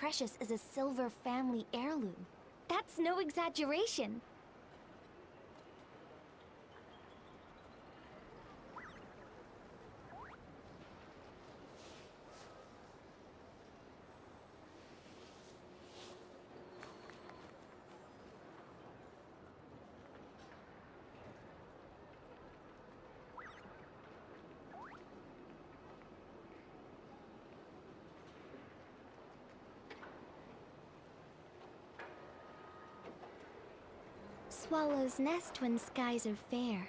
precious as a silver family heirloom. That's no exaggeration. Swallows nest when skies are fair,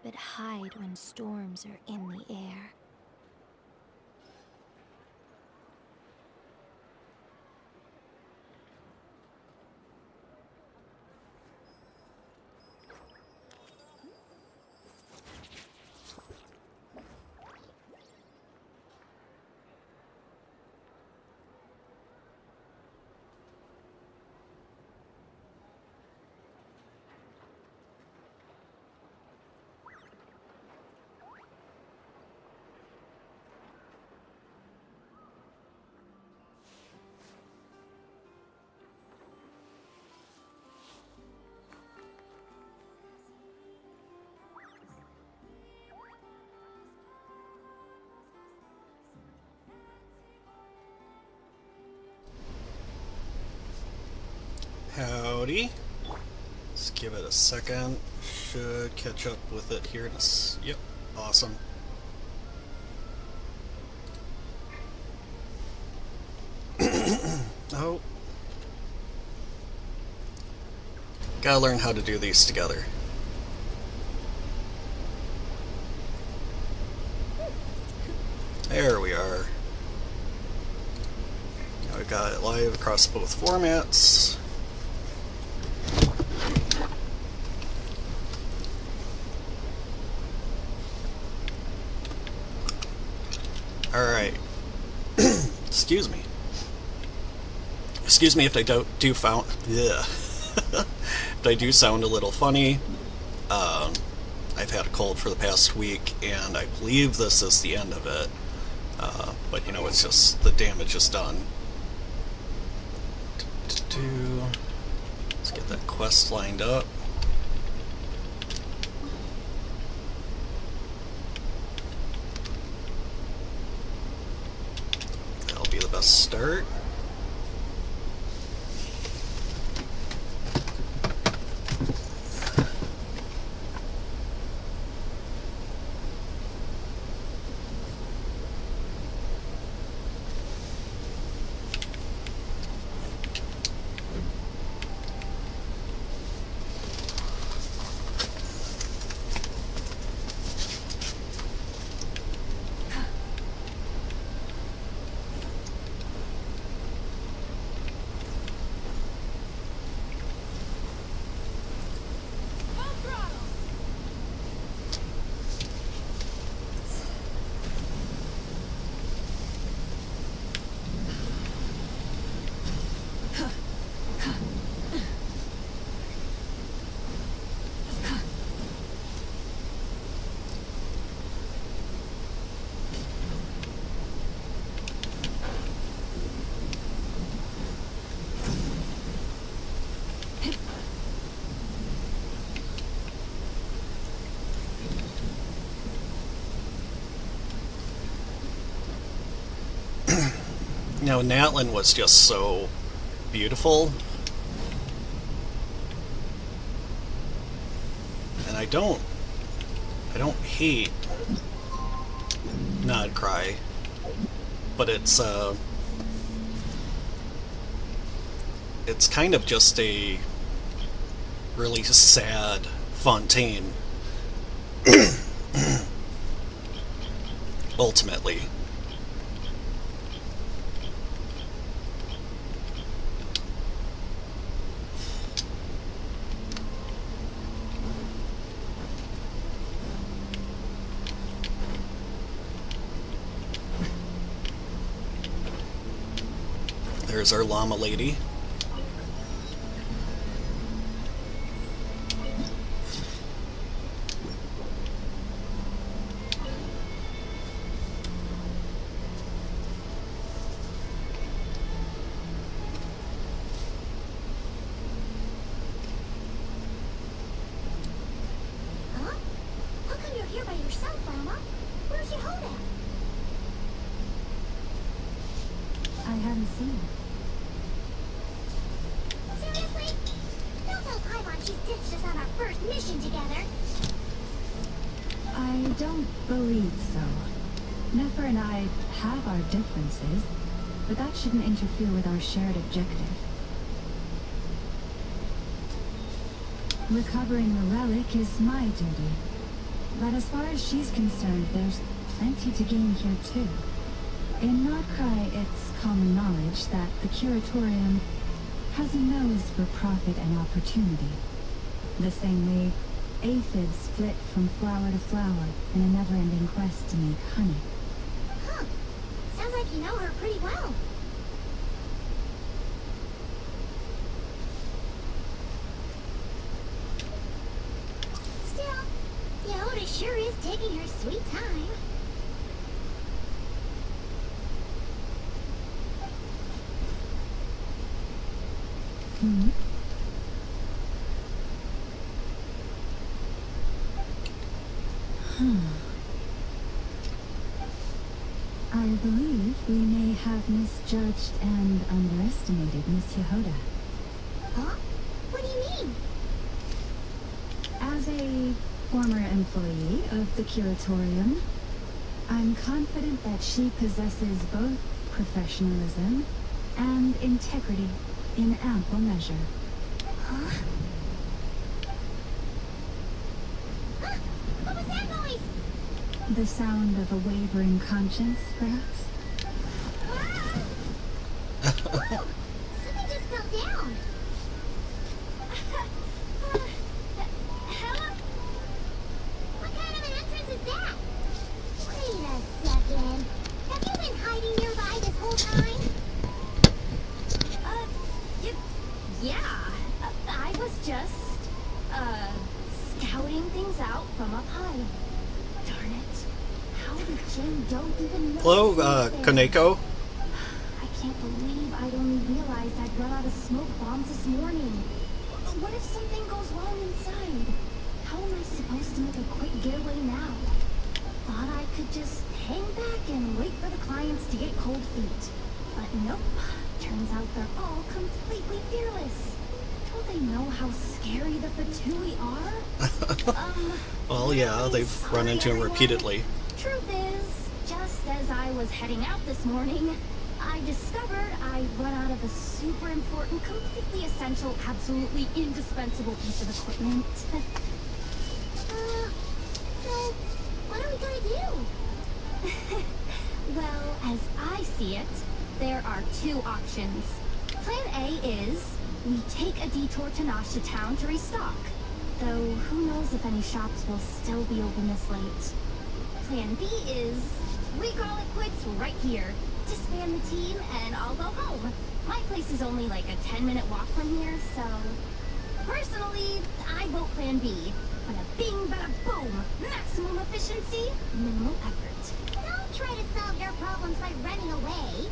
but hide when storms are in the air. Howdy. Let's give it a second. Should catch up with it here in a yep, awesome. Oh. Gotta learn how to do these together. There we are. Now we got it live across both formats. Alright. Excuse me. Excuse me if I do found if I do sound a little funny. I've had a cold for the past week, and I believe this is the end of it. But you know, it's just the damage is done. Let's get that quest lined up. That'll be the best start. You know, Natlan was just so beautiful. And I don't hate Nod-Krai, but it's kind of just a really sad Fontaine ultimately. There's our llama lady. see. Seriously? Don't tell Paimon she ditched us on our first mission together. I don't believe so. Nefer and I have our differences, but that shouldn't interfere with our shared objective. Recovering the relic is my duty. But as far as she's concerned, there's plenty to gain here too. In Nod-Krai, it's common knowledge that the Curatorium has a nose for profit and opportunity. The same way aphids flit from flower to flower in a never-ending quest to make honey. Huh. Sounds like you know her pretty well. Still, Yehoda sure is taking her sweet time. Hmm? I believe we may have misjudged and underestimated Miss Yehoda. Huh? What do you mean? As a former employee of the Curatorium, I'm confident that she possesses both professionalism and integrity in ample measure. Huh? Huh? What was that noise? The sound of a wavering conscience, perhaps? Ah! Whoa! Something just fell down. Hello? What kind of an entrance is that? Wait a second. Have you been hiding nearby this whole time? Yeah. I was just, scouting things out from up high. Darn it. How did Jane Doe even know? Hello, Kaneko. I can't believe I'd only realized I'd run out of smoke bombs this morning. What if something goes wrong inside? How am I supposed to make a quick getaway now? Thought I could just hang back and wait for the clients to get cold feet. But nope. Turns out they're all completely fearless. Don't they know how scary the Fatui are? Well, yeah, they've run into him repeatedly. Truth is, just as I was heading out this morning, I discovered I'd run out of a super important, completely essential, absolutely indispensable piece of equipment. So, what are we gonna do? Well, as I see it, there are two options. Plan A is, we take a detour to Nasha Town to restock. Though, who knows if any shops will still be open this late. Plan B is, we call it quits right here. Disband the team and I'll go home. My place is only like a 10-minute walk from here, so... Personally, I vote Plan B. Bada bing, bada boom. Maximum efficiency, minimal effort. Don't try to solve your problems by running away.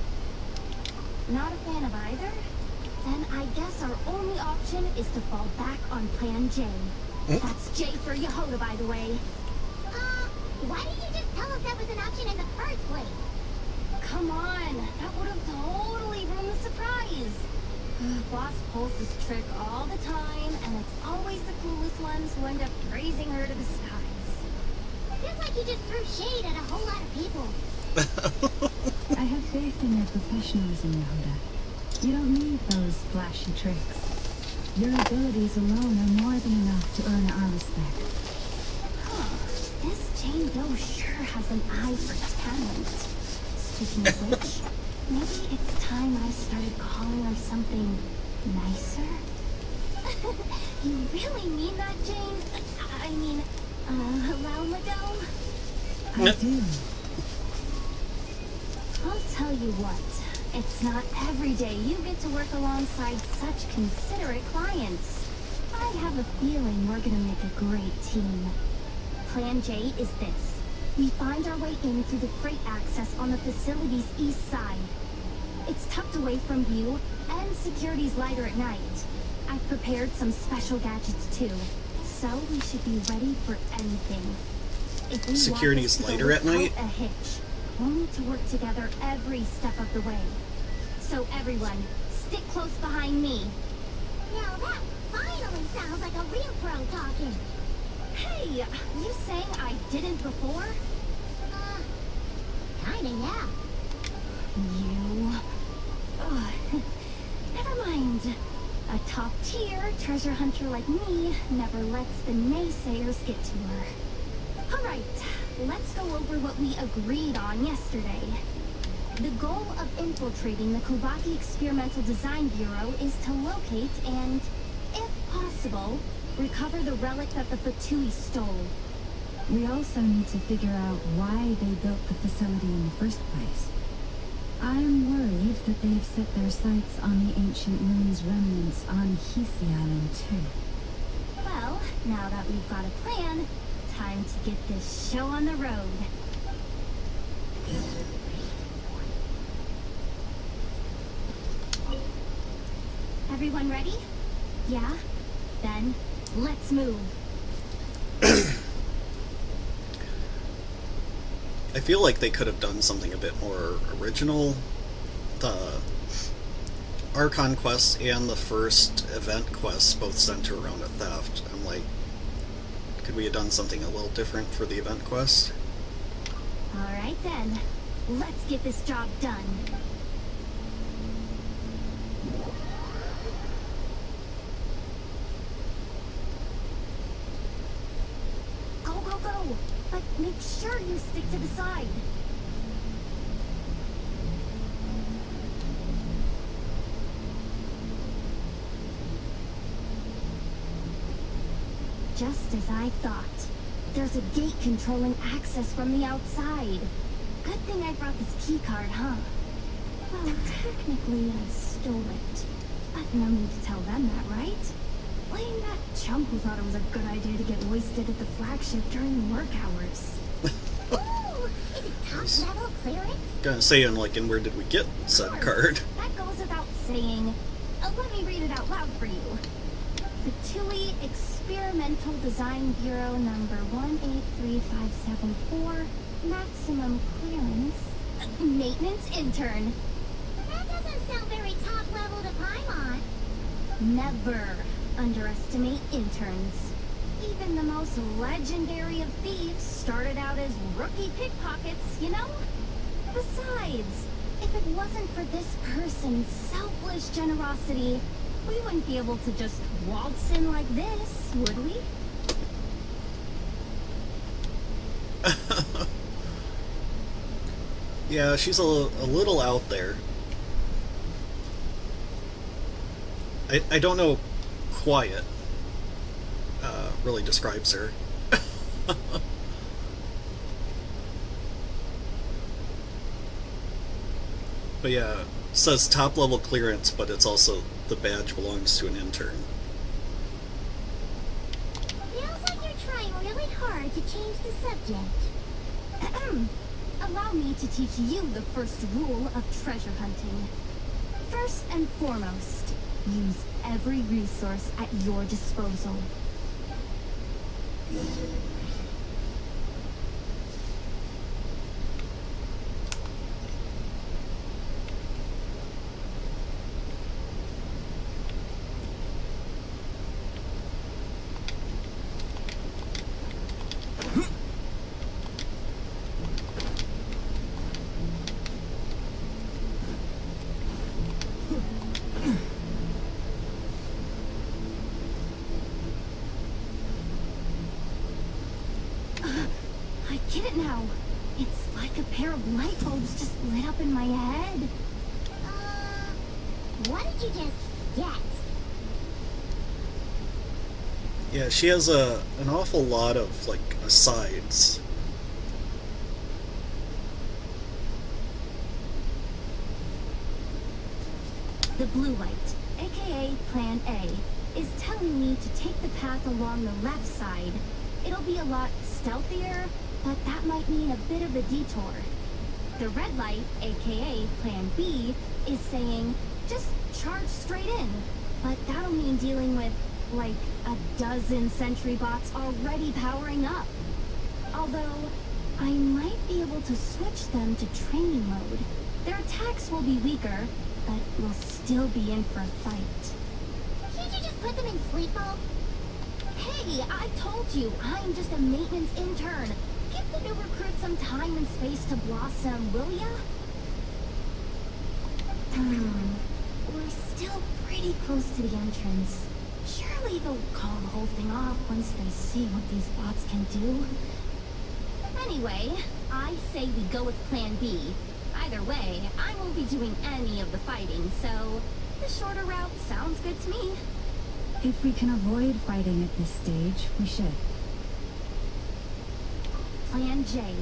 Not a fan of either? Then I guess our only option is to fall back on Plan J. That's J for Yehoda, by the way. Why didn't you just tell us that was an option in the first place? Come on, that would have totally ruined the surprise. Boss pulls this trick all the time, and it's always the coolest ones who end up raising her to the skies. Feels like you just threw shade at a whole lot of people. I have faith in your professionalism, Yehoda. You don't need those flashy tricks. Your abilities alone are more than enough to earn our respect. Huh. This Jane Doe sure has an eye for talent. Speaking of which, maybe it's time I started calling her something nicer? You really mean that, Jane? I mean, hello, Madame? I do. I'll tell you what, it's not every day you get to work alongside such considerate clients. I have a feeling we're gonna make a great team. Plan J is this. We find our way in through the freight access on the facility's east side. It's tucked away from view, and security's lighter at night. I've prepared some special gadgets too, so we should be ready for anything. If we Security's want this to lighter go at night? without a hitch, we'll need to work together every step of the way. So everyone, stick close behind me. Now that finally sounds like a real pro talking. Hey, you saying I didn't before? Kinda, yeah. You... Ugh. Never mind. A top-tier treasure hunter like me never lets the naysayers get to her. Alright, let's go over what we agreed on yesterday. The goal of infiltrating the Kovaki Experimental Design Bureau is to locate and, if possible, recover the relic that the Fatui stole. We also need to figure out why they built the facility in the first place. I'm worried that they've set their sights on the ancient moon's remnants on Hisi Island too. Well, now that we've got a plan, time to get this show on the road. Everyone ready? Yeah? Then, let's move. I feel like they could have done something a bit more original. The Archon quest and the first event quests both center around a theft. I'm like, could we have done something a little different for the event quest? Alright then, let's get this job done. Go, go, go! But make sure you stick to the side. Just as I thought. There's a gate controlling access from the outside. Good thing I brought this keycard, huh? Well, technically I stole it. But no need to tell them that, right? Blame that chump who thought it was a good idea to get wasted at the flagship during work hours. Ooh, is it top level clearance? Gonna say, and where did we get said card? That goes without saying. Let me read it out loud for you. Fatui Experimental Design Bureau number 183574, maximum clearance, maintenance intern. That doesn't sound very top level to Paimon. Never underestimate interns. Even the most legendary of thieves started out as rookie pickpockets, you know? Besides, if it wasn't for this person's selfless generosity, we wouldn't be able to just waltz in like this, would we? Yeah, she's a little out there. I don't know quiet really describes her. But yeah, it says top level clearance, but it's also the badge belongs to an intern. Feels like you're trying really hard to change the subject. Allow me to teach you the first rule of treasure hunting. First and foremost, use every resource at your disposal. I get it now. It's like a pair of light bulbs just lit up in my head. What did you just get? Yeah, she has an awful lot of asides. The blue light, aka Plan A, is telling me to take the path along the left side. It'll be a lot stealthier, but that might mean a bit of a detour. The red light, aka Plan B, is saying, just charge straight in. But that'll mean dealing with, like, a dozen sentry bots already powering up. Although, I might be able to switch them to training mode. Their attacks will be weaker, but we'll still be in for a fight. Can't you just put them in sleep mode? Hey, I told you, I'm just a maintenance intern. Give the new recruit some time and space to blossom, will ya? We're still pretty close to the entrance. Surely they'll call the whole thing off once they see what these bots can do. Anyway, I say we go with Plan B. Either way, I won't be doing any of the fighting, so the shorter route sounds good to me. If we can avoid fighting at this stage, we should. Plan J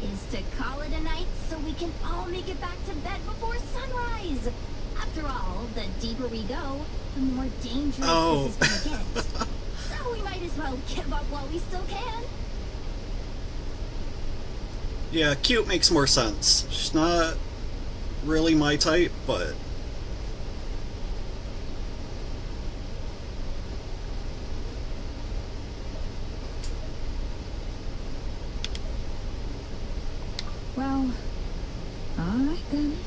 is to call it a night so we can all make it back to bed before sunrise. After all, the deeper we go, the more dangerous this is gonna get. So we might as well give up while we still can. Yeah, cute makes more sense. She's not really my type, but... Well, alright then.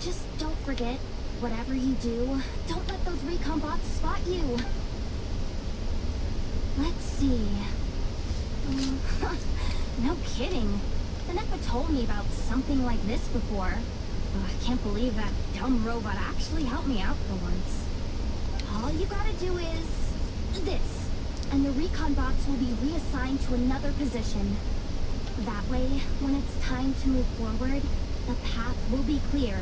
Just don't forget, whatever you do, don't let those recon bots spot you. Let's see. No kidding. The Nepa told me about something like this before. I can't believe that dumb robot actually helped me out for once. All you gotta do is this, and the recon bots will be reassigned to another position. That way, when it's time to move forward, the path will be clear.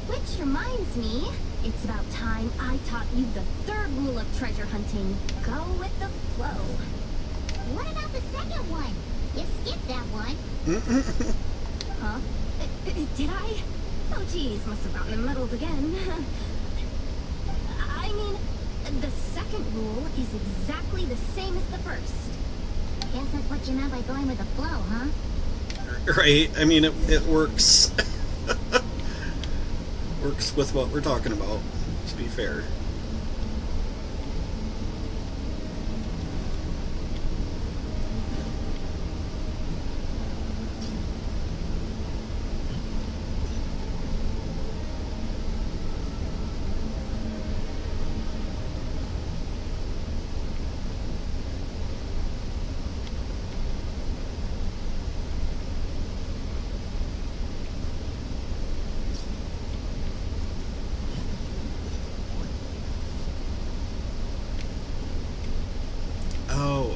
Which reminds me, it's about time I taught you the third rule of treasure hunting. Go with the flow. What about the second one? You skipped that one. Huh? Did I? Oh geez, must have gotten muddled again. I mean, the second rule is exactly the same as the first. Guess that's what you meant by going with the flow, huh? Right, I mean, it works. Works with what we're talking about, to be fair.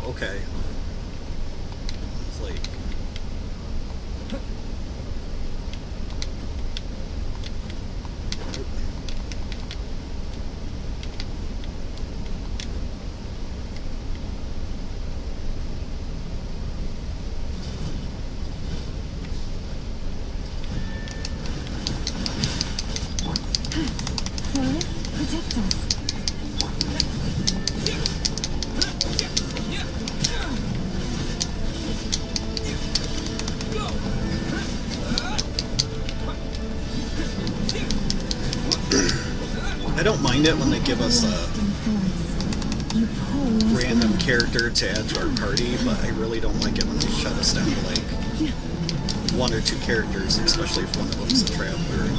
Okay. It's like... Forest, protect us. I don't mind it when they give us a random character to add to our party, but I really don't like it when they shut us down to like one or two characters, especially if one of them's a traveler.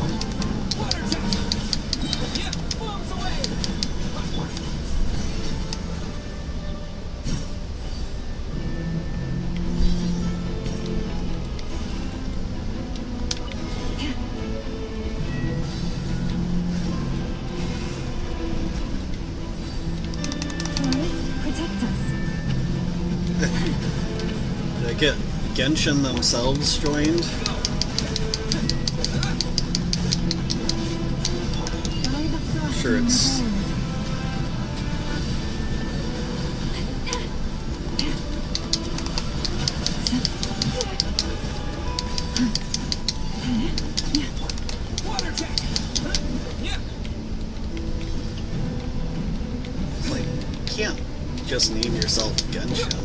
Did I get Genshin themselves joined? I'm sure it's... It's like, you can't just name yourself Genshin.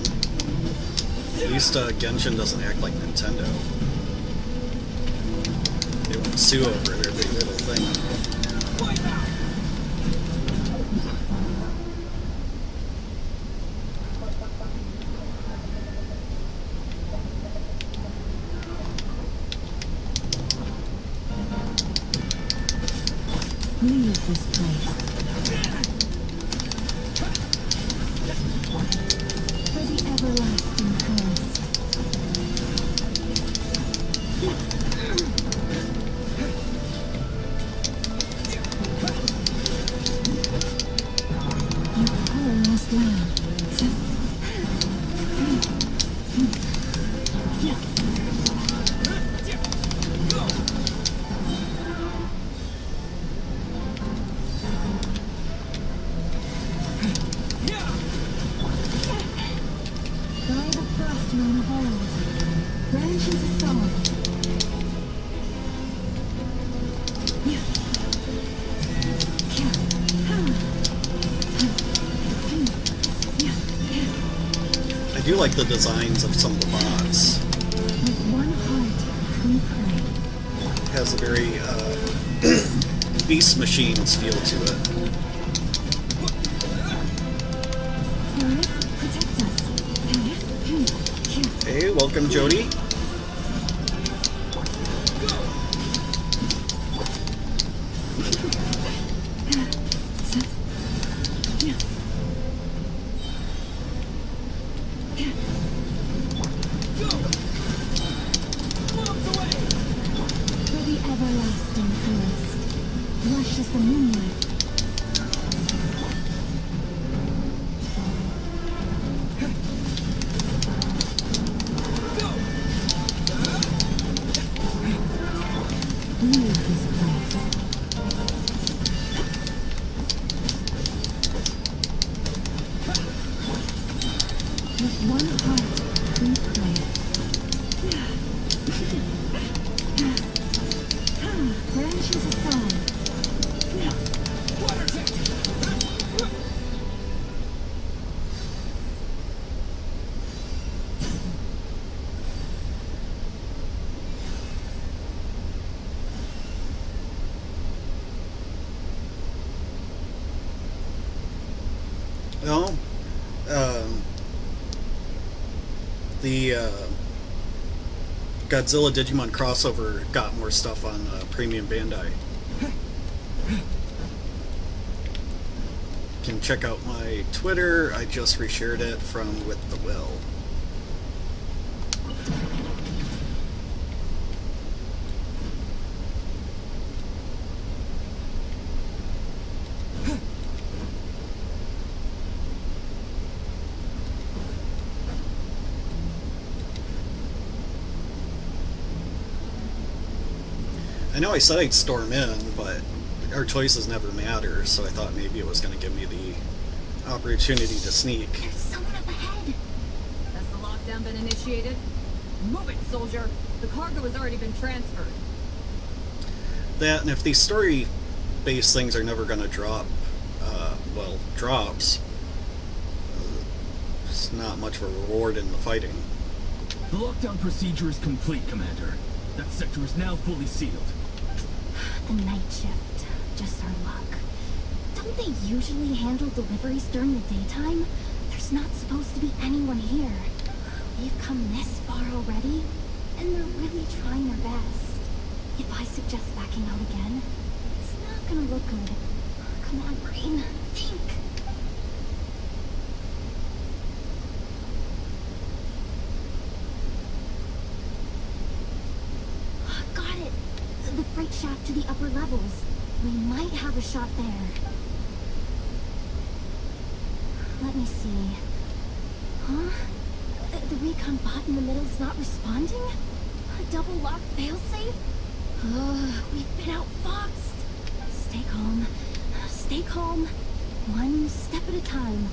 At least Genshin doesn't act like Nintendo. They won't sue over every little thing. Leave this place. For the everlasting curse. You poor lost lamb. By the frost moon of old, branches of song. I do like the designs of some of the bots. With one heart, we pray. It has a very Beast Machines feel to it. Earth, protect us. Hey, welcome, Jody. For the everlasting forest, lush as the moonlight. Leave this place. With one heart, we pray. Branches of song. No, the Godzilla Digimon crossover got more stuff on Premium Bandai. You can check out my Twitter. I just reshared it from With the Will. I know I said I'd storm in, but our choices never matter, so I thought maybe it was going to give me the opportunity to sneak. There's someone up ahead. Has the lockdown been initiated? Move it, soldier! The cargo has already been transferred. That, and if these story-based things are never going to drop, drops, it's not much of a reward in the fighting. The lockdown procedure is complete, Commander. That sector is now fully sealed. The night shift. Just our luck. Don't they usually handle deliveries during the daytime? There's not supposed to be anyone here. We've come this far already, and they're really trying their best. If I suggest backing out again, it's not gonna look good. Come on, brain. Think. Got it. The freight shaft to the upper levels. We might have a shot there. Let me see. Huh? The recon bot in the middle's not responding? A double lock failsafe? We've been outfoxed. Stay calm. Stay calm. One step at a time.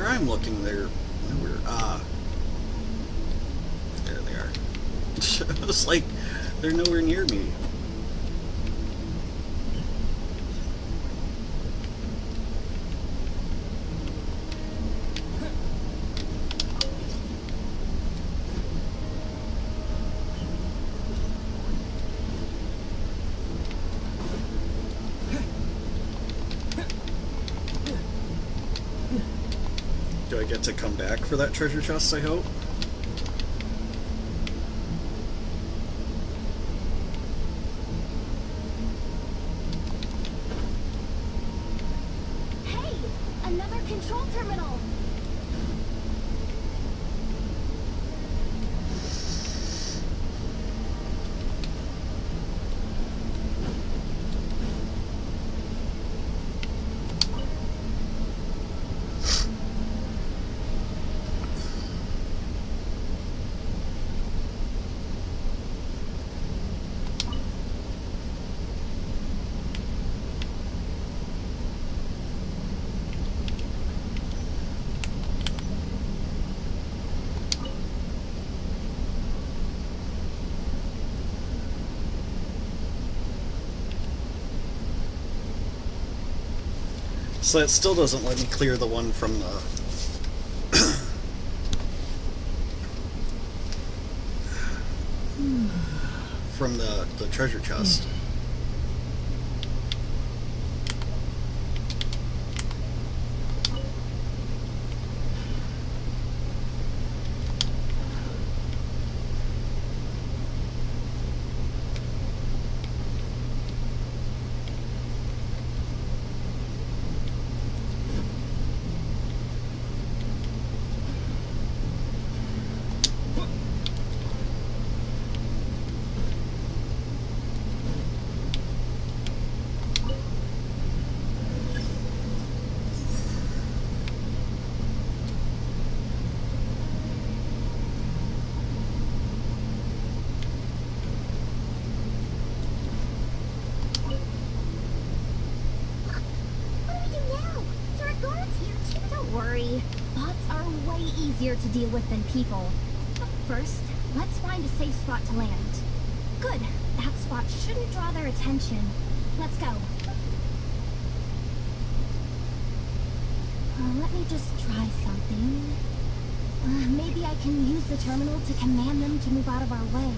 I'm looking there. Nowhere. There they are. It's like they're nowhere near me. Do I get to come back for that treasure chest, I hope? Hey, another control terminal. So it still doesn't let me clear the one from the from the treasure chest. What do we do now? There are guards here too. Don't worry. Bots are way easier to deal with than people. But first, let's find a safe spot to land. Good. That spot shouldn't draw their attention. Let's go. Let me just try something. Maybe I can use the terminal to command them to move out of our way.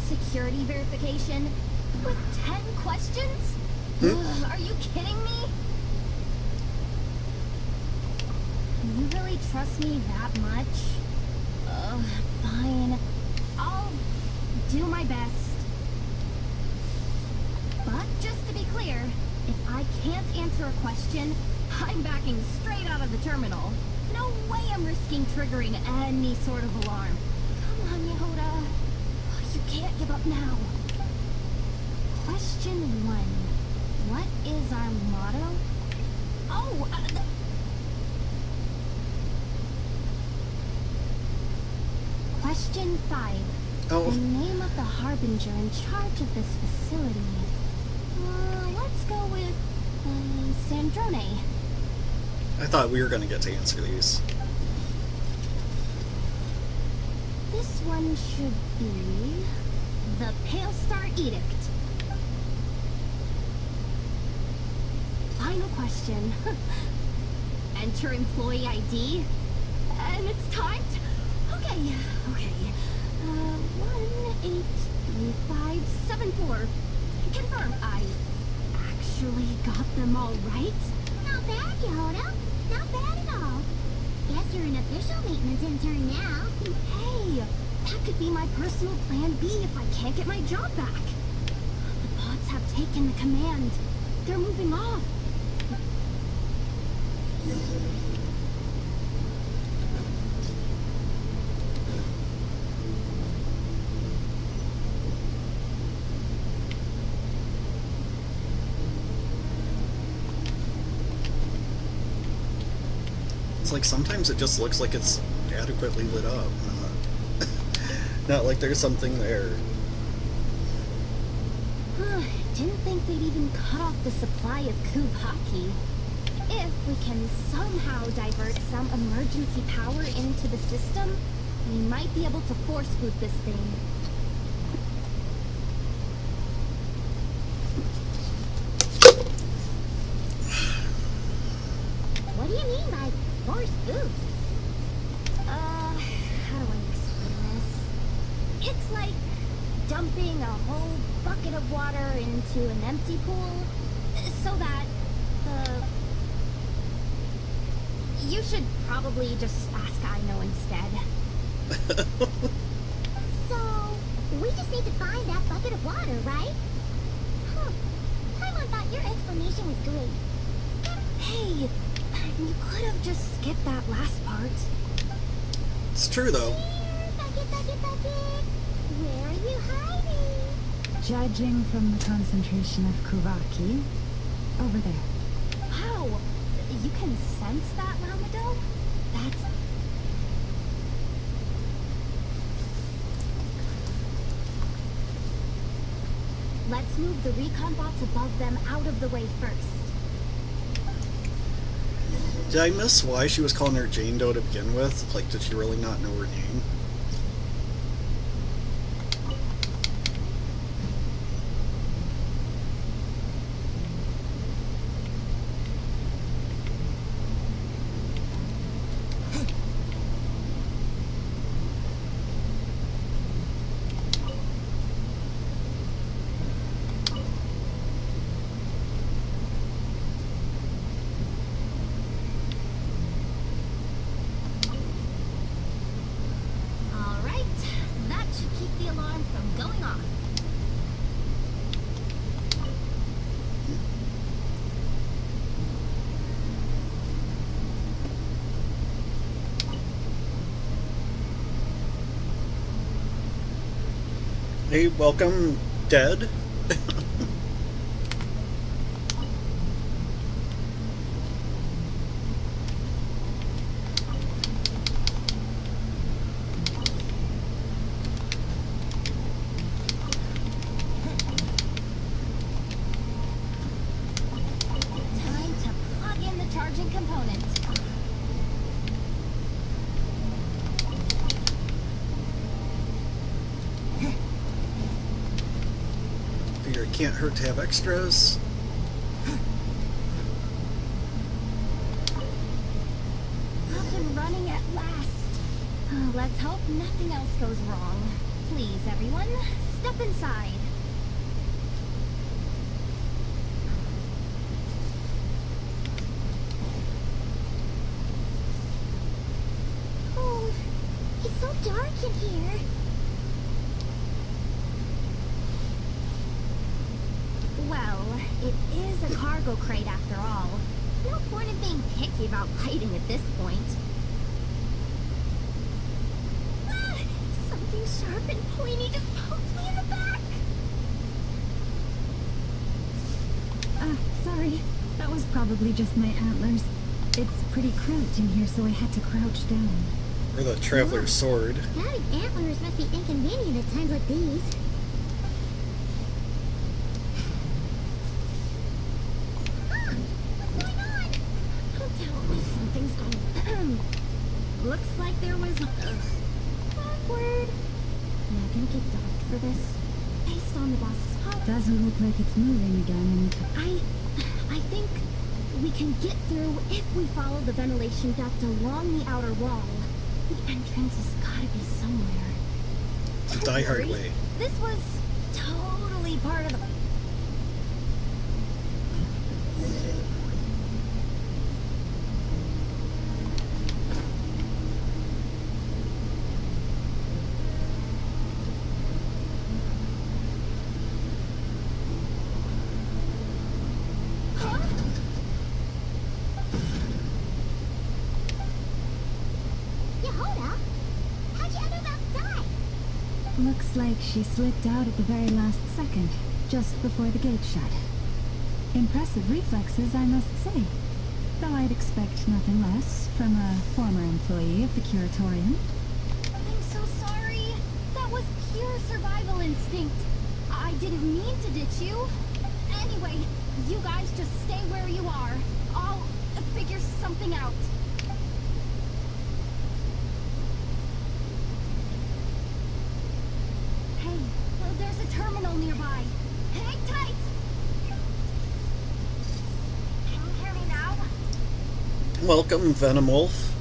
Security verification? With 10 questions? Are you kidding me? You really trust me that much? Fine. I'll do my best. But just to be clear, if I can't answer a question, I'm backing straight out of the terminal. No way I'm risking triggering any sort of alarm. Come on, Yehoda. You can't give up now. Question 1. What is our motto? Oh, Question 5. Oh. The name of the harbinger in charge of this facility. Let's go with Sandrone. I thought we were going to get to answer these. This one should be the Pale Star Edict. Final question. Enter employee ID. And it's timed? Okay. 183574. Confirm. I actually got them all right. Not bad, Yehoda. Not bad at all. Guess you're an official maintenance intern now. Hey, that could be my personal plan B if I can't get my job back. The bots have taken the command. They're moving off. It's like sometimes it just looks like it's adequately lit up. Not like there's something there. Didn't think they'd even cut off the supply of Kubhaki. If we can somehow divert some emergency power into the system, we might be able to force boot this thing. What do you mean by force boot? How do I explain this? It's like dumping a whole bucket of water into an empty pool so that the... You should probably just ask Aino instead. So, we just need to find that bucket of water, right? Huh. Paimon thought your explanation was great. Hey, you could have just skipped that last part. It's true, though. Here, bucket. Where are you hiding? Judging from the concentration of Kuraki, over there. Wow, you can sense that, Lamado? That's... Let's move the recon bots above them out of the way first. Did I miss why she was calling her Jane Doe to begin with? Like, did she really not know her name? Alright, that should keep the alarm from going off. Hey, welcome, Dead. Time to plug in the charging component. Figure it can't hurt to have extras. Up and running at last. Let's hope nothing else goes wrong. Please, everyone, step inside. Oh, it's so dark in here. Well, it is a cargo crate after all. No point in being picky about lighting at this point. Ah, something sharp and pointy just poked me in the back. Sorry. That was probably just my antlers. It's pretty cramped in here, so I had to crouch down. Or the Traveler's Sword. Having antlers must be inconvenient at times like these. Ah, what's going on? Don't tell me something's going... Looks like there was... awkward. Am I gonna get docked for this? Based on the boss's pop... Doesn't look like it's moving again anytime. I think we can get through if we follow the ventilation duct along the outer wall. The entrance has gotta be somewhere. The Don't Die Hard worry. way. This was totally part of the... Huh? Yehoda, how'd you end up outside? Looks like she slipped out at the very last second, just before the gate shut. Impressive reflexes, I must say. Though I'd expect nothing less from a former employee of the Curatorium. I'm so sorry. That was pure survival instinct. I didn't mean to ditch you. Anyway, you guys just stay where you are. I'll figure something out. Hey, there's a terminal nearby. Hang tight! Can you hear me now? Welcome, Venom Wolf.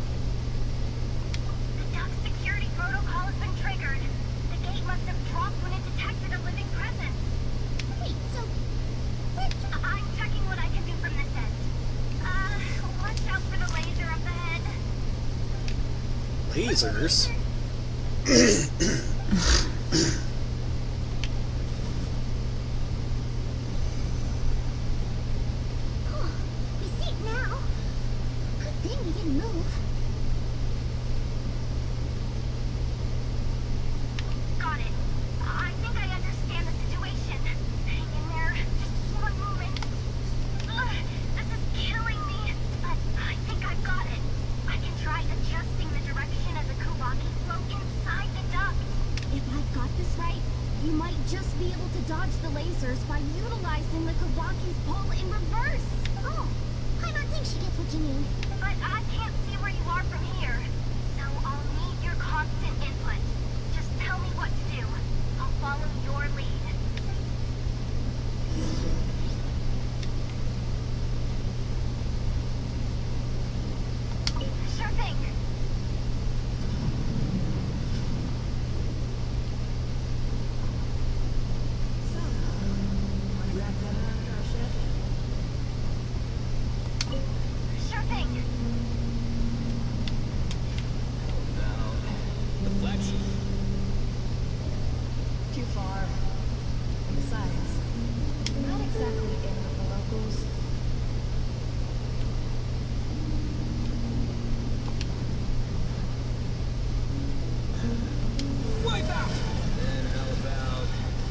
The duct security protocol has been triggered. The gate must have dropped when it detected lasers. We see it now. Good thing we didn't move. Got it. I think I understand the situation. Hang in there. Just one moment. Ugh, this is killing me. But I think I've got it. I can try adjusting the direction of the Kubaki flow inside the duct. If I've got this right, you might just be able to dodge the lasers by utilizing the Kubaki's pull in reverse. Oh, Paimon thinks she gets what you mean. But I can't see where you are from here. So I'll need your constant input. Just tell me what to do. I'll follow your lead. Sure thing. Sure thing. Deflection. Too far. Besides, not exactly in with the locals. Wipe out! Then how about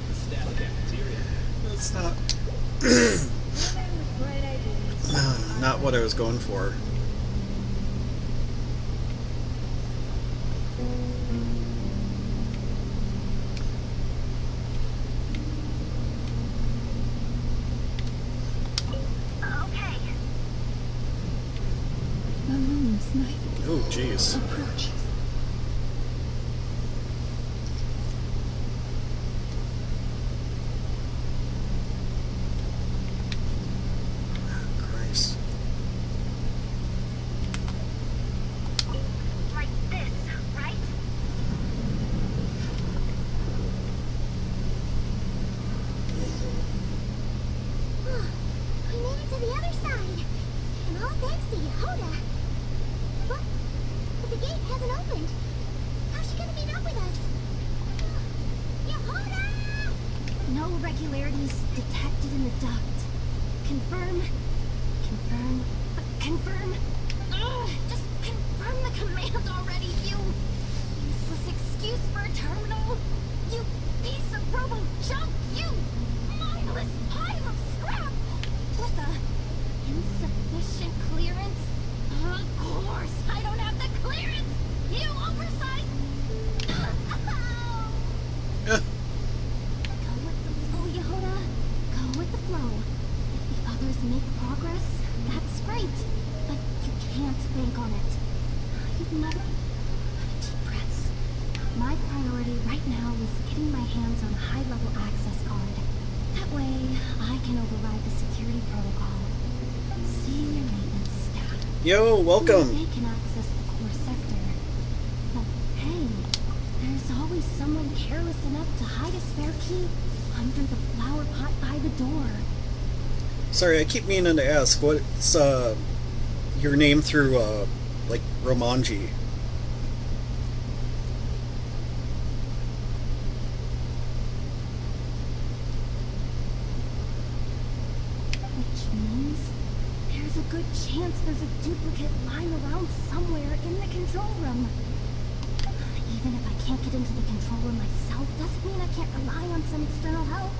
the staff cafeteria? That's not Women with bright ideas. not what I was going for. Okay. The moon's night Oh, jeez. approaches. Christ. Like this, right? We made it to the other side. And all thanks to Yehoda. But the gate hasn't opened. How's she gonna meet up with us? Yehoda! No irregularities detected in the duct. Confirm. Confirm. Confirm. Ugh, just confirm the command already, you useless excuse for a terminal. You piece of robo junk. You mindless pile of scrap. With a insufficient clearance. Of course, I don't have the clearance. You oversized. Eh, Go with the flow, Yehoda. Go with the flow. If the others make progress, that's great. But you can't bank on it. You've never... Deep breaths. My priority right now is getting my hands on a high-level access card. That way, I can override the security protocol. Senior maintenance staff. Yo, welcome. They can access the core sector. But hey, there's always someone careless enough to hide a spare key under the flower pot by the door. Sorry, I keep meaning to ask, what's your name through like Romanji? Which means there's a good chance there's a duplicate lying around somewhere in the control room. Even if I can't get into the control room myself, doesn't mean I can't rely on some external help.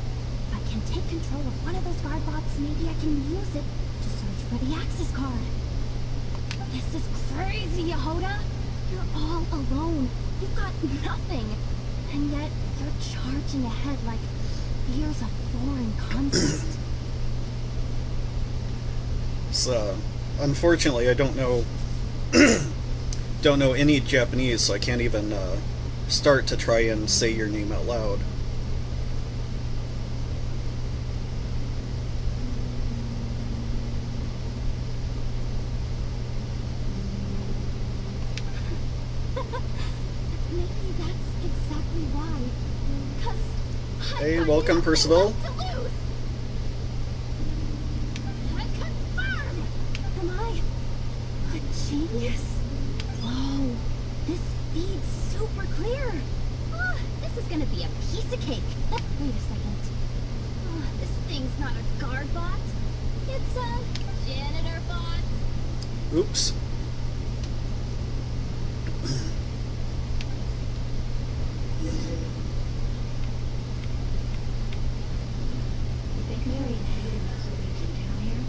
If I can take control of one of those guard bots, maybe I can use it to search for the access card. This is crazy, Yehoda! You're all alone. You've got nothing. And yet, you're charging ahead like fear's a foreign concept. So, unfortunately, I don't know don't know any Japanese, so I can't even start to try and say your name out loud. Maybe that's exactly why. 'Cause I've Hey, got welcome, nothing Percival. left to lose. I confirm. Am I a genius? Whoa, this gonna be a piece of cake. Wait a second. Oh, this thing's not a guard bot. It's a janitor bot. Oops. You think Marion Hayden knows what we do down here?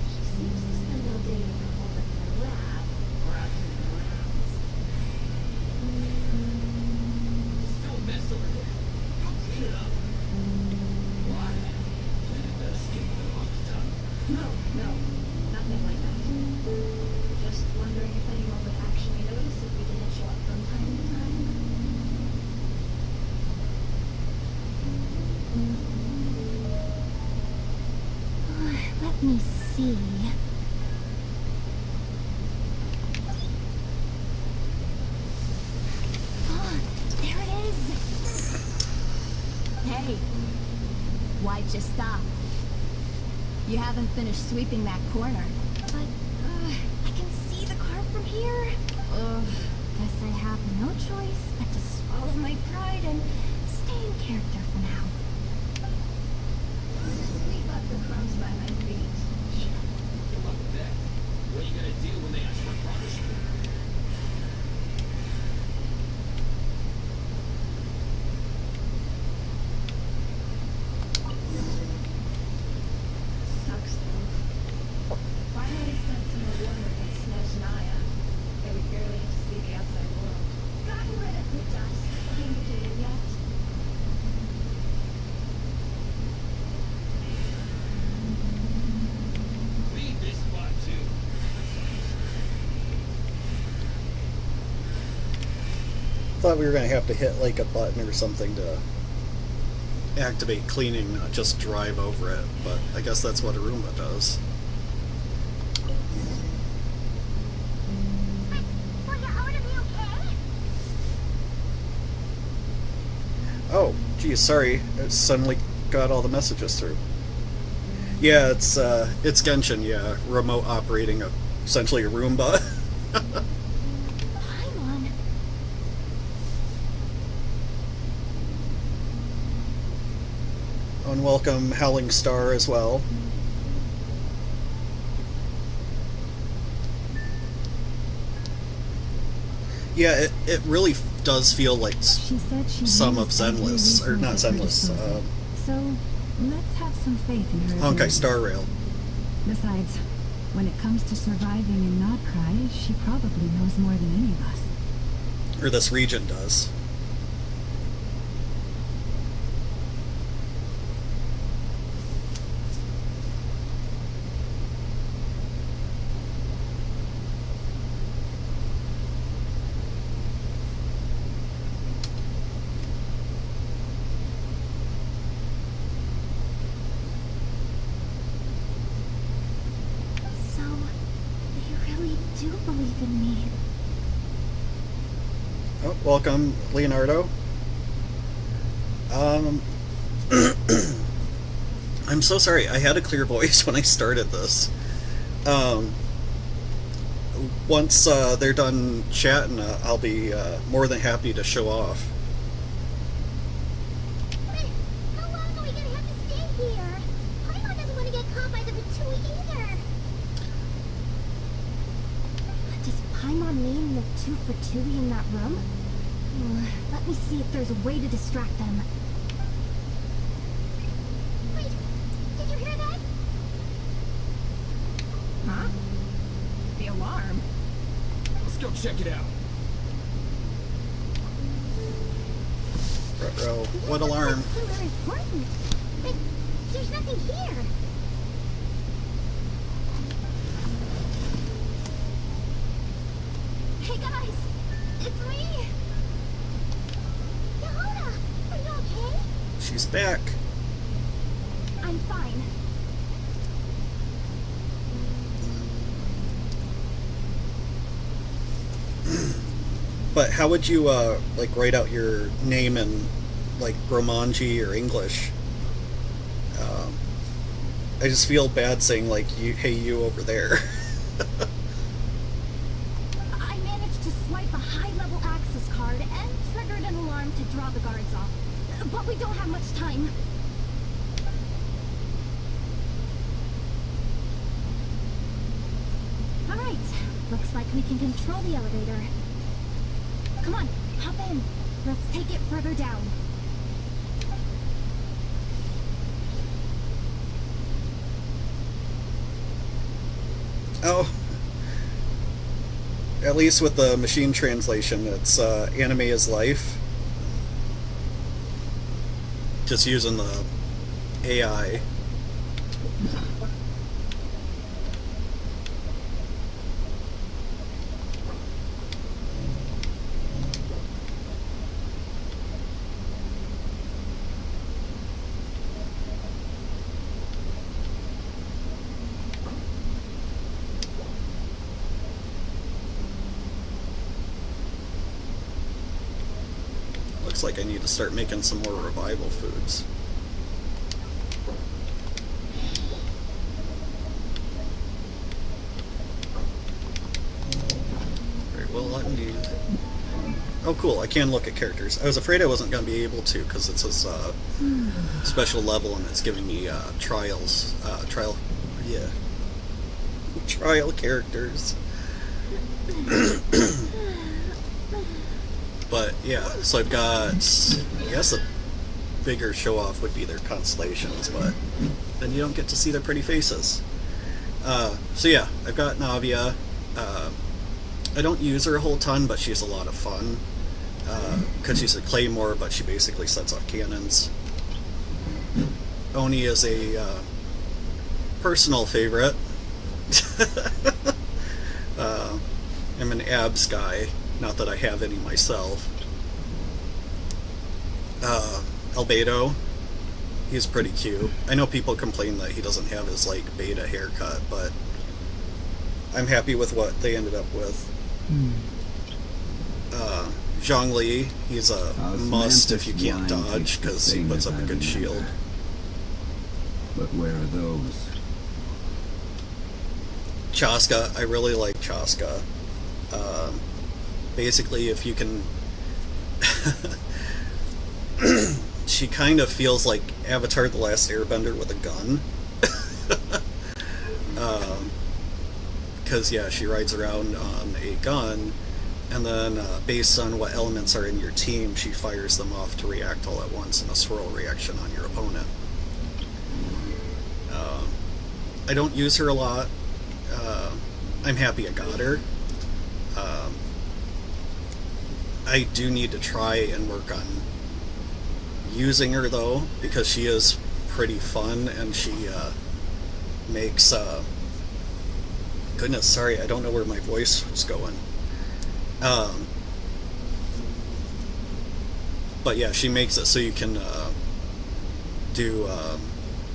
She seems to spend all day holed up in her lab or out doing her rounds. Don't mess over there. Go clean it up. Why? Plan to escape the off the top. No, nothing like that. Just wondering if anyone would actually notice if we didn't show up from time to time. Let me see. Oh, there it is. Hey, why'd you stop? You haven't finished sweeping that corner. But, I can see the car from here. Guess I have no choice but to swallow my pride and stay in character for now. Sweep up the crumbs by my feet. Good luck with that. What are you gonna do when they ask for punishment? Sucks though. Finally sent some water against Snezhnaya. And we barely get to see the outside world. Gotten rid of the dust. Can you do it yet? Leave this spot too. Thought we were gonna have to hit like a button or something to activate cleaning, not just drive over it. But I guess that's what a Roomba does. Well, you ought to be okay. Oh, geez, sorry. I suddenly got all the messages through. Yeah, it's Genshin. Yeah, remote operating essentially a Roomba. Paimon. Unwelcome Howling Star as well. Yeah, it really does feel like She said she some used of every Zenless, or not resource at her Zenless, disposal. So let's have some faith in her. Honkai abilities. Star Rail. Besides, when it comes to surviving in Nod-Krai, she probably knows more than any of us. Or this region does. So, they really do believe in me. Oh, welcome, Leonardo. I'm so sorry. I had a clear voice when I started this. Once they're done chatting, I'll be more than happy to show off. But how long are we gonna have to stay here? Paimon doesn't want to get caught by the Batui either. Does Paimon mean the two Fatui in that room? Let me see if there's a way to distract them. Wait, did you hear that? Huh? The alarm? Let's go check it out. Ruh-roh. This What looks alarm? like somewhere important. But there's nothing here. Hey guys! It's me! Yehuda, are you okay? She's back. I'm fine. But how would you like write out your name in like Romanji or English? I just feel bad saying like you, hey you over there. I managed to swipe a high-level access card and triggered an alarm attempt to draw the guards off, but we don't have much time. All right, looks like we can control the elevator. Come on, hop in. Let's take it further down. Oh, at least with the machine translation, it's anime is life. Just using the AI. Looks like I need to start making some more revival foods. Alright, well, let me... Oh, cool, I can look at characters. I was afraid I wasn't going to be able to, because it's this special level and it's giving me trial characters. But yeah, so I've got, I guess a bigger show off would be their constellations, but then you don't get to see their pretty faces. So yeah, I've got Navia. I don't use her a whole ton, but she's a lot of fun. Because she's a claymore, but she basically sets off cannons. Oni is a personal favorite. I'm an abs guy. Not that I have any myself. Albedo, he's pretty cute. I know people complain that he doesn't have his like beta haircut, but I'm happy with what they ended up with. Zhongli, he's a must if you can't dodge because he puts up a good shield. But where are those? Chaska, I really like Chaska. Basically, if you can... she kind of feels like Avatar The Last Airbender with a gun. Because, yeah, she rides around on a gun, and then based on what elements are in your team, she fires them off to react all at once in a swirl reaction on your opponent. I don't use her a lot. I'm happy I got her. I do need to try and work on using her though, because she is pretty fun and she makes goodness, sorry, I don't know where my voice was going. But yeah, she makes it so you can do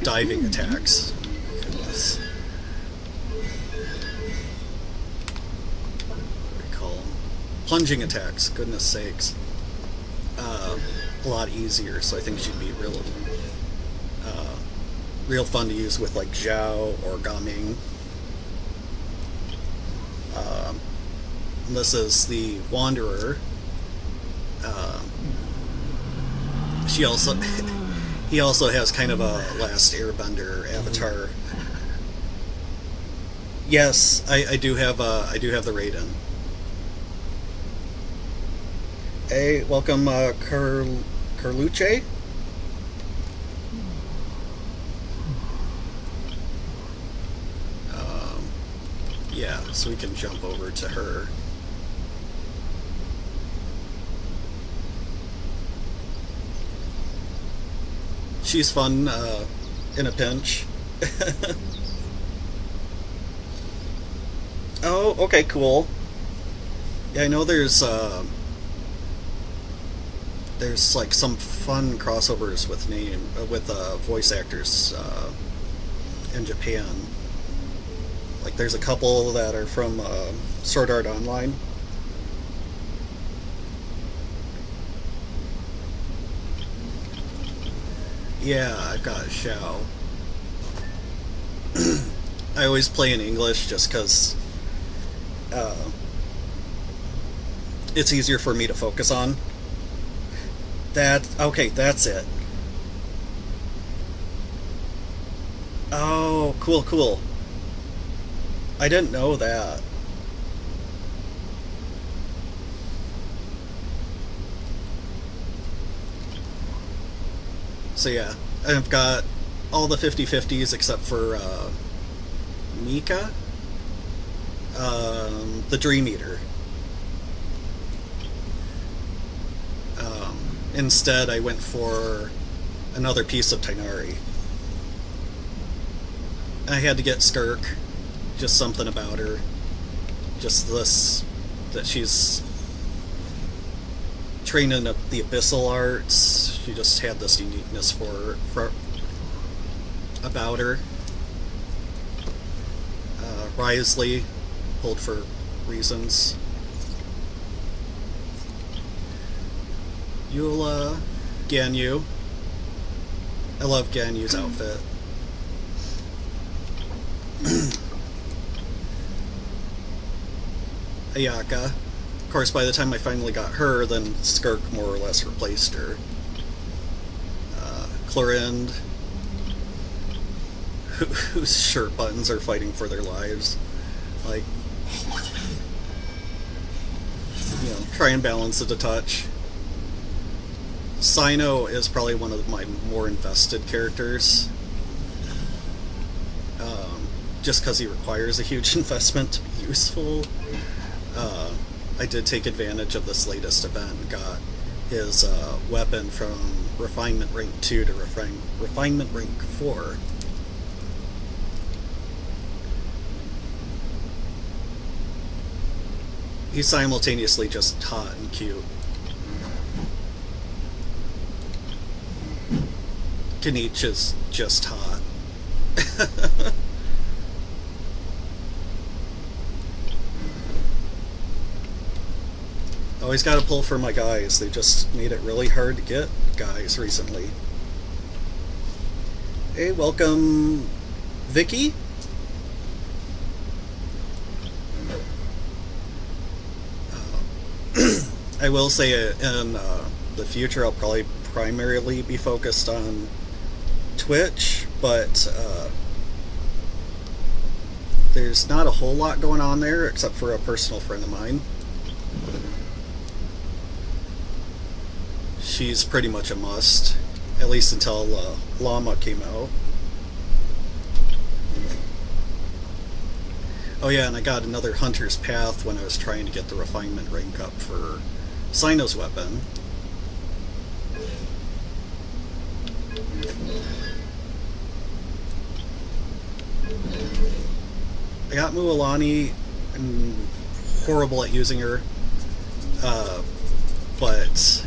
diving attacks. Goodness. Plunging attacks, goodness sakes. A lot easier, so I think she'd be real fun to use with like Zhao or Gaming. This is the Wanderer. She also he also has kind of a Last Airbender avatar. Yes, I do have the Raiden. Hey, welcome, Carluce? Yeah, so we can jump over to her. She's fun, in a pinch. Oh, okay, cool. Yeah, I know there's like some fun crossovers with voice actors in Japan. Like there's a couple that are from Sword Art Online. Yeah, I've got Xiao. I always play in English just because it's easier for me to focus on. Okay, that's it. Oh, cool, cool. I didn't know that. So yeah, I've got all the 50-50s except for Mika, the Dream Eater. Instead, I went for another piece of Tainari. I had to get Skirk. Just something about her. Just this, that she's training up the abyssal arts. She just had this uniqueness about her. Risley, pulled for reasons. Eula, Ganyu. I love Ganyu's outfit. Ayaka. Of course, by the time I finally got her, then Skirk more or less replaced her. Clorind, whose shirt buttons are fighting for their lives. Like, you know, try and balance it a touch. Sino is probably one of my more invested characters. Just because he requires a huge investment to be useful. I did take advantage of this latest event and got his weapon from Refinement Rank 2 to Refinement Rank 4. He's simultaneously just hot and cute. Kanich is just hot. Always gotta pull for my guys. They just made it really hard to get guys recently. Hey, welcome, Vicky. I will say in the future I'll probably primarily be focused on Twitch, but there's not a whole lot going on there except for a personal friend of mine. She's pretty much a must, at least until Llama came out. Oh yeah, and I got another Hunter's Path when I was trying to get the refinement rank up for Sino's weapon. I got Mualani. I'm horrible at using her, but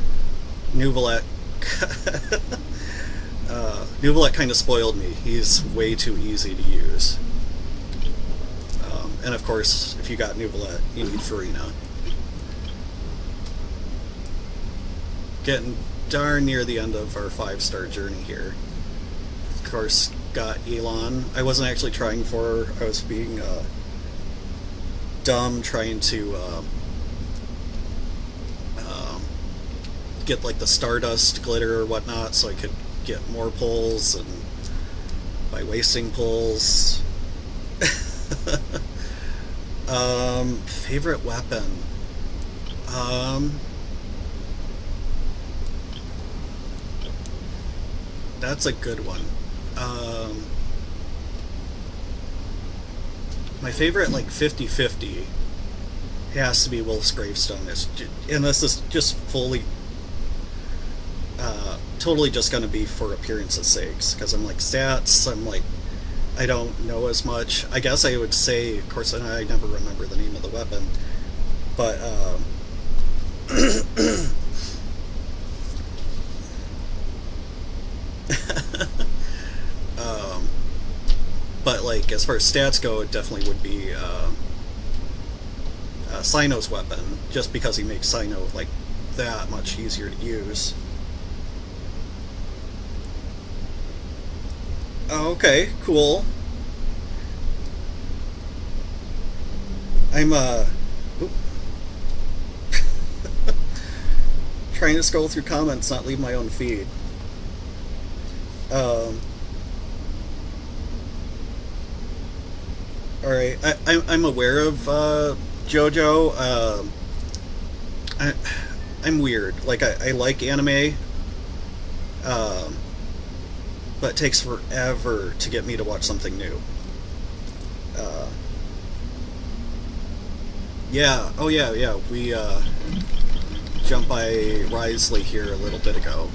Nuvalet Nuvalet kind of spoiled me. He's way too easy to use. And of course, if you got Nuvalet, you need Farina. Getting darn near the end of our 5-star journey here. Of course, got Elon. I wasn't actually trying for her. I was being dumb trying to get like the Stardust glitter or whatnot so I could get more pulls, and by wasting pulls. Favorite weapon? That's a good one. My favorite, like, 50-50 has to be Wolf's Gravestone. And this is just fully, totally just going to be for appearance's sakes, because I'm like, stats, I'm like, I don't know as much. I guess I would say, of course, and I never remember the name of the weapon, but, but like as far as stats go, it definitely would be Sino's weapon, just because he makes Sino like that much easier to use. Oh, okay, cool. I'm trying to scroll through comments, not leave my own feed. Alright, I'm aware of JoJo. I'm weird. Like, I like anime, but it takes forever to get me to watch something new. Yeah, oh yeah, we jumped by Risley here a little bit ago.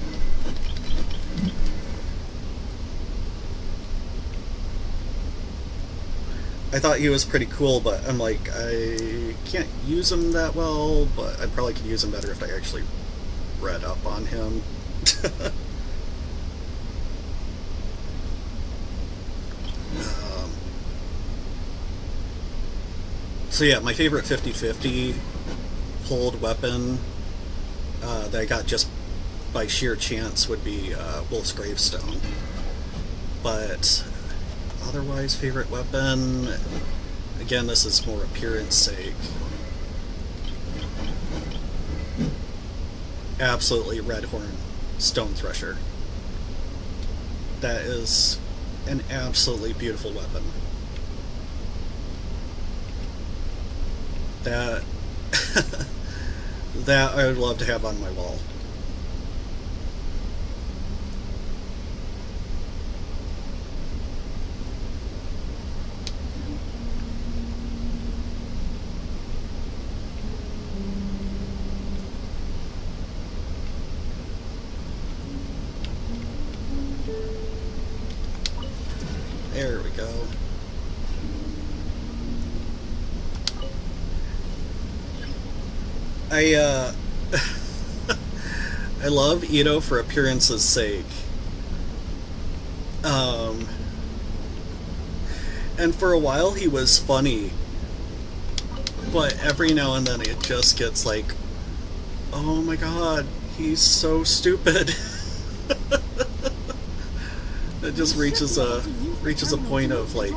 I thought he was pretty cool, but I'm like, I can't use him that well, but I probably could use him better if I actually read up on him. So yeah, my favorite 50-50 pulled weapon that I got just by sheer chance would be Wolf's Gravestone. But otherwise, favorite weapon, again, this is more appearance sake. Absolutely Redhorn Stone Thresher. That is an absolutely beautiful weapon. That that I would love to have on my wall. There we go. I love Ito for appearance's sake. And for a while he was funny, but every now and then it just gets like, oh my god, he's so stupid. It just reaches a point of like,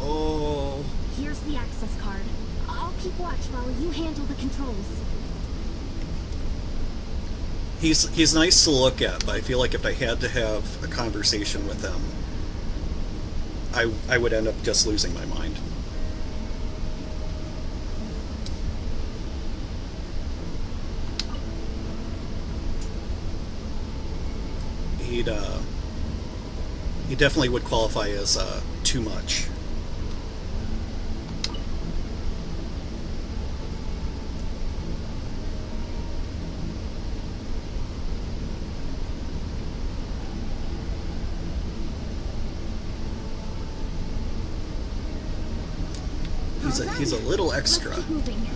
oh. Here's the access card. I'll keep watch while you handle the controls. He's nice to look at, but I feel like if I had to have a conversation with him, I would end up just losing my mind. He definitely would qualify as too much. He's a little extra. Let's keep moving.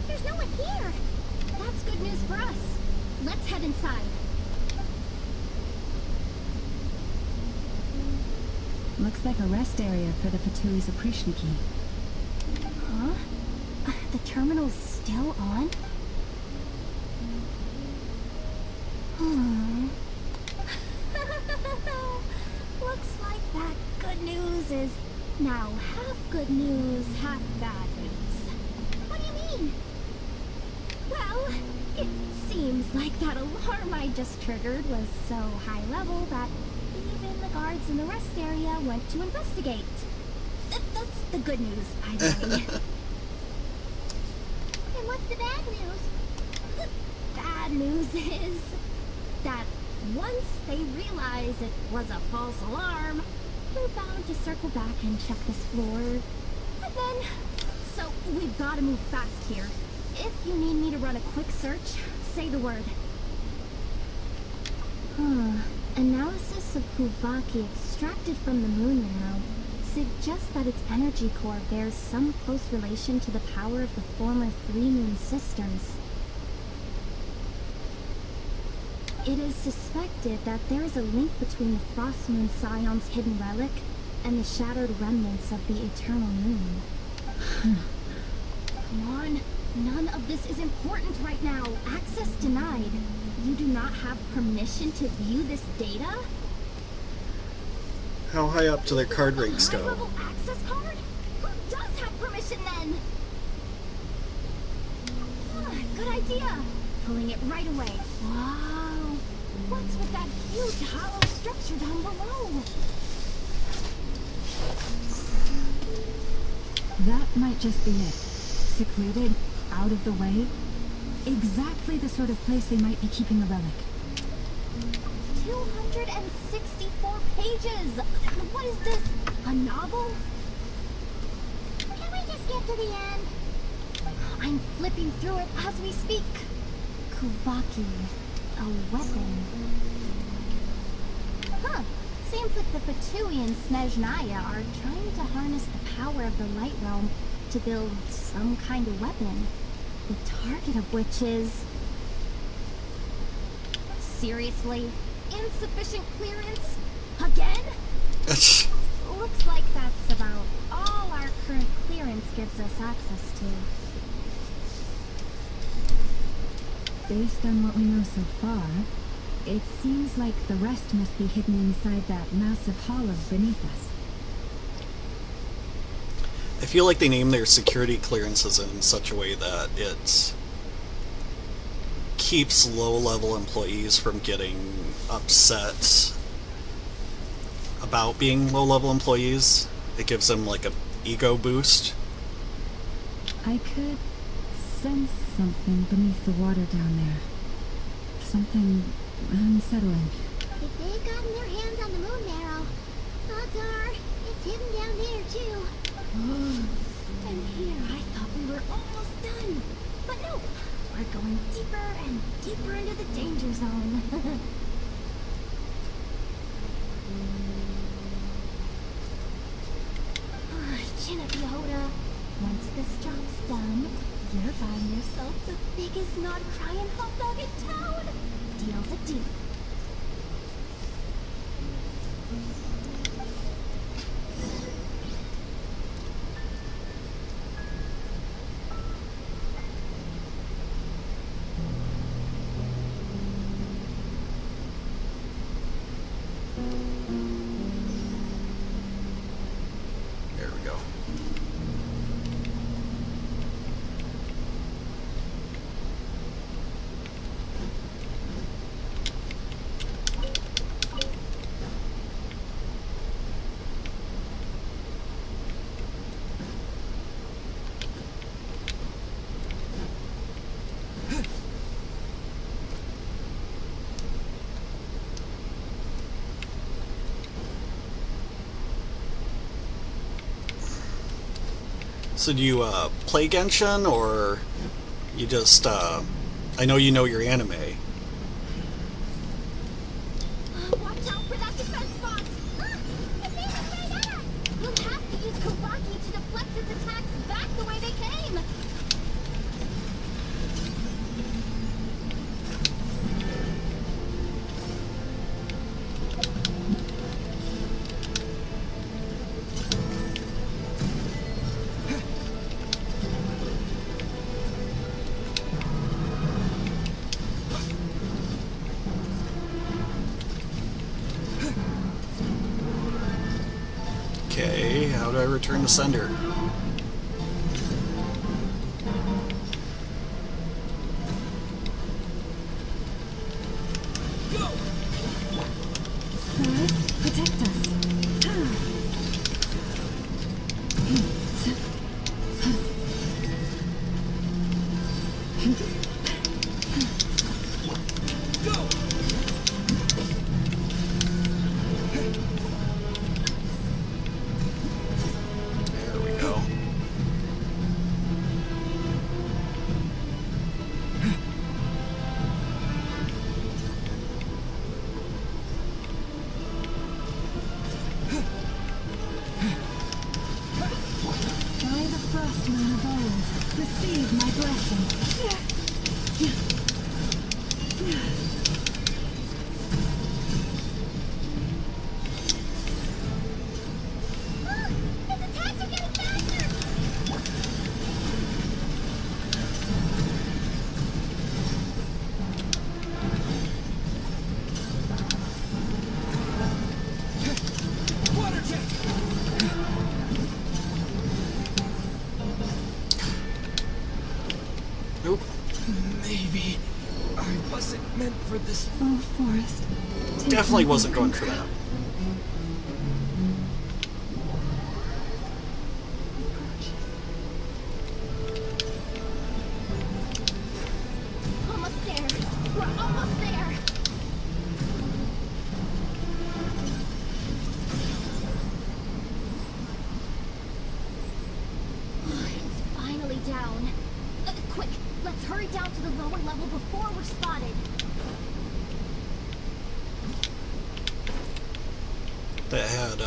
There's no one here. That's good news for us. Let's head inside. Looks like a rest area for the Fatui's Oprishniki. Huh? The terminal's still on? Looks like that good news is now half good news, half bad news. What do you mean? Well, it seems like that alarm I just triggered was so high level that even the guards in the rest area went to investigate. That's the good news, by the way. And what's the bad news? The bad news is that once they realize it was a false alarm, they're bound to circle back and check this floor. And then... So, we've got to move fast here. If you need me to run a quick search, say the word. Analysis of Kuvaki extracted from the moon marrow suggests that its energy core bears some close relation to the power of the former 3 moon systems. It is suspected that there is a link between the Frostmoon Scion's hidden relic and the shattered remnants of the Eternal Moon. Come on, none of this is important right now. Access denied. You do not have permission to view this data? How high up do their card ranks go? High-level access card? Who does have permission then? Good idea. Pulling it right away. Wow. What's with that huge hollow structure down below? That might just be it. Secluded, out of the way. Exactly the sort of place they might be keeping a relic. 264 pages! What is this? A novel? Can we just get to the end? I'm flipping through it as we speak. Kuvaki. A weapon. Huh. Seems like the Fatui and Snezhnaya are trying to harness the power of the Light Realm to build some kind of weapon. The target of which is... Seriously? Insufficient clearance? Again? Looks like that's about all our current clearance gives us access to. Based on what we know so far, it seems like the rest must be hidden inside that massive hollow beneath us. I feel like they name their security clearances in such a way that it keeps low-level employees from getting upset about being low-level employees. It gives them like a ego boost. I could sense something beneath the water down there. Something unsettling. If they've gotten their hands on the moon marrow, odds are it's hidden down there too. And here I thought we were almost done. But no, we're going deeper and deeper into the danger zone. Chinnapi Hoda, once this job's done, you're buying yourself the biggest Nod-Krai and hot dog in town. Deal's a deal. There we go. So do you play Genshin, or you just, I know you know your anime. Watch out for that defense box! It's aiming right at us! You'll have to use Kuvaki to deflect its attacks back the way they came! Okay, how do I return to sender? Earth, protect us. There we go. for this. Oh, Forrest. take Definitely my wasn't going hand. for that. Almost there. We're almost there. It's finally down. Quick, let's hurry down to the lower level before we're spotted. That had,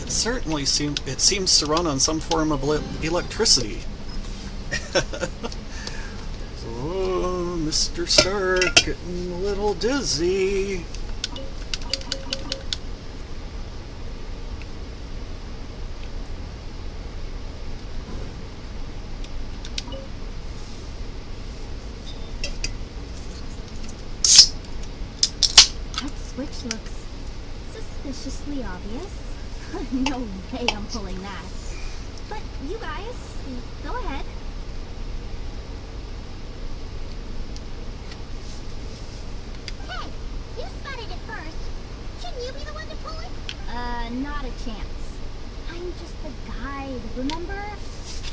it certainly seems to run on some form of electricity. Oh, Mr. Stark, getting a little dizzy. That switch looks suspiciously obvious. No way I'm pulling that. But you guys, go ahead. Hey, you spotted it first. Shouldn't you be the one to pull it? Not a chance. I'm just the guide, remember?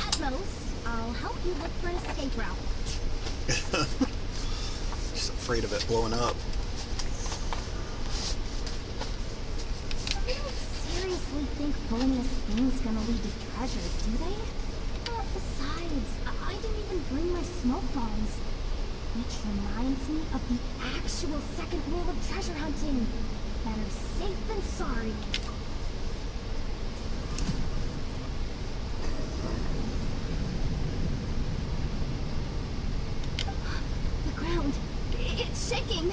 At most, I'll help you look for an escape route. She's afraid of it blowing up. They don't seriously think pulling this thing's gonna lead to treasure, do they? Besides, I didn't even bring my smoke bombs. Which reminds me of the actual second rule of treasure hunting. Better safe than sorry. The ground, it's shaking.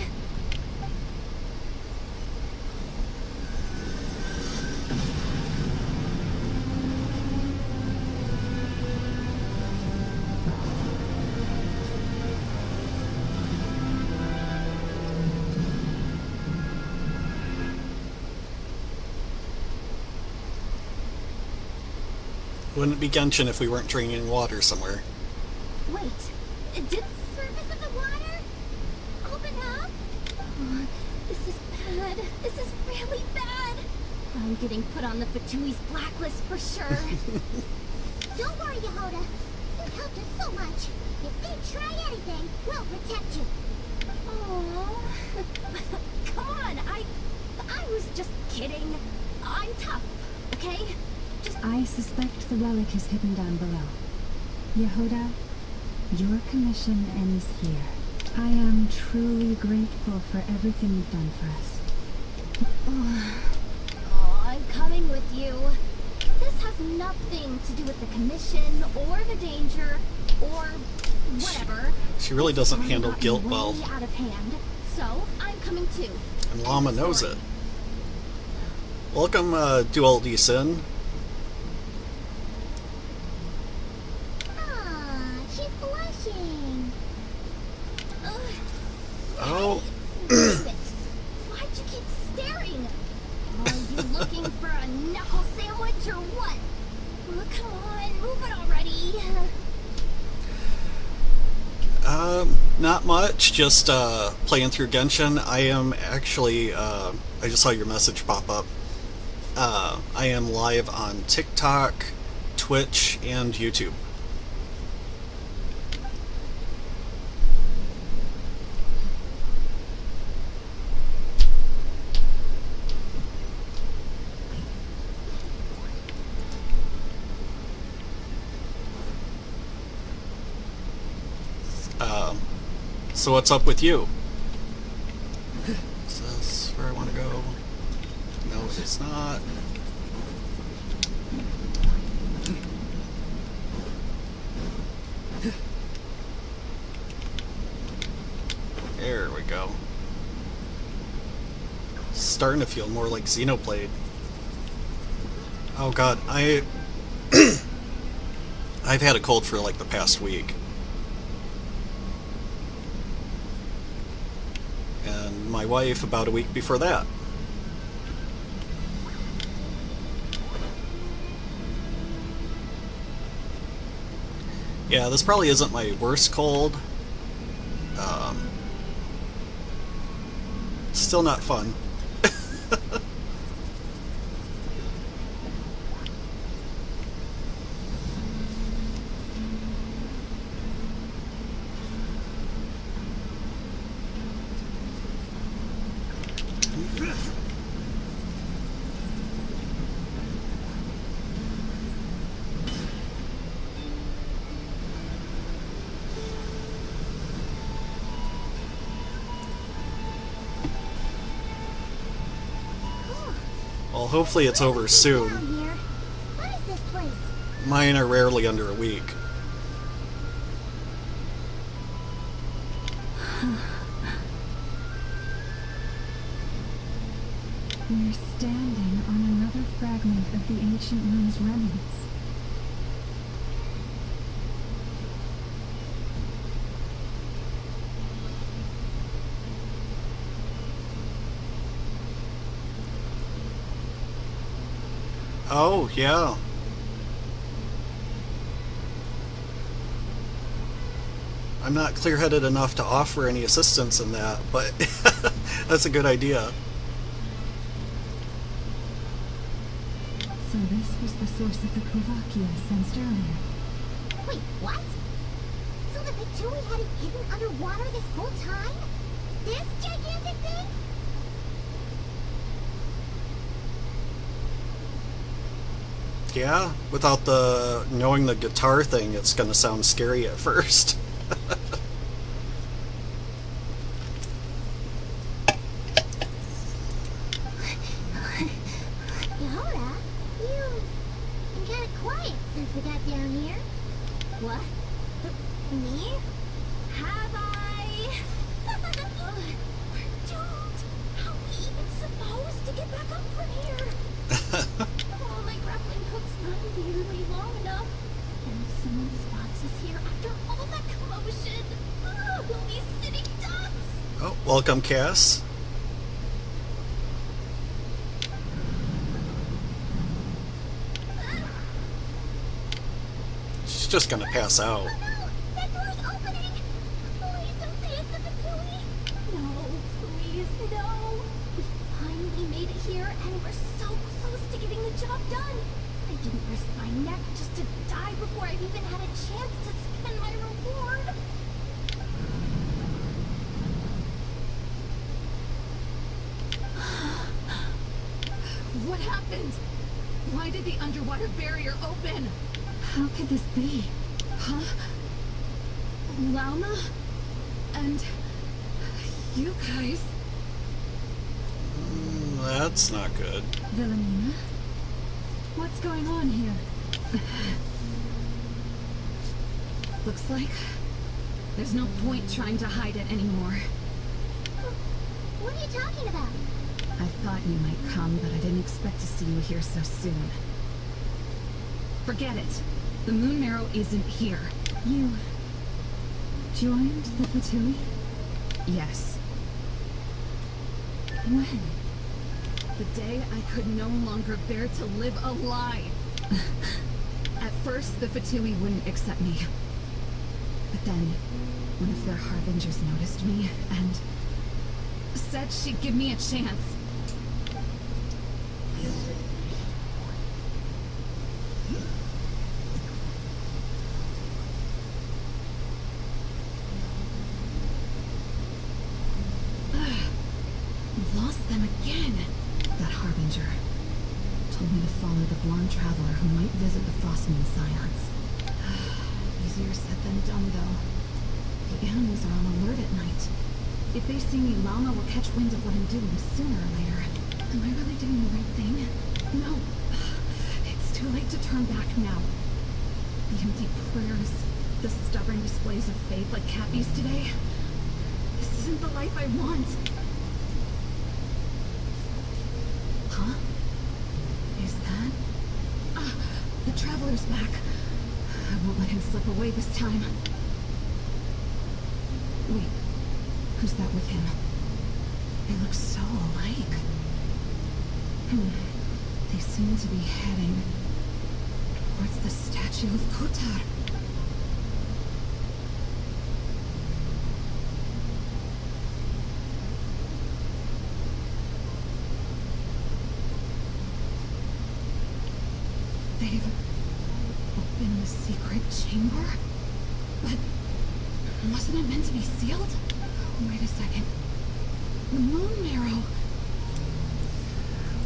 Wouldn't be Genshin if we weren't drinking water somewhere. Wait, did the surface of the water open up? Oh, this is bad. This is really bad. I'm getting put on the Fatui's blacklist for sure. Don't worry, Yehoda. You've helped us so much. If they try anything, we'll protect you. Oh, come on. I was just kidding. I'm tough, okay? I suspect the relic is hidden down below. Yehoda, your commission ends here. I am truly grateful for everything you've done for us. Oh, I'm coming with you. This has nothing to do with the commission or the danger or whatever. She really doesn't handle Gotten guilt way well, out of hand, so I'm coming too. and Llama End of knows story. it. Welcome, Dual D Sin. Ah, she's blushing. Oh, Move it. Why'd you keep staring? Are you looking for a knuckle sandwich or what? Come on, move it already. not much, just playing through Genshin. I am actually, I just saw your message pop up. I am live on TikTok, Twitch, and YouTube. So what's up with you? Is this where I want to go? No, it's not. There we go. Starting to feel more like Xenoblade. Oh god, I've had a cold for like the past week. And my wife about a week before that. Yeah, this probably isn't my worst cold. Still not fun. Well, hopefully it's over soon. Down here. What is this place? Mine are rarely under a week. We're standing on another fragment of the ancient rune's remnants. Oh, yeah. I'm not clear-headed enough to offer any assistance in that, but that's a good idea. So this was the source of the Kovakia sensed earlier. Wait, what? So the Victui had it hidden underwater this whole time? This gigantic thing? Yeah, without the knowing the guitar thing, it's gonna sound scary at first. Yoda, you've been kind of quiet since we got down here. What? Me? Have I? We're doomed. How are we even supposed to get back up from here? Oh, my grappling hook's not nearly long enough. And if someone spots us here after all that commotion, we'll be sitting ducks. Oh, welcome, Cass. She's just gonna pass out. Oh no! That door's opening! Please don't say it's the Victui! No, please, no! We finally made it here, and we're so close to getting the job done! I didn't risk my neck just to die before I've even had a chance to spend my reward! What happened? Why did the underwater barrier open? How could this be? Huh? Lauma? And you guys? That's not good. Wilhelmina? What's going on here? Looks like there's no point trying to hide it anymore. What are you talking about? I thought you might come, but I didn't expect to see you here so soon. Forget it. The moon marrow isn't here. You joined the Fatui? Yes. When? The day I could no longer bear to live a lie. At first, the Fatui wouldn't accept me. But then, one of their harbingers noticed me and said she'd give me a chance. Lost them again. That harbinger told me to follow the blonde traveler who might visit the Frostmoon Scions. Easier said than done, though. The animals are on alert at night. If they see me, Lauma will catch wind of what I'm doing sooner or later. Am I really doing the right thing? No. It's too late to turn back now. The empty prayers, the stubborn displays of faith like Cappy's today. This isn't the life I want. Huh? Is that? The Traveler's back. I won't let him slip away this time. Wait, who's that with him? They look so alike. They seem to be heading towards the statue of Kutar. they've opened the secret chamber? But wasn't it meant to be sealed? Wait a second. The moon marrow.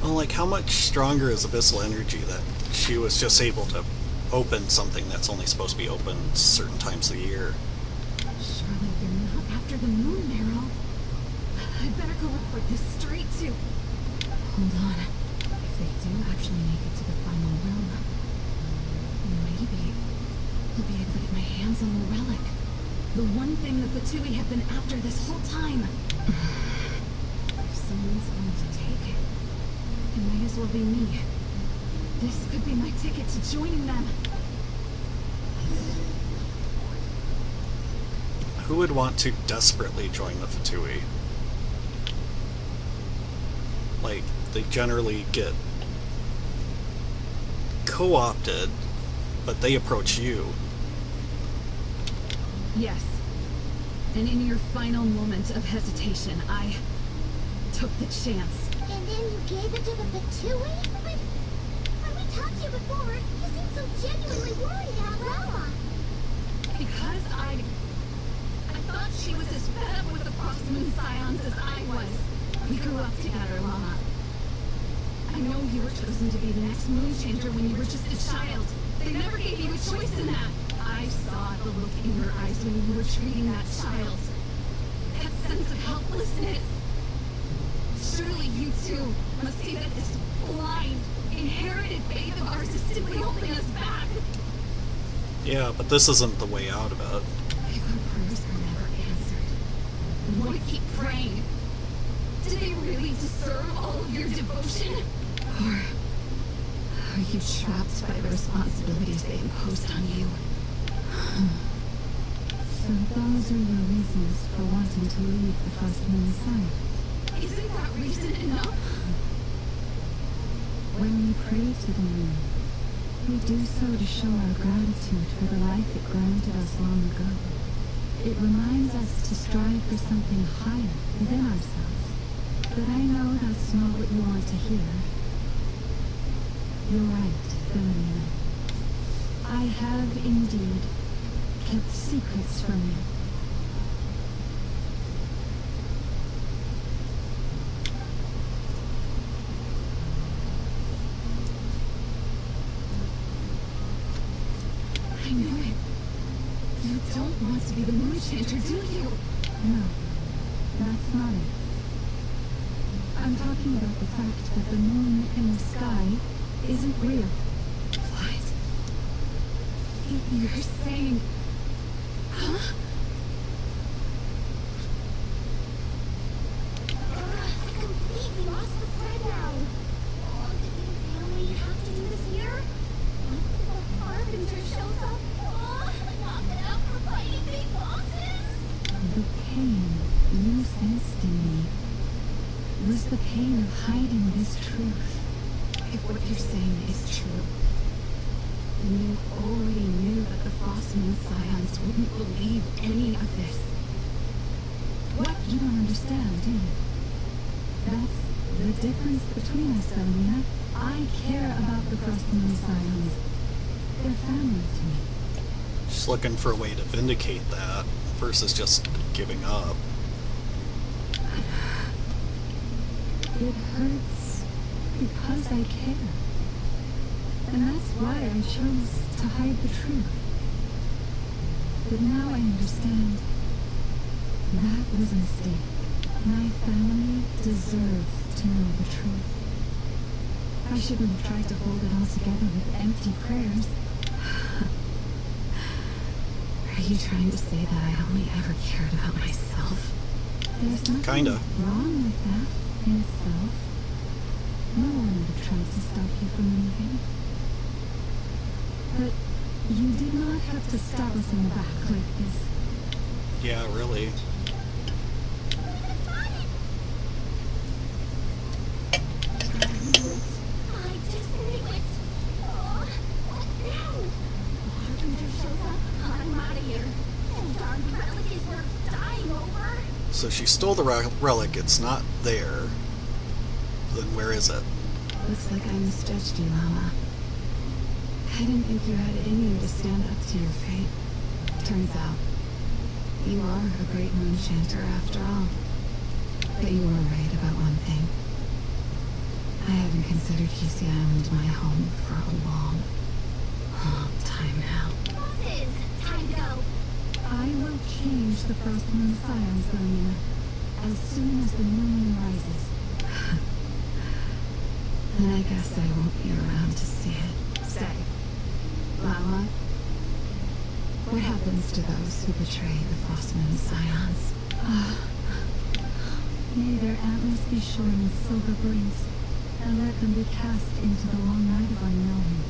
Well, like, how much stronger is abyssal energy that she was just able to open something that's only supposed to be open certain times of the year? Surely they're not after the moon marrow. I'd better go report this straight to... Hold on. If they do actually make it to the final room, maybe I'll be able to get my hands on the relic. The one thing the Fatui have been after this whole time. If someone's going to take it, it might as well be me. This could be my ticket to joining them. Who would want to desperately join the Fatui? Like, they generally get co-opted, but they approach you. Yes. And in your final moment of hesitation, I took the chance. And then you gave it to the Fatui? But when we talked to you before, you seemed so genuinely worried about Rama. Because I thought she was as fed up with the Frost Moon Scions as I was. We grew up together, Lama. I know you were chosen to be the next Moon Changer when you were just a child. They never gave you a choice in that. I saw the look in your eyes when you were treating that child. That sense of helplessness. Surely you too must see that this blind, inherited faith of ours is simply holding us back. Yeah, but this isn't the way out of it. If our prayers are never answered, why keep praying? Do they really deserve all of your devotion? Or are you trapped by the responsibilities they imposed on you? So those are your reasons for wanting to leave the Frost Moon Science. Isn't that reason enough? When we pray to the moon, we do so to show our gratitude for the life it granted us long ago. It reminds us to strive for something higher within ourselves. But I know that's not what you want to hear. You're right, Philomena. I have indeed kept secrets from you. I knew it. You don't want to be the Moon Changer, do you? No, that's not it. I'm talking about the fact that the moon in the sky isn't real. What? You're saying... Huh? I completely lost the thread now. Oh, did we really have to do this here? What if the Harbinger shows up? Oh, not enough for fighting big bosses? The pain you sensed in me was the pain of hiding this truth. If what you're saying is true, then you already knew that the Frost Moon Scions wouldn't believe any of this. What? You don't understand, do you? That's the difference between us, Philomena. I care about the Frost Moon Scions. They're family to me. She's looking for a way to vindicate that versus just giving up. It hurts because I care. And that's why I chose to hide the truth. But now I understand. That was a mistake. My family deserves to know the truth. I shouldn't have tried to hold it all together with empty prayers. Are you trying to say that I only ever cared about myself? There's nothing Kinda. wrong with that in itself. No one would have tried to stop you from leaving. But you did not have to stab us in the back like this. Yeah, really. I just knew it. Oh, what now? The Harbinger shows up. I'm out of here. And darn relic is worth dying over. So she stole the relic, it's not there. Then where is it? Looks like I misjudged you, Lama. I didn't think you had it in you to stand up to your fate. Turns out, you are a great moon chanter after all. But you were right about one thing. I haven't considered Casey Island my home for a long, long time now. Bosses, time to go. I will change the first moon scions, Lorena, as soon as the new moon rises. And I guess I won't be around to see it. Say, Lala, what happens to those who betray the Frost Moon Scions? May their antlers be shorn with silver blades, and let them be cast into the long night of unknowing.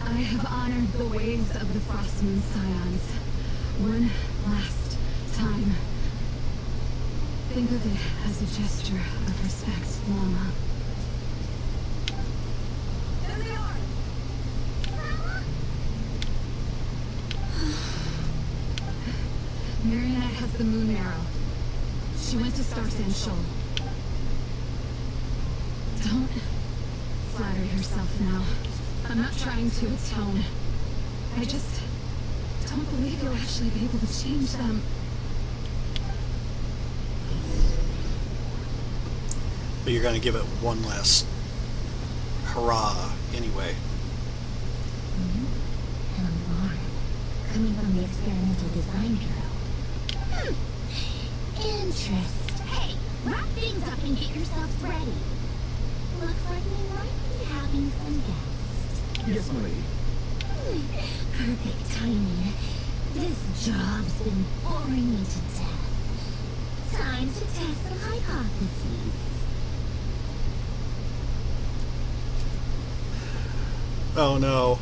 I have honored the ways of the Frost Moon Scions. One last time. Think of it as a gesture of respect, Lama. There they are. Marionette has the moon arrow. She went to Star Sand Shoal. Don't flatter yourself now. I'm not trying to atone. I just don't believe you'll actually be able to change them. But you're going to give it one last hurrah anyway. Coming from the experimental design bureau. Interest. Hey, wrap things up and get yourselves ready. Looks like we might be having some guests. Yes, my lady. Perfect timing. This job's been boring me to death. Time to test some hypotheses. Oh no.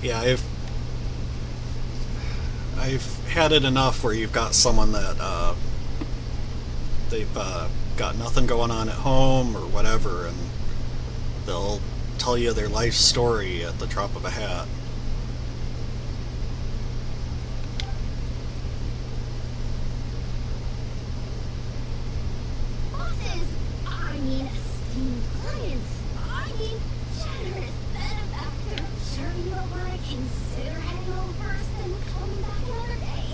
Yeah, I've had it enough where you've got someone that they've got nothing going on at home or whatever, and they'll tell you their life story at the drop of a hat. Bosses, I mean esteemed clients, I mean generous benefactor. Sure you don't want to consider heading over first and coming back another day?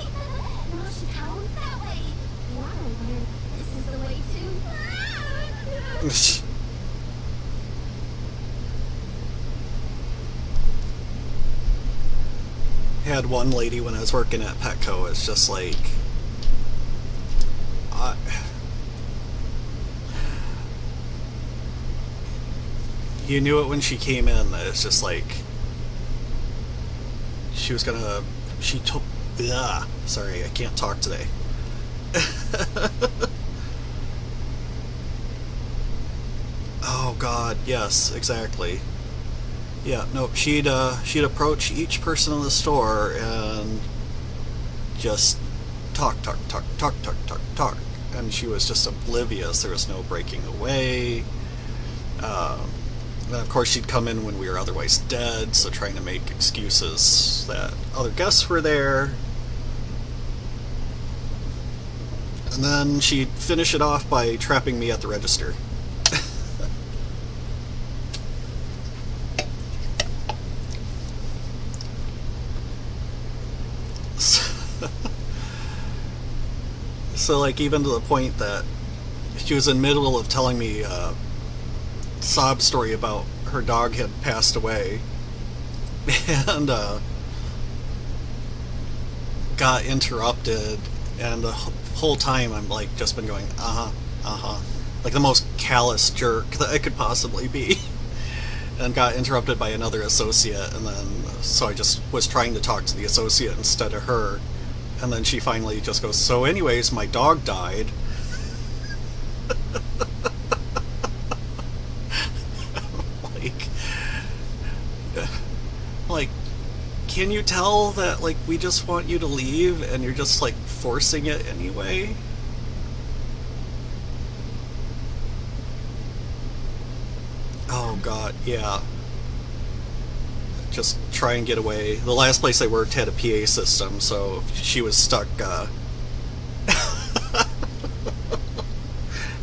Nausea Town's that way. Water where this is the way to... Had one lady when I was working at Petco, it's just like, you knew it when she came in. It's just like she was gonna. She took. Sorry, I can't talk today. Oh God, yes, exactly. Yeah, nope. She'd approach each person in the store and just talk, and she was just oblivious. There was no breaking away. And of course, she'd come in when we were otherwise dead, so trying to make excuses that other guests were there. And then she'd finish it off by trapping me at the register. So, like, even to the point that she was in the middle of telling me a sob story about her dog had passed away, and got interrupted, and the whole time I'm like just been going like the most callous jerk that I could possibly be, and got interrupted by another associate, and then so I just was trying to talk to the associate instead of her, and then she finally just goes, "So anyways, my dog died." like, can you tell that, like, we just want you to leave and you're just, like, forcing it anyway? Oh God, yeah. just try and get away. The last place I worked had a PA system, so she was stuck.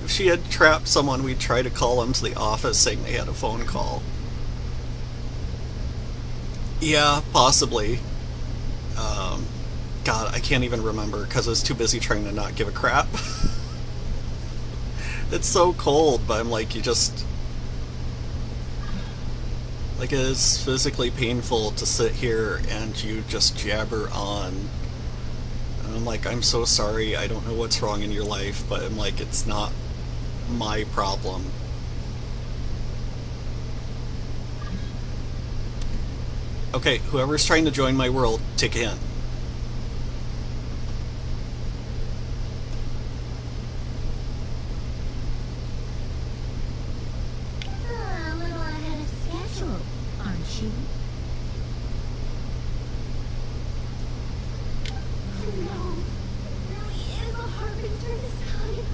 If she had trapped someone, we'd try to call them to the office saying they had a phone call. Yeah, possibly. God, I can't even remember because I was too busy trying to not give a crap. It's so cold, but I'm like, you just... Like, it is physically painful to sit here and you just jabber on. And I'm like, I'm so sorry, I don't know what's wrong in your life, but I'm like, it's not my problem. Okay, whoever's trying to join my world, take a hint. A little ahead of schedule, aren't you? Oh no, it really is a harbinger this time.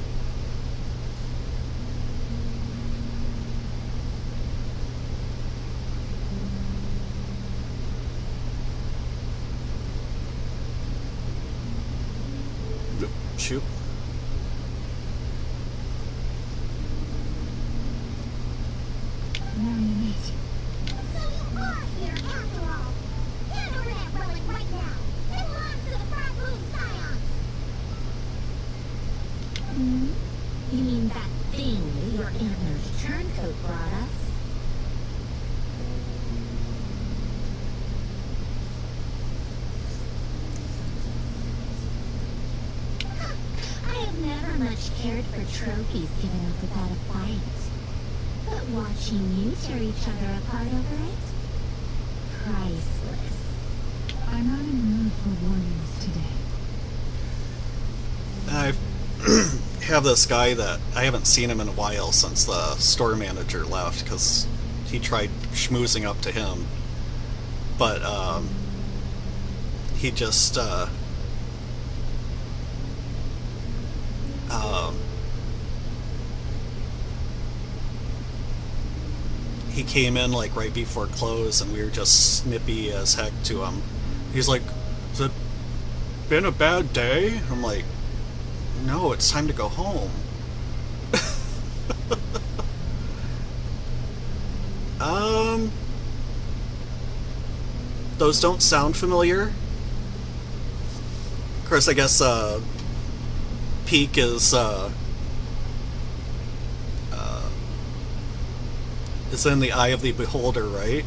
Shoot. Very late. So you are here after all. Hand over that relic right now. It belongs to the Frat Moon Scions. Hmm? You mean that thing your antler's turncoat brought us? I have never much cared for trophies given up without a fight. But watching you tear each other apart over it? Priceless. I'm not in the mood for warriors today. I have this guy that I haven't seen him in a while since the store manager left because he tried schmoozing up to him. But he just he came in like right before close and we were just snippy as heck to him. He's like, "Has it been a bad day?" I'm like, "No, it's time to go home." Those don't sound familiar. Of course, I guess Peak is in the eye of the beholder, right?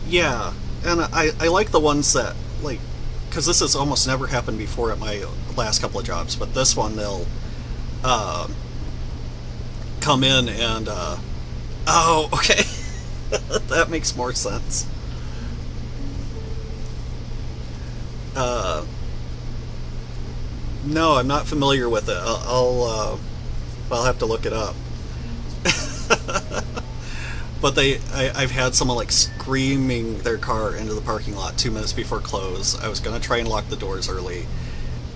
Yeah, and I like the ones that, like, because this has almost never happened before at my last couple of jobs, but this one they'll come in and oh, okay. That makes more sense. No, I'm not familiar with it. I'll have to look it up. But I've had someone like screaming their car into the parking lot 2 minutes before close. I was gonna try and lock the doors early,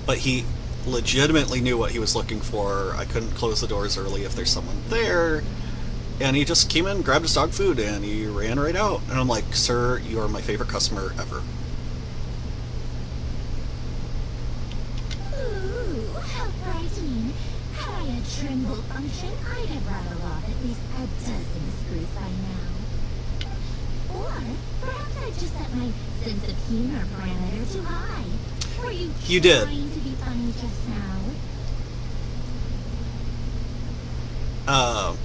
but he legitimately knew what he was looking for. I couldn't close the doors early if there's someone there, and he just came in, grabbed his dog food, and he ran right out. And I'm like, "Sir, you are my favorite customer ever." Ooh, how frightening. Had I a Trimble function, I'd have rattled off at least a dozen screws by now. Or perhaps I just set my sense of humor parameter too high. Were you did. trying to be funny just now?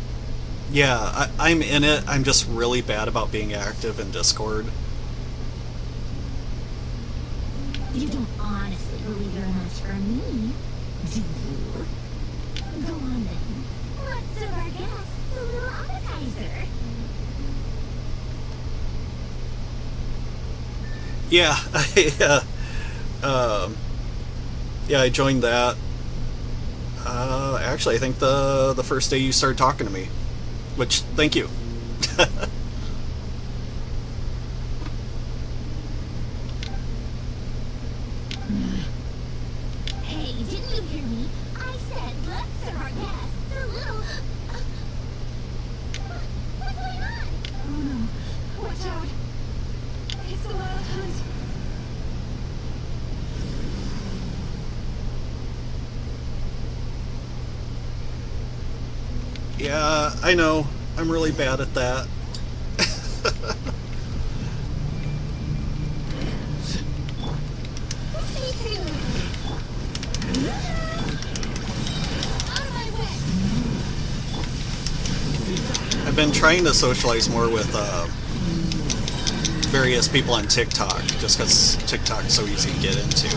Yeah, I'm in it. I'm just really bad about being active in Discord. You don't honestly believe you're a match for me, do you? Go on then. Let's serve our guests a little appetizer. Yeah, yeah, I joined that. Actually, I think the first day you started talking to me, which, thank you. Hey, didn't you hear me? I Yeah, I know. I'm really bad at that. I've been trying to socialize more with various people on TikTok, just because TikTok's so easy to get into.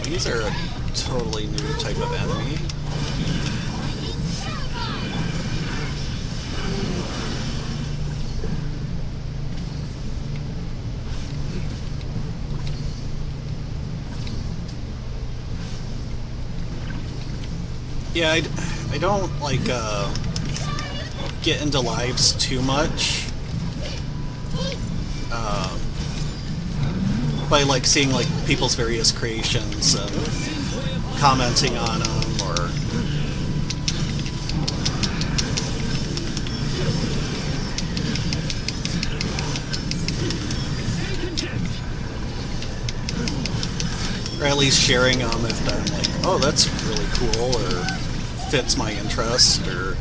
These are a totally new type of enemy. Yeah, I don't like get into lives too much. By like seeing like people's various creations and commenting on them, or at least sharing them if I'm like, oh, that's really cool, or fits my interest, or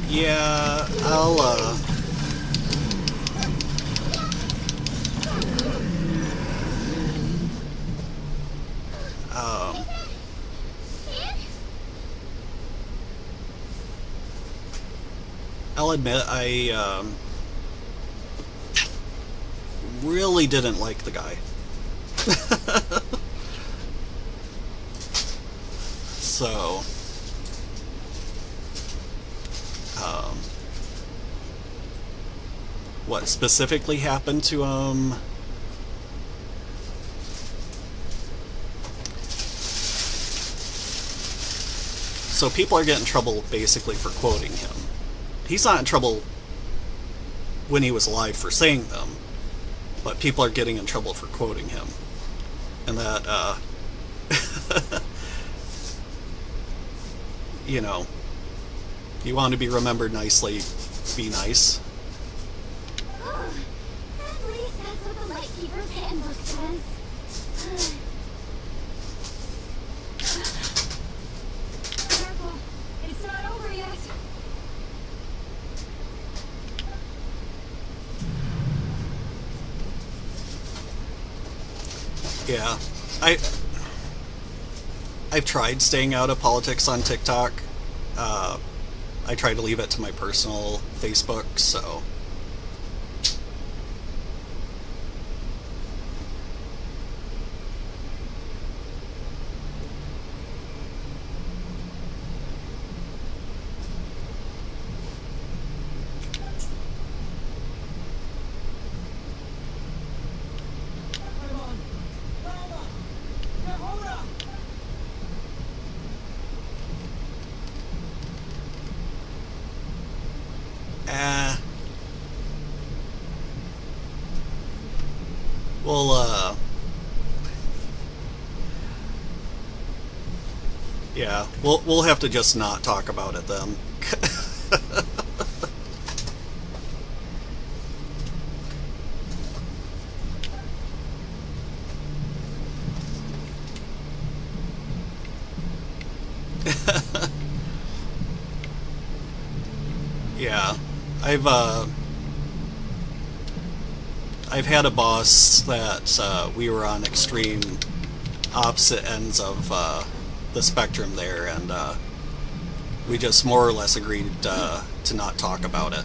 yeah, I'll admit I really didn't like the guy. So what specifically happened to him? So people are getting in trouble basically for quoting him. He's not in trouble when he was alive for saying them, but people are getting in trouble for quoting him. And that, you know, you want to be remembered nicely, be nice. Oh, at least that's what the Lightkeeper's handbook says. Careful, it's not over yet. Yeah, I've tried staying out of politics on TikTok. I try to leave it to my personal Facebook, so Well, yeah, we'll have to just not talk about it then. Yeah, I've had a boss that we were on extreme opposite ends of the spectrum there, and we just more or less agreed to not talk about it.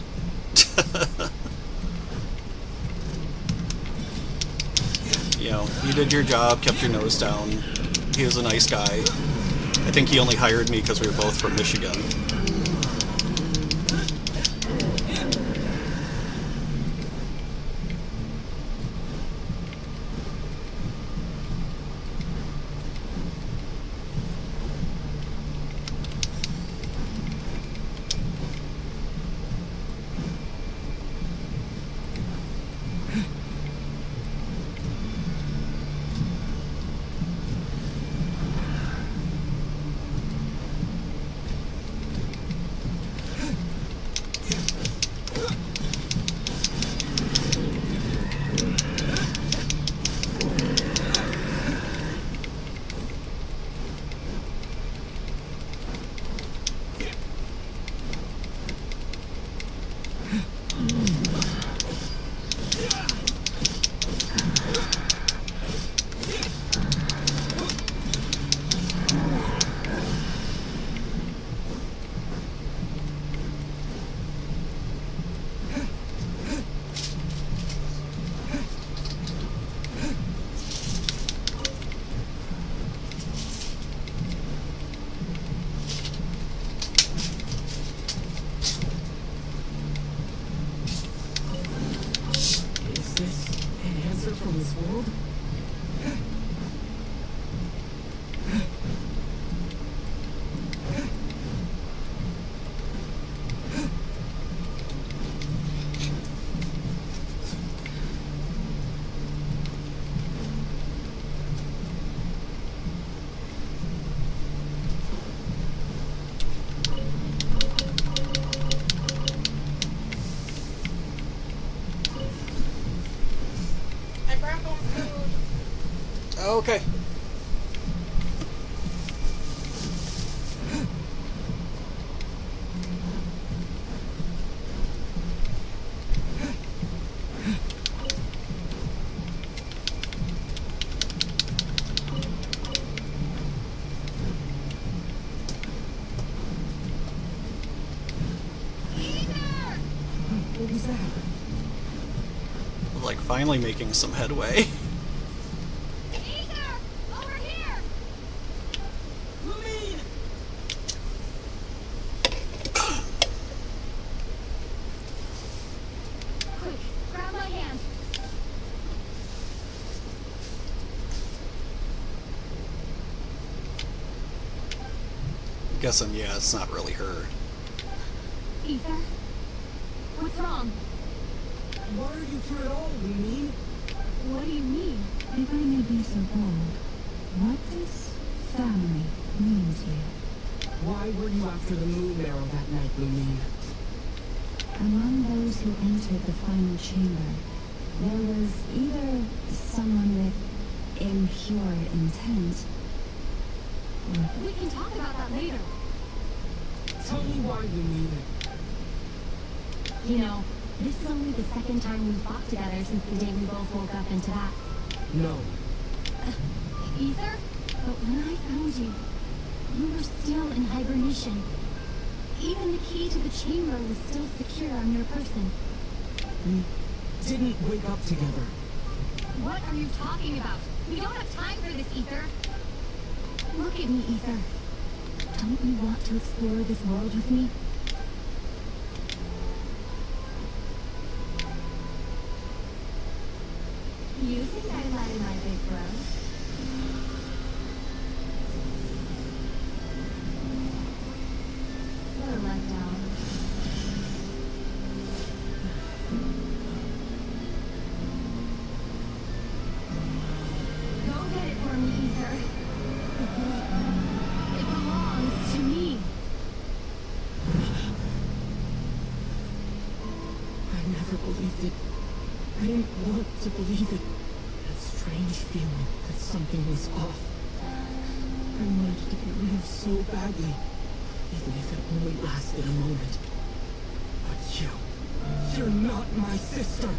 You know, you did your job, kept your nose down. He was a nice guy. I think he only hired me because we were both from Michigan. From this world? Okay. What was that? Like, finally making some headway. Guessing, yeah, it's not really her. Ether? What's wrong? Why are you through it all, Lumine? What do you mean? If I may be so bold, what does family mean to you? Why were you after the moon arrow that night, Lumine? Among those who entered the final chamber, there was either someone with impure intent, or We can talk about that later. Tell me why, Lumine. You know, this is only the second time we've fought together since the day we both woke up into that. No. Ether? But when I found you, you were still in hibernation. Even the key to the chamber was still secure on your person. We didn't wake up together. What are you talking about? We don't have time for this, Ether. Look at me, Ether. Don't you want to explore this world with me? You think I lied in my big bro? What a letdown. never believed it. I didn't want to believe it. That strange feeling that something was off. I wanted to get rid of so badly, even if it only lasted a moment. But you're not my sister.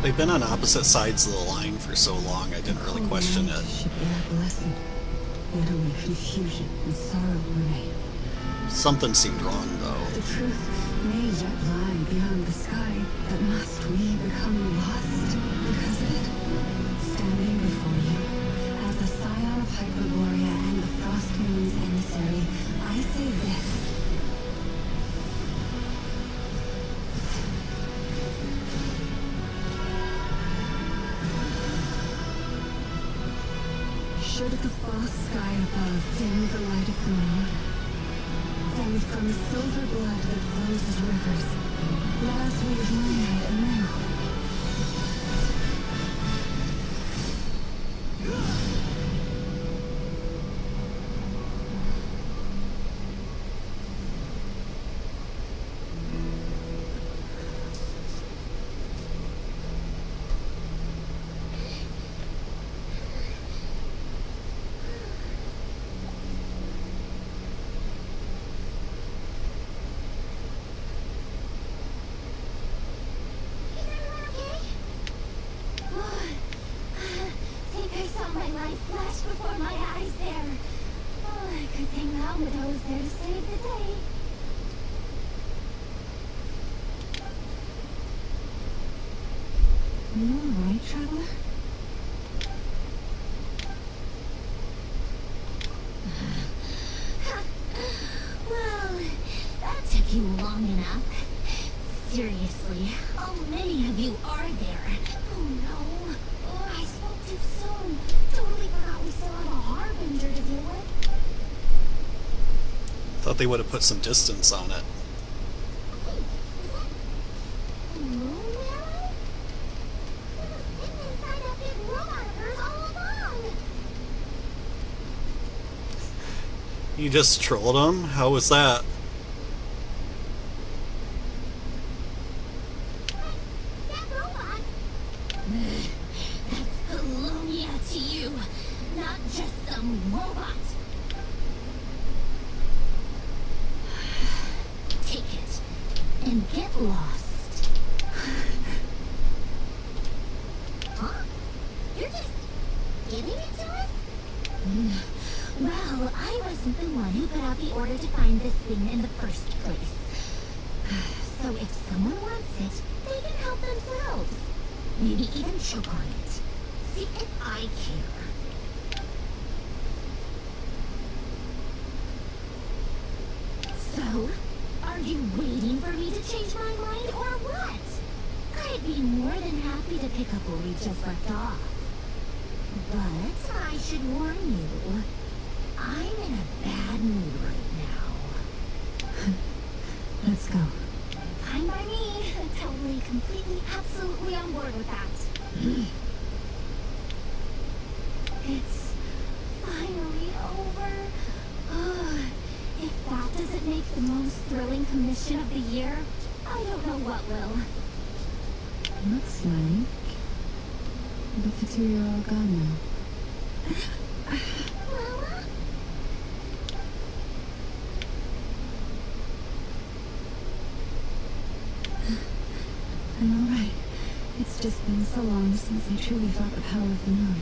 They've been on opposite sides of the line for so long, I didn't really question it. Should bear a blessing. Yet only confusion and sorrow remain. Something seemed wrong, though. The truth may yet lie beyond the sky, but must we become lost because of it? Standing before you, as the scion of Hyperborea and the Frost Moon's emissary, I say this. Should the false sky above dim the light of the moon, then from the silver blood that flows as rivers, let us weave moonlight anew. Flashed before my eyes there. Oh, good thing Almado was there to save the day. Are you alright, traveler? Well, that took you long enough. Seriously, how many of you are there? Oh no. Oh, I spoke too soon. Totally forgot we still have a harbinger to deal with. Thought they would have put some distance on it. Hey, is that a moon arrow? It was hidden inside that big robot of hers all along. You just trolled him? How was that? That robot? That's Colonia to you, not just some robot. Take it and get lost. Huh? You're just giving it to us? Well, I wasn't the one who put out the order to find this thing in the first place. So if someone wants it, they can help themselves. Maybe even choke on it. See if I care. So, are you waiting for me to change my mind or what? I'd be more than happy to pick up where we just left off. But I should warn you, I'm in a bad mood right now. Let's go. Fine by me. Totally, completely, absolutely on board with that. It's finally over. Ugh. If that doesn't make the most thrilling commission of the year, I don't know what will. Looks like the two are all gone now. Mama? I'm alright. It's just been so long since I truly felt the power of the moon.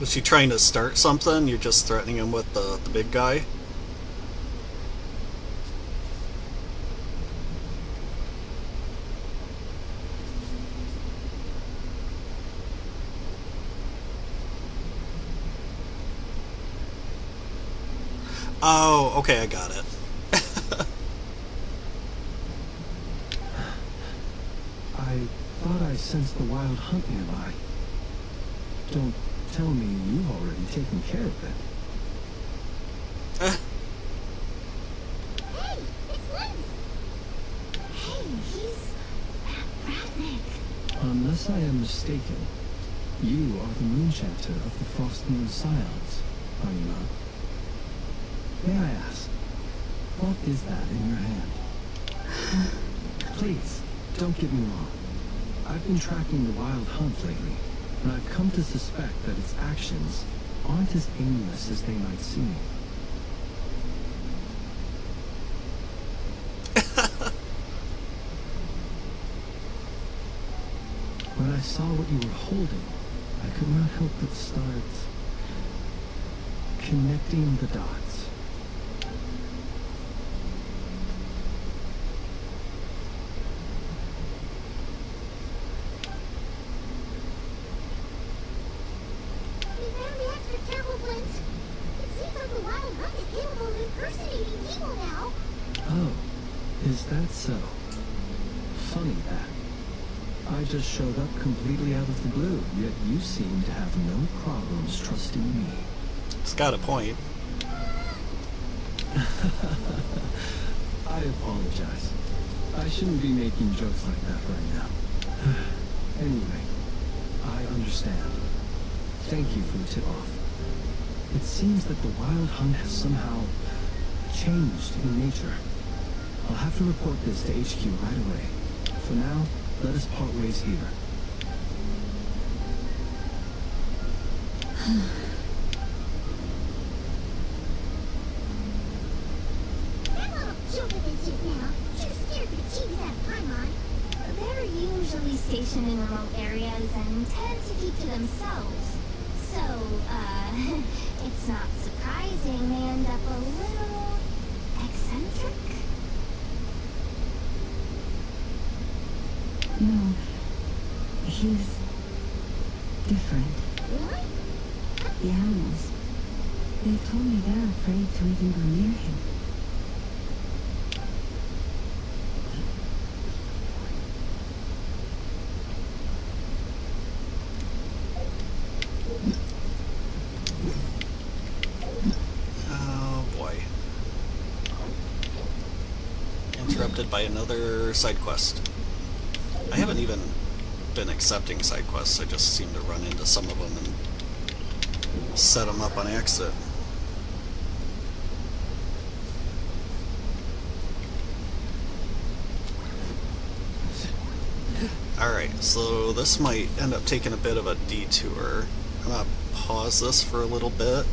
Was she trying to start something? You're just threatening him with the big guy? Oh, okay, I got it. I thought I sensed the wild hunt nearby. Don't tell me you've already taken care of it. Hey, it's Lens! Hey, he's Bradnick. Unless I am mistaken, you are the Moonchapter of the Frost Moon Scions, are you not? May I ask, what is that in your hand? Please, don't get me wrong. I've been tracking the wild hunt lately, and I've come to suspect that its actions aren't as aimless as they might seem. When I saw what you were holding, I could not help but start connecting the dots. We better be extra careful, Flint. It seems like the wild hunt is capable of impersonating people now. Oh, is that so? Funny that. I just showed up completely out of the blue, yet you seem to have no problems trusting me. It's got a point. I apologize. I shouldn't be making jokes like that right now. Anyway, I understand. Thank you for the tip-off. It seems that the wild hunt has somehow changed in nature. I'll have to report this to HQ right away. For now, let us part ways here. Grandma will chill with this shit now. Too scared for cheese out of Paimon. They're usually stationed in remote areas and tend to keep to themselves. So, it's not surprising they end up a little eccentric. No, he's different. Really? The animals, they told me they're afraid to even go near him. Oh boy. Interrupted by another side quest. I haven't even been accepting side quests, I just seem to run into some of them and set them up on accident. Alright, so this might end up taking a bit of a detour. I'm gonna pause this for a little bit.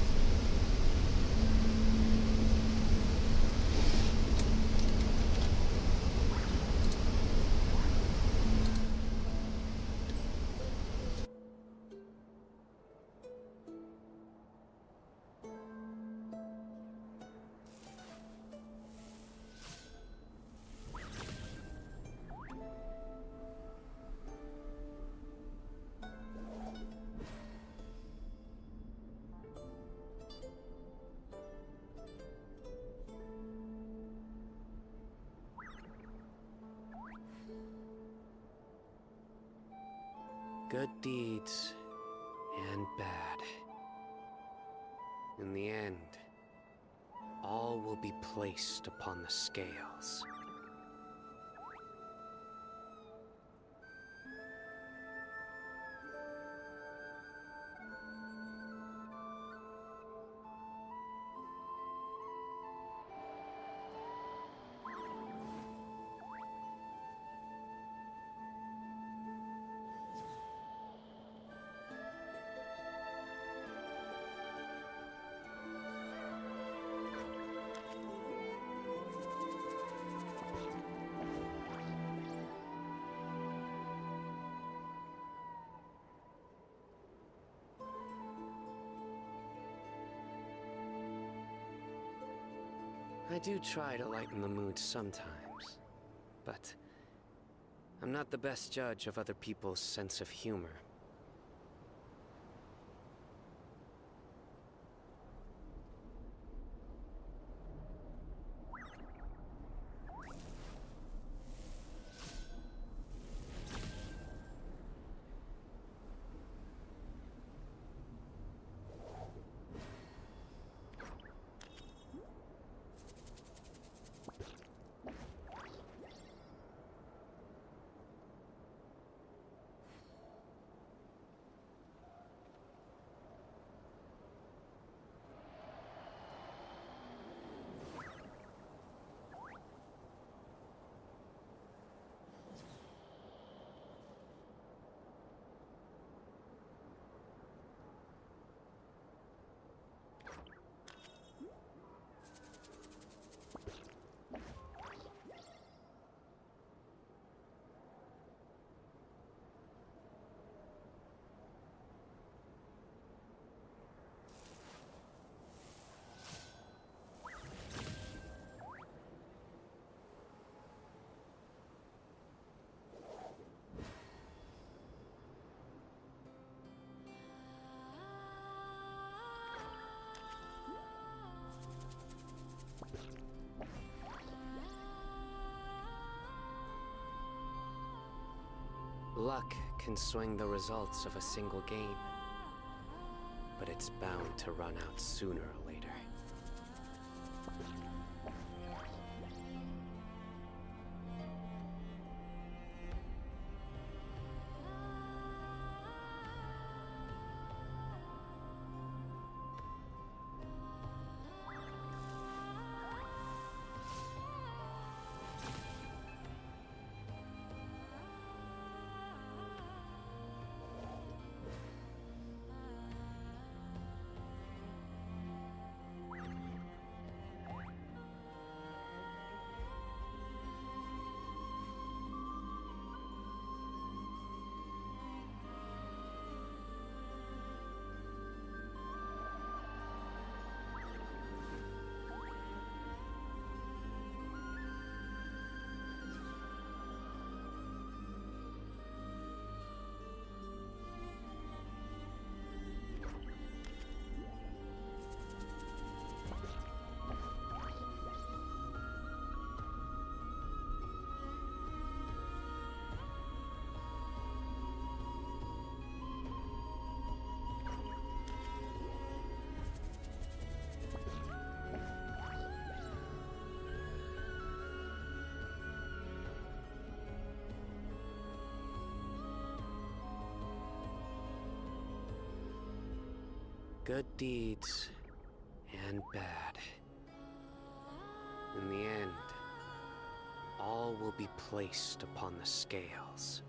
Good deeds and bad. In the end, all will be placed upon the scales. I do try to lighten the mood sometimes, but I'm not the best judge of other people's sense of humor. Luck can swing the results of a single game, but it's bound to run out sooner or later. Good deeds and bad. In the end, all will be placed upon the scales.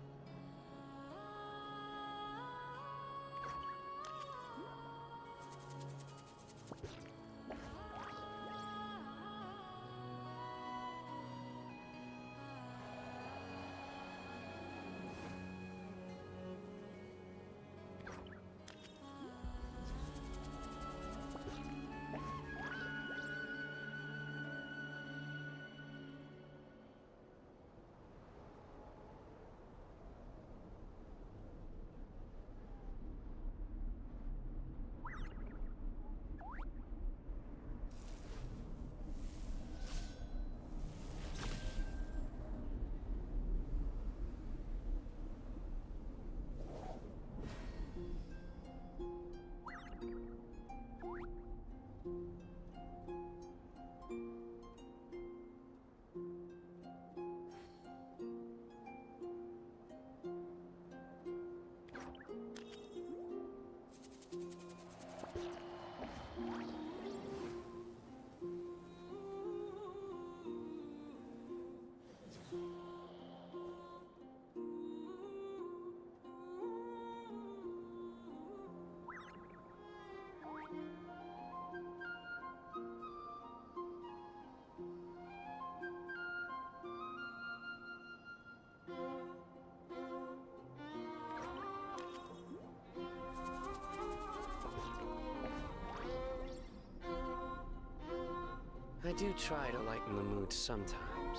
I do try to lighten the mood sometimes,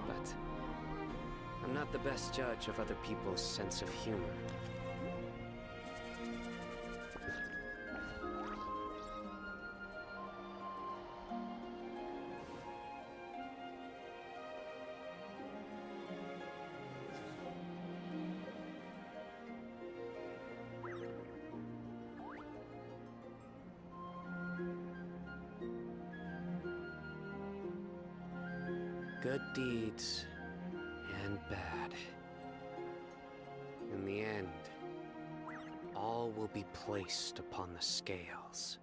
but I'm not the best judge of other people's sense of humor. Good deeds and bad. In the end, all will be placed upon the scales.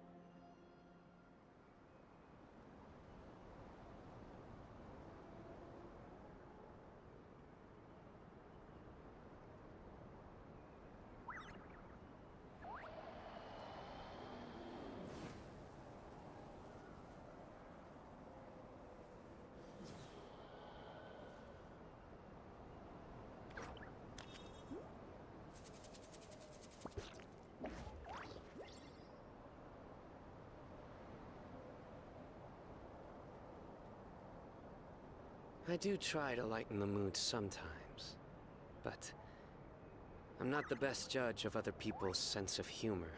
I do try to lighten the mood sometimes, but I'm not the best judge of other people's sense of humor.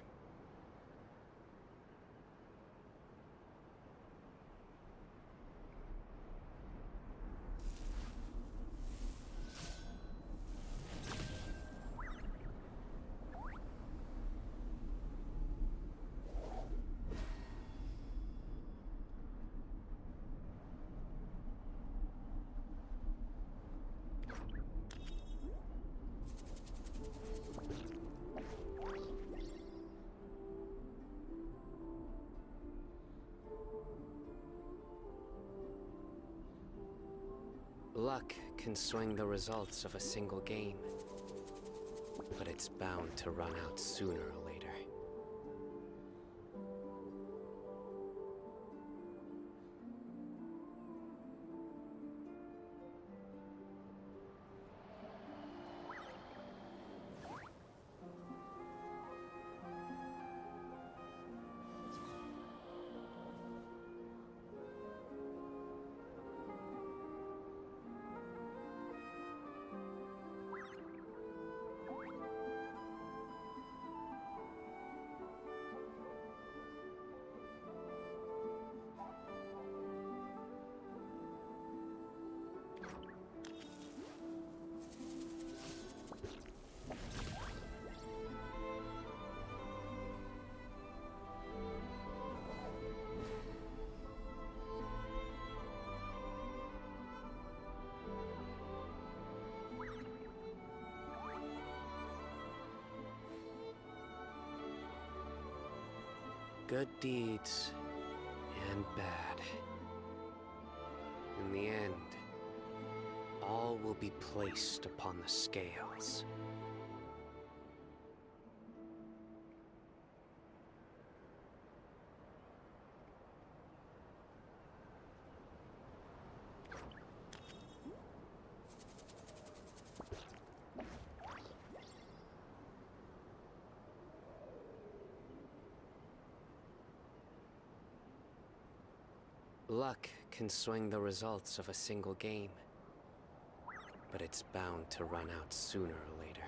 Luck can swing the results of a single game, but it's bound to run out sooner or later. Good deeds and bad. In the end, all will be placed upon the scales. Luck can swing the results of a single game, but it's bound to run out sooner or later.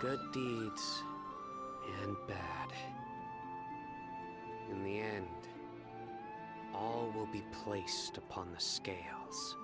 Good deeds and bad. In the end, all will be placed upon the scales.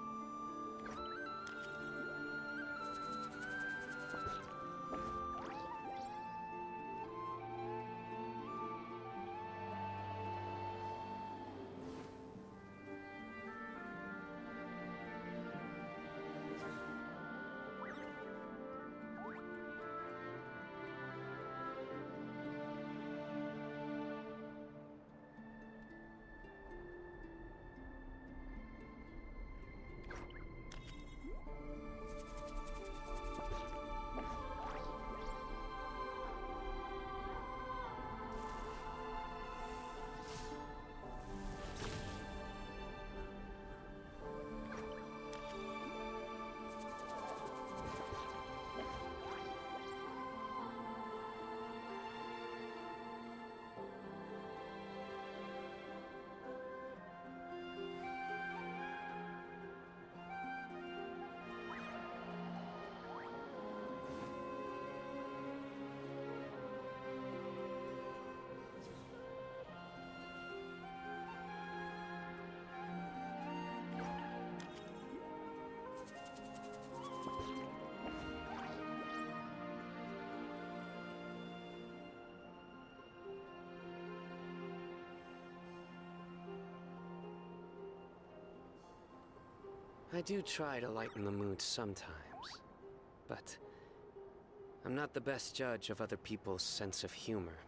I do try to lighten the mood sometimes, but I'm not the best judge of other people's sense of humor.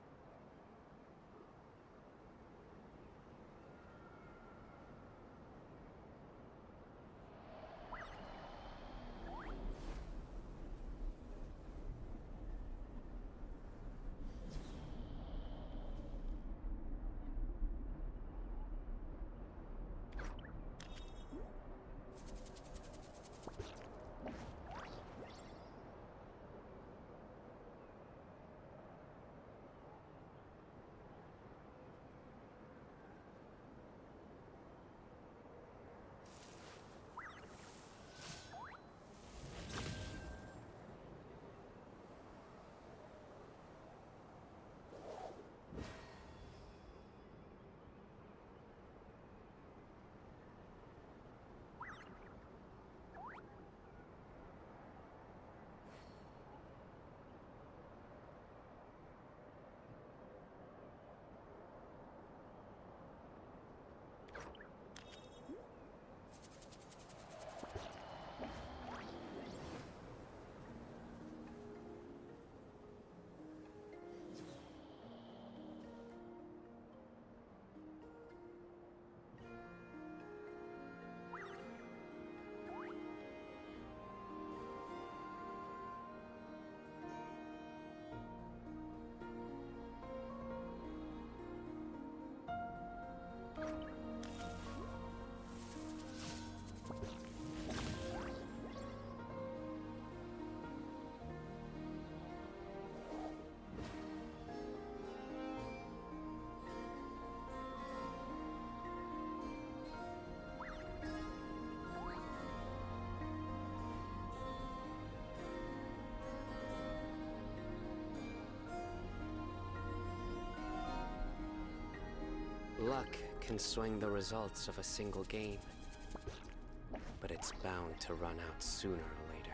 Luck can swing the results of a single game, but it's bound to run out sooner or later.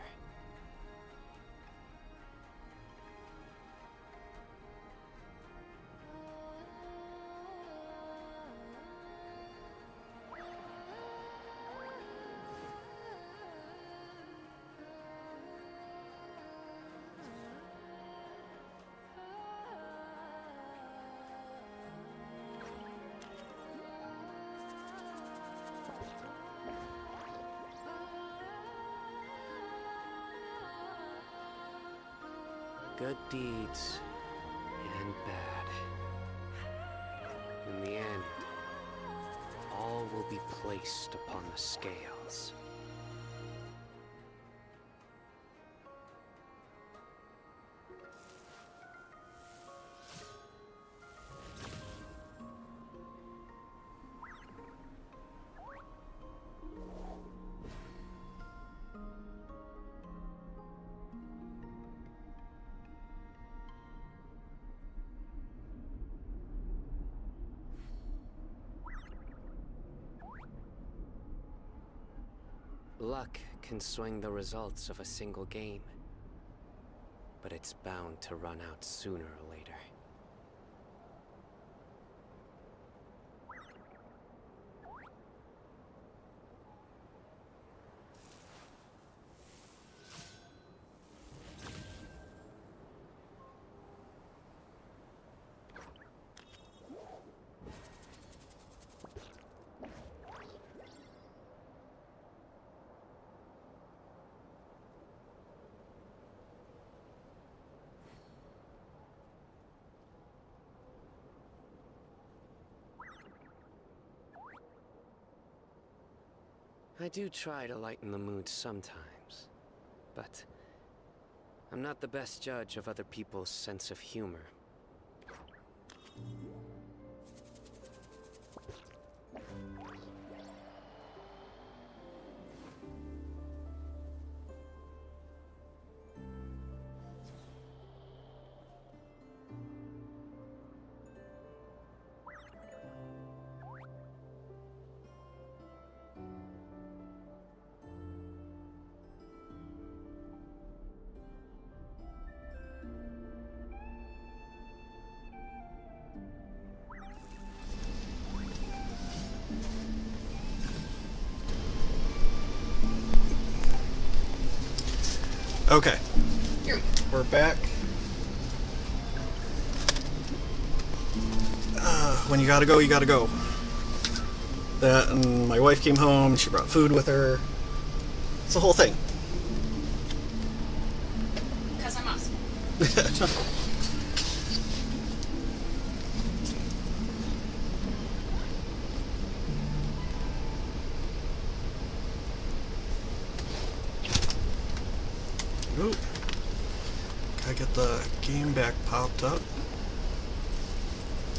Good deeds and bad. In the end, all will be placed upon the scales. Luck can swing the results of a single game, but it's bound to run out sooner or later. I do try to lighten the mood sometimes, but I'm not the best judge of other people's sense of humor. Okay, we're back. When you gotta go, you gotta go. That, and my wife came home, and she brought food with her. It's the whole thing. Because I'm awesome. Ooh. Gotta get the game back popped up.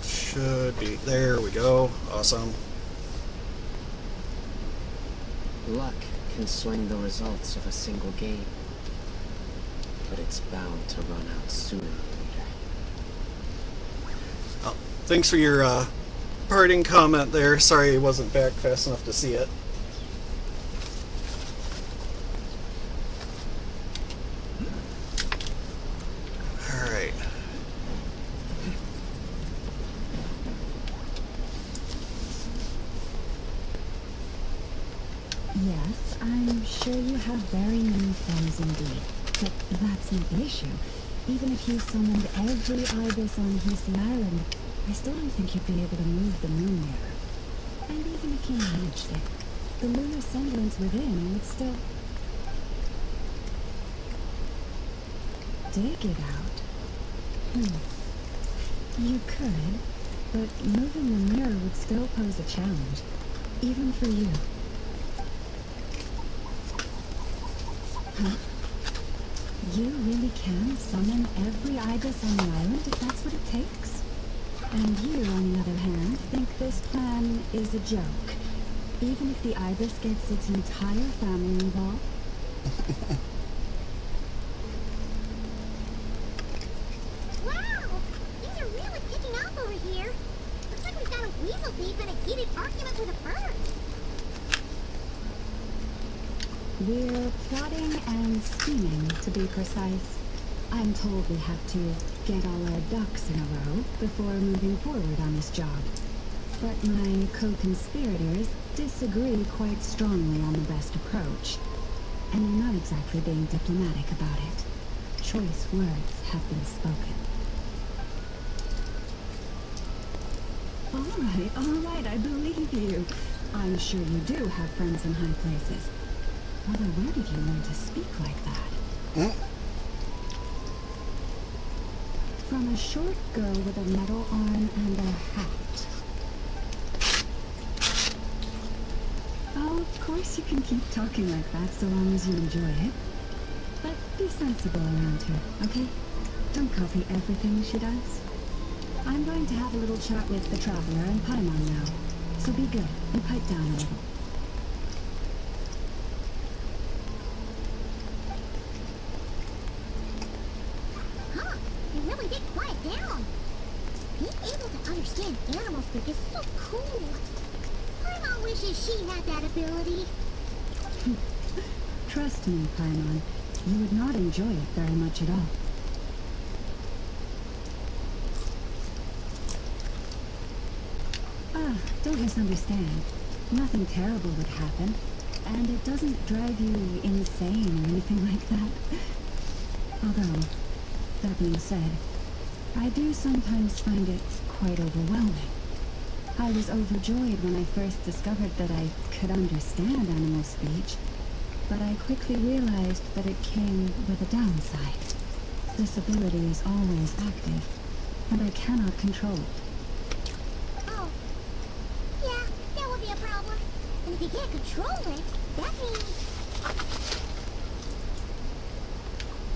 Should be. There we go. Awesome. Luck can swing the results of a single game, but it's bound to run out sooner or later. Oh, thanks for your parting comment there. Sorry I wasn't back fast enough to see it. Alright. Yes, I'm sure you have very many friends indeed. But that's not the issue. Even if you summoned every ibis on Houston Island, I still don't think you'd be able to move the moon mirror. And even if you managed it, the lunar semblance within would still... dig it out? You could, but moving the mirror would still pose a challenge, even for you. Huh? You really can summon every ibis on the island if that's what it takes? And you, on the other hand, think this plan is a joke, even if the ibis gets its entire family involved? Wow! Things are really kicking off over here. Looks like we've got a weasel thief and a heated argument with a bird. We're plotting and scheming, to be precise. I'm told we have to get all our ducks in a row before moving forward on this job. But my co-conspirators disagree quite strongly on the best approach. And they're not exactly being diplomatic about it. Choice words have been spoken. All right, I believe you. I'm sure you do have friends in high places. Although, where did you learn to speak like that? From a short girl with a metal arm and a hat. Oh, of course you can keep talking like that so long as you enjoy it. But be sensible around her, okay? Don't copy everything she does. I'm going to have a little chat with the Traveler and Paimon now. So be good and pipe down a little. You really did quiet down. Being able to understand animal speak is so cool. My mom wishes she had that ability. Trust me, Paimon, you would not enjoy it very much at all. Ah, don't misunderstand. Nothing terrible would happen, and it doesn't drive you insane or anything like that. Although, that being said, I do sometimes find it quite overwhelming. I was overjoyed when I first discovered that I could understand animal speech, but I quickly realized that it came with a downside. This ability is always active, and I cannot control it. Oh. Yeah, that would be a problem. And if you can't control it, that means...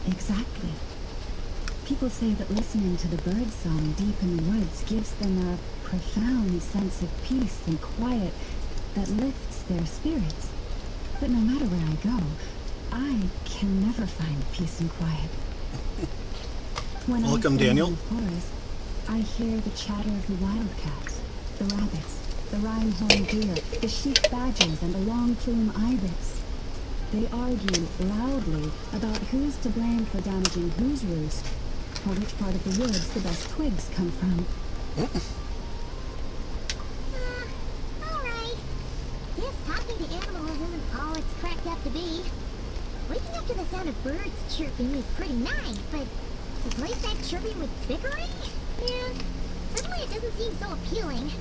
Exactly. People say that listening to the birdsong deep in the woods gives them a profound sense of peace and quiet that lifts their spirits. But no matter where I go, I can never find peace and quiet. When Welcome, I stand Daniel. in the forest, I hear the chatter of the wildcats, the rabbits, the rhyme-horned deer, the sheep badgers, and the long-plume ibis. They argue loudly about who's to blame for damaging whose roost, or which part of the woods the best twigs come from. Alright. Guess talking to animals isn't all it's cracked up to be. Waking up to the sound of birds chirping is pretty nice, but replace that chirping with bickering? Yeah, suddenly it doesn't seem so appealing.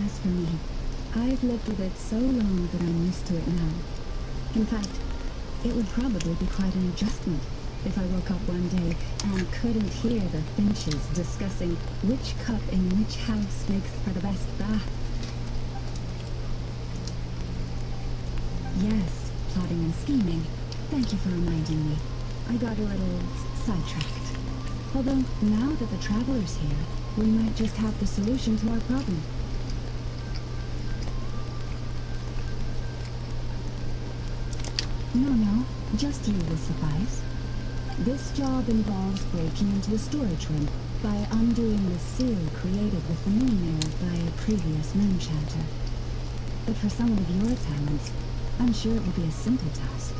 As for me, I've lived with it so long that I'm used to it now. In fact, it would probably be quite an adjustment if I woke up one day and couldn't hear the finches discussing which cup in which house makes for the best bath. Yes, plotting and scheming. Thank you for reminding me. I got a little sidetracked. Although, now that the Traveler's here, we might just have the solution to our problem. No, just you will suffice. This job involves breaking into a storage room by undoing the seal created with the moon mirror by a previous moonchanter. But for someone of your talents, I'm sure it will be a simple task.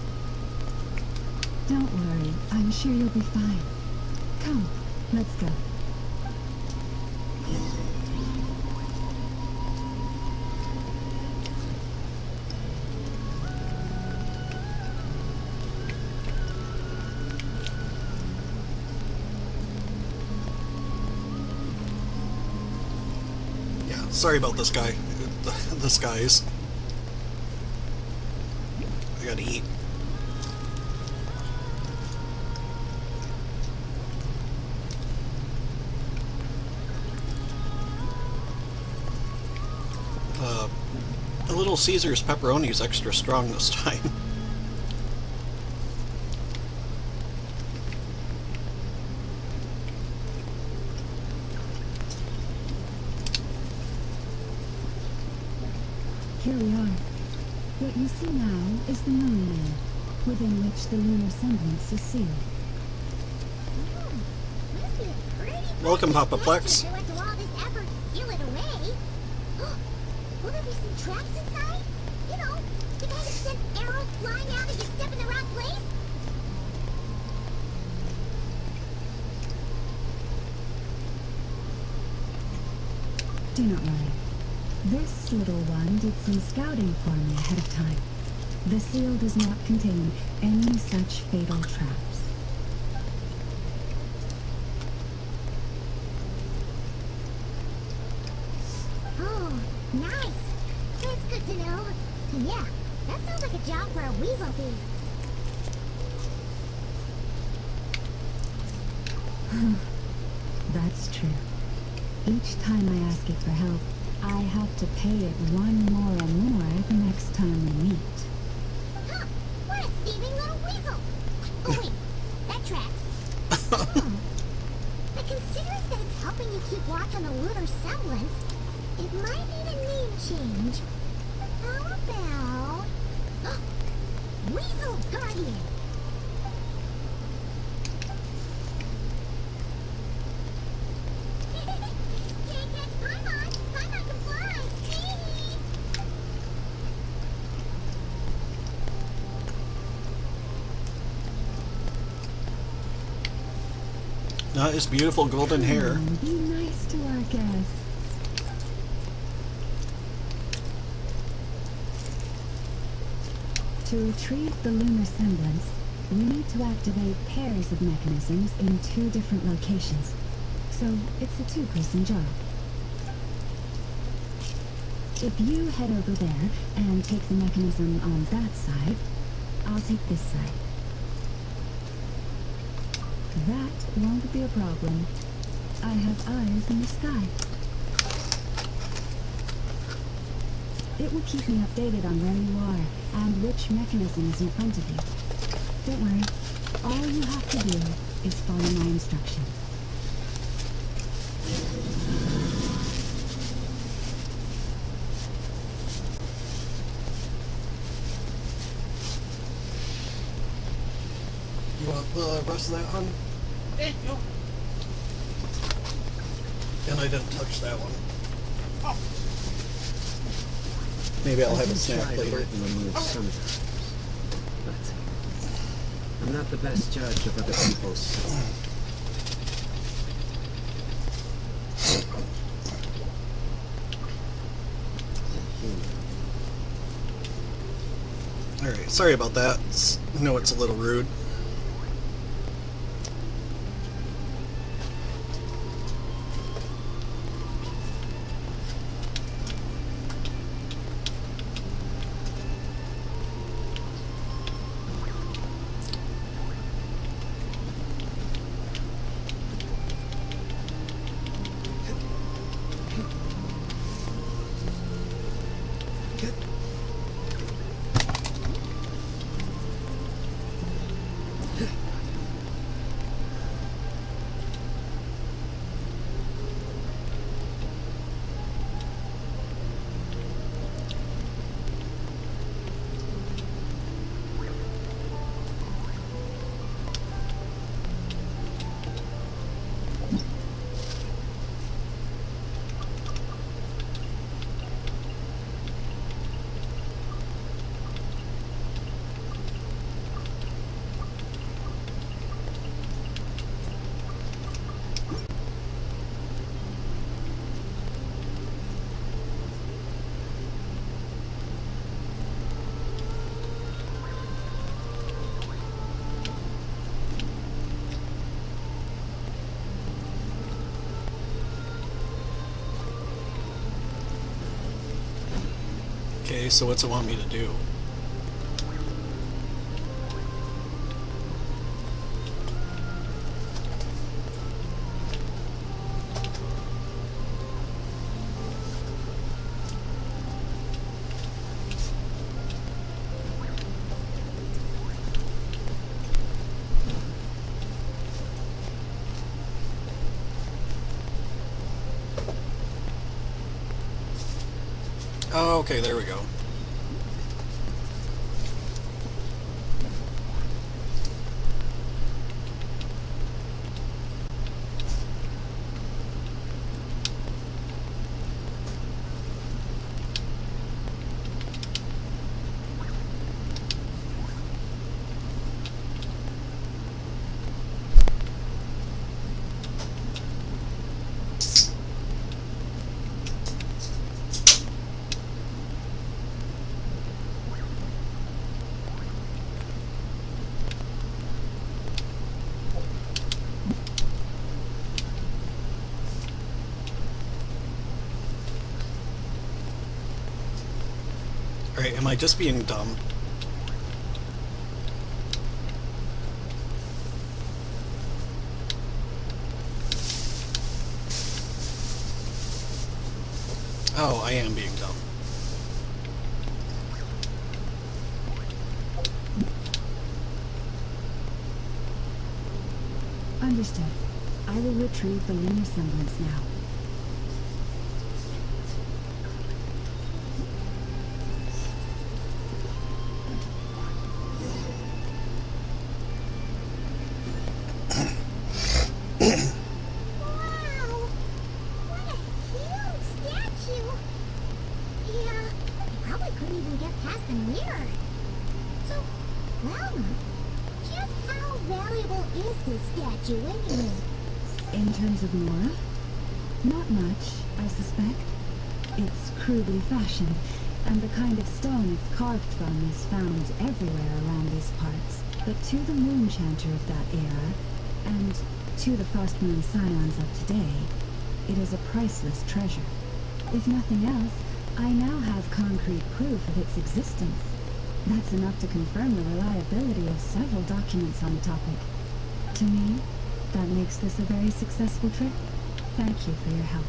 Don't worry, I'm sure you'll be fine. Come, let's go. Sorry about this guy. This guy's. I gotta eat. A Little Caesar's pepperoni is extra strong this time. Here we are. What you see now is the moon mirror, within which the lunar semblance is sealed. Must be a pretty Welcome, Papa Plex. if they went to all this effort to seal it away. Will there be some traps inside? You know, the kind that send arrows flying out if you step in the wrong place? Do not worry. This little one did some scouting for me ahead of time. The seal does not contain any such fatal traps. Oh, nice. That's good to know. And yeah, that sounds like a job for a weasel thief. That's true. Each time I ask it for help, I have to pay it one more or more the next time we meet. Huh, what a thieving little weasel. Oh wait, that tracks. But considering that it's helping you keep watch on the lunar semblance, it might need a name change. How about... Weasel Guardian! Can't catch Paimon! Paimon can fly! Not his beautiful golden hair. Be nice to our guests. To retrieve the lunar semblance, we need to activate pairs of mechanisms in 2 different locations. So it's a 2-person job. If you head over there and take the mechanism on that side, I'll take this side. That won't be a problem. I have eyes in the sky. It will keep me updated on where you are and which mechanism is in front of you. Don't worry. All you have to do is follow my instructions. You want the rest of that, hon? Hey, yo. And I didn't touch that one. Maybe I'll have a snack try to later. lighten the mood sometimes, but I'm not the best judge of other people's sins. Alright, sorry about that. I know it's a little rude. Okay, so what's it want me to do? Oh, okay, there we go. Alright, am I just being dumb? Oh, I am being dumb. Understood. I will retrieve the lunar semblance now. Wow! What a huge statue! Yeah, I probably couldn't even get past the mirror. So, well, just how valuable is this statue anyway? In terms of Nora, not much, I suspect. It's crudely fashioned, and the kind of stone it's carved from is found everywhere around these parts. But to the moon chanter of that era, and to the Frost Moon Scions of today, it is a priceless treasure. If nothing else, I now have concrete proof of its existence. That's enough to confirm the reliability of several documents on the topic. To me, that makes this a very successful trip. Thank you for your help.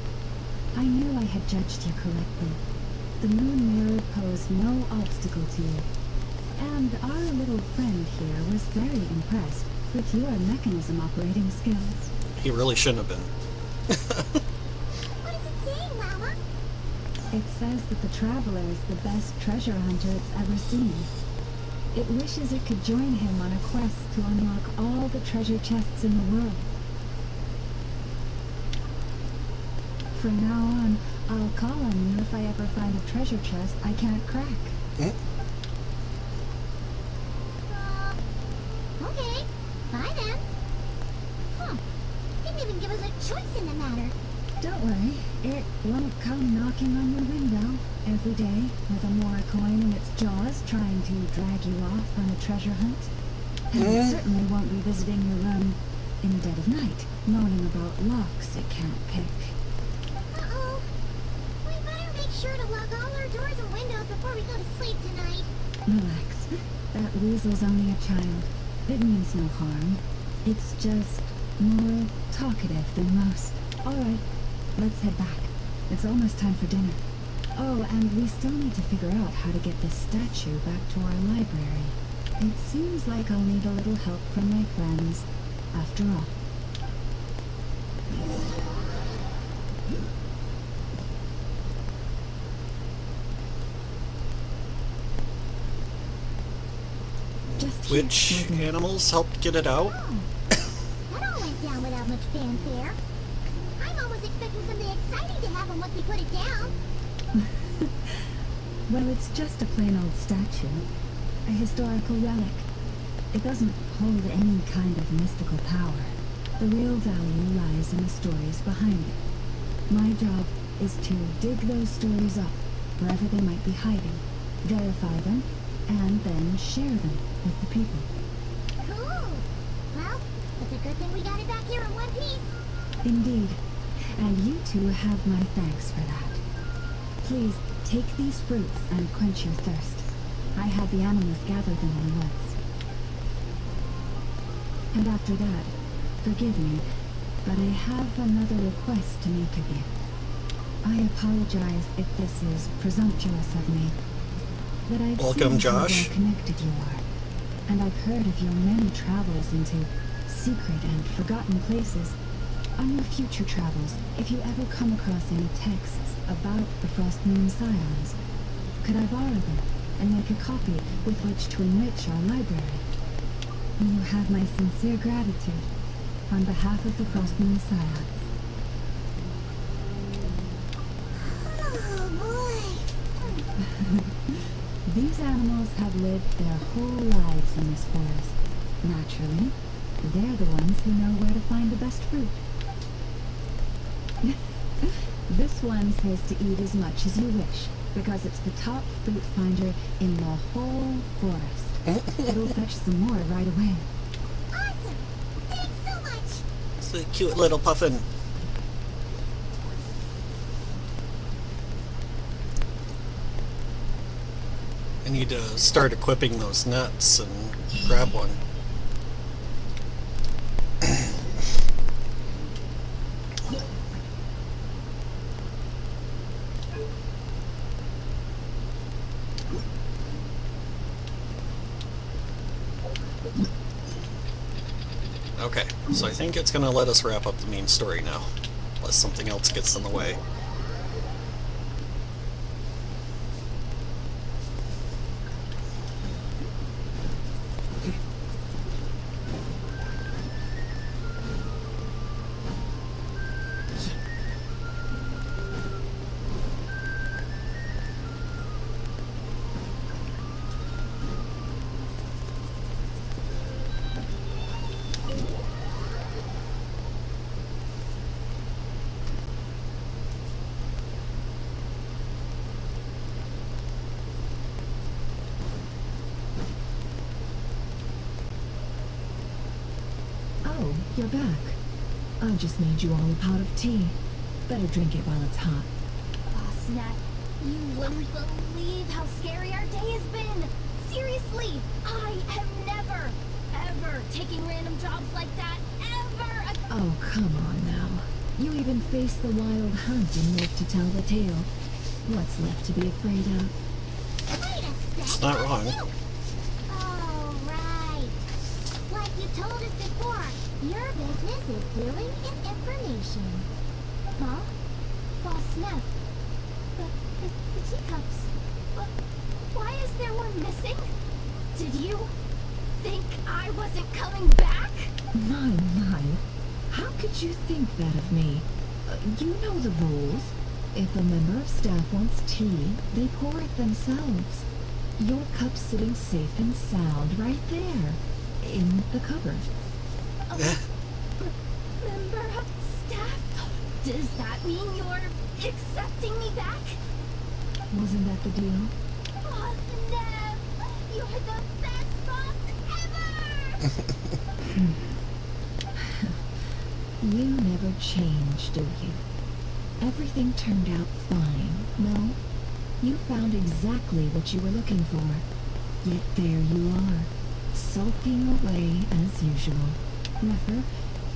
I knew I had judged you correctly. The moon mirror posed no obstacle to you. And our little friend here was very impressed with your mechanism operating skills. He really shouldn't have been. What is it saying, Mama? It says that the Traveler is the best treasure hunter it's ever seen. It wishes it could join him on a quest to unlock all the treasure chests in the world. From now on, I'll call on you if I ever find a treasure chest I can't crack. Okay. Bye then. Huh. Didn't even give us a choice in the matter. Don't worry, it won't come knocking on your window every day with a Mora coin in its jaws trying to drag you off on a treasure hunt. And it certainly won't be visiting your room in the dead of night, moaning about locks it can't pick. Uh-oh. We better make sure to lock all our doors and windows before we go to sleep tonight. Relax. That weasel's only a child. It means no harm. It's just more talkative than most. Alright, let's head back. It's almost time for dinner. Oh, and we still need to figure out how to get this statue back to our library. It seems like I'll need a little help from my friends, after all. Just here, Which Logan. animals helped get it out? Oh. That all went down without much fanfare. I'm almost expecting something exciting to happen once we put it down. Well, it's just a plain old statue. A historical relic. It doesn't hold any kind of mystical power. The real value lies in the stories behind it. My job is to dig those stories up, wherever they might be hiding, verify them, and then share them with the people. Cool. Well, it's a good thing we got it back here in one piece. Indeed. And you two have my thanks for that. Please, take these fruits and quench your thirst. I had the animals gather them in the woods. And after that, forgive me, but I have another request to make of you. I apologize if this is presumptuous of me, but I've Welcome, seen Josh. how well connected you are, and I've heard of your many travels into secret and forgotten places. On your future travels, if you ever come across any texts about the Frost Moon Scions, could I borrow them and make a copy with which to enrich our library? You have my sincere gratitude on behalf of the Frost Moon Scions. Oh boy. These animals have lived their whole lives in this forest. Naturally, they're the ones who know where to find the best fruit. This one says to eat as much as you wish, because it's the top fruit finder in the whole forest. It'll fetch some more right away. Awesome. Thanks so much. It's a cute little puffin. I need to start equipping those nets and grab one. Okay, so I think it's going to let us wrap up the main story now, unless something else gets in the way. you're back. I just made you all a pot of tea. Better drink it while it's hot. Oh, Snap, you wouldn't believe how scary our day has been. Seriously, I am never, ever taking random jobs like that, ever. Oh, come on now. You even faced the wild hunt and lived to tell the tale. What's left to be afraid of? Wait a sec. It's not wrong. Oh, right. Like you told us before, your business is dealing in information. Huh? Boss Snap, the teacups. Why is there one missing? Did you think I wasn't coming back? My. How could you think that of me? You know the rules. If a member of staff wants tea, they pour it themselves. Your cup's sitting safe and sound right there, in the cupboard. Member of staff? Does that mean you're accepting me back? Wasn't that the deal? Boss Snap, you're the best boss ever! You never change, do you? Everything turned out fine, no? You found exactly what you were looking for. Yet there you are, sulking away as usual. Nefer,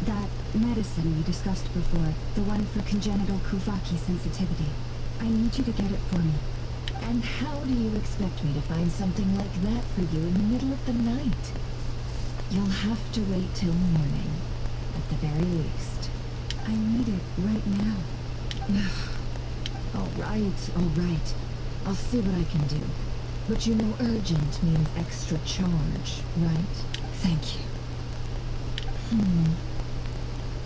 that medicine we discussed before, the one for congenital Kuvaki sensitivity, I need you to get it for me. And how do you expect me to find something like that for you in the middle of the night? You'll have to wait till morning, at the very least. I need it right now. All right. I'll see what I can do. But you know urgent means extra charge, right? Thank you.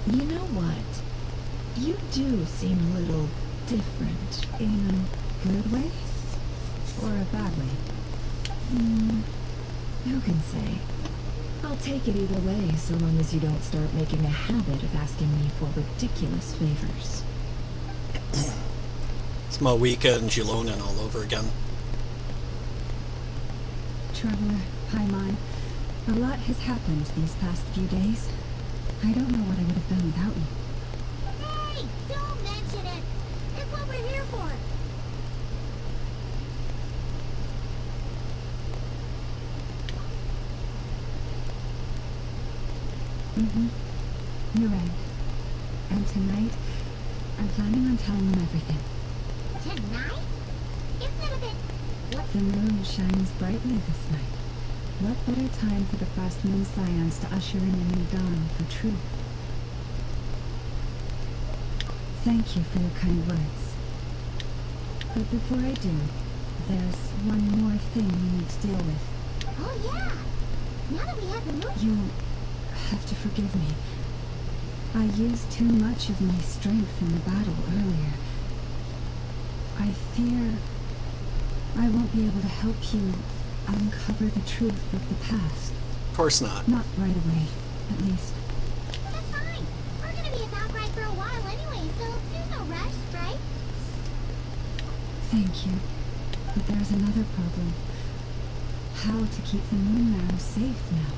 You know what? You do seem a little different. In a good way? Or a bad way? Who can say? I'll take it either way, so long as you don't start making a habit of asking me for ridiculous favors. It's Moeka and Jilonin all over again. Traveler, Paimon, a lot has happened these past few days. I don't know what I would have done without you. Hey, don't mention it. It's what we're here for. You're right. And tonight, I'm planning on telling them everything. Tonight? Isn't it a bit... What? The moon shines brightly this night. What better time for the Frost Moon Scions to usher in a new dawn for truth? Thank you for your kind words. But before I do, there's one more thing we need to deal with. Oh, yeah. Now that we have the moon... You have to forgive me. I used too much of my strength in the battle earlier. I fear I won't be able to help you uncover the truth of the past. Of course not. Not right away, at least. That's fine. We're gonna be in Nod-Krai for a while anyway, so there's no rush, right? Thank you. But there's another problem. How to keep the moon marrow safe now?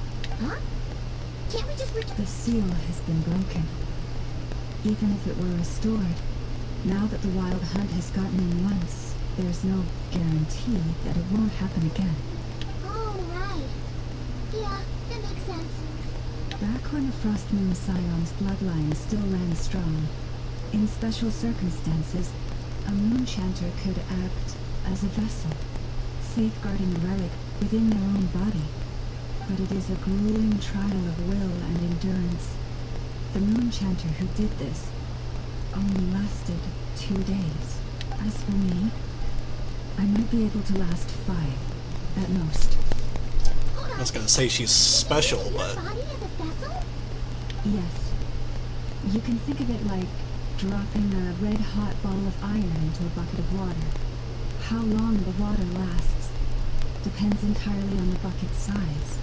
Huh? Can't we just... The seal has been broken. Even if it were restored, now that the wild hunt has gotten in once, there's no guarantee that it won't happen again. Oh, right. Yeah, that makes sense. Back when the Frost Moon Scion's bloodline still ran strong, in special circumstances, a moon chanter could act as a vessel, safeguarding the relic within their own body. But it is a grueling trial of will and endurance. The moon chanter who did this only lasted 2 days. As for me, I might be able to last 5, at most. I was gonna say she's special, but Your body is a vessel? Yes. You can think of it like dropping a red-hot ball of iron into a bucket of water. How long the water lasts depends entirely on the bucket's size.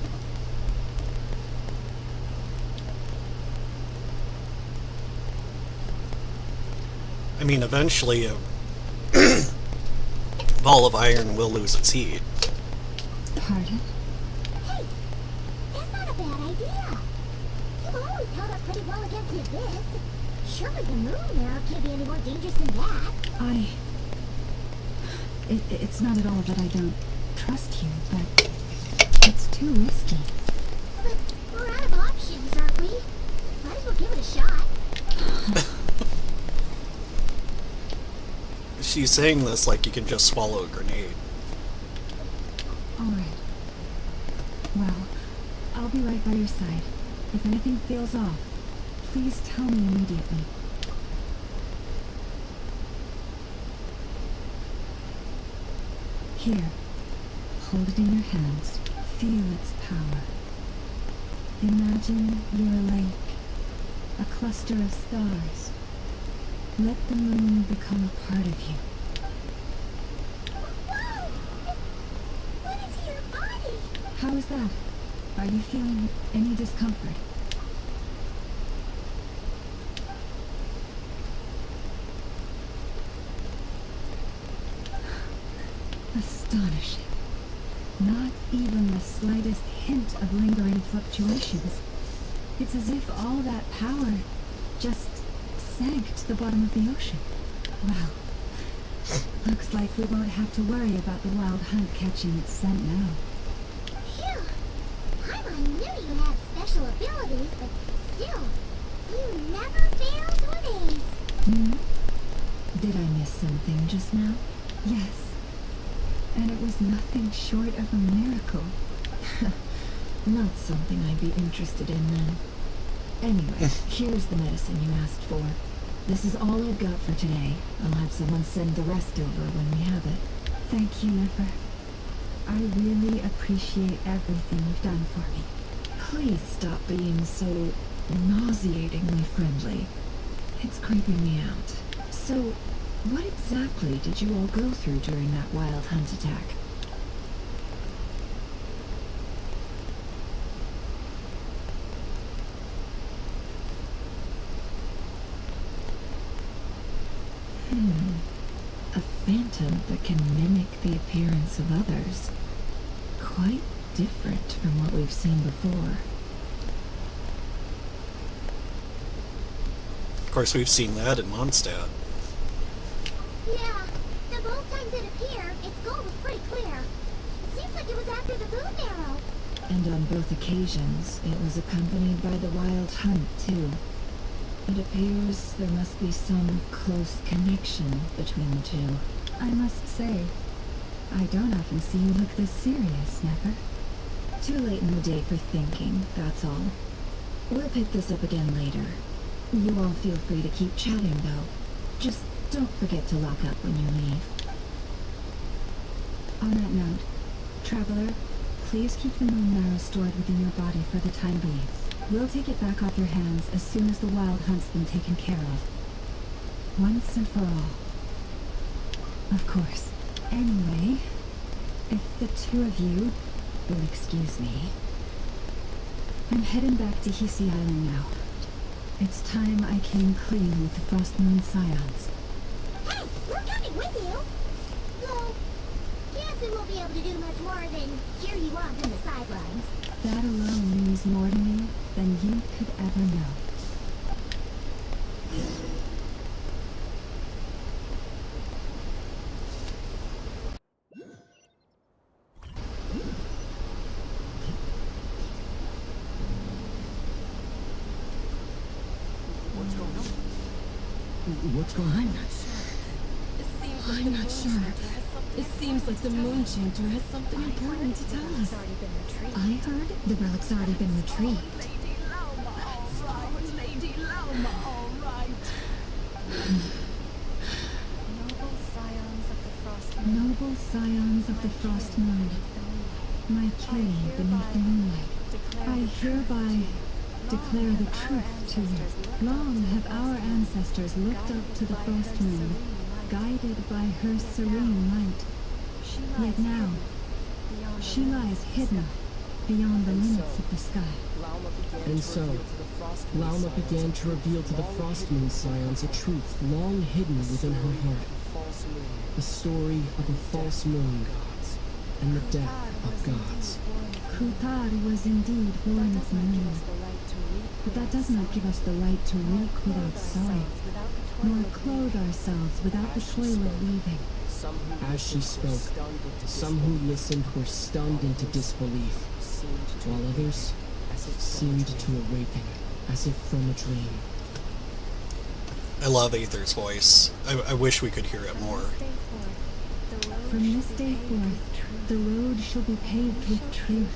I mean, eventually a ball of iron will lose its heat. Pardon? Hey, that's not a bad idea. You've always held up pretty well against the abyss. Surely the moon arrow can't be any more dangerous than that. It's not at all that I don't trust you, but it's too risky. But we're out of options, aren't we? Might as well give it a shot. She's saying this like you can just swallow a grenade. Alright. Well, I'll be right by your side. If anything feels off, please tell me immediately. Here, hold it in your hands. Feel its power. Imagine you're a lake, a cluster of stars. Let the moon become a part of you. Whoa! It went into your body! How is that? Are you feeling any discomfort? Astonishing. Not even the slightest hint of lingering fluctuations. It's as if all that power just sank to the bottom of the ocean. Wow. Looks like we won't have to worry about the wild hunt catching its scent now. Phew! Paimon knew you had special abilities, but still, you never fail to amaze. Hmm? Did I miss something just now? Yes. And it was nothing short of a miracle. Not something I'd be interested in then. Anyway, here's the medicine you asked for. This is all I've got for today. I'll have someone send the rest over when we have it. Thank you, Never. I really appreciate everything you've done for me. Please stop being so nauseatingly friendly. It's creeping me out. So, what exactly did you all go through during that wild hunt attack? A phantom that can mimic the appearance of others. Quite different from what we've seen before. Of course, we've seen that in Mondstadt. Yeah, the both times it appeared, its goal was pretty clear. It seems like it was after the moon arrow. And on both occasions, it was accompanied by the wild hunt, too. It appears there must be some close connection between the two. I must say, I don't often see you look this serious, Never. Too late in the day for thinking, that's all. We'll pick this up again later. You all feel free to keep chatting, though. Just don't forget to lock up when you leave. On that note, Traveler, please keep the moon marrow stored within your body for the time being. We'll take it back off your hands as soon as the wild hunt's been taken care of. Once and for all. Of course. Anyway, if the two of you will excuse me, I'm heading back to Hisi Island now. It's time I came clean with the Frost Moon Scions. Hey, we're coming with you! Though, guess we won't be able to do much more than cheer you on from the sidelines. That alone means more to me than you could ever know. What's going on? I'm not sure. It seems like the Moon Chanter has something important to tell us. I heard the relic's already been retrieved. Noble scions of the Frost Moon, my kin beneath the moonlight, I hereby declare the truth to you. Long have our ancestors looked up to the Frost Moon, guided by her serene light. Yet now, she lies hidden beyond the limits of the sky. And so, Lauma began to reveal to the Frost Moon Scions a truth long hidden within her heart. The story of a false moon and the death of gods. Kuthar was indeed born of the moon, but that does not give us the right to work without sewing, nor clothe ourselves without the toil of weaving. As she spoke, some who listened were stunned into disbelief, while others seemed to awaken, as if from a dream. I love Aether's voice. I wish we could hear it more. From this day forth, the road shall be paved with truth,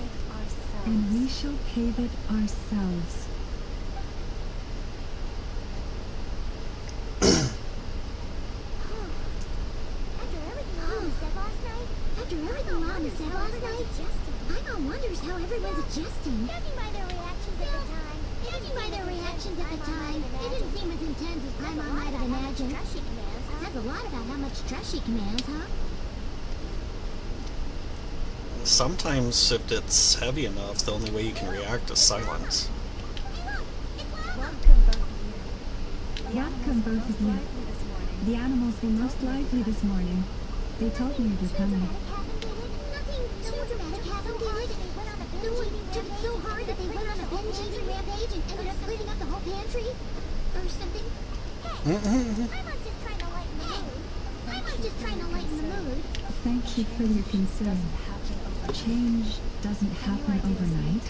and we shall pave it ourselves. After everything Mom said last night, Paimon wonders how everyone's adjusting. Judging by their reactions at the time, it didn't seem as intense as Paimon might have imagined. Says a lot about how much trust she commands, huh? Sometimes, if it's heavy enough, the only way you can react is silence. Welcome, both of you. The animals were most lively this morning. They told me you were coming. Nothing too dramatic happened, did it? No one took it so hard that they went on a binge-eating rampage and ended up cleaning up the whole pantry? Or something? Paimon's just trying to lighten the mood. Paimon's just trying to lighten the mood. Thank you for your concern. Change doesn't happen overnight,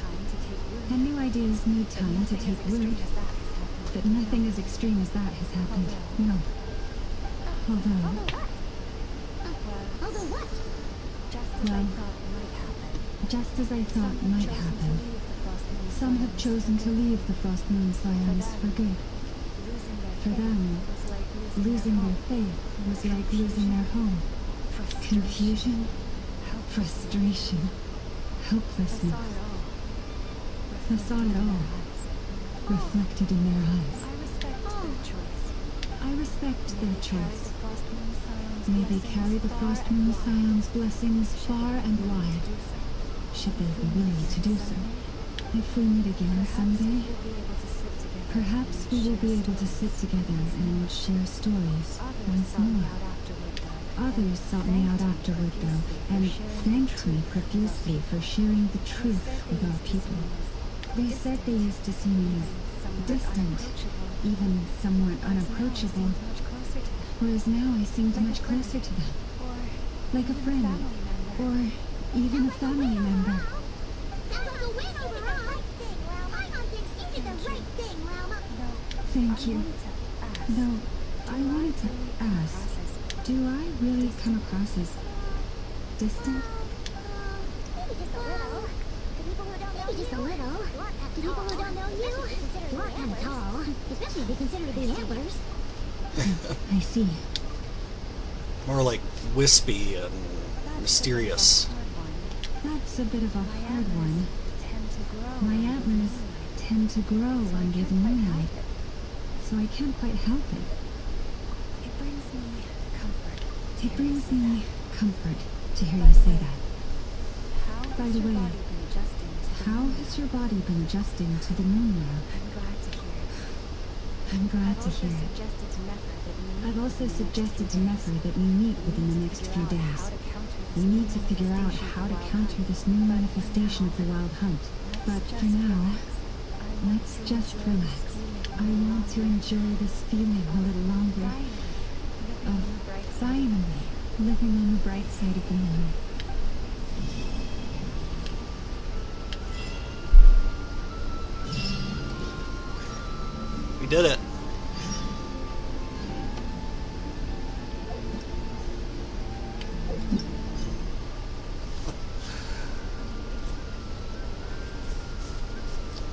and new ideas need time to take root. But nothing as extreme as that has happened. No. Although what? Well, just as I thought might happen, some have chosen to leave the Frost Moon Scions for good. For them, losing their faith was like losing their home. Confusion, frustration, helplessness. I saw it all, reflected in their eyes. I respect their choice. May they carry the Frost Moon Scions' blessings far and wide, should they be willing to do so. If we meet again someday, perhaps we will be able to sit together and share stories once more. Others sought me out afterward, though, and thanked me profusely for sharing the truth with our people. They said they used to see me as distant, even somewhat unapproachable, whereas now I seemed much closer to them. Like a friend, or even a family member. Sounds like a win overall. Paimon thinks you did the right thing, Ralma. Thank you. Though, I wanted to ask, do I really come across as distant? Maybe just a little. To people who don't know you. To people who don't know you, you are kind of tall. Especially if you consider the antlers. I see. More like wispy and mysterious. That's a bit of a hard one. My antlers tend to grow under the moonlight, so I can't quite help it. It brings me comfort to hear you say that. By the way, how has your body been adjusting to the moon now? I'm glad to hear it. I've also suggested to Nefer that we meet within the next few days. We need to figure out how to counter this new manifestation of the Wild Hunt. But for now, let's just relax. I want to enjoy this feeling a little longer. Of finally living on the bright side of the moon. We did it.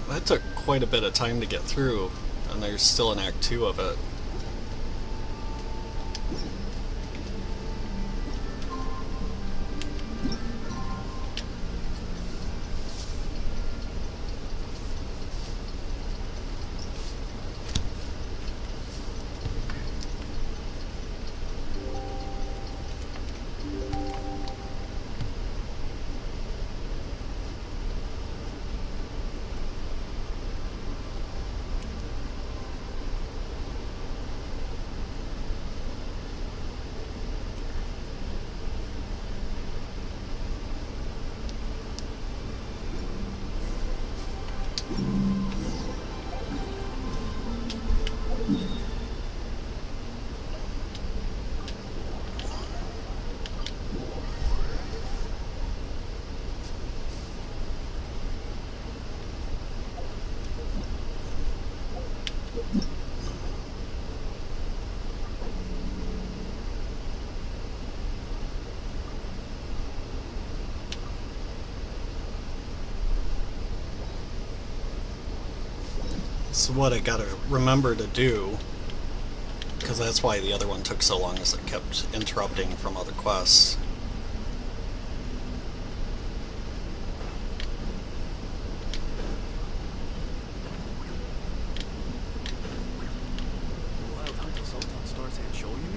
That took quite a bit of time to get through, and there's still an Act 2 of it. that's what I gotta remember to do. Because that's why the other one took so long, as it kept interrupting from other quests.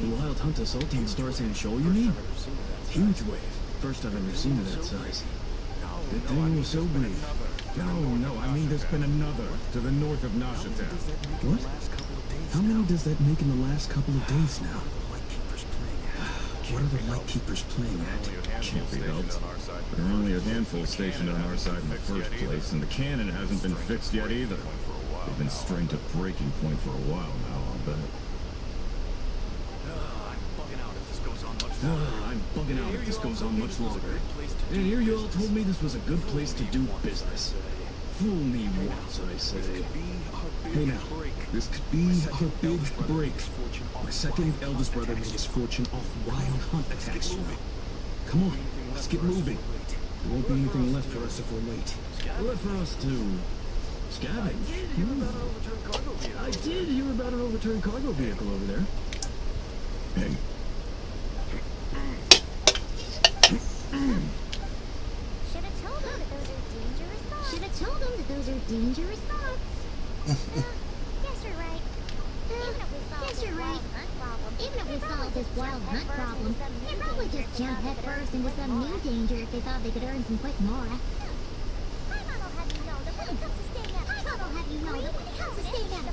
The Wild Hunter Sultan Stars and Shoal, you mean? Huge wave. First I've ever seen of that size. That thing was so brief. No, I mean there's been another to the north of Nashatown. What? How many does that make in the last couple of days now? What are the Lightkeepers playing at? Can't be helped. There are only a handful stationed on our side in the first place, and the cannon hasn't been fixed yet either. They've been strained to breaking point for a while now, I'll bet. I'm bugging out if this goes on much longer. And here you all told me this was a good place to do business. Fool me once, I say. Hey now, this could be our big break. My second eldest brother made his fortune off wild hunt attacks, you know. Come on, let's get moving. There won't be anything left for us if we're late. Left for us to scavenge. I did hear about an overturned cargo vehicle over there. Hey. Should have told him that those are dangerous thoughts. Should have told him that those are dangerous thoughts. Guess you're right. Guess you're right. Even if we solved this wild hunt problem, they'd probably just jump headfirst into some new danger if they thought they could earn some quick mora. Paimon will have you know that when it comes to staying out of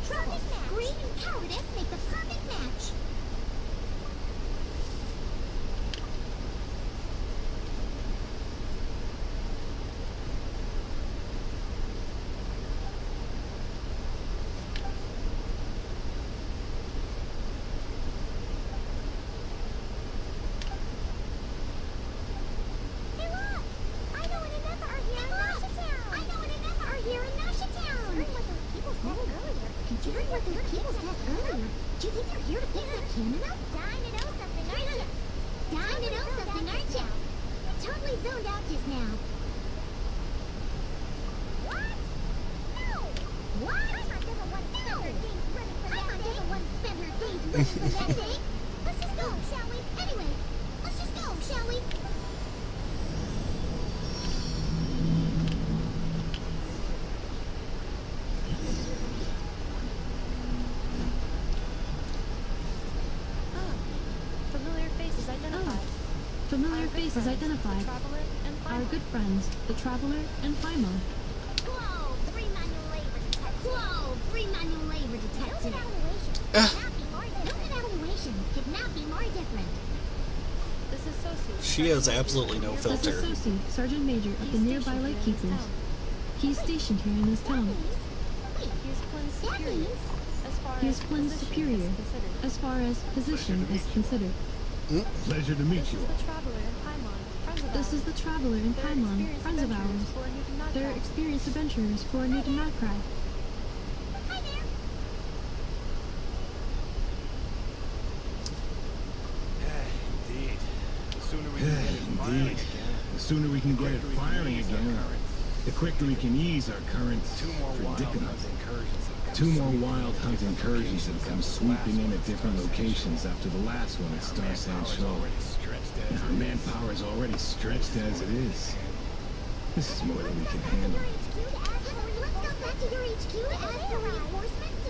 trouble, greed and cowardice make the perfect match. Considering what those people said earlier, do you think they're here to pick that cannon up? Dying to know something, aren't you? Dying to know something, aren't you? You're totally zoned out just now. What? No! What? Paimon doesn't want to spend her days running from that thing. Let's just go, shall we? Anyway, let's just go, shall we? Familiar faces identified. Our good friends, the Traveler and Paimon. Whoa, free manual labor detective. Those evaluations could not be more different. This is Sosi. She has absolutely no This filter. is Sosi, Sergeant Major of the nearby Lightkeepers. He's stationed here in this town. He is Flynn's superior, as far as position is considered. Pleasure to meet you all. This is the Traveler and Paimon, friends of ours. They're experienced adventurers who are new to Nod-Krai. Hi there. Indeed. The sooner we can get it firing again, the quicker we can ease our current predicament. 2 more wild hunt incursions have come sweeping in at different locations after the last one at Star Sand Shoal. And our manpower is already stretched as it is. This is more than we can handle. Let's go back to your HQ to ask for reinforcements.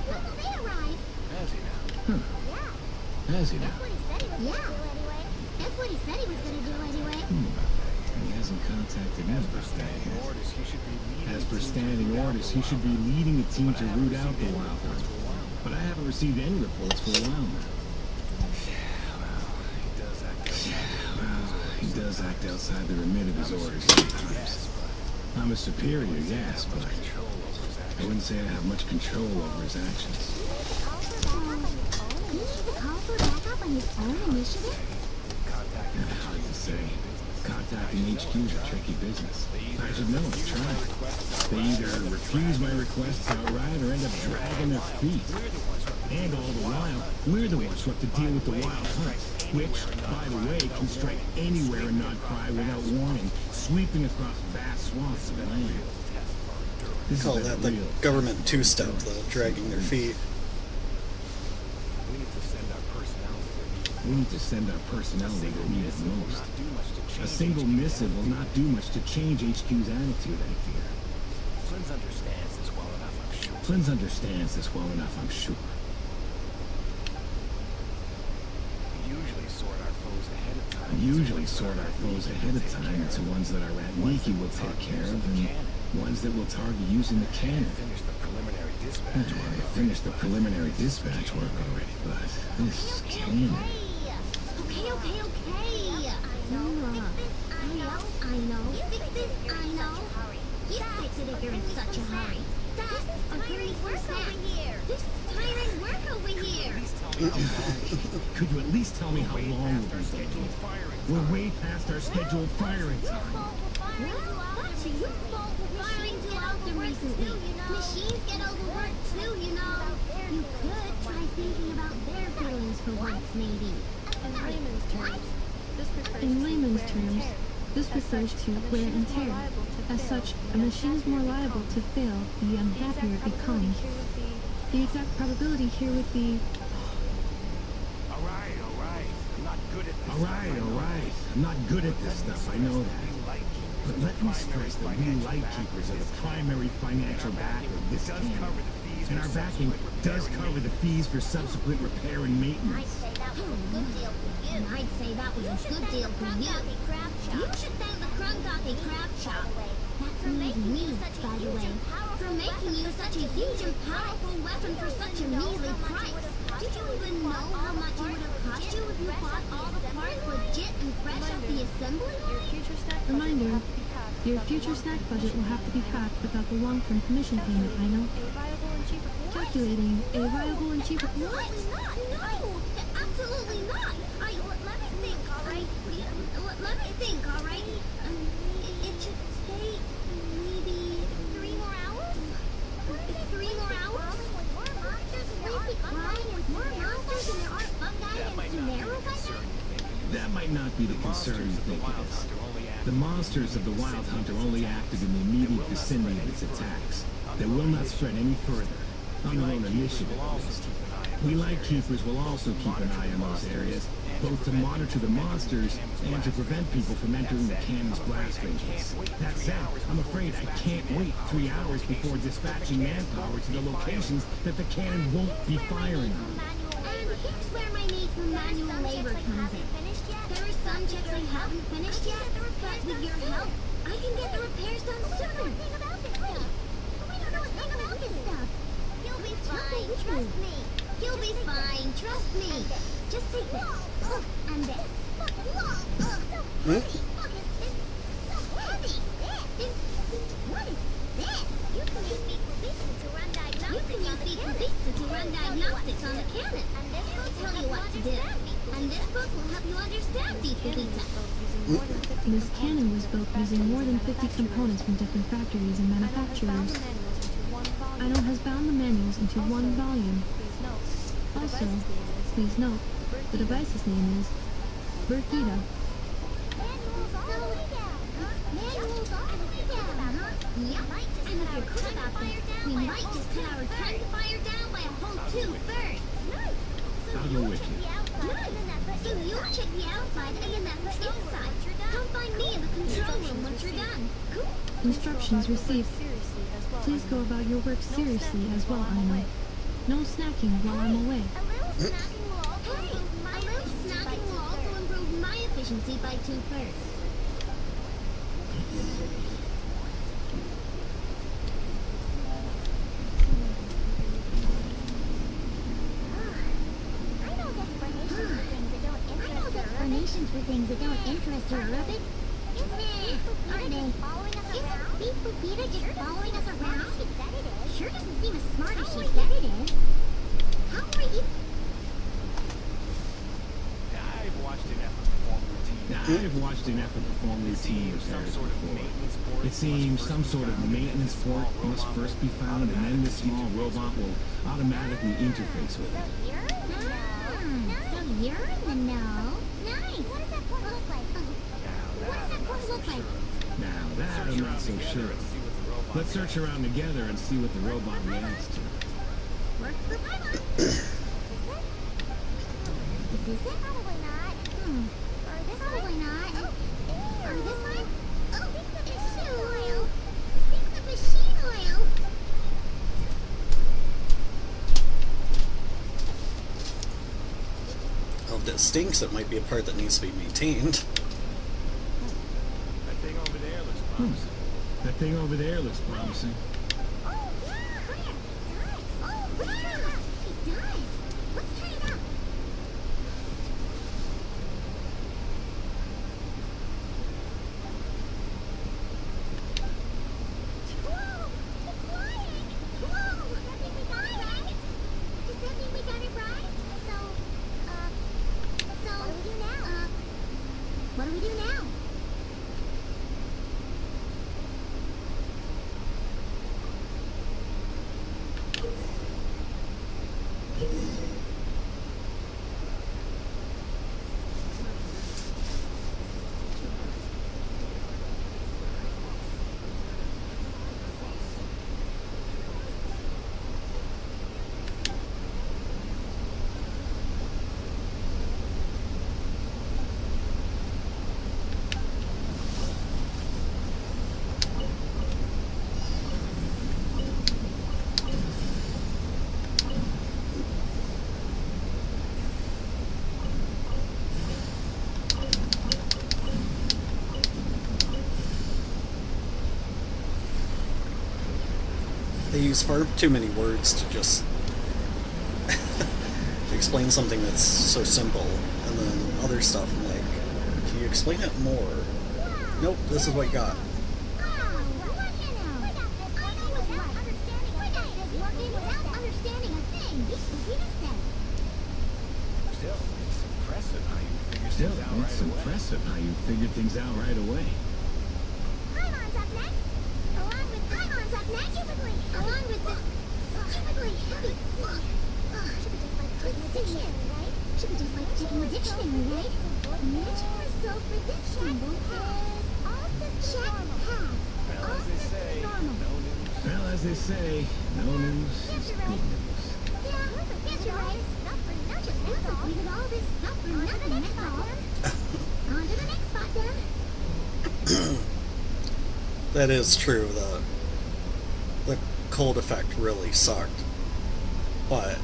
When will they arrive? Has he now? Yeah. Has he now? That's what he said he was gonna do anyway. He hasn't contacted me about that yet. As per standing orders, he should be leading the team to root out the wild hunt. But I haven't received any reports for a while now. He does act outside the remit of his orders sometimes. I'm a superior, yes, but I wouldn't say I have much control over his actions. He needs to call for backup on his own initiative? Hard to say. Contacting HQ is a tricky business. I should know, it's trying. They either refuse my requests outright or end up dragging their feet. And all the while, we're the ones who have to deal with the wild hunt, which, by the way, can strike anywhere in Nod-Krai without warning, sweeping across vast swaths of land. This Call is that the real government two-step, the dragging their feet. We need to send our personnel where they're needed. We need to send our personnel where they're needed Missive will most. not do much to A change single HQ's missive will attitude. not do much to change HQ's attitude, I fear. Flynn understands this well enough, I'm sure. Flynn understands this well enough, I'm sure. We usually sort our foes ahead of time. We usually sort our foes ahead of time into ones that our Ratniki will take care of, and ones that will target using the cannon. Finish the preliminary dispatch I work. finished the preliminary dispatch work already, but this cannon... Okay. I know. Fix this, I know. You fix it if you're in such a hurry. That's a great work over here. This is tiring work over here. Could you at least tell me how long we'll be delayed? We're way past our scheduled firing time. Well, that's your fault for firing too often recently. Machines get overworked too, you know. You could try thinking about their feelings for once, maybe. In layman's terms, this refers to wear and tear. As such, a machine is more liable to fail the unhappier it becomes. The exact probability here would be... All right. I'm not good at this. All right. I'm not good at this stuff, I know that. But let me stress that we Lightkeepers are the primary financial backer of this cannon. And our backing does cover the fees for subsequent repair and maintenance. I'd say that was a good deal for you. You should thank the Krungake Craft Shop. That's me, by the way, for making you such a huge and powerful weapon for such a measly price. Did you even know how much it would have cost you if you bought all the parts legit and fresh off the assembly line? Reminder, your future snack budget will have to be packed without the long-term commission payment, I know. Calculating a viable and cheaper... What? No! Absolutely not! Let me think, alright? Let me think, alright? It should take maybe 3 more hours? 3 more hours? With more monsters and there aren't fungi and Sumero by now? That might not be the concern you think it is. The monsters of the Wild Hunter only acted in the immediate vicinity of its attacks. They will not spread any further, on their own initiative at least. We Lightkeepers will also keep an eye on those areas, both to monitor the monsters and to prevent people from entering the cannon's blast ranges. That said, I'm afraid I can't wait 3 hours before dispatching manpower to the locations that the cannon won't be firing on. And here's where my need for manual labor comes in. There are some checks I haven't finished yet, but with your help, I can get the repairs done sooner. We don't know a thing about this stuff. You'll be fine, trust me. You'll be fine, trust me. Just take this. And this. Look, it's so heavy. What is this? You can use Beats to run diagnostics on the cannon. And this will tell you what to do. And this book will help you understand Beats. This cannon was built using more than 50 components from different factories and manufacturers. Ino has bound the manuals into one volume. Also, please note, the device's name is Berkita. Manuals all the way down, huh? Yep. And if you're cool about this, we might just cut our time to fire down by a whole 2/3. I'll go with you. Nice. So you check the outside and then the inside. Come find me in the control room once you're done. Cool. Instructions received. Please go about your work seriously as well, Ino. No snacking while I'm away. A little snacking will also improve my efficiency by 2/3. Explanations for things that don't interest you, Rubik? Are they? Isn't Beep Lupita just following us around? Sure doesn't seem as smart as she said it is. How are you? I've watched an effort perform routine repairs before. It seems some sort of maintenance port must first be found, and then this small robot will automatically interface with it. So you're in the know. Nice. What does that port look like? Now that I'm not so sure of. Let's search around together and see what the robot reacts to. Work for Paimon. Is this it? Probably not. Or this probably not. Or this one? Oh, stinks of machine oil. Stinks of machine oil. Oh, if it stinks, it might be a part that needs to be maintained. That thing over there looks promising. That thing over there looks promising. Oh, yeah. It does. Oh, yeah. It does. Let's try it out. Whoa! It's flying! Whoa! Does that mean we got it right? Does that mean we got it right? So, what do we do now? What do we do now? They use far too many words to just explain something that's so simple, and then other stuff, I'm like, can you explain it more? Nope, this is what you got. Still, It's impressive how you figured things out right away. Paimon's up next. Along with Paimon's up next. Along with this stupidly heavy book. Should be just like taking a dictionary, right? Should be just like taking a dictionary, right? Magic result prediction. All systems pass. All systems normal. Well, as they say, no news is good news. Yeah, yes, you're right. Not for nothing, that's all. We did all this stuff for nothing, that's all. On to the next spot, then. That is true. The cold effect really sucked, but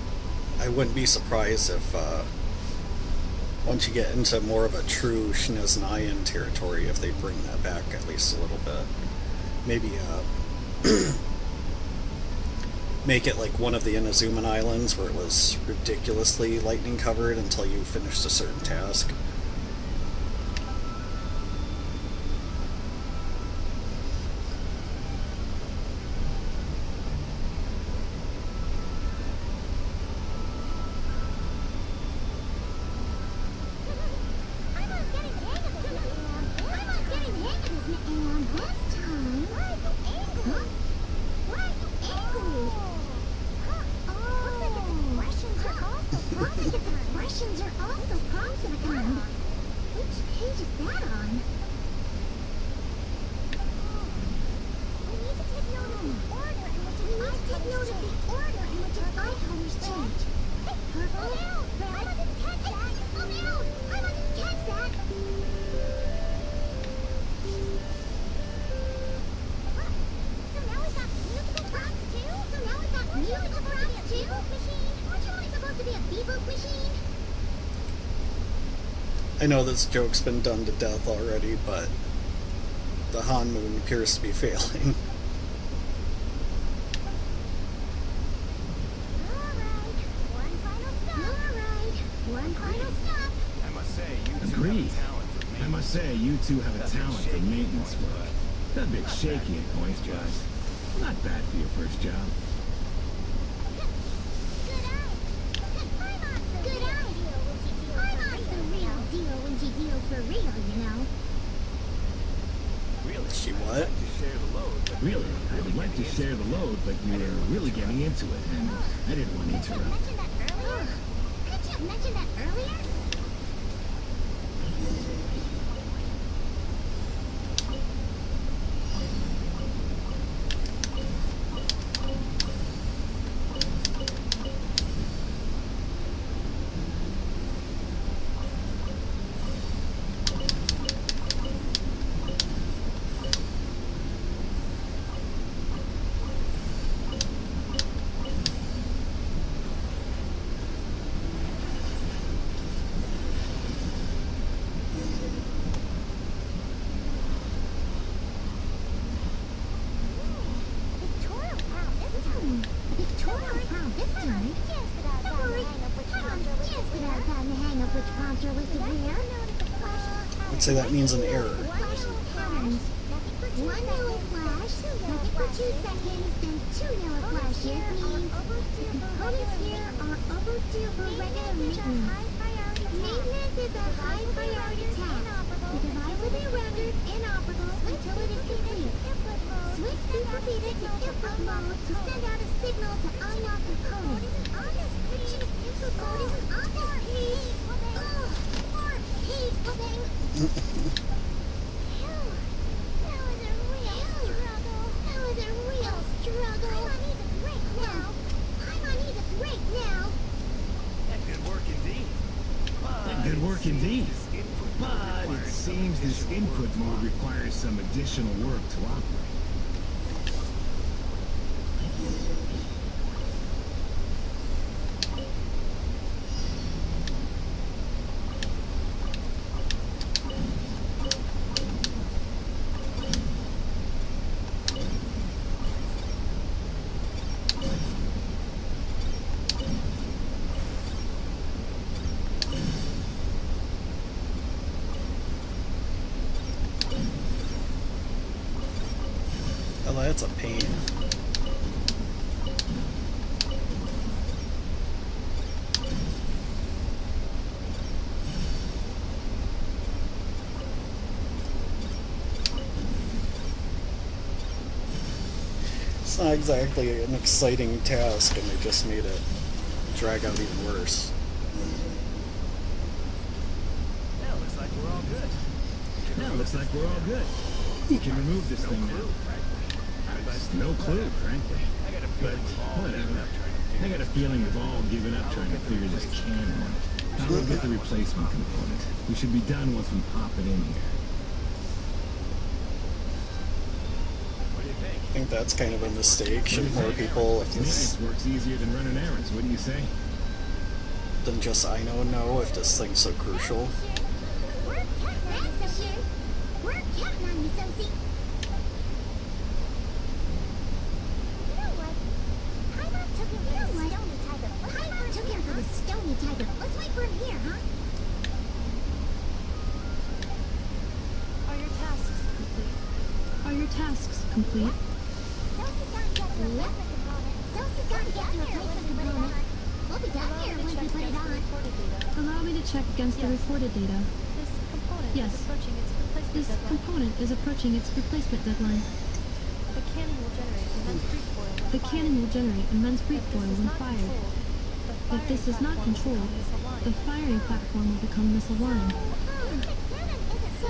I wouldn't be surprised if once you get into more of a true Shniznayan territory, if they bring that back at least a little bit. Maybe make it like one of the Inazuman Islands where it was ridiculously lightning covered until you finished a certain task. Paimon's getting the hang of this, Paimon's getting the hang of this, and this time... Why are you angry? Why are you angry? Looks like its expressions are also Prosecon. Which page is that on? We need to take note of the order in which its eye colors change. Hey, Purple! Paimon didn't catch that! Slow down! Paimon didn't catch that! What? So now we've got musical props too? Weren't you only supposed to be a beboop machine? I know this joke's been done to death already, but the Han Moon appears to be failing. One final stop. I must say, you two Agreed. have a talent for I must say, you two have a talent for maintenance work. A bit shaky at points, but not bad for your first job. Good eye. Paimon's the real deal when she deals for real, you know. Really? She what? To share the load, but Really, I would like to share the load, but you were really getting into it, and I didn't want to interrupt. Couldn't you have mentioned that earlier? I'd say that means an error. Flashing patterns. One yellow flash, nothing for 2 seconds, then 2 yellow flashes means the components here are overdue for regular maintenance. Maintenance is a high priority task. The device will be rendered inoperable until it is complete. Switch be completed to input mode to send out a signal to unlock components. Which input mode is on this page. Ugh, more page flipping. Good work indeed. But it seems this input mode requires some additional work to operate. Oh, that's a pain. It's not exactly an exciting task, and they just made it drag out even worse. Now looks like we're all good. You can remove this thing now. No clue, frankly. But whatever. I got a feeling we've all given up trying to figure this can out. Now we'll get the replacement component. We should be done once we pop it in here. I think that's kind of a mistake. Should more people, if this, Maintenance works easier than running errands, wouldn't you say? than just I know if this thing's so crucial. We're counting on you, Sophie. You know what? Paimon took him for the stony tiger. Let's wait for him here, huh? Are your tasks complete? Are your tasks complete? Sophie's got to get your replacement component. We'll be done here once we put it on. Allow me to check against the reported data. Yes. This component is approaching its replacement deadline. The cannon will generate immense recoil when fired. If this is not controlled, the firing platform will become misaligned. So,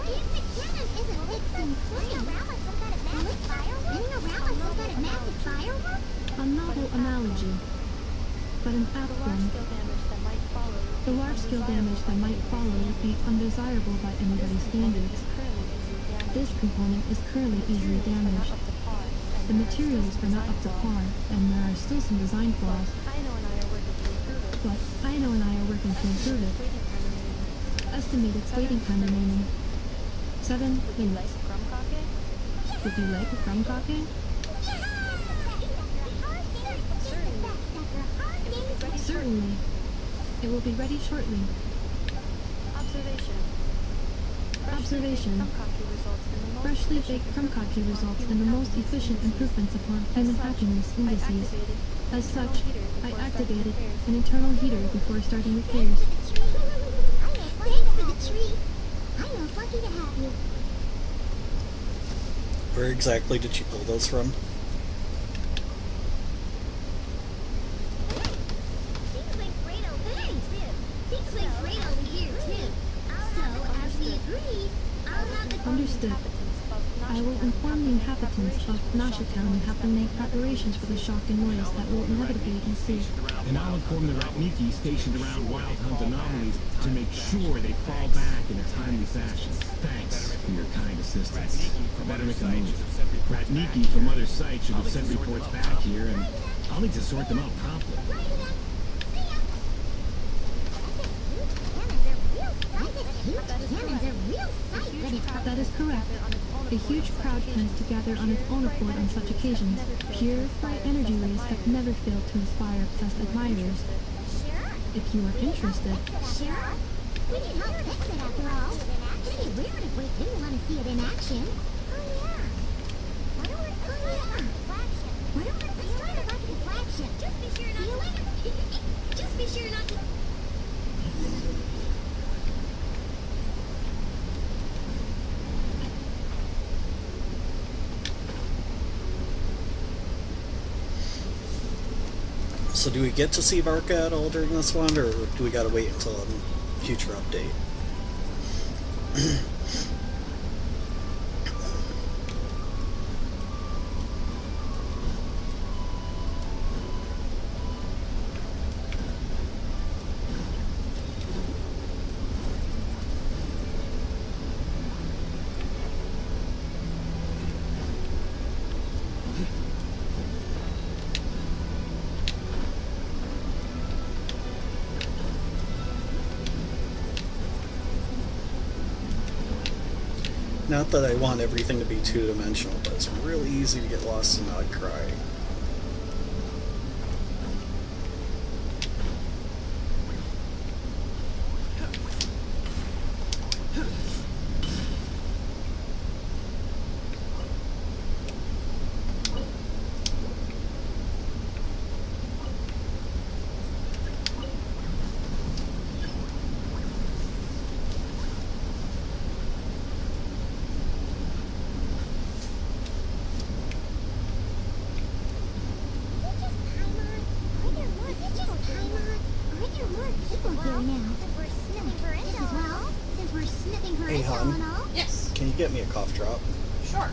if the cannon isn't lit in flame, spinning around like some kind of magic firework? A novel analogy, but an apt one. The large-scale damage that might follow would be undesirable by anybody's standards. This component is currently easily damaged. The materials are not up to par, and there are still some design flaws. But Aino and I are working to improve it. Estimated waiting time remaining 7 minutes. Would you like a crumb-cocking? Certainly. It will be ready shortly. Observation. Freshly baked crumb-cocking results in the most efficient improvements upon human happiness indices. As such, I activated an internal heater before starting repairs. Thanks for the treat. Aino's lucky to have you. Where exactly did you pull those from? Things went great over here, too. So, as we agreed, I'll have the Understood. I will inform the inhabitants of Nasha Town and have them make preparations for the shock and noise that will inevitably ensue. And I'll inform the Ratniki stationed around Wild Hunt anomalies to make sure they fall back in a timely fashion. Thanks for your kind assistance. Better make a move. Ratniki from other sites should have sent reports back here, and I'll need to sort them out promptly. That is correct. A huge crowd tends to gather on its own accord on such occasions. Pure, bright energy rays have never failed to inspire obsessed admirers. If you are interested, Sure. We need help fix it after all. see it in action. Oh yeah. Why don't we flagship? Why don't we try to rocket the flagship? Just be sure not to. Just be sure not to. So do we get to see Varka at all during this one, or do we gotta wait until a future update? Not that I want everything to be two-dimensional, but it's really easy to get lost in Nod-Krai. Hey, hon. Yes. Can you get me a cough drop? Sure.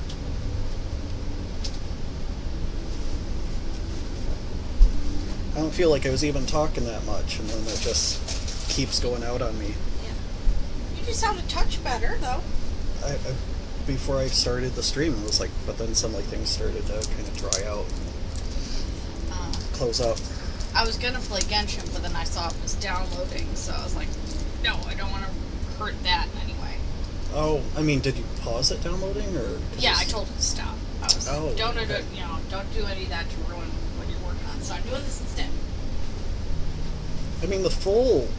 I don't feel like I was even talking that much, and then it just keeps going out on me. Yeah. You just sound a touch better, though. Before I started the stream, it was like, but then some things started to kind of dry out, close up. I was gonna play Genshin, but then I saw it was downloading, so I was like, no, I don't want to hurt that in any way. Oh, I mean, did you pause it downloading, or? Yeah, I told it to stop. I was like, okay. don't do any of that to ruin what you're working on. So I'm doing this instead. I mean, the full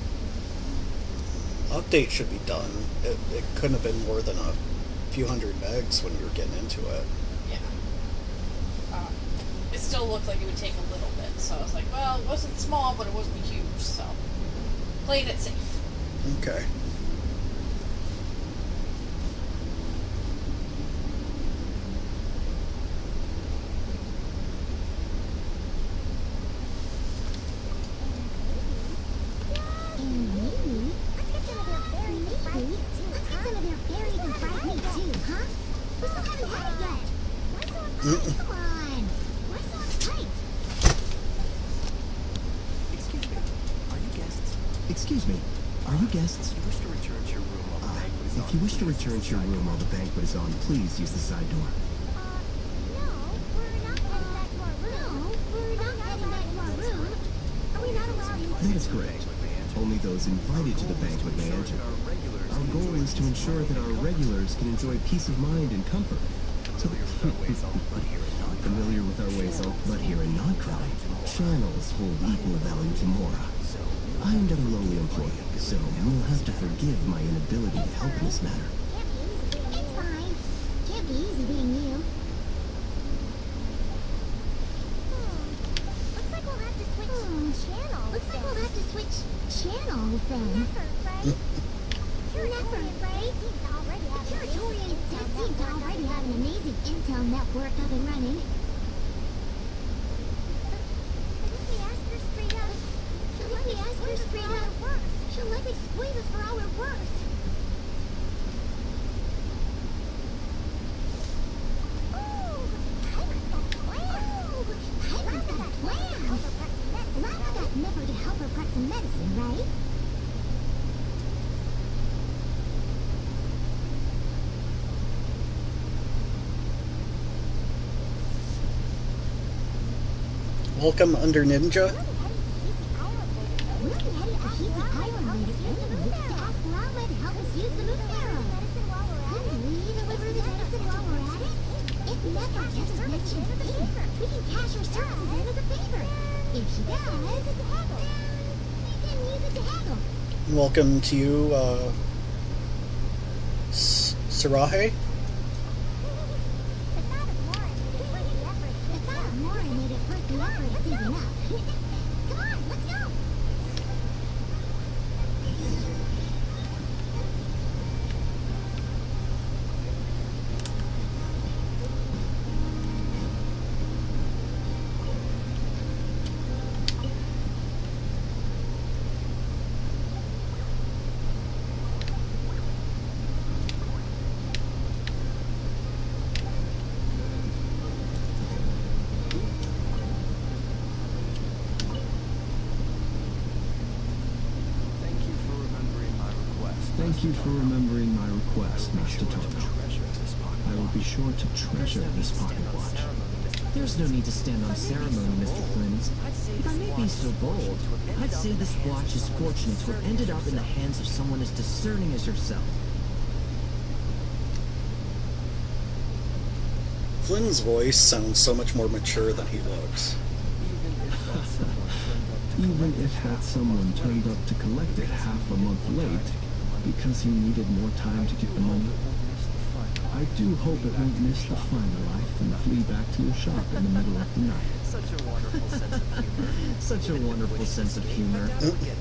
update should be done. It couldn't have been more than a few hundred megs when you were getting into it. Yeah. It still looked like it would take a little bit, so I was like, well, it wasn't small, but it wasn't huge, so played it safe. Okay. Excuse me, are you guests? If you wish to return to your room while the banquet is on, please use the side door. No, we're not heading back to our room. Are we not allowed in? That is correct. Only those invited to the banquet may enter. Our goal is to ensure that our regulars can enjoy peace of mind and comfort. So familiar with our ways, but here in Nod-Krai, channels hold equal value to Mora. I am but a lowly employee, so you will have to forgive my inability to help in this matter. It's fine. Can't be easy being you. Looks like we'll have to switch channels. Looks like we'll have to switch channels then. Never, right? The Curatorian does seem to already have an amazing intel network up and running. She'll likely squeeze us for all we're worth. Tyler's got a plan. Lana got Never to help her prep some medicine, right? Welcome, Under Ninja. Welcome to you, Sarahe. Thank you for remembering my request, Master Tono. I will be sure to treasure this pocket watch. There's no need to stand on ceremony, Mr. Flint. If I may be so bold, I'd say this watch is fortunate to have ended up in the hands of someone as discerning as yourself. Flynn's voice sounds so much more mature than he looks. Even if that someone turned up to collect it half a month late because he needed more time to get the money, I do hope it won't miss the finer life and flee back to your shop in the middle of the night. Such a wonderful sense of humor. Such a wonderful sense of humor.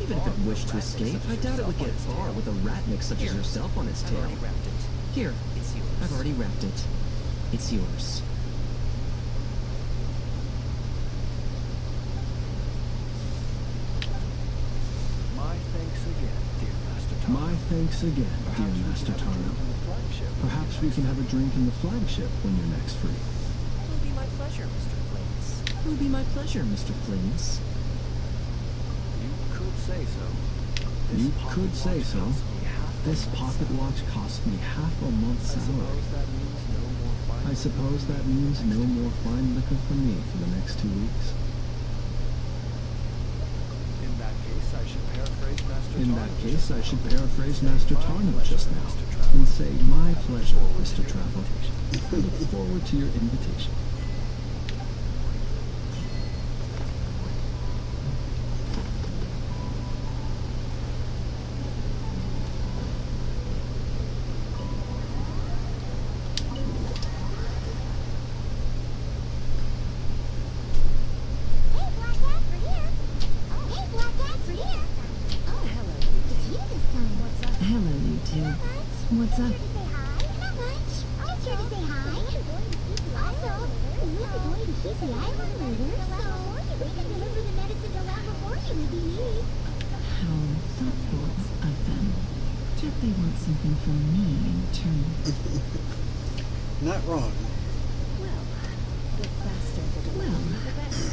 Even if it wished to escape, I doubt it would get far with a ratnik such as yourself on its tail. Here, I've already wrapped it. It's yours. My thanks again, dear Master Tano. Perhaps we can have a drink in the flagship when you're next free. It will be my pleasure, Mr. Flint. It will be my pleasure, Mr. Flint. You could say so. You could say so. This pocket watch cost me half a month's salary. I suppose that means no more fine liquor for me for the next 2 weeks. In that case, I should paraphrase Master Tarno just now and say, my pleasure, Mr. Travel. I look forward to your invitation. What's up? How thoughtful of them. Bet they want something from me in return. Not wrong. Well,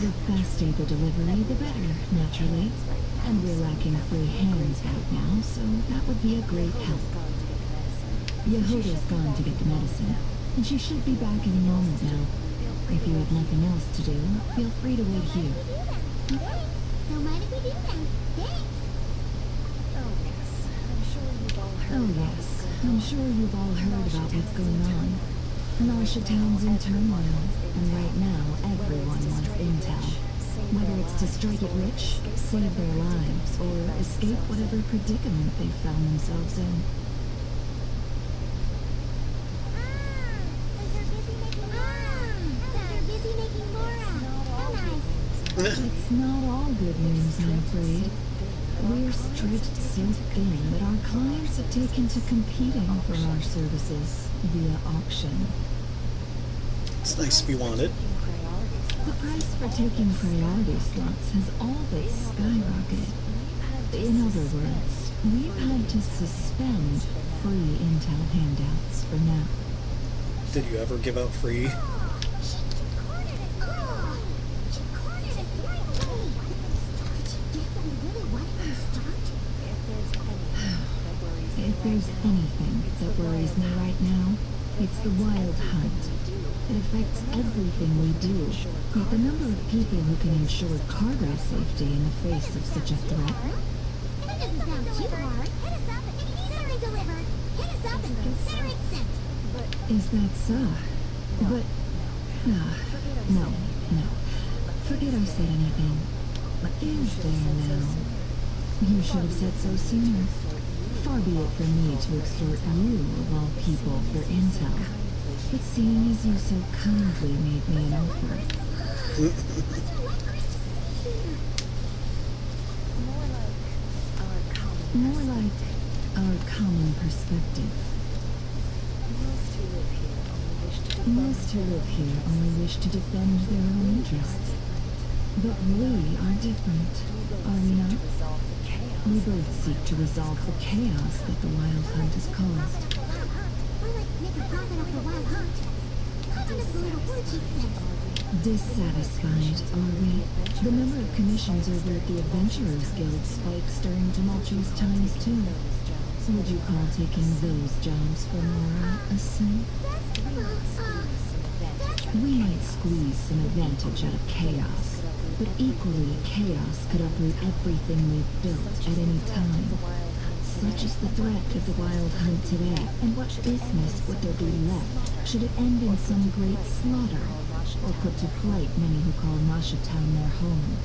the faster the delivery, the better, naturally. And we're lacking free hands right now, so that would be a great help. Yehuda's gone to get the medicine, and she should be back any moment now. If you have nothing else to do, feel free to wait here. Don't mind if we do that. Thanks. Oh yes, I'm sure you've all heard about what's going on. Narsha Town's in turmoil, and right now everyone wants intel. Whether it's to strike it rich, save their lives, or escape whatever predicament they've found themselves in. It's not all good news, I'm afraid. We're stretched so thin that our clients have taken to competing for our services via auction. It's nice to be wanted. The price for taking priority slots has all but skyrocketed. In other words, we've had to suspend free intel handouts for now. Did you ever give out free? If there's anything that worries me right now, it's the wild hunt. It affects everything we do, yet the number of people who can ensure cargo safety in the face of such a threat. That doesn't sound too hard. Hit us up and consider it delivered. Hit us up and consider it sent. Is that so? But, no. Forget I said anything. Is there now? You should have said so sooner. Far be it from me to extort you, of all people, for intel. But seeing as you so kindly made me an offer. More like our common perspective. Most who live here only wish to defend their own interests. But we are different, are we not? We both seek to resolve the chaos that the Wild Hunt has caused. Dissatisfied, are we? The number of commissions over at the Adventurers Guild spikes during tumultuous times, too. Would you call taking those jobs for Mora a sin? We might squeeze some advantage out of chaos, but equally, chaos could uproot everything we've built at any time. Such is the threat of the wild hunt today, and what business would there be left should it end in some great slaughter, or put to flight many who call Nasha Town their home?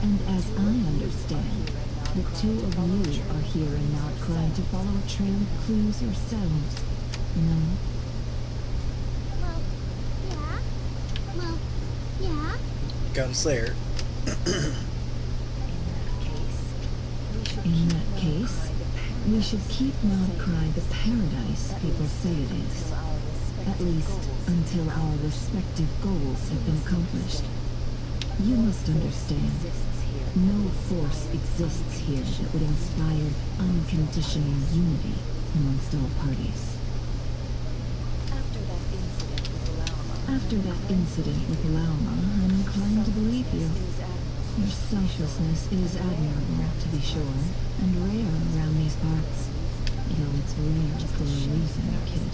And as I understand, the two of you are here in Nod-Krai to follow a trail of clues yourselves. No? Well, yeah. Got us there. In that case, we should keep Nod-Krai the paradise people say it is. At least, until our respective goals have been accomplished. You must understand, no force exists here that would inspire unconditional unity amongst all parties. After that incident with Lauma, I'm inclined to believe you. Your selflessness is admirable, to be sure, and rare around these parts. Though it's rare for a reason, kid.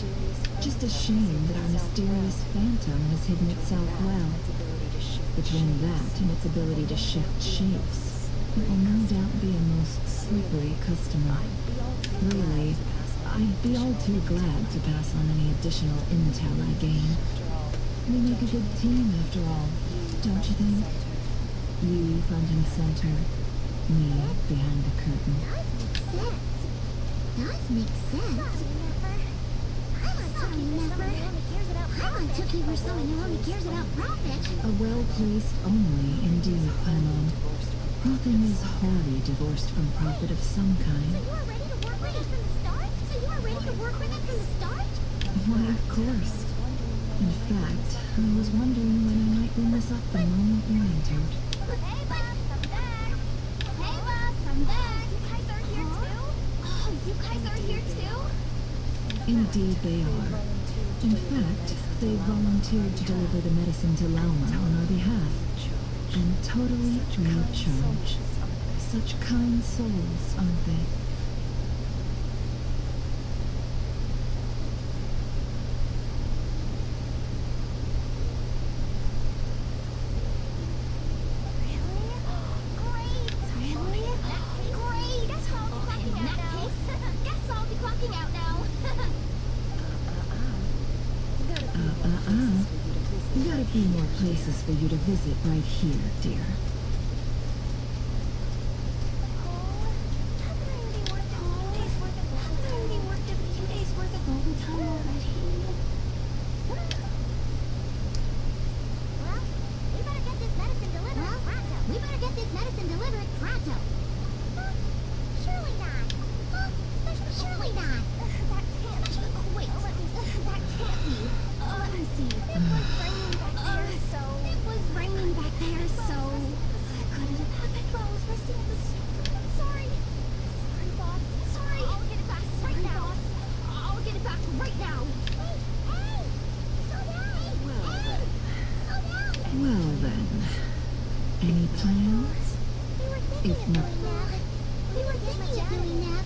Just a shame that our mysterious phantom has hidden itself well. Between that and its ability to shift shapes, it will no doubt be a most slippery customer. Really, I'd be all too glad to pass on any additional intel I gain. We make a good team, after all, don't you think? You front and center, me behind the curtain. Does make sense. Paimon took you for someone who only cares about profit. A well-placed only, indeed, Paimon. Nothing is wholly divorced from profit of some kind. So you are ready to work with us from the start? Why, of course. In fact, I was wondering when I might bring this up the moment you entered. Hey, boss, I'm back. Hey, boss, I'm back. You guys are here too? Oh, you guys are here too? Indeed they are. In fact, they volunteered to deliver the medicine to Lauma on our behalf. And totally free of charge. Such kind souls, aren't they? Got a few more places for you to visit right here, dear. Well then, any plans? If not... We were thinking of doing that,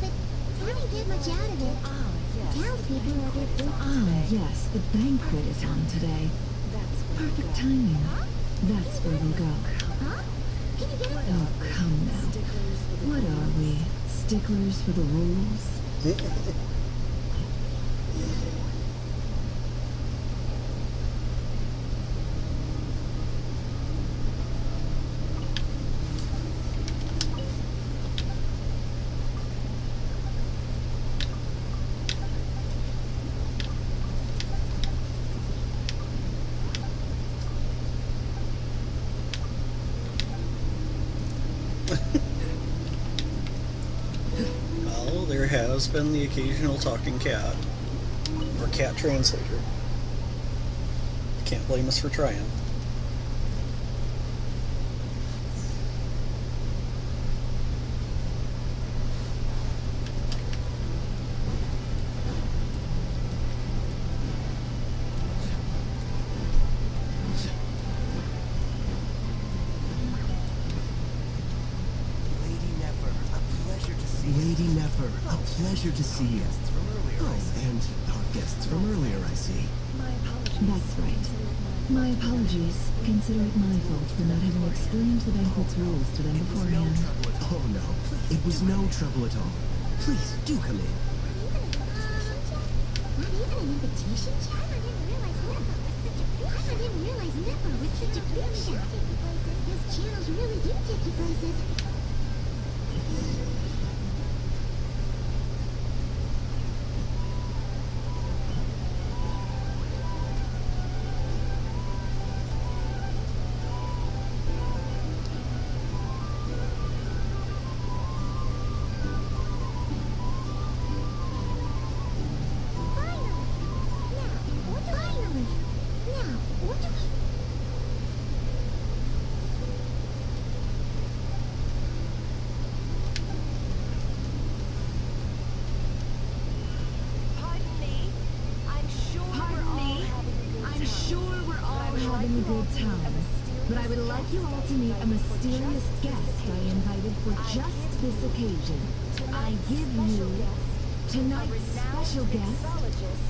but we didn't get much out of it. Townspeople are a bit bored. Ah, yes, the banquet is on today. Perfect timing. That's where we'll go. Huh? Can you get it? Oh, come now. What are we? Sticklers for the rules? Well, there has been the occasional talking cat, or cat translator. Can't blame us for trying. Zephyr, a pleasure to see you. Oh, and our guests from earlier, I see. That's right. My apologies. Consider it my fault for not having explained the banquet's rules to them beforehand. Oh no, it was no trouble at all. Please, do come in. Not even an invitation chat? I didn't realize Nipper was such a big shot. His channels really do take you places. But I would like you all to meet a mysterious guest I invited for just this occasion. I give you tonight's special guest,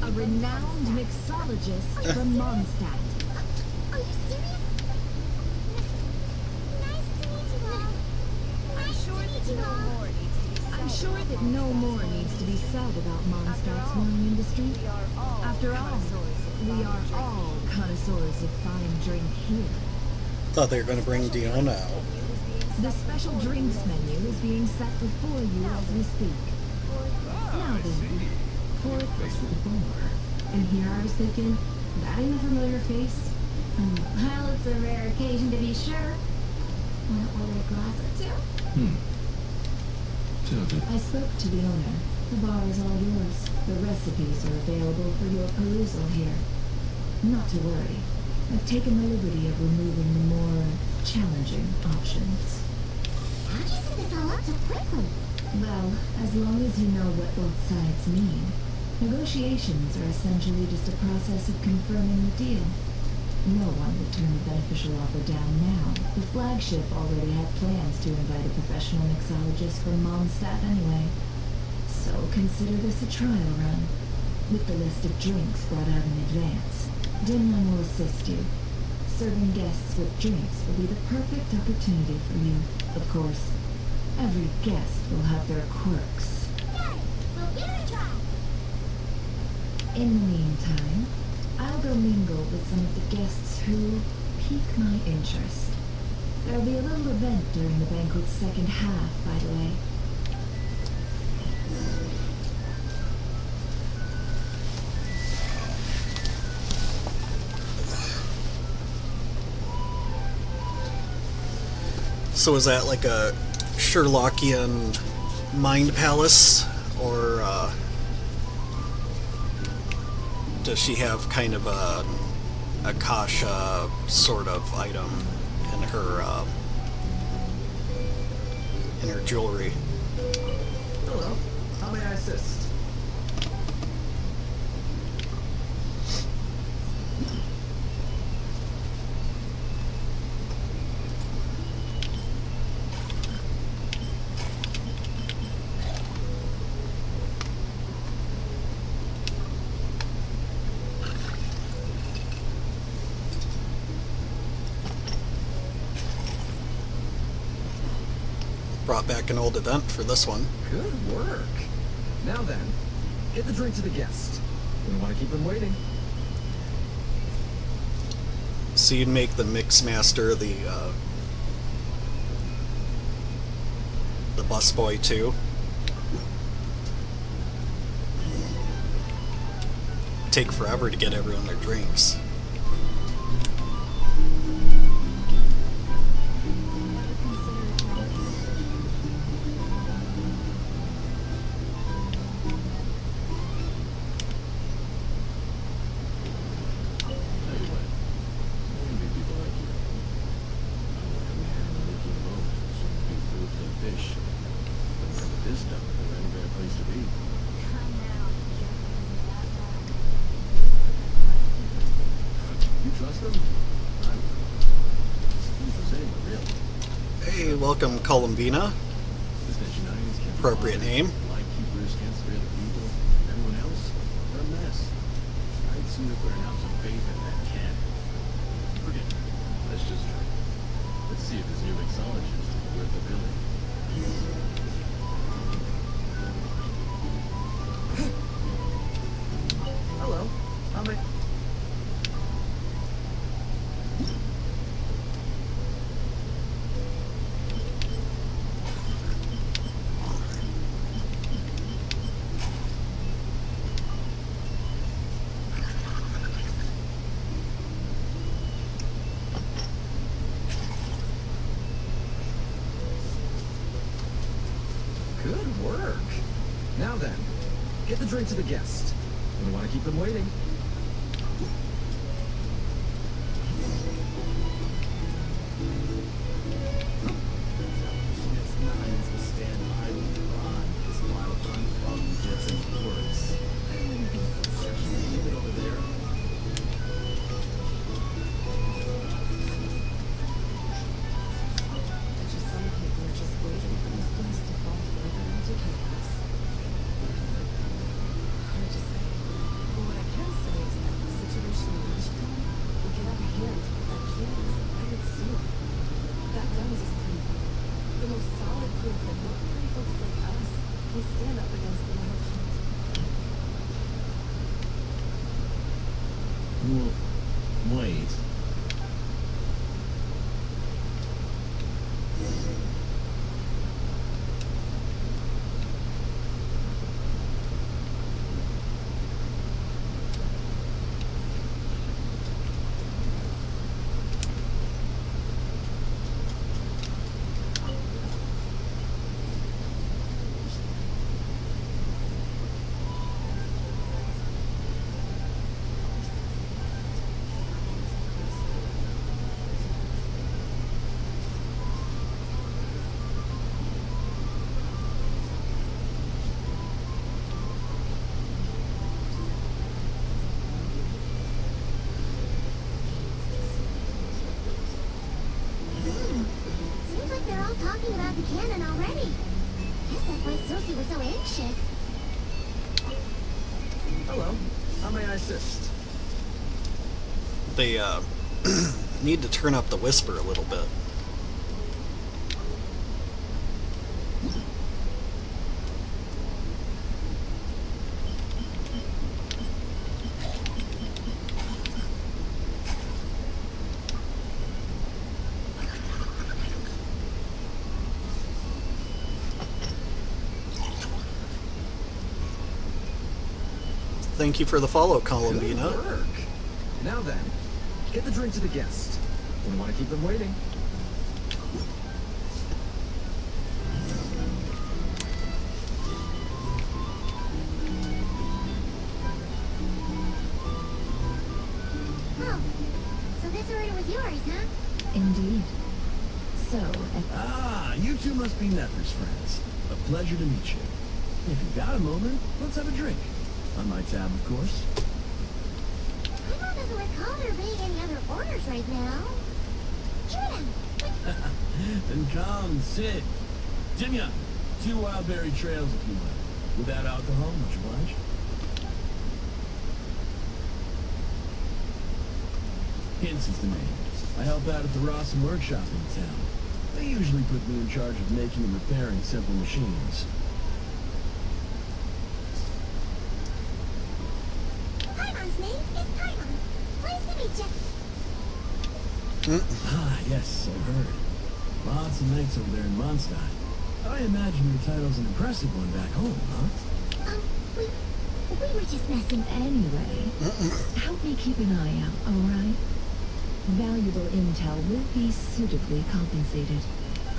a renowned mixologist from Mondstadt. Are you serious? Nice to meet you all. I'm sure that no more needs to be said about Mondstadt's wine industry. After all, we are all connoisseurs of fine drink here. Thought they were going to bring Diona out. The special drinks menu is being set before you as we speak. Now then, for a first of the bar. And here I was thinking, that ain't a familiar face. Well, it's a rare occasion to be sure. Want to order a glass or two? I spoke to the owner. The bar is all yours. The recipes are available for your perusal here. Not to worry. I've taken the liberty of removing the more challenging options. How'd you set this all up so quickly? Well, as long as you know what both sides mean. Negotiations are essentially just a process of confirming the deal. No one would turn the beneficial offer down now. The flagship already had plans to invite a professional mixologist from Mondstadt anyway. So consider this a trial run, with the list of drinks brought out in advance. Dimlan will assist you. Serving guests with drinks will be the perfect opportunity for you. Of course, every guest will have their quirks. Got it. We'll give it a try. In the meantime, I'll go mingle with some of the guests who pique my interest. There'll be a little event during the banquet's second half, by the way. So is that like a Sherlockian mind palace, or does she have kind of a Akasha sort of item in her jewelry? Hello. How may I assist? Brought back an old event for this one. Good work. Now then, get the drink to the guest. We don't want to keep them waiting. So you'd make the Mixmaster the busboy too. Take forever to get everyone their drinks. Hey, welcome Columbina. Appropriate name. some nuclear and have some faith in that cannon. Forget it. Let's just try. Let's see if this new mixologist is worth the billing. Hello. How may... Good work. Now then, get the drink to the guest. We don't want to keep them waiting. Wait. Seems like they're all talking about the cannon already. Guess that's why Susie was so anxious. Hello. How may I assist? They need to turn up the whisper a little bit. Thank you for the follow, Columbina. Good work. Now then, get the drink to the guest. We don't want to keep them waiting. Oh, so this order was yours, huh? Indeed. So, Ah, you two must be Nether's friends. A pleasure to meet you. If you've got a moment, let's have a drink. On my tab, of course. Paimon doesn't recall there being any other orders right now. Jordan! Then come, sit. Dimya, 2 wild berry trails if you will. Without alcohol, much obliged. Hints is the name. I help out at the Rawson workshop in town. They usually put me in charge of making and repairing simple machines. Paimon's name is Paimon. Pleased to meet you. Ah, yes, I've heard. Lots of knights over there in Mondstadt. I imagine your title's an impressive one back home, huh? We were just messing. anyway, help me keep an eye out, alright? Valuable intel will be suitably compensated.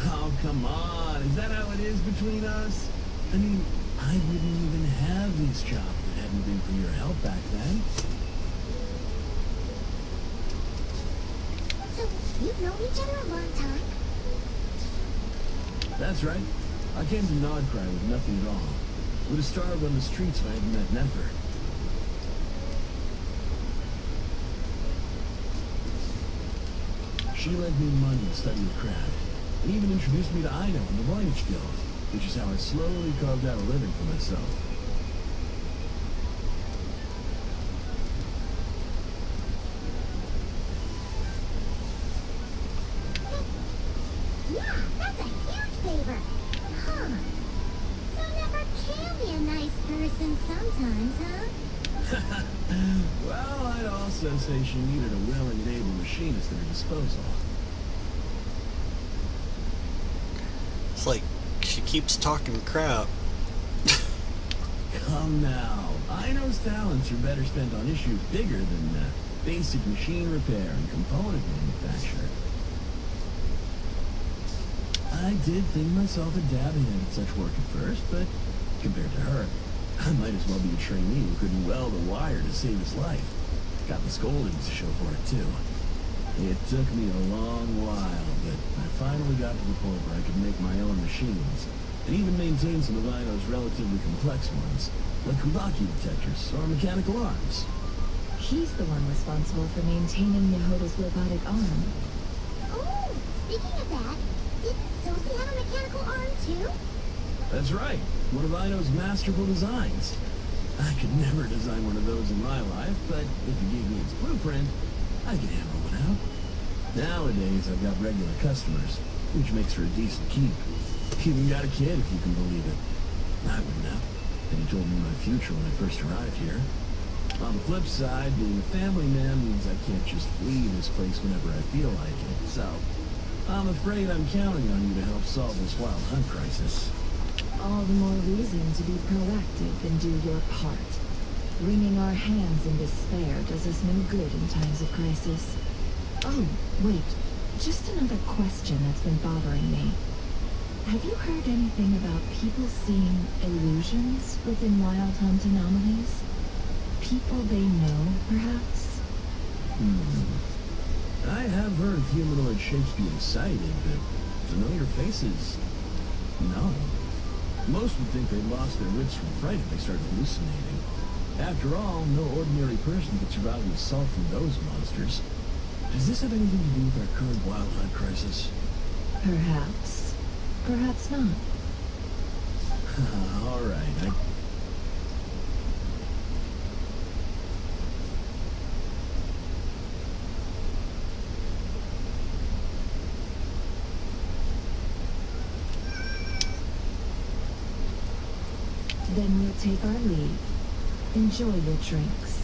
Oh, come on. Is that how it is between us? I mean, I wouldn't even have this job if it hadn't been for your help back then. So, you've known each other a long time? That's right. I came to Nod-Krai with nothing at all. Would have starved on the streets if I hadn't met Nefer. She lent me money to study the craft, and even introduced me to Ino and the Voynich Guild, which is how I slowly carved out a living for myself. sometimes, huh? Well, I'd also say she needed a willing and able machinist at her disposal. It's like she keeps talking crap. Come now. Ino's talents are better spent on issues bigger than basic machine repair and component manufacture. I did think myself a dabbing at such work at first, but compared to her, I might as well be a trainee who couldn't weld a wire to save his life. Got the scoldings to show for it, too. It took me a long while, but I finally got to the point where I could make my own machines, and even maintain some of Ino's relatively complex ones, like vacuum detectors or mechanical arms. He's the one responsible for maintaining Yehoda's robotic arm. Oh, speaking of that, did Sophie have a mechanical arm too? That's right, one of Ino's masterful designs. I could never design one of those in my life, but if you gave me its blueprint, I could hammer one out. Nowadays, I've got regular customers, which makes for a decent keep. Even got a kid, if you can believe it. I wouldn't have, and he told me my future when I first arrived here. On the flip side, being a family man means I can't just leave this place whenever I feel like it, so I'm afraid I'm counting on you to help solve this wild hunt crisis. All the more reason to be proactive and do your part. Wringing our hands in despair does us no good in times of crisis. Oh, wait. Just another question that's been bothering me. Have you heard anything about people seeing illusions within Wild Hunt anomalies? People they know, perhaps? I have heard of humanoid shapes being sighted, but familiar faces? No. Most would think they lost their wits from fright if they started hallucinating. After all, no ordinary person could survive the assault from those monsters. Does this have anything to do with our current Wild Hunt crisis? Perhaps. Perhaps not. All right, Then we'll take our leave. Enjoy your drinks.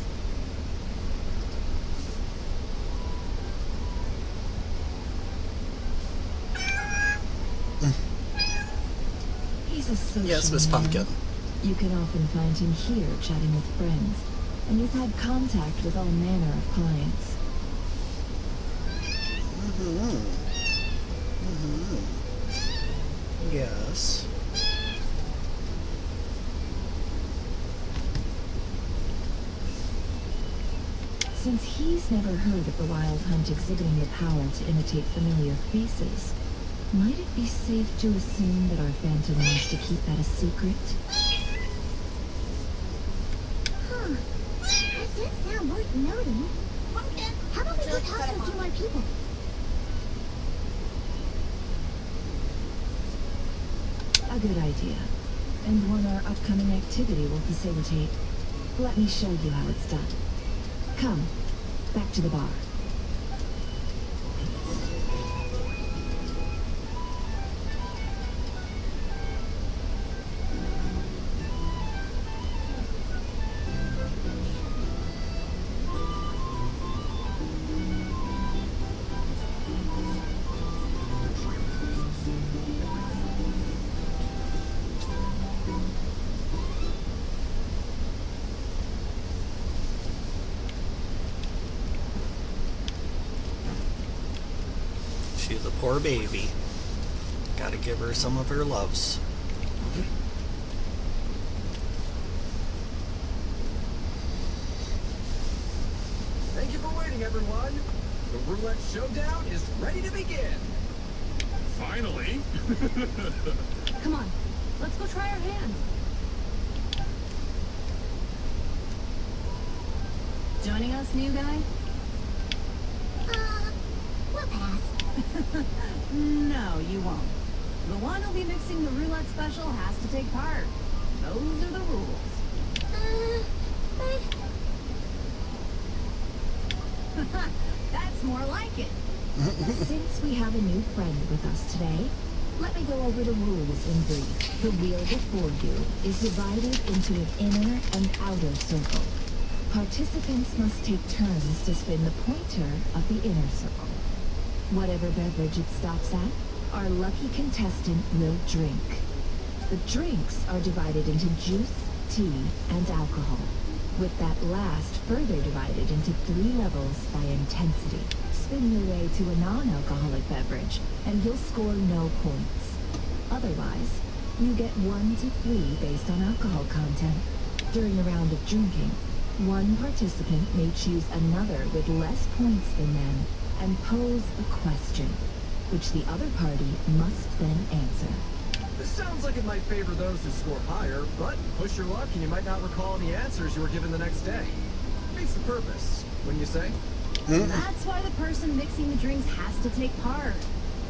He's a social Yes, Miss man. Pumpkin. You can often find him here chatting with friends, and he's had contact with all manner of clients. Yes. Since he's never heard of the Wild Hunt exhibiting the power to imitate familiar faces, might it be safe to assume that our Phantom wants to keep that a secret? Huh. That does sound worth noting. Pumpkin, how about we go talk to a few more people? A good idea. And one our upcoming activity will facilitate. Let me show you how it's done. Come, back to the bar. She's a poor baby. Gotta give her some of her loves. Thank you for waiting, everyone. The roulette showdown is ready to begin. Finally! Come on, let's go try our hand. Joining us, new guy? We'll pass. No, you won't. The one who'll be mixing the roulette special has to take part. Those are the rules. But... That's more like it. Since we have a new friend with us today, Let me go over the rules in brief. The wheel before you is divided into an inner and outer circle. Participants must take turns to spin the pointer of the inner circle. Whatever beverage it stops at, our lucky contestant will drink. The drinks are divided into juice, tea, and alcohol, with that last further divided into 3 levels by intensity. Spin your way to a non-alcoholic beverage, and you'll score no points. Otherwise, you get 1 to 3 based on alcohol content. During a round of drinking, one participant may choose another with less points than them and pose a question, which the other party must then answer. This sounds like it might favor those who score higher, but push your luck and you might not recall any answers you were given the next day. Beats the purpose, wouldn't you say? That's why the person mixing the drinks has to take part.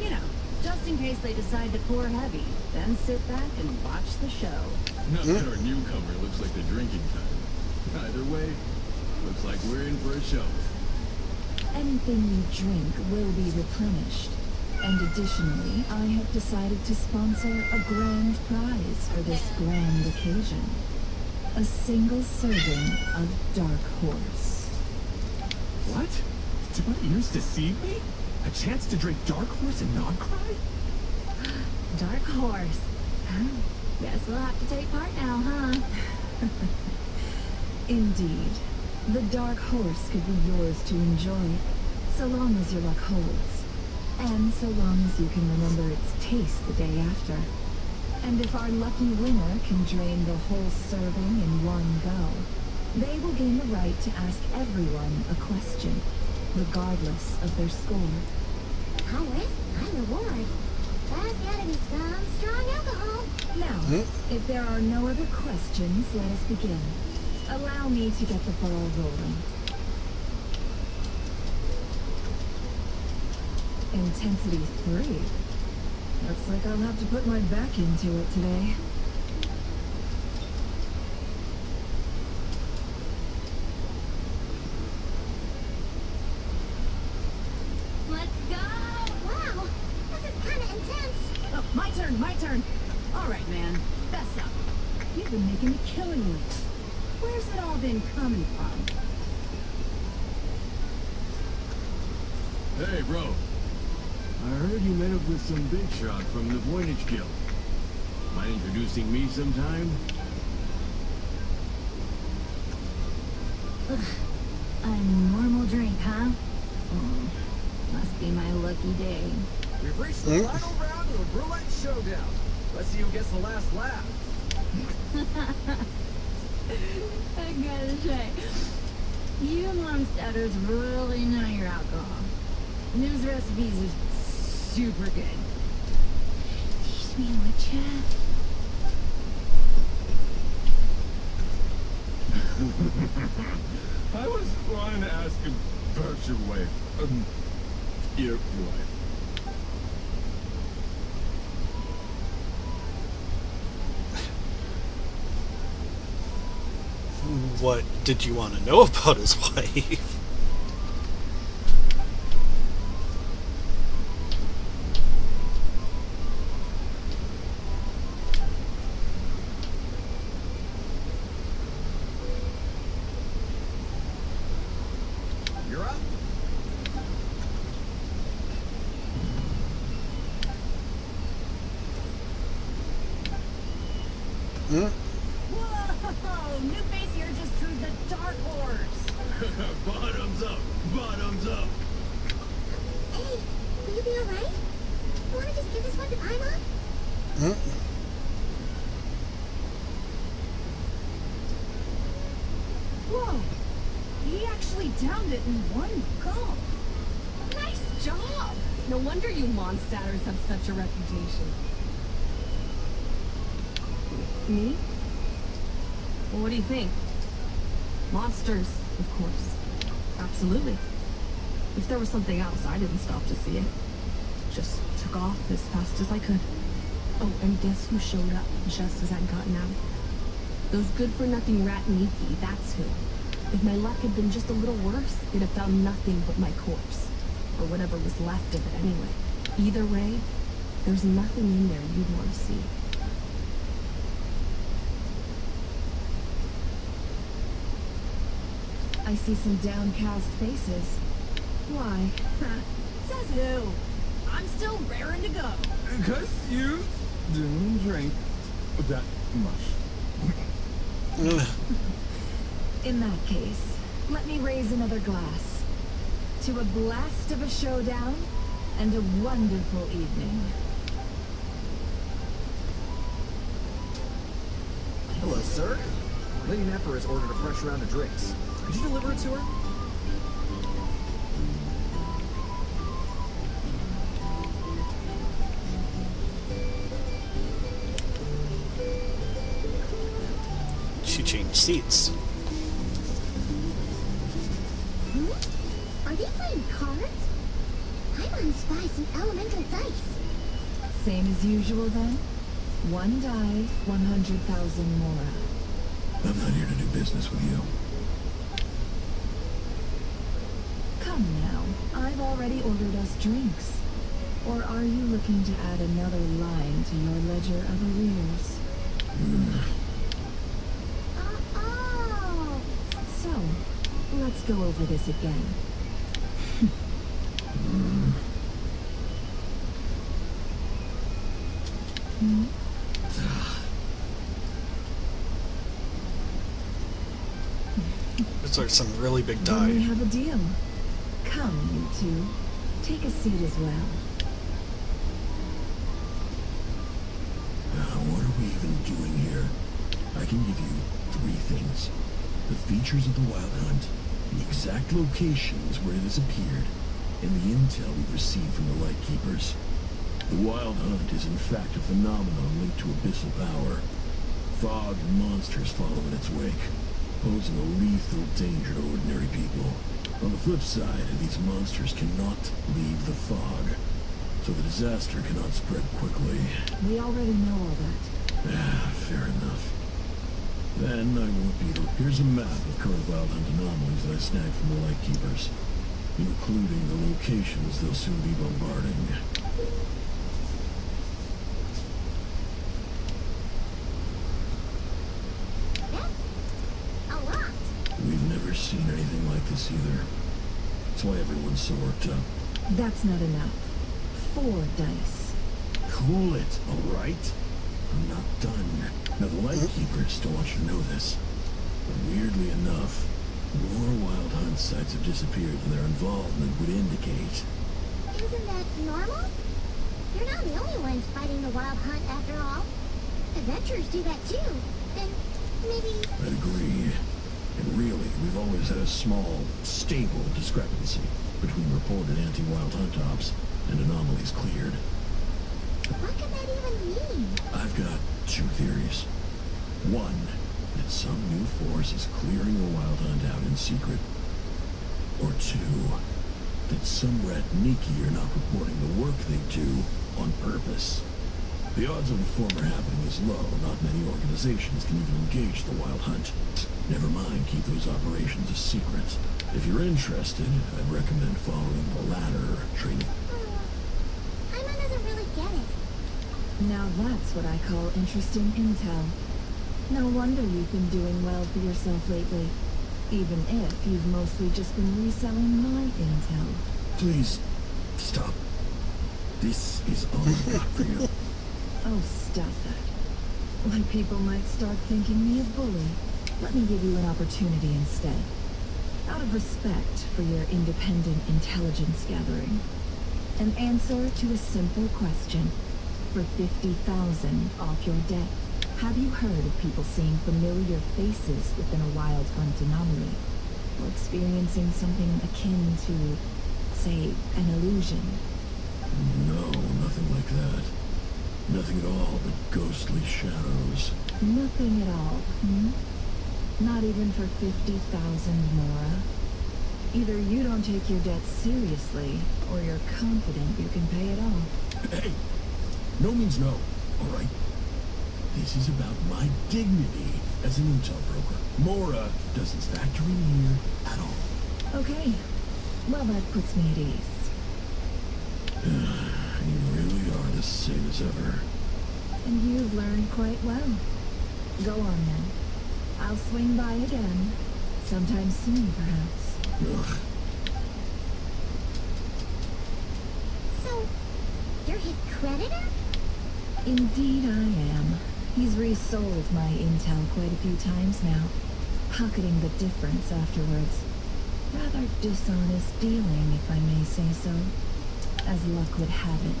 You know, just in case they decide to pour heavy, then sit back and watch the show. Not that our newcomer looks like the drinking type. Either way, looks like we're in for a show. Anything you drink will be replenished. And additionally, I have decided to sponsor a grand prize for this grand occasion. A single serving of Dark Horse. What? Did my ears deceive me? A chance to drink Dark Horse and Nod-Krai? Dark Horse. Guess we'll have to take part now, huh? Indeed. The Dark Horse could be yours to enjoy, so long as your luck holds. And so long as you can remember its taste the day after. And if our lucky winner can drain the whole serving in one go, they will gain the right to ask everyone a question, regardless of their score. High risk, high reward. There's gotta be some strong alcohol. Now, if there are no other questions, let us begin. Allow me to get the ball rolling. Intensity 3. Looks like I'll have to put my back into it today. Let's go! Wow, this is kinda intense. Oh, my turn. All right, man, fess up. You've been making a killing lately. Where's it all been coming from? Hey, bro. I heard you met up with some big shot from the Voynich Guild. Mind introducing me sometime? A normal drink, huh? Must be my lucky day. We've reached the final round of the roulette showdown. Let's see who gets the last laugh. I gotta say, you monsters really know your alcohol. News recipes are super good. Teach me what you... I was wanting to ask about your wife. Your wife. What did you want to know about his wife? You're up. Whoa! New base here just drew the Dark Horse. Bottoms up! Bottoms up! Hey, will you be alright? You wanna just give this one to Paimon? Whoa! He actually downed it in one gulp. Nice job! No wonder you monsters have such a reputation. Me? Well, what do you think? Monsters, of course. Absolutely. If there was something else, I didn't stop to see it. Just took off as fast as I could. Oh, and guess who showed up just as I'd gotten out? Those good-for-nothing rat Miki, that's who. If my luck had been just a little worse, they'd have found nothing but my corpse. Or whatever was left of it anyway. Either way, There's nothing in there you'd want to see. I see some downcast faces. Why? Says who? I'm still raring to go. Because you didn't drink that much. In that case, let me raise another glass. To a blast of a showdown and a wonderful evening. Hello, sir. Lady Nefer has ordered a fresh round of drinks. Could you deliver it to her? She changed seats. Are they playing cards? I want to spy some elemental dice. Same as usual then? One die, 100,000 mora. I'm not here to do business with you. Come now, I've already ordered us drinks. Or are you looking to add another line to your ledger of arrears? Oh! So, let's go over this again. Those are some really big Then we die. have a deal. Come, you two. Take a seat as well. What are we even doing here? I can give you 3 things. The features of the Wild Hunt, the exact locations where it has appeared, and the intel we received from the Lightkeepers. The Wild Hunt is in fact a phenomenon linked to abyssal power. Fog and monsters follow in its wake, posing a lethal danger to ordinary people. On the flip side, these monsters cannot leave the fog, so the disaster cannot spread quickly. We already know all that. Fair enough. Then I won't beat. Here's a map of current Wild Hunt anomalies that I snagged from the Lightkeepers, including the locations they'll soon be bombarding. A lot. We've never seen anything like this either. That's why everyone's so worked up. That's not enough. 4 dice. Cool it, all right? I'm not done. Now, the Lightkeepers don't want you to know this, but weirdly enough, more Wild Hunt sites have disappeared than their involvement would indicate. Isn't that normal? You're not the only ones fighting the Wild Hunt after all. Adventurers do that too. And maybe... I'd agree. And really, we've always had a small, stable discrepancy between reported anti-Wild Hunt ops and anomalies cleared. What could that even mean? I've got 2 theories. One, that some new force is clearing the Wild Hunt out in secret. Or 2, that some rat Niki are not reporting the work they do on purpose. The odds of the former happening is low. Not many organizations can even engage the Wild Hunt. Never mind, keep those operations a secret. If you're interested, I'd recommend following the latter training. Paimon doesn't really get it. Now that's what I call interesting intel. No wonder you've been doing well for yourself lately. Even if you've mostly just been reselling my intel. Please, stop. This is all I've got for you. Oh, stop that. Why, people might start thinking me a bully. Let me give you an opportunity instead. Out of respect for your independent intelligence gathering. An answer to a simple question. For 50,000 off your debt. Have you heard of people seeing familiar faces within a Wild Hunt anomaly? Or experiencing something akin to, say, an illusion? No, nothing like that. Nothing at all but ghostly shadows. Nothing at all, Not even for 50,000 mora? Either you don't take your debt seriously, or you're confident you can pay it off. Hey! No means no, all right? This is about my dignity as an intel broker. Mora doesn't factor in here at all. Okay. Well, that puts me at ease. You really are the as sane as ever. And you've learned quite well. Go on then. I'll swing by again. Sometime soon, perhaps. Ugh. So, you're his creditor? Indeed I am. He's resold my intel quite a few times now, pocketing the difference afterwards. Rather dishonest dealing, if I may say so. As luck would have it,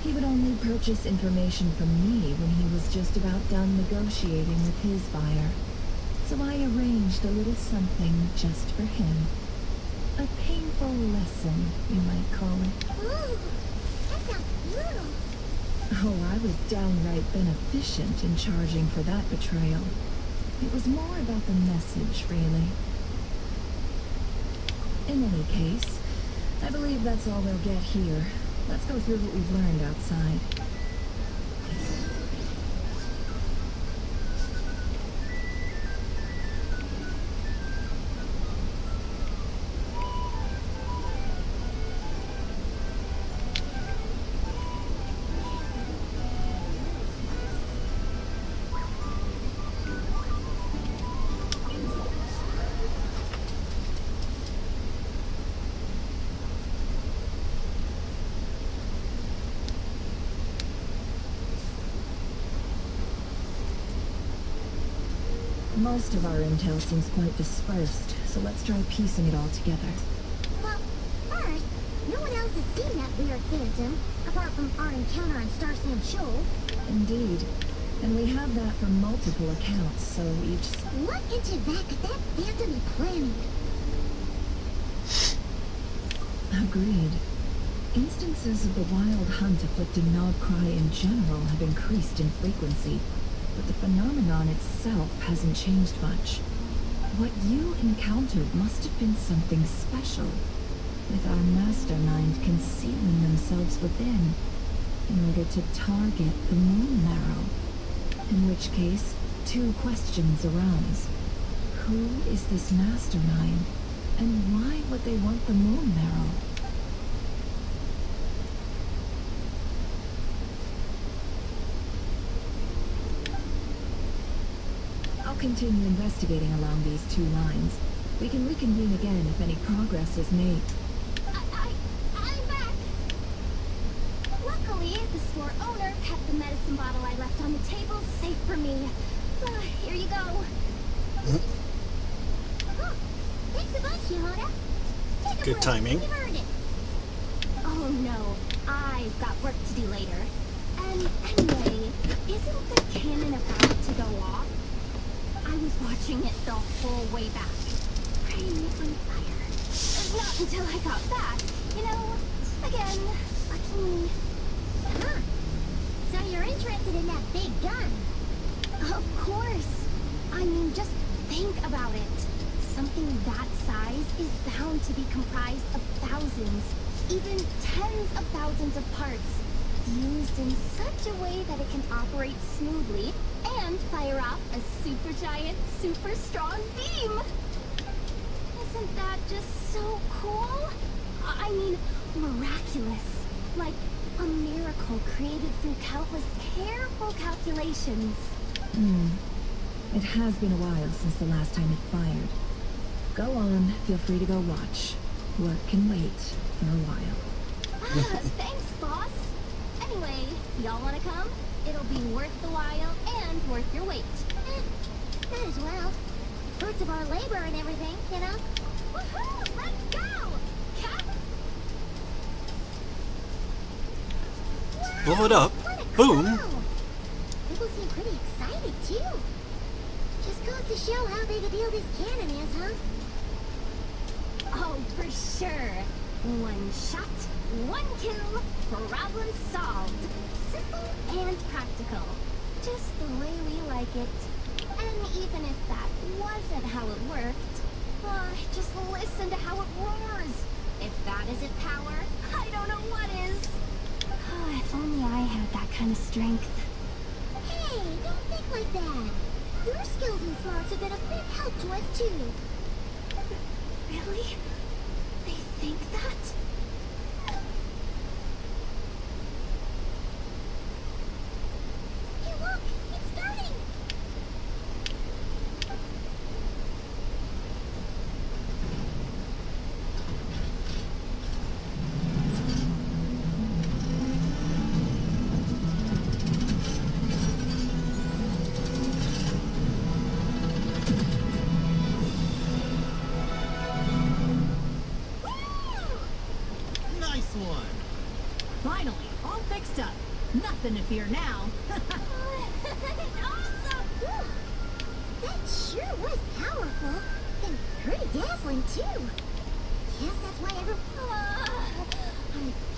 he would only purchase information from me when he was just about done negotiating with his buyer. So I arranged a little something just for him. A painful lesson, you might call it. Ooh, that sounds brutal. Oh, I was downright beneficent in charging for that betrayal. It was more about the message, really. In any case, I believe that's all we'll get here. Let's go through what we've learned outside. Most of our intel seems quite dispersed, so let's try piecing it all together. Well, first, no one else has seen that weird phantom, apart from our encounter on Star Sand Shoal. Indeed. And we have that from multiple accounts, so each... What into that could that phantom be planning? Agreed. Instances of the wild hunt afflicting Nod-Krai in general have increased in frequency, but the phenomenon itself hasn't changed much. What you encountered must have been something special, with our mastermind concealing themselves within, in order to target the moon marrow. In which case, two questions arise. Who is this mastermind, and why would they want the moon marrow? I'll continue investigating along these two lines. We can reconvene again if any progress is made. I'm back! Luckily, the store owner kept the medicine bottle I left on the table safe for me. Here you go. Oh, thanks a bunch, Yamada. Take a Good break. timing. You've earned it. Oh no, I've got work to do later. And anyway, isn't the cannon about to go off? I was watching it the whole way back. Praying it on fire. Not until I got back. You know, again, lucky me. Huh. So you're interested in that big gun? Of course. I mean, just think about it. Something that size is bound to be comprised of thousands, even tens of thousands of parts, fused in such a way that it can operate smoothly and fire off a supergiant, super strong beam. Isn't that just so cool? I mean, miraculous. Like a miracle created through countless careful calculations. It has been a while since the last time it fired. Go on, feel free to go watch. Work can wait for a while. Thanks, boss. Anyway, y'all wanna come? It'll be worth the while and worth your wait. Might as well. Fruits of our labor and everything, you know? Woohoo! Let's go! Cap! Blow it up. What a Boom. crowd. People seem pretty excited, too. Just goes to show how big a deal this cannon is, huh? Oh, for sure. One shot, one kill, problem solved. Simple and practical. Just the way we like it. And even if that wasn't how it worked, just listen to how it roars. If that isn't power, I don't know what is. If only I had that kind of strength. Hey, don't think like that. Your skills and smarts have been a big help to us, too. Really? They think that? nothing to fear now. Awesome! Whew. That sure was powerful. And pretty dazzling, too. Yes, that's why I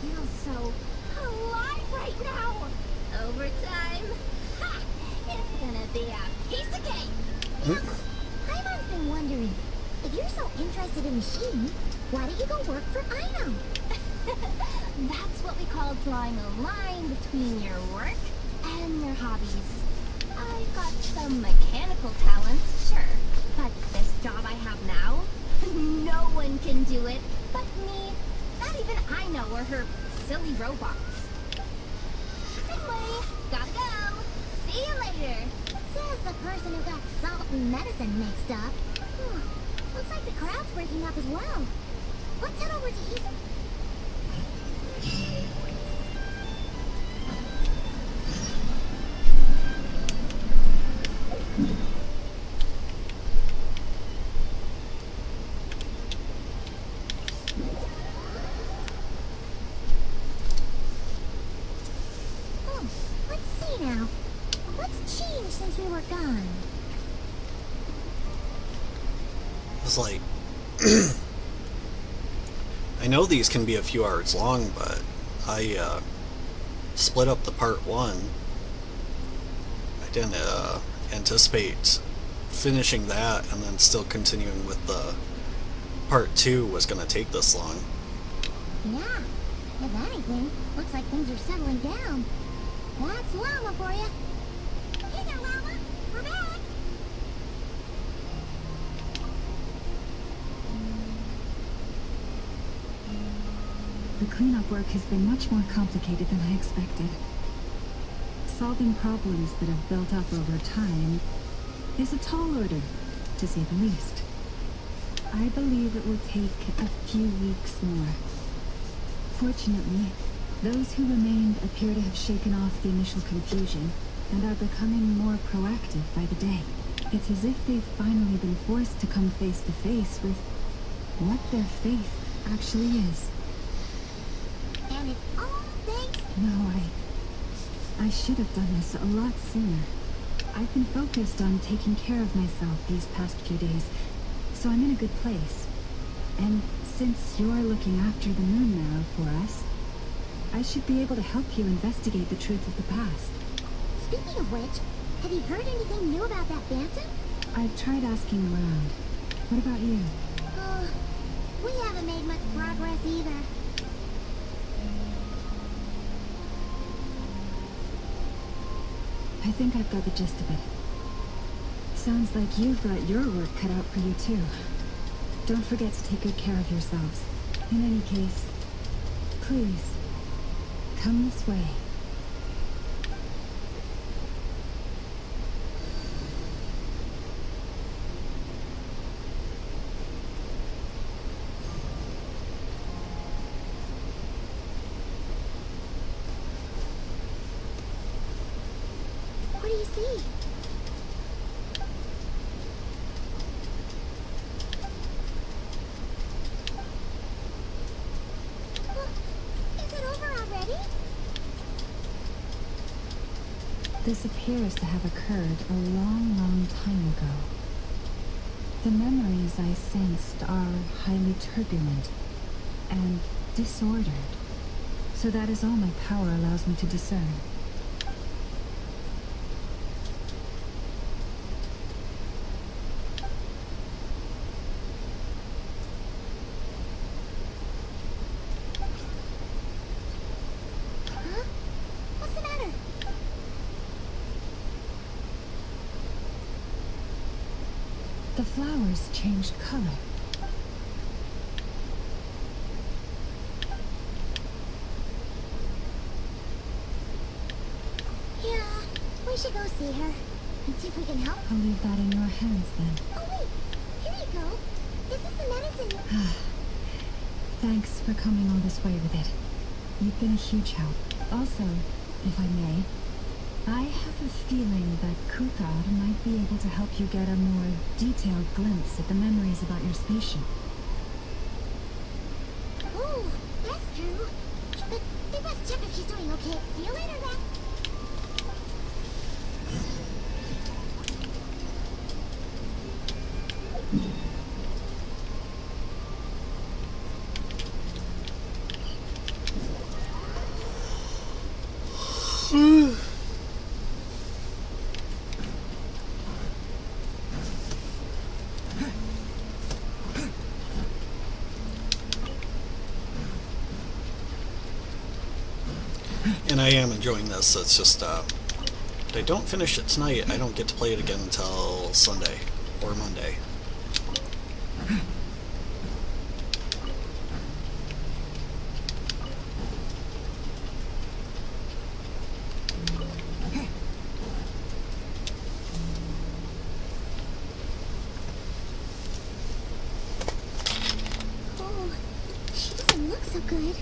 feel so alive right now. Overtime. Ha! It's gonna be a piece of cake. Paimon's been wondering, if you're so interested in machines, why don't you go work for Aino? That's what we call drawing a line between your work and your hobbies. I've got some mechanical talents, sure, but this job I have now, no one can do it but me. Not even Aino or her silly robots. Anyway, gotta go. See you later. Says the person who got salt and medicine mixed up. Looks like the crowd's breaking up as well. Let's head over to East. Let's see now. What's changed since we were gone? It's like, I know these can be a few hours long, but I split up the part 1. I didn't anticipate finishing that and then still continuing with the part 2 was going to take this long. Yeah, if anything, looks like things are settling down. That's Llama for you. Hey there, Llama. We're back. The cleanup work has been much more complicated than I expected. Solving problems that have built up over time is a tall order, to say the least. I believe it will take a few weeks more. Fortunately, those who remained appear to have shaken off the initial confusion and are becoming more proactive by the day. It's as if they've finally been forced to come face to face with what their faith actually is. And it's all thanks. No, I should have done this a lot sooner. I've been focused on taking care of myself these past few days, so I'm in a good place. And since you're looking after the moon marrow for us, I should be able to help you investigate the truth of the past. Speaking of which, have you heard anything new about that Bantam? I've tried asking around. What about you? We haven't made much progress either. I think I've got the gist of it. Sounds like you've got your work cut out for you too. Don't forget to take good care of yourselves. In any case, please, come this way. What do you see? Is it over already? This appears to have occurred a long, long time ago. The memories I sensed are highly turbulent and disordered, so that is all my power allows me to discern. Huh? What's the matter? The flowers changed color. Yeah, we should go see her and see if we can help. I'll leave that in your hands then. Oh wait, here you go. This is the medicine. Thanks for coming all this way with it. You've been a huge help. Also, if I may, I have a feeling that Kuthar might be able to help you get a more detailed glimpse at the memories about your spaceship. Oh, that's true. But we must check if she's doing okay. See you later, then. And I am enjoying this. It's just, if I don't finish it tonight, I don't get to play it again until Sunday or Monday. Oh, she doesn't look so good.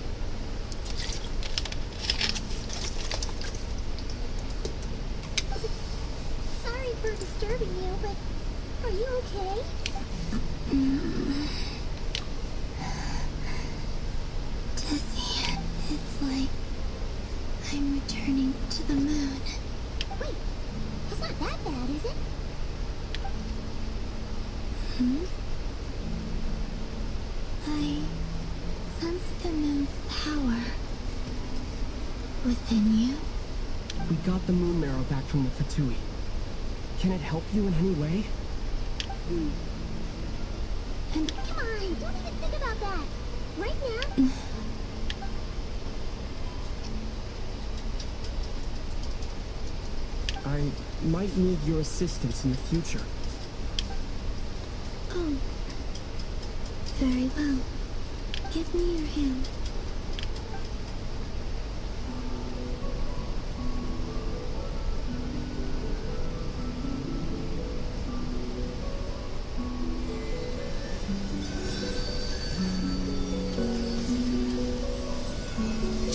Sorry for disturbing you, but are you okay? Dizzy. It's like I'm returning to the moon. Wait, it's not that bad, is it? I sense the moon's power within you. We got the moon marrow back from the Fatui. Can it help you in any way? And come on, don't even think about that. Right now. I might need your assistance in the future. Oh. Very well. Give me your hand.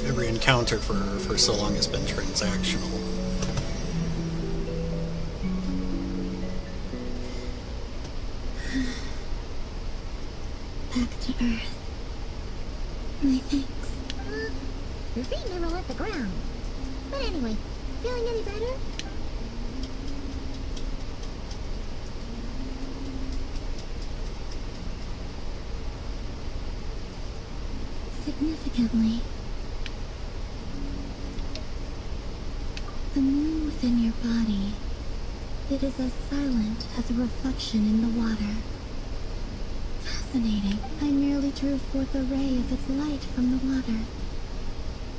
Every encounter for so long has been transactional. Back to Earth. My thanks. Your feet never left the ground. But anyway, feeling any better? Significantly, the moon within your body, it is as silent as a reflection in the water. Fascinating. I merely drew forth a ray of its light from the water.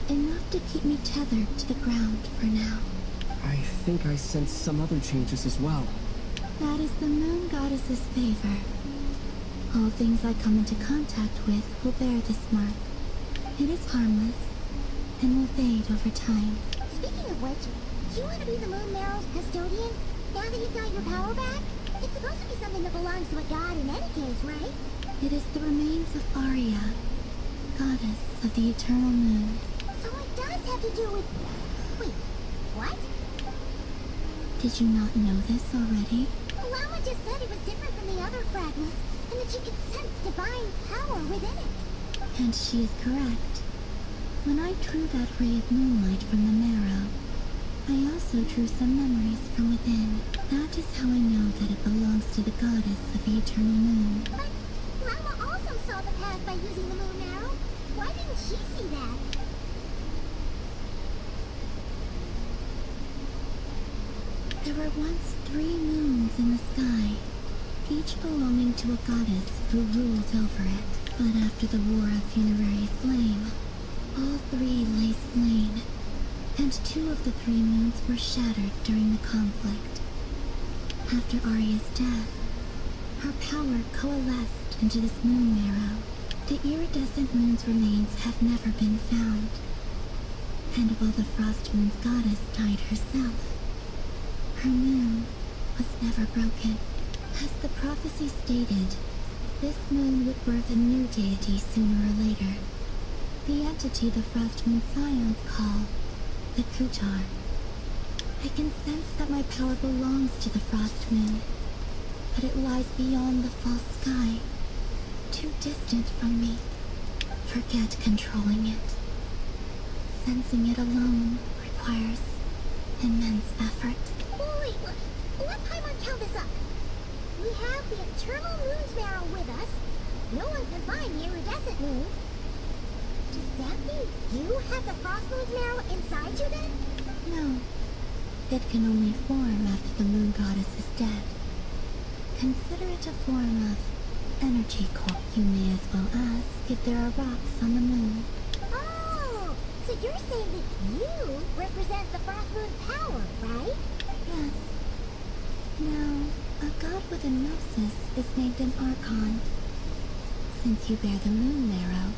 Enough to keep me tethered to the ground for now. I think I sense some other changes as well. That is the moon goddess's favor. All things I come into contact with will bear this mark. It is harmless, and will fade over time. Speaking of which, do you want to be the moon marrow's custodian? Now that you've got your power back? It's supposed to be something that belongs to a god in any case, right? It is the remains of Arya, goddess of the eternal moon. So it does have to do with... Wait, what? Did you not know this already? Lama just said it was different from the other fragments, and that she could sense divine power within it. And she is correct. When I drew that ray of moonlight from the marrow, I also drew some memories from within. That is how I know that it belongs to the goddess of the eternal moon. But Lama also saw the path by using the moon marrow. Why didn't she see that? There were once 3 moons in the sky, each belonging to a goddess who ruled over it. But after the War of Funerary Flame, all 3 lay slain, and 2 of the 3 moons were shattered during the conflict. After Arya's death, her power coalesced into this moon marrow. The iridescent moon's remains have never been found. And while the Frost Moon's goddess died herself, her moon was never broken. As the prophecy stated, this moon would birth a new deity sooner or later. The entity the Frost Moon Scions call the Kutar. I can sense that my power belongs to the Frost Moon, but it lies beyond the false sky, too distant from me. Forget controlling it. Sensing it alone requires immense effort. Wait, let Paimon count this up. We have the eternal moon's marrow with us. No one can find the iridescent moon. Does that mean you have the Frost Moon's marrow inside you then? No. It can only form after the moon goddess is dead. Consider it a form of energy core. You may as well ask if there are rocks on the moon. Oh, so you're saying that you represent the Frost Moon power, right? Yes. Now, a god with a gnosis is named an Archon. Since you bear the moon marrow,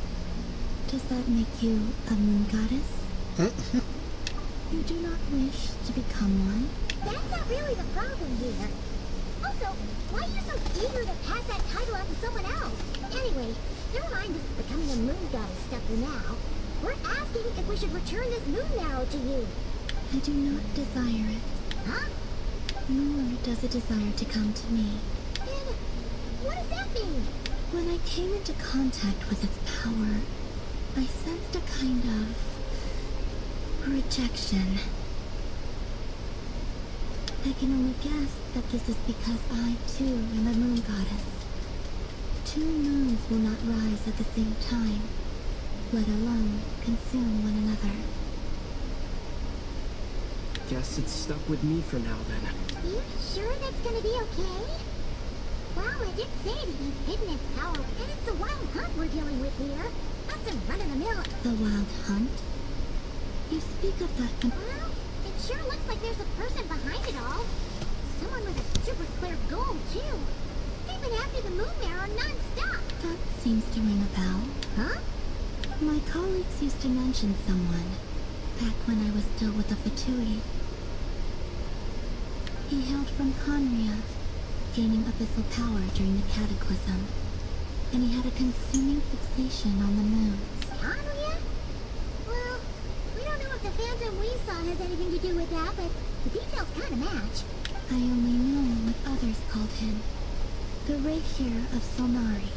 does that make you a moon goddess? You do not wish to become one? That's not really the problem here. Also, why are you so eager to pass that title on to someone else? Anyway, never mind this becoming a moon goddess stuff for now. We're asking if we should return this moon marrow to you. I do not desire it. Huh? Nor does it desire to come to me. And what does that mean? When I came into contact with its power, I sensed a kind of rejection. I can only guess that this is because I, too, am a moon goddess. Two moons will not rise at the same time, let alone consume one another. Guess it's stuck with me for now, then. You sure that's gonna be okay? Well, I did say that you've hidden its power, and it's the wild hunt we're dealing with here. Not some run-of-the-mill. The wild hunt? You speak of that from... Well, it sure looks like there's a person behind it all. Someone with a super clear goal, too. They've been after the moon marrow non-stop. That seems to ring a bell. Huh? My colleagues used to mention someone, back when I was still with the Fatui. He hailed from Conria, gaining abyssal power during the Cataclysm, and he had a consuming fixation on the moons. Conria? Well, we don't know if the phantom we saw has anything to do with that, but the details kind of match. I only know what others called him. The Rakier of Solnari.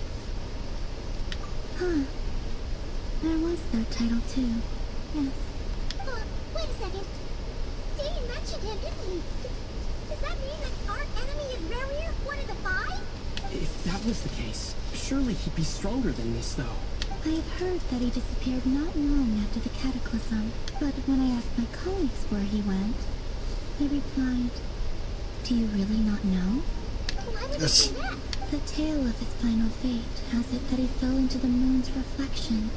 Huh. There was that title too. Yes. Wait a second. Dane mentioned him, didn't he? Does that mean that our enemy is Rarier, one of the five? If that was the case, surely he'd be stronger than this, though. I have heard that he disappeared not long after the Cataclysm, but when I asked my colleagues where he went, they replied, "Do you really not know?" Why would you say that? The tale of his final fate has it that he fell into the moon's reflection,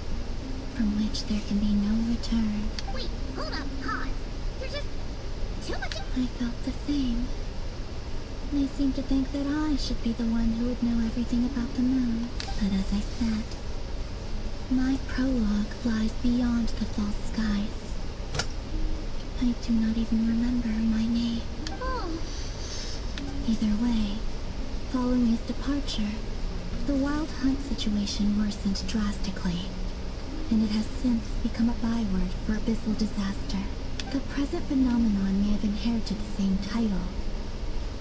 from which there can be no return. Wait, hold up, pause. There's just too much... I felt the same. They seemed to think that I should be the one who would know everything about the moon. But as I said, my prologue lies beyond the false skies. I do not even remember my name. Oh. Either way, following his departure, the wild hunt situation worsened drastically, and it has since become a byword for abyssal disaster. The present phenomenon may have inherited the same title,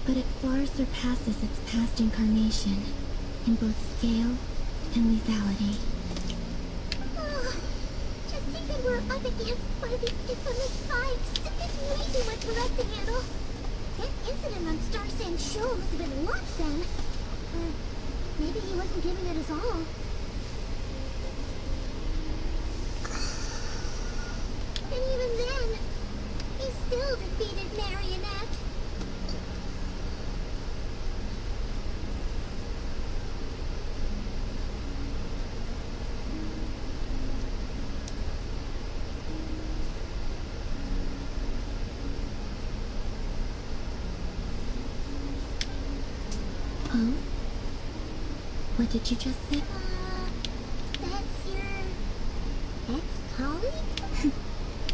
but it far surpasses its past incarnation in both scale and lethality. Just thinking we're up against one of the infamous five, it's way too much for us to handle. That incident on Star Sand Show must have been luck then. Or maybe he wasn't giving it his all. And even then, he still defeated Marionette. Oh? What did you just say? That's your ex-colleague?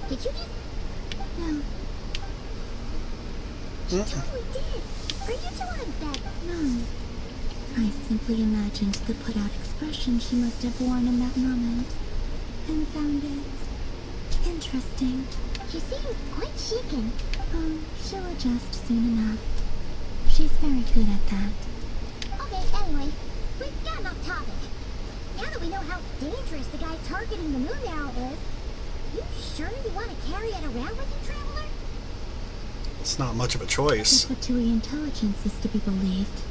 Did you just... No. You totally did. Are you two on bed? No. I simply imagined the put-out expression she must have worn in that moment, and found it interesting. She seemed quite shaken. Oh, she'll adjust soon enough. She's very good at that. Okay, anyway, we've gotten off topic. Now that we know how dangerous the guy targeting the moon arrow is, you sure you want to carry it around with you, Traveler? It's not much of a choice. If Fatui intelligence is to be believed,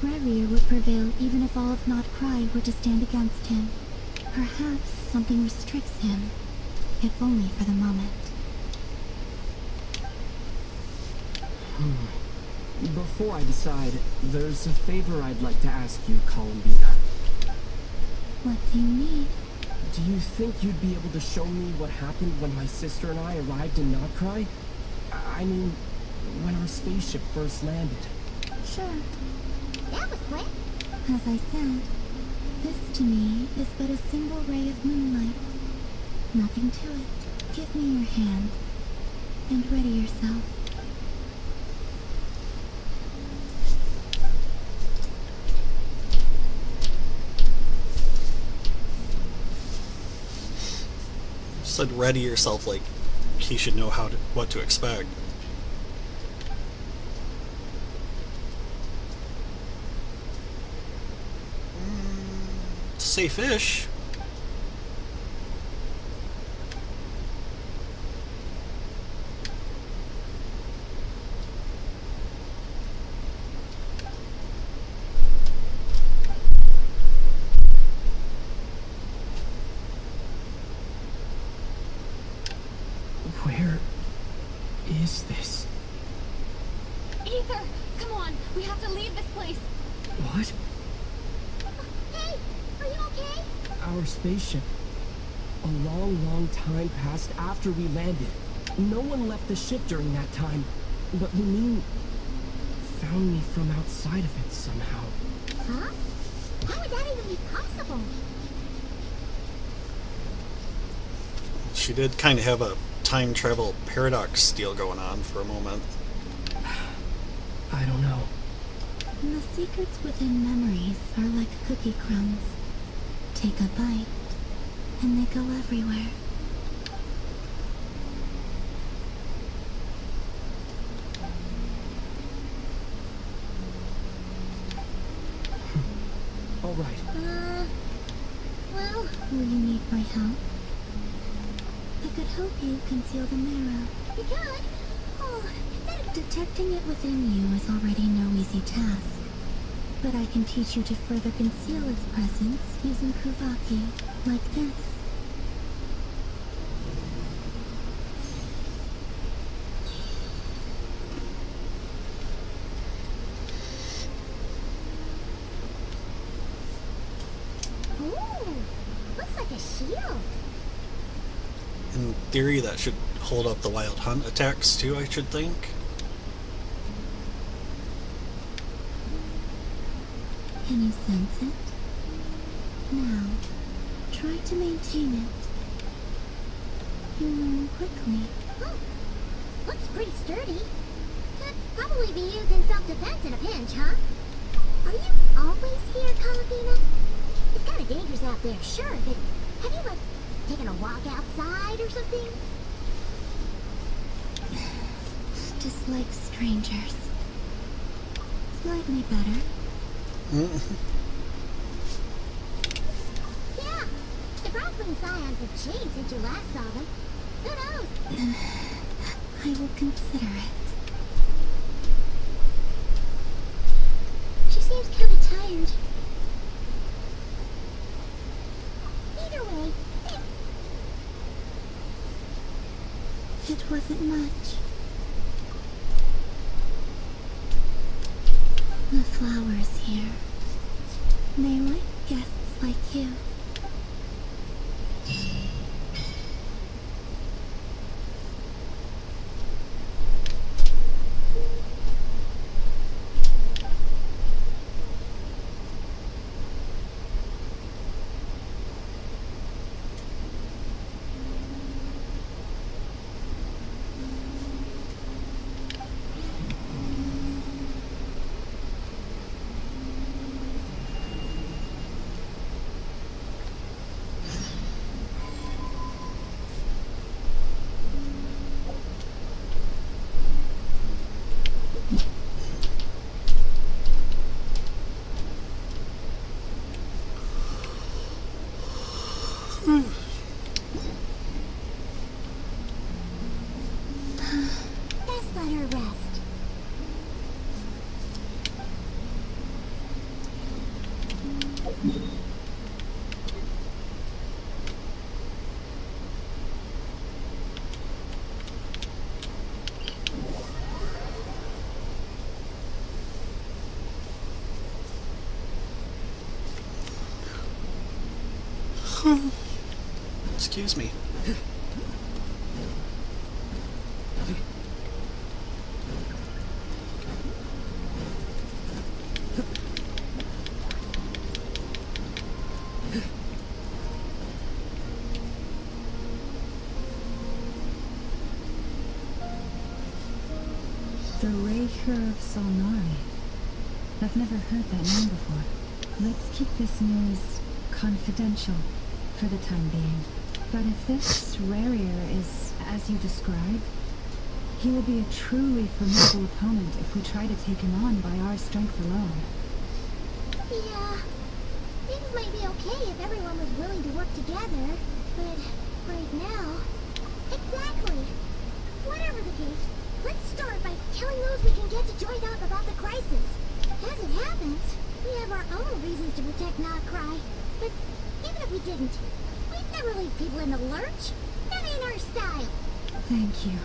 Rarier would prevail even if all of Nod-Krai were to stand against him. Perhaps something restricts him, if only for the moment. Before I decide, there's a favor I'd like to ask you, Columbina. What do you need? Do you think you'd be able to show me what happened when my sister and I arrived in Nod-Krai? I mean, when our spaceship first landed. Sure. That was quick. As I said, this to me is but a single ray of moonlight. Nothing to it. Give me your hand, and ready yourself. Said ready yourself like he should know what to expect. Safe-ish. Where is this? Ether, come on. We have to leave this place. What? Hey, are you okay? Our spaceship. A long, long time passed after we landed. No one left the ship during that time. But Lumine found me from outside of it somehow. Huh? How would that even be possible? She did kind of have a time travel paradox deal going on for a moment. I don't know. The secrets within memories are like cookie crumbs. Take a bite, and they go everywhere. All right. Well, will you need my help? I could help you conceal the marrow. You could? Oh, detecting it within you is already no easy task. But I can teach you to further conceal its presence using Kuvaki, like this. Ooh, looks like a shield. In theory, that should hold up the Wild Hunt attacks too, I should think. Can you sense it? Now, try to maintain it. You learn quickly. Oh, looks pretty sturdy. Could probably be used in self-defense in a pinch, huh? Are you always here, Columbina? It's kind of dangerous out there, sure, but have you, like, taken a walk outside or something? Just like strangers. Slightly better. Yeah, the Frostwing Scions have changed since you last saw them. Who knows? I will consider it. She seems kind of tired. Either way, it wasn't much. The flowers here, they like guests like you. best let her rest. Excuse me. The Raker of Solnari. I've never heard that name before. Let's keep this news confidential for the time being. But if this Rarier is as you describe, he will be a truly formidable opponent if we try to take him on by our strength alone. Yeah, things might be okay if everyone was willing to work together, but right now... Exactly! Whatever the case, let's start by telling those we can get to join up about the crisis. As it happens, we have our own reasons to protect Nod-Krai, but even if we didn't, we'd never leave people in the lurch. That ain't our style. Thank you.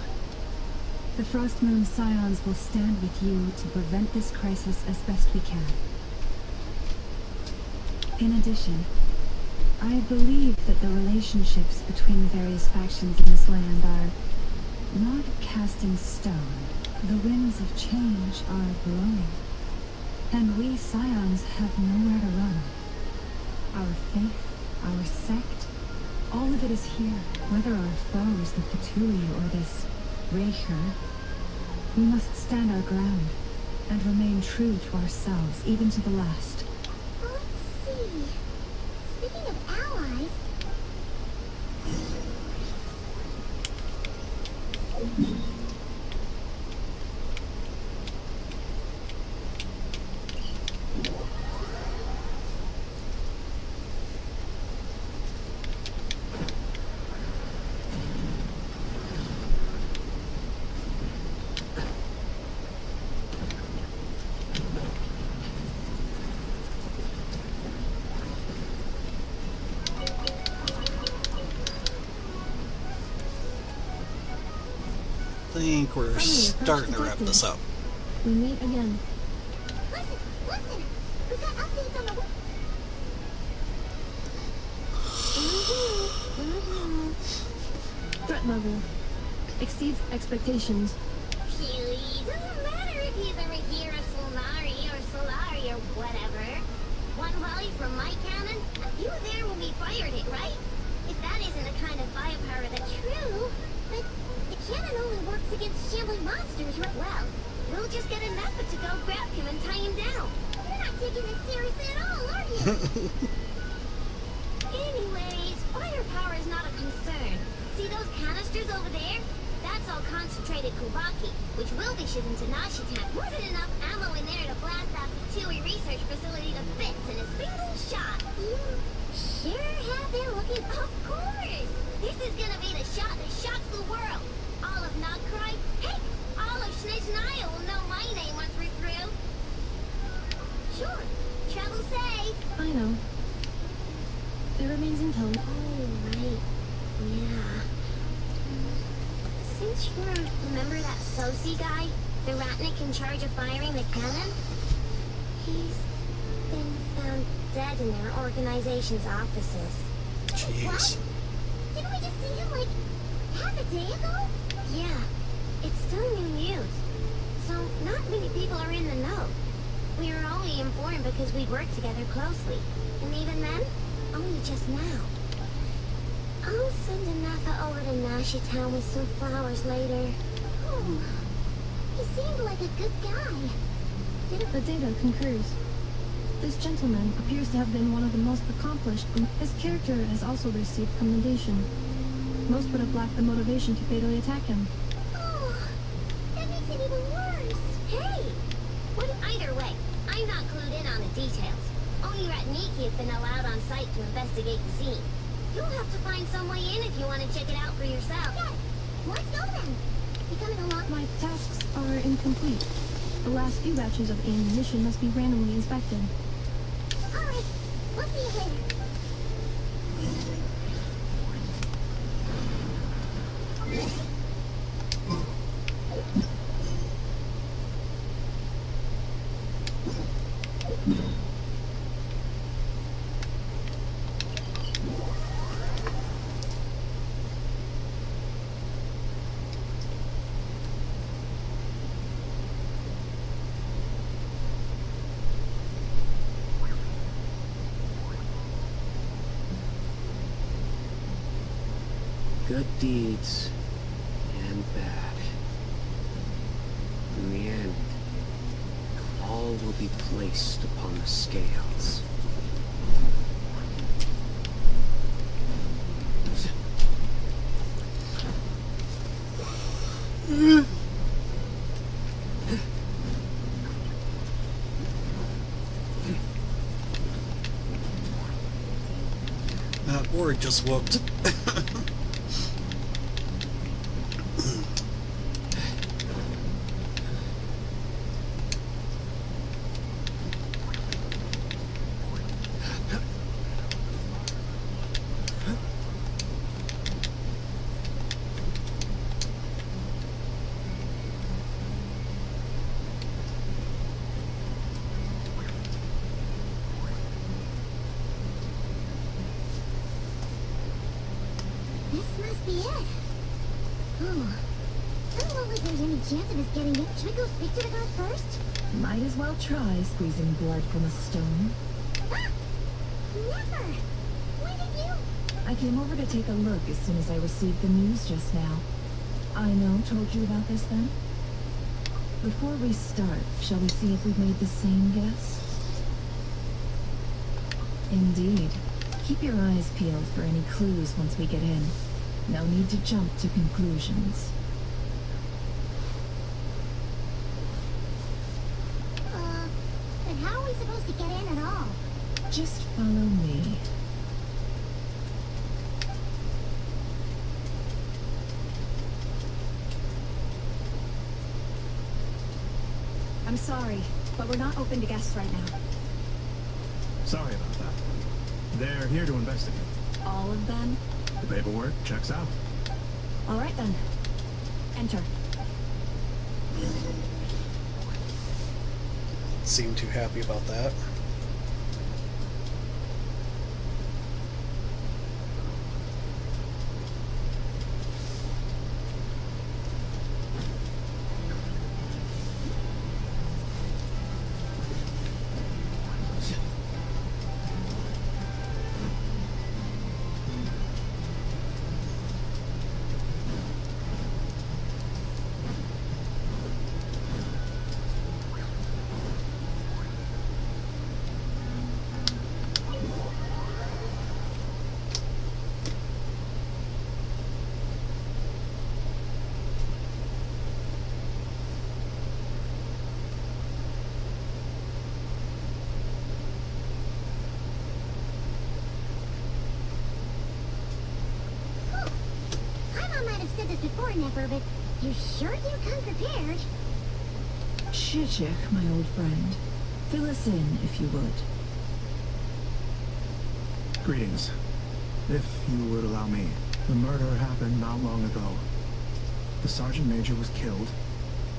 The Frost Moon Scions will stand with you to prevent this crisis as best we can. In addition, I believe that the relationships between the various factions in this land are not cast in stone. The winds of change are blowing, and we Scions have nowhere to run. Our faith, our sect, all of it is here. Whether our foes, the Cthulhu or this Raker, we must stand our ground and remain true to ourselves, even to the last. Let's see. Speaking of allies... I think we're starting to wrap this up. We meet again. Listen! We've got updates on the... Threat level exceeds expectations. Phew, doesn't matter if he's a Rahira Solnari or Solari or whatever. One volley from my cannon, you there when we fired it, right? If that isn't the kind of firepower that's true, but the cannon only works against shambling monsters, right? Well, we'll just get an effort to go grab him and tie him down. You're not taking this seriously at all, are you? Anyways, firepower is not a concern. See those canisters over there? That's all concentrated Kubaki, which will be shipping to Nashitown. More than enough ammo in there to blast that Fatui research facility to bits in a single shot. You sure have been looking... Of course! This is gonna be the shot that shocks the world. All of Nod-Krai, heck, all of Snezhnaya will know my name once we're through. Sure, travel safe. I know. There remains intel. Oh, right. Yeah. Since you remember that Sosi guy, the Ratnik in charge of firing the cannon? He's been found dead in their organization's offices. Jeez. What? Didn't we just see him, like, half a day ago? Yeah, it's still new news. So, not many people are in the know. We were only informed because we worked together closely. And even then, only just now. I'll send Anatha over to Nashitown with some flowers later. Oh, he seemed like a good guy. The data concurs. This gentleman appears to have been one of the most accomplished, and his character has also received commendation. Most would have lacked the motivation to fatally attack him. Oh, that makes it even worse. Hey! Either way, I'm not clued in on the details. Only Ratniki have been allowed on site to investigate the scene. You'll have to find some way in if you want to check it out for yourself. Got it. Let's go then. Becoming a lot... My tasks are incomplete. The last few batches of ammunition must be randomly inspected. Alright, we'll see you later. good deeds and bad. In the end, all will be placed upon the scales. That board just whooped. This must be it. Oh. I don't know if there's any chance of us getting in. Should we go speak to the guard first? Might as well try squeezing blood from a stone. Ah! Never! Why did you? I came over to take a look as soon as I received the news just now. I know told you about this then? Before we start, shall we see if we've made the same guess? Indeed. Keep your eyes peeled for any clues once we get in. No need to jump to conclusions. But how are we supposed to get in at all? Just follow me. I'm sorry, but we're not open to guests right now. Sorry about that. They're here to investigate. All of them? The paperwork checks out. All right then. Enter. Seem too happy about that. Before, Never, but you sure do come prepared. Chichik, my old friend. Fill us in, if you would. Greetings. If you would allow me. The murder happened not long ago. The Sergeant Major was killed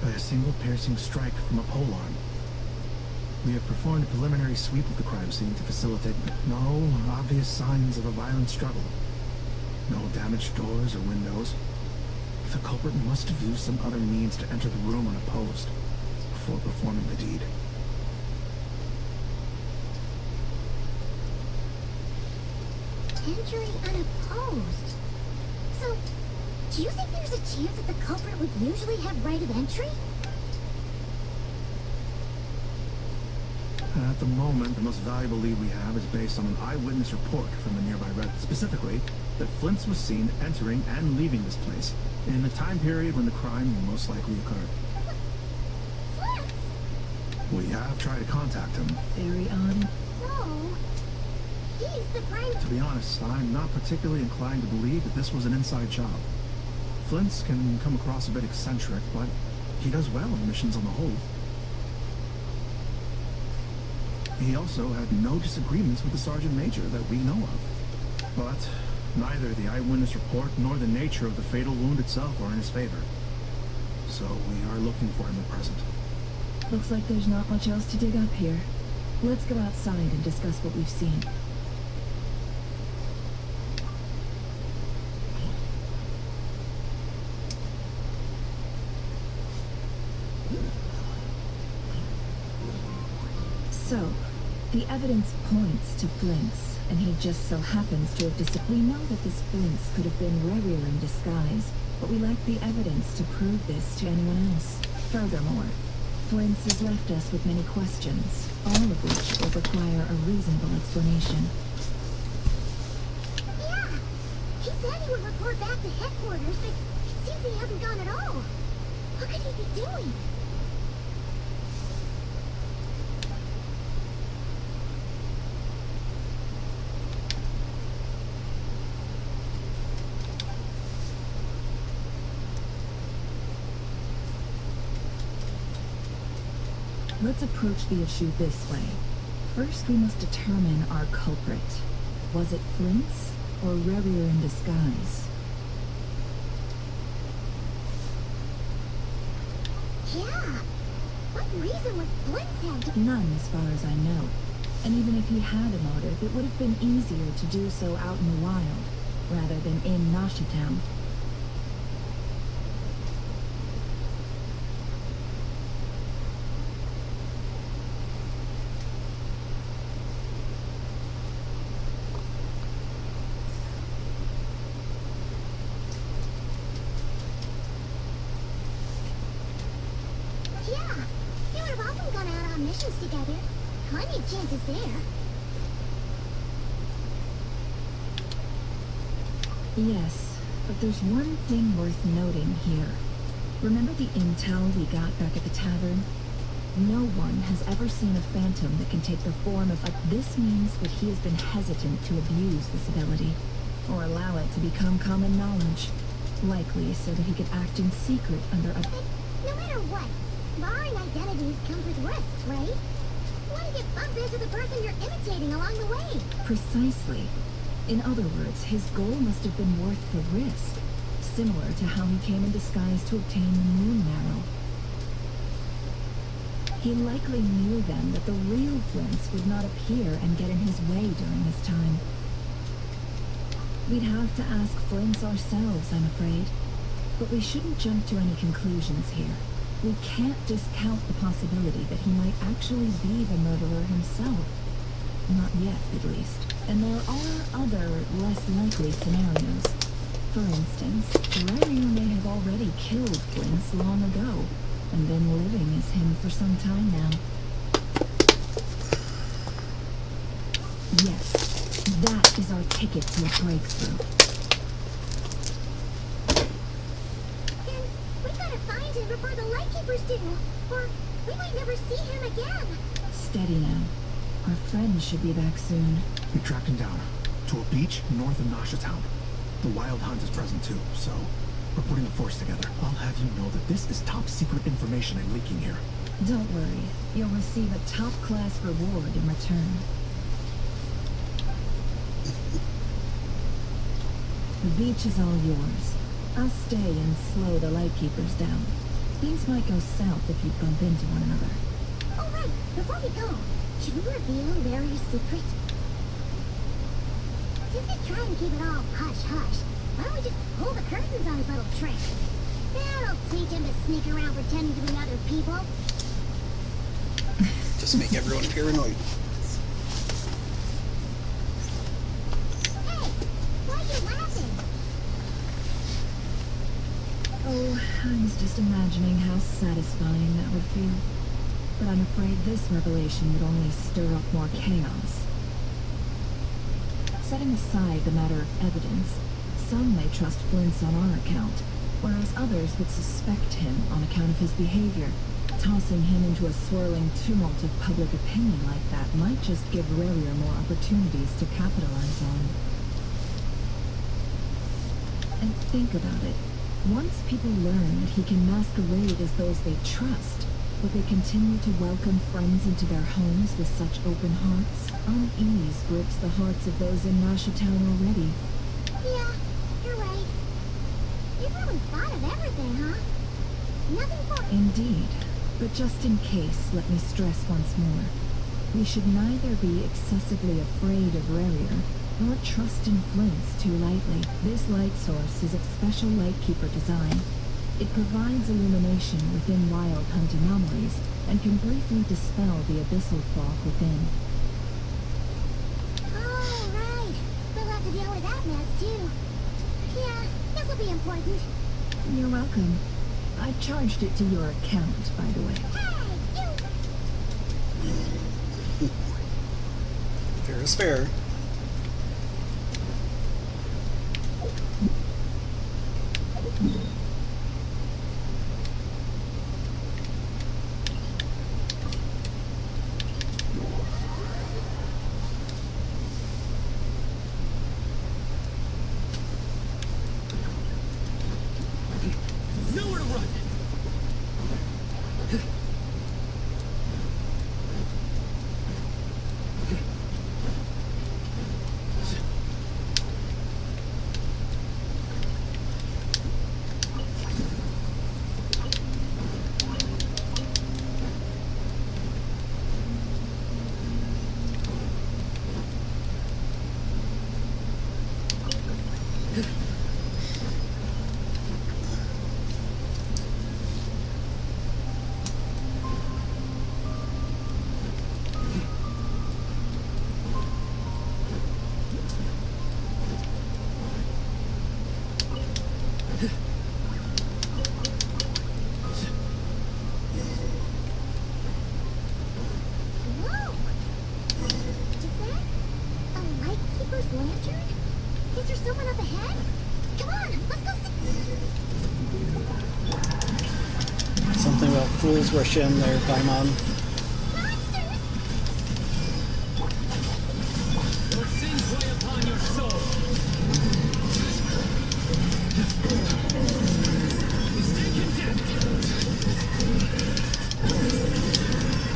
by a single piercing strike from a polearm. We have performed a preliminary sweep of the crime scene to facilitate no obvious signs of a violent struggle. No damaged doors or windows. The culprit must have used some other means to enter the room unopposed before performing the deed. Entering unopposed? So, do you think there's a chance that the culprit would usually have right of entry? At the moment, the most valuable lead we have is based on an eyewitness report from a nearby resident. Specifically, that Flint's was seen entering and leaving this place in the time period when the crime most likely occurred. Flint? We have tried to contact him. Very odd. So, he's the prime... To be honest, I'm not particularly inclined to believe that this was an inside job. Flint's can come across a bit eccentric, but he does well in missions on the whole. He also had no disagreements with the Sergeant Major that we know of. But neither the eyewitness report nor the nature of the fatal wound itself are in his favor. So we are looking for him at present. Looks like there's not much else to dig up here. Let's go outside and discuss what we've seen. So, the evidence points to Flint's. and he just so happens to have disappeared. We know that this Prince could have been Rerir in disguise, but we lack the evidence to prove this to anyone else. Furthermore, Flint's has left us with many questions, all of which will require a reasonable explanation. Yeah! He said he would report back to headquarters, but it seems he hasn't gone at all. What could he be doing? Let's approach the issue this way. First, we must determine our culprit. Was it Flint's or Rerir in disguise? Yeah! What reason would Flint have to... None, as far as I know. And even if he had a motive, it would have been easier to do so out in the wild, rather than in Nasha Town. Yeah! They would have often gone out on missions together. Plenty of chances there. Yes, but there's one thing worth noting here. Remember the intel we got back at the tavern? No one has ever seen a phantom that can take the form of a... This means that he has been hesitant to abuse this ability, or allow it to become common knowledge. Likely so that he could act in secret under a... But no matter what, borrowing identities comes with risks, right? What if you bump into the person you're imitating along the way? Precisely. In other words, his goal must have been worth the risk, similar to how he came in disguise to obtain the moon marrow. He likely knew then that the real Flints would not appear and get in his way during this time. We'd have to ask Flints ourselves, I'm afraid. But we shouldn't jump to any conclusions here. We can't discount the possibility that he might actually be the murderer himself. Not yet, at least. And there are other, less likely scenarios. For instance, Rerir may have already killed Flints long ago, and been living as him for some time now. Yes, that is our ticket to a breakthrough. Then we gotta find him before the Lightkeepers do, or we might never see him again. Steady now. Our friend should be back soon. We tracked him down to a beach north of Nasha Town. The Wild Hunt is present too, so we're putting a force together. I'll have you know that this is top secret information I'm leaking here. Don't worry. You'll receive a top-class reward in return. The beach is all yours. I'll stay and slow the Lightkeepers down. Things might go south if you bump into one another. Oh right, before we go, should we reveal Larry's secret? Since he's trying to keep it all hush-hush, why don't we just pull the curtains on his little trick? That'll teach him to sneak around pretending to be other people. Just make everyone paranoid. Hey, why are you laughing? Oh, I was just imagining how satisfying that would feel. But I'm afraid this revelation would only stir up more chaos. Setting aside the matter of evidence, some may trust Flint's on our account, whereas others would suspect him on account of his behavior. Tossing him into a swirling tumult of public opinion like that might just give Rerir more opportunities to capitalize on. And think about it. Once people learn that he can masquerade as those they trust, would they continue to welcome friends into their homes with such open hearts? Unease grips the hearts of those in Nasha Town already. Yeah, you're right. You've really thought of everything, huh? Nothing for... Indeed. But just in case, let me stress once more. We should neither be excessively afraid of Rerir, nor trust in Flint's too lightly. This light source is of special Lightkeeper design. It provides illumination within Wild Hunt anomalies, and can briefly dispel the abyssal fog within. Oh, mess too. Yeah, this'll be important. You're welcome. I've charged it to your account, by the way. Hey, you! Fair is fair. Nowhere to run! Whoa! Is that a lightkeeper's lantern? Is there someone up ahead? Come on, let's go see. Something about fools rush in there, Paimon. Your sins weigh upon your soul. Stay condemned.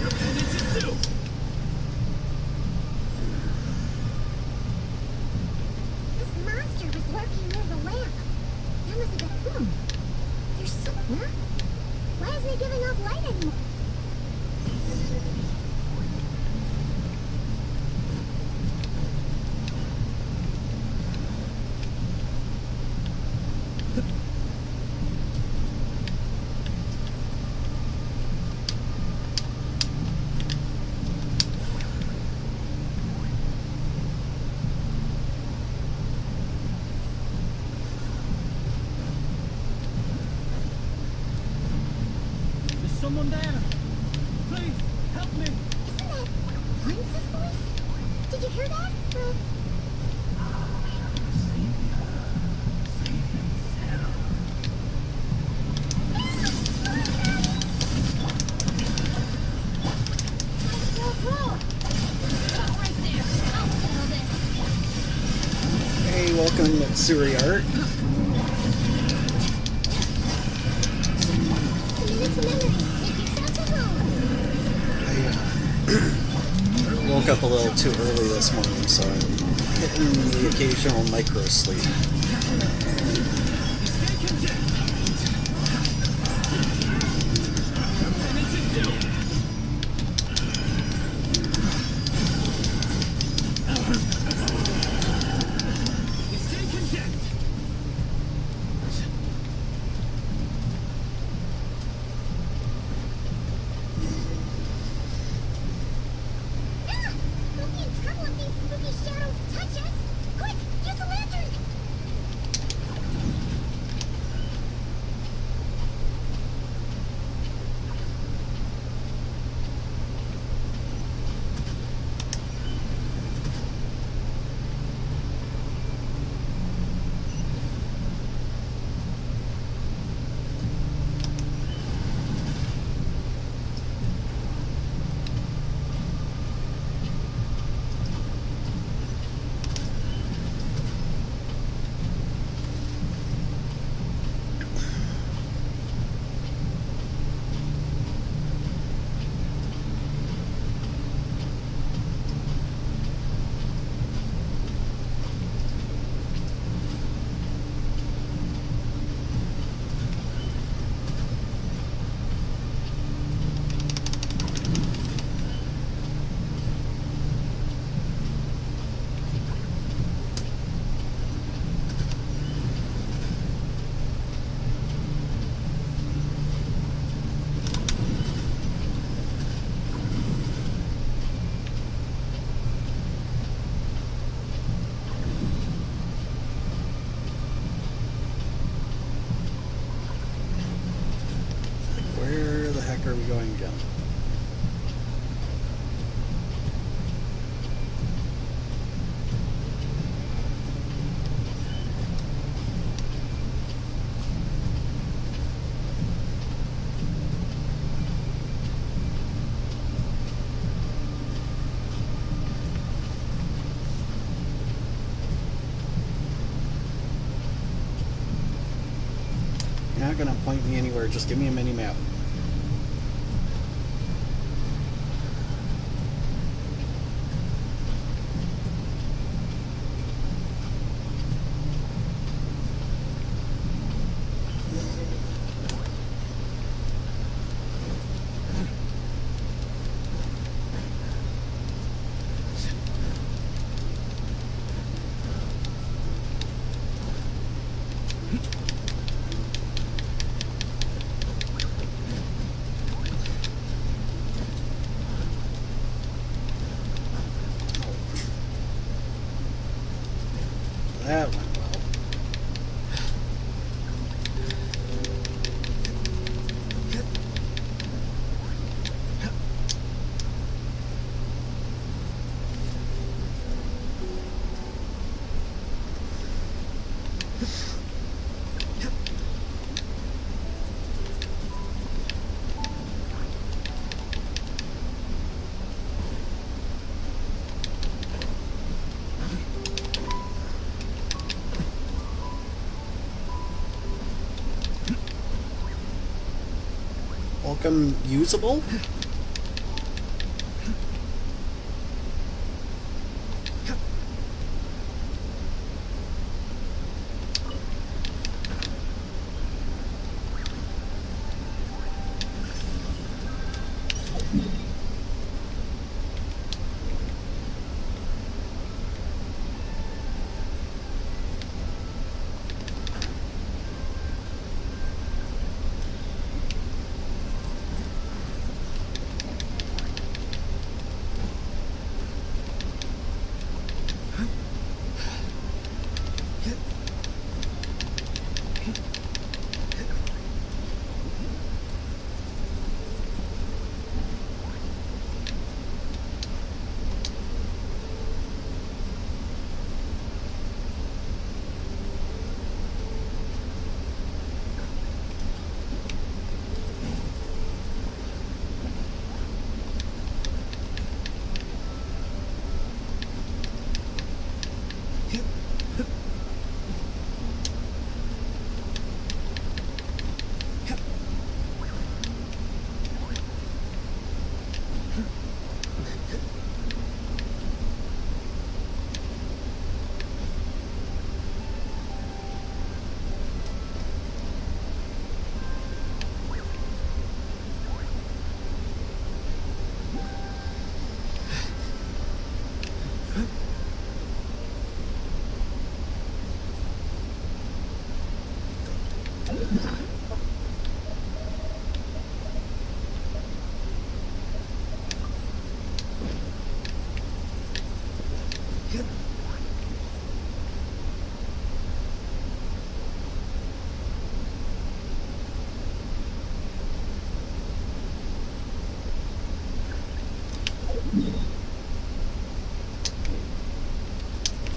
Repentance is due. This monster was lurking near the lamp. That must have been... There's some... Huh? Why isn't he giving off light anymore? Is someone there? Please, help me. Isn't that Lynx's voice? Did you hear that? Hey, welcome, Suri Art. I woke up a little too early this morning, so I'm hitting the occasional micro sleep. Don't be in trouble if these spooky shadows touch us! Quick, use the lantern! trying again. You're not gonna point me anywhere, just give me a mini map. That went well. Welcome usable?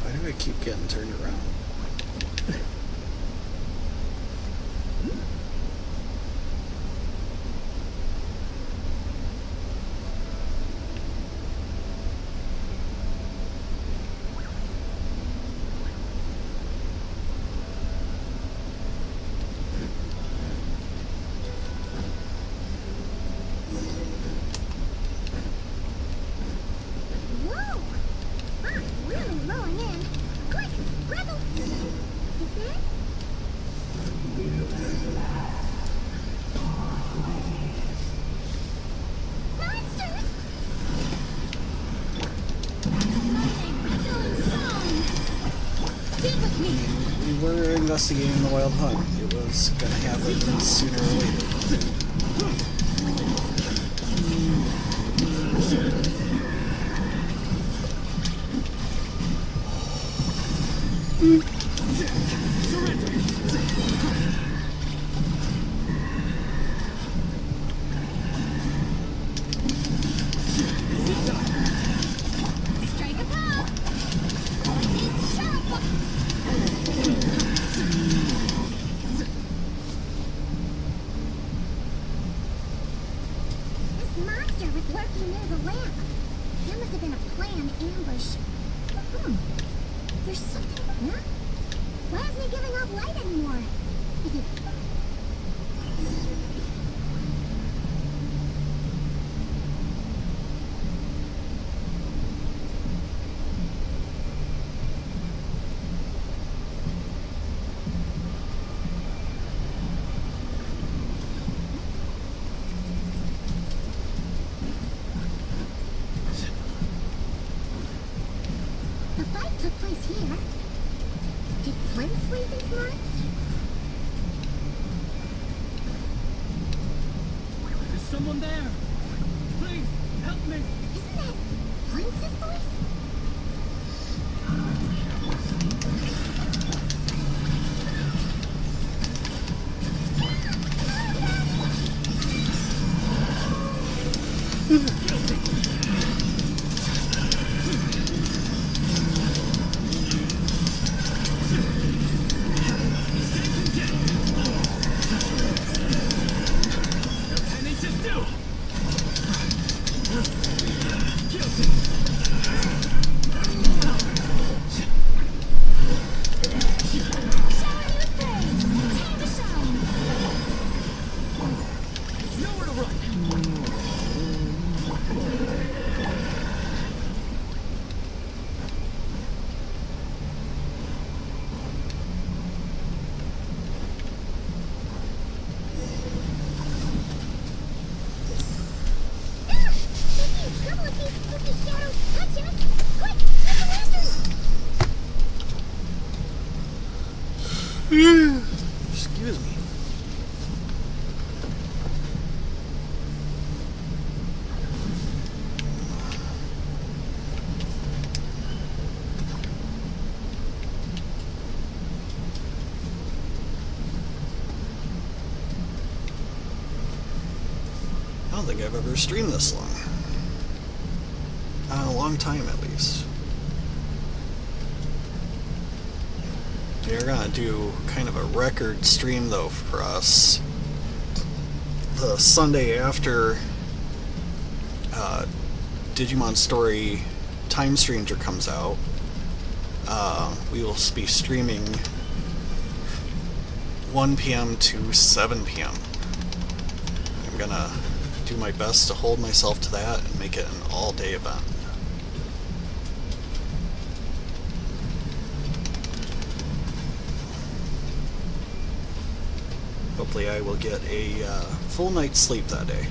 Why do I keep getting turned around? Whoa! I'm really blowing in. Quick, grab a... Is that? Monsters! Get with me! We were investigating the wild hunt. It was gonna happen sooner or later. There's something, huh? Why isn't it giving off light anymore? Is it... The fight took place here. Did Flint sleep in Florence? Is someone there? Please, help me! Isn't that Flint's voice? Excuse me. I don't think I've ever streamed this long. A long time, at least. They're gonna do kind of a record stream, though, for us. The Sunday after Digimon Story Time Stranger comes out, we will be streaming 1 p.m. to 7 p.m. I'm gonna do my best to hold myself to that and make it an all-day event. Hopefully I will get a full night's sleep that day.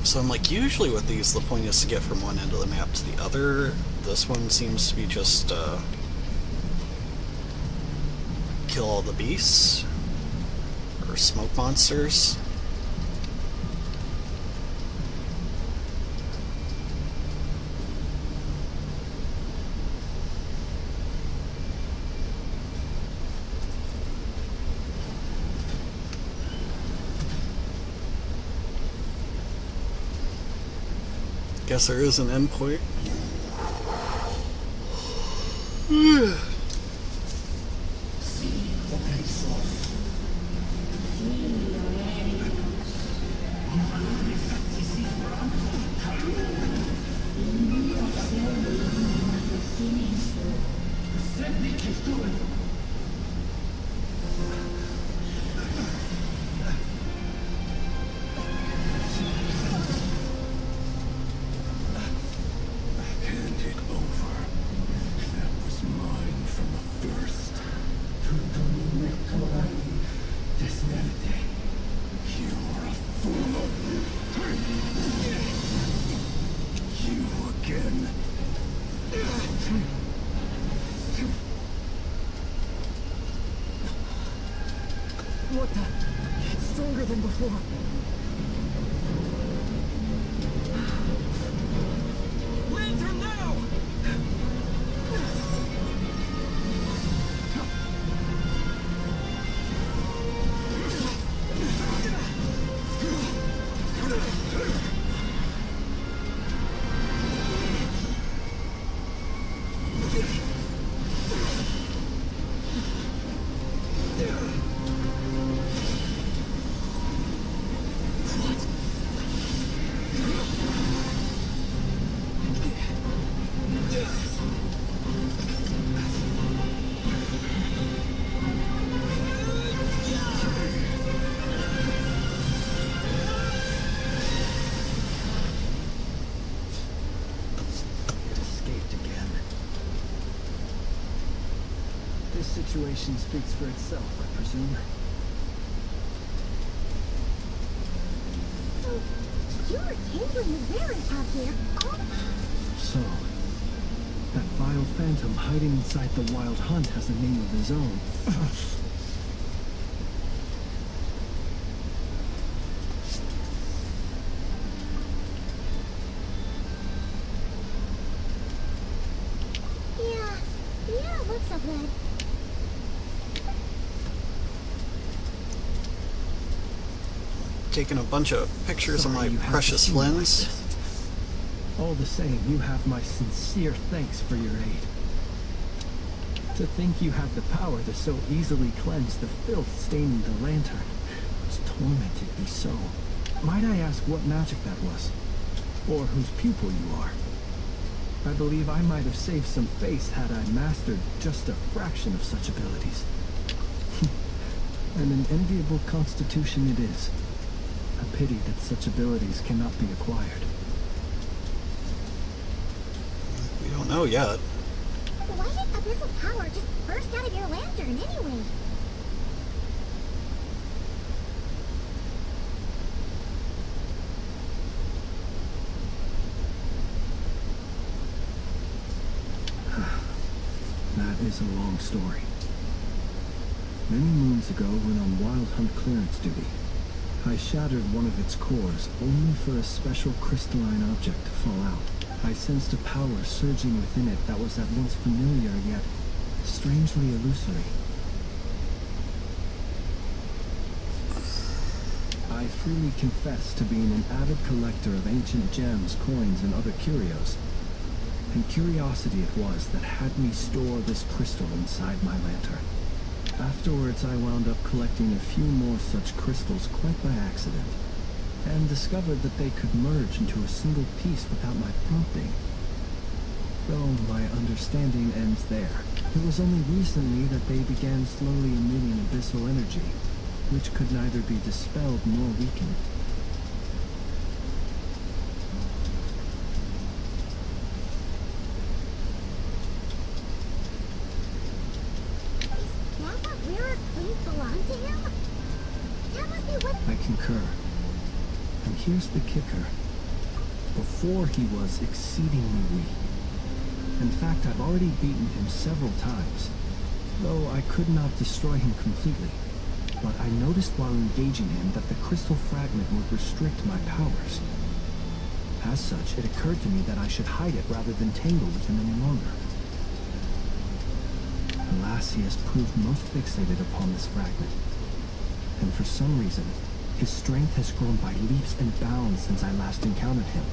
So I'm like, usually with these, the point is to get from one end of the map to the other. This one seems to be just kill all the beasts or smoke monsters. Guess there is an endpoint. What the? It's stronger than before. Lantern now! This situation speaks for itself, I presume. So, you were kindling the Warren out here all... So, that vile phantom hiding inside the Wild Hunt has a name of his own. Yeah, it looks so good. Taking a bunch of pictures of Sorry my you have precious to see me like Flins. this. All the same, you have my sincere thanks for your aid. To think you have the power to so easily cleanse the filth staining the lantern has tormented me so. Might I ask what magic that was? Or whose pupil you are? I believe I might have saved some face had I mastered just a fraction of such abilities. And an enviable constitution it is. A pity that such abilities cannot be acquired. We don't know yet. Why did abyssal power just burst out of your lantern anyway? That is a long story. Many moons ago, when on Wild Hunt clearance duty, I shattered one of its cores only for a special crystalline object to fall out. I sensed a power surging within it that was at once familiar yet strangely illusory. I freely confess to being an avid collector of ancient gems, coins, and other curios. And curiosity it was that had me store this crystal inside my lantern. Afterwards, I wound up collecting a few more such crystals quite by accident, and discovered that they could merge into a single piece without my prompting. Though my understanding ends there. It was only recently that they began slowly emitting abyssal energy, which could neither be dispelled nor weakened. I concur. And here's the kicker. Before he was exceedingly weak. In fact, I've already beaten him several times, though I could not destroy him completely. But I noticed while engaging him that the crystal fragment would restrict my powers. As such, it occurred to me that I should hide it rather than tangle with him any longer. Alas, he has proved most fixated upon this fragment. And for some reason, his strength has grown by leaps and bounds since I last encountered him.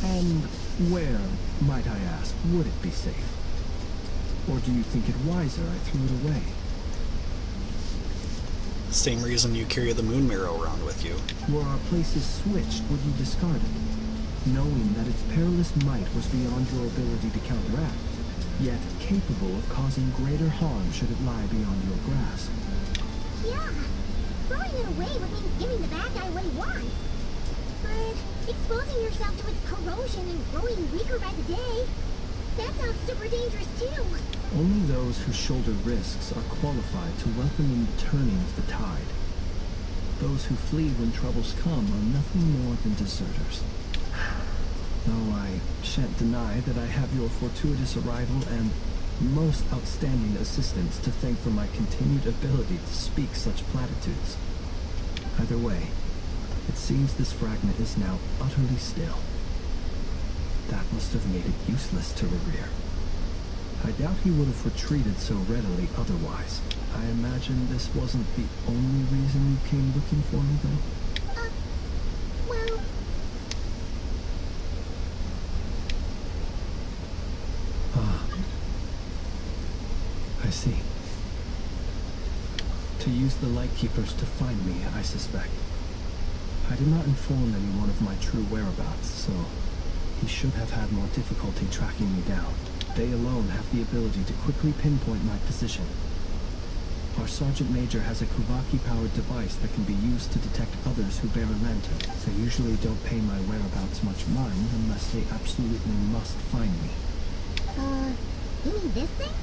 And where, might I ask, would it be safe? Or do you think it wiser I threw it away? Same reason you carry the moon mirror around with you. Were our places switched, would you discard it, knowing that its perilous might was beyond your ability to counteract, yet capable of causing greater harm should it lie beyond your grasp? Yeah, throwing it away would mean giving the bad guy what he wants. But exposing yourself to its corrosion and growing weaker by the day, that sounds super dangerous too. Only those who shoulder risks are qualified to welcome in the turning of the tide. Those who flee when troubles come are nothing more than deserters. Though I shan't deny that I have your fortuitous arrival and most outstanding assistance to thank for my continued ability to speak such platitudes. Either way, it seems this fragment is now utterly still. That must have made it useless to rerear. I doubt he would have retreated so readily otherwise. I imagine this wasn't the only reason you came looking for me, though? Well... Ah. I see. To use the Lightkeepers to find me, I suspect. I did not inform anyone of my true whereabouts, so he should have had more difficulty tracking me down. They alone have the ability to quickly pinpoint my position. Our Sergeant Major has a Kuvaki-powered device that can be used to detect others who bear a lantern. They usually don't pay my whereabouts much mind unless they absolutely must find me. You mean this thing?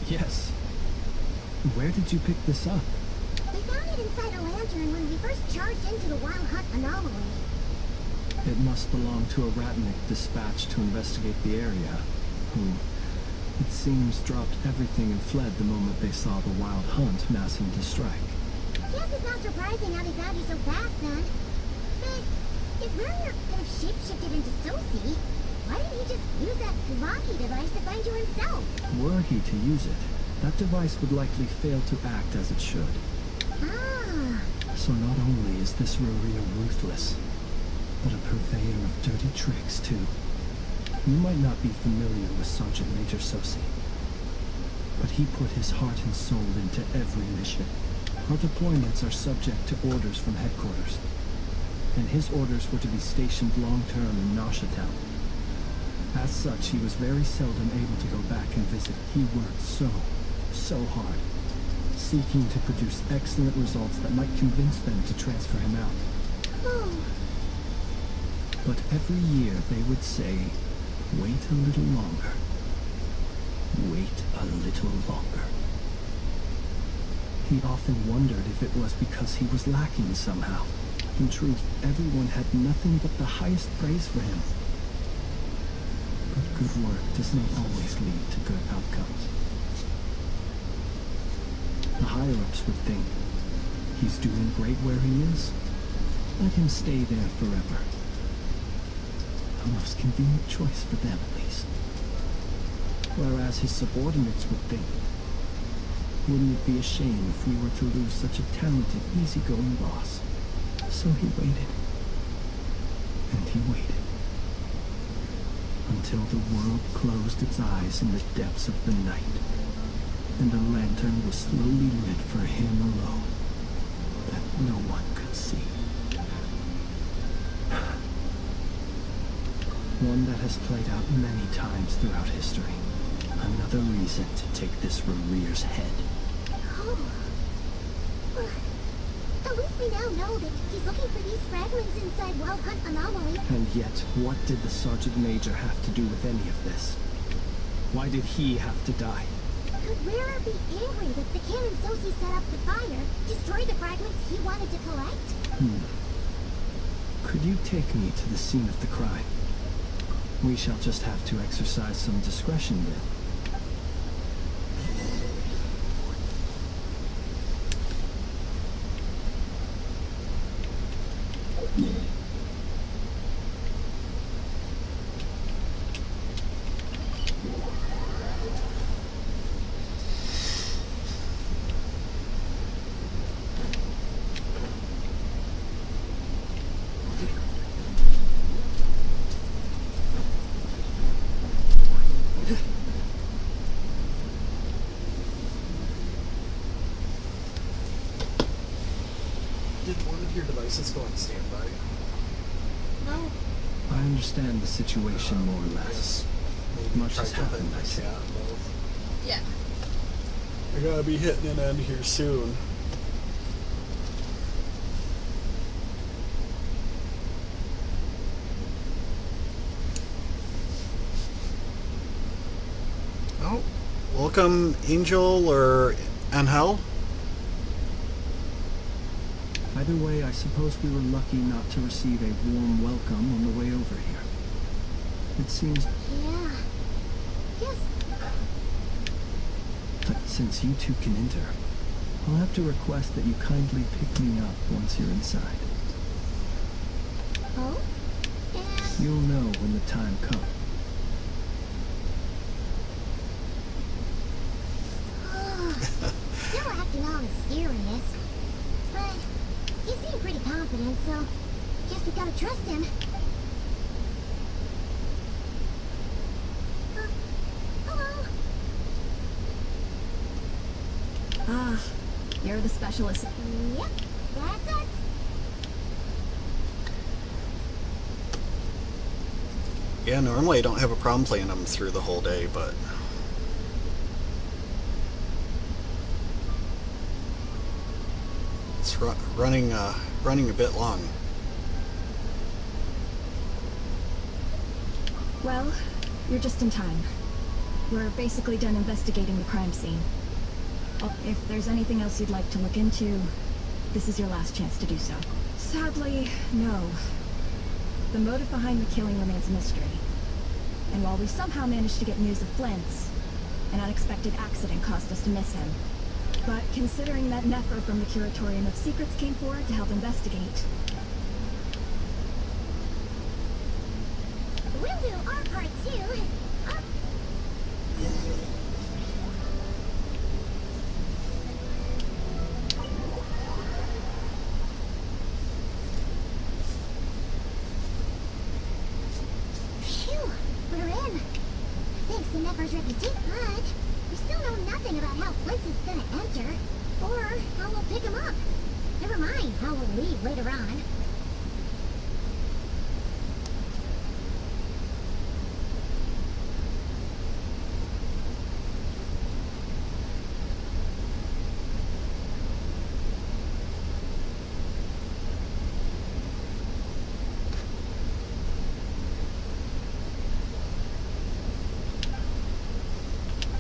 Yes. Where did you pick this up? We found it inside a lantern when we first charged into the Wild Hunt anomaly. It must belong to a Ratnik dispatched to investigate the area, who, it seems, dropped everything and fled the moment they saw the Wild Hunt massing to strike. Guess it's not surprising how they found you so fast, then. But if Werner could have shapeshifted into Sophie, why didn't he just use that Kuvaki device to find you himself? Were he to use it, that device would likely fail to act as it should. Ah. So not only is this Roria ruthless, but a purveyor of dirty tricks, too. You might not be familiar with Sergeant Major Sosi, but he put his heart and soul into every mission. Our deployments are subject to orders from headquarters, and his orders were to be stationed long-term in Nasha Town. As such, he was very seldom able to go back and visit. He worked so hard, seeking to produce excellent results that might convince them to transfer him out. Oh. But every year they would say, wait a little longer. Wait a little longer. He often wondered if it was because he was lacking somehow. In truth, everyone had nothing but the highest praise for him. But good work does not always lead to good outcomes. The higher-ups would think, he's doing great where he is. Let him stay there forever. A most convenient choice for them, at least. Whereas his subordinates would think, wouldn't it be a shame if we were to lose such a talented, easygoing boss? So he waited. And he waited. Until the world closed its eyes in the depths of the night, and a lantern was slowly lit for him alone, that no one could see. One that has played out many times throughout history. Another reason to take this Rorier's head. Oh. Well, at least we now know that he's looking for these fragments inside Wild Hunt Anomaly. And yet, what did the Sergeant Major have to do with any of this? Why did he have to die? Could Wearer be angry that the cannon Sosi set up the fire, destroyed the fragments he wanted to collect? Could you take me to the scene of the crime? We shall just have to exercise some discretion then. Did one of your devices go on standby? No. I understand the situation more or less. Much has happened, I see. Yeah. I gotta be hitting an end here soon. Oh, welcome, Angel or Angel. Either way, I suppose we were lucky not to receive a warm welcome on the way over here. It seems... Yeah. Yes. But since you two can enter, I'll have to request that you kindly pick me up once you're inside. Oh? And... You'll know when the time comes. Still acting all mysterious. But he seemed pretty confident, so guess we gotta trust him. Hello? Ah, you're the specialist. Yep, that's us. Yeah, normally I don't have a problem playing them through the whole day, but it's running a bit long. Well, you're just in time. We're basically done investigating the crime scene. If there's anything else you'd like to look into, this is your last chance to do so. Sadly, no. The motive behind the killing remains a mystery. And while we somehow managed to get news of Flint's, an unexpected accident caused us to miss him. But considering that Nefer from the Curatorium of Secrets came forward to help investigate... We'll do our part too. Phew, we're in. Thanks to Nefer's reputation, but we still know nothing about how Flint is gonna enter, or how we'll pick him up. Never mind how we'll leave later on.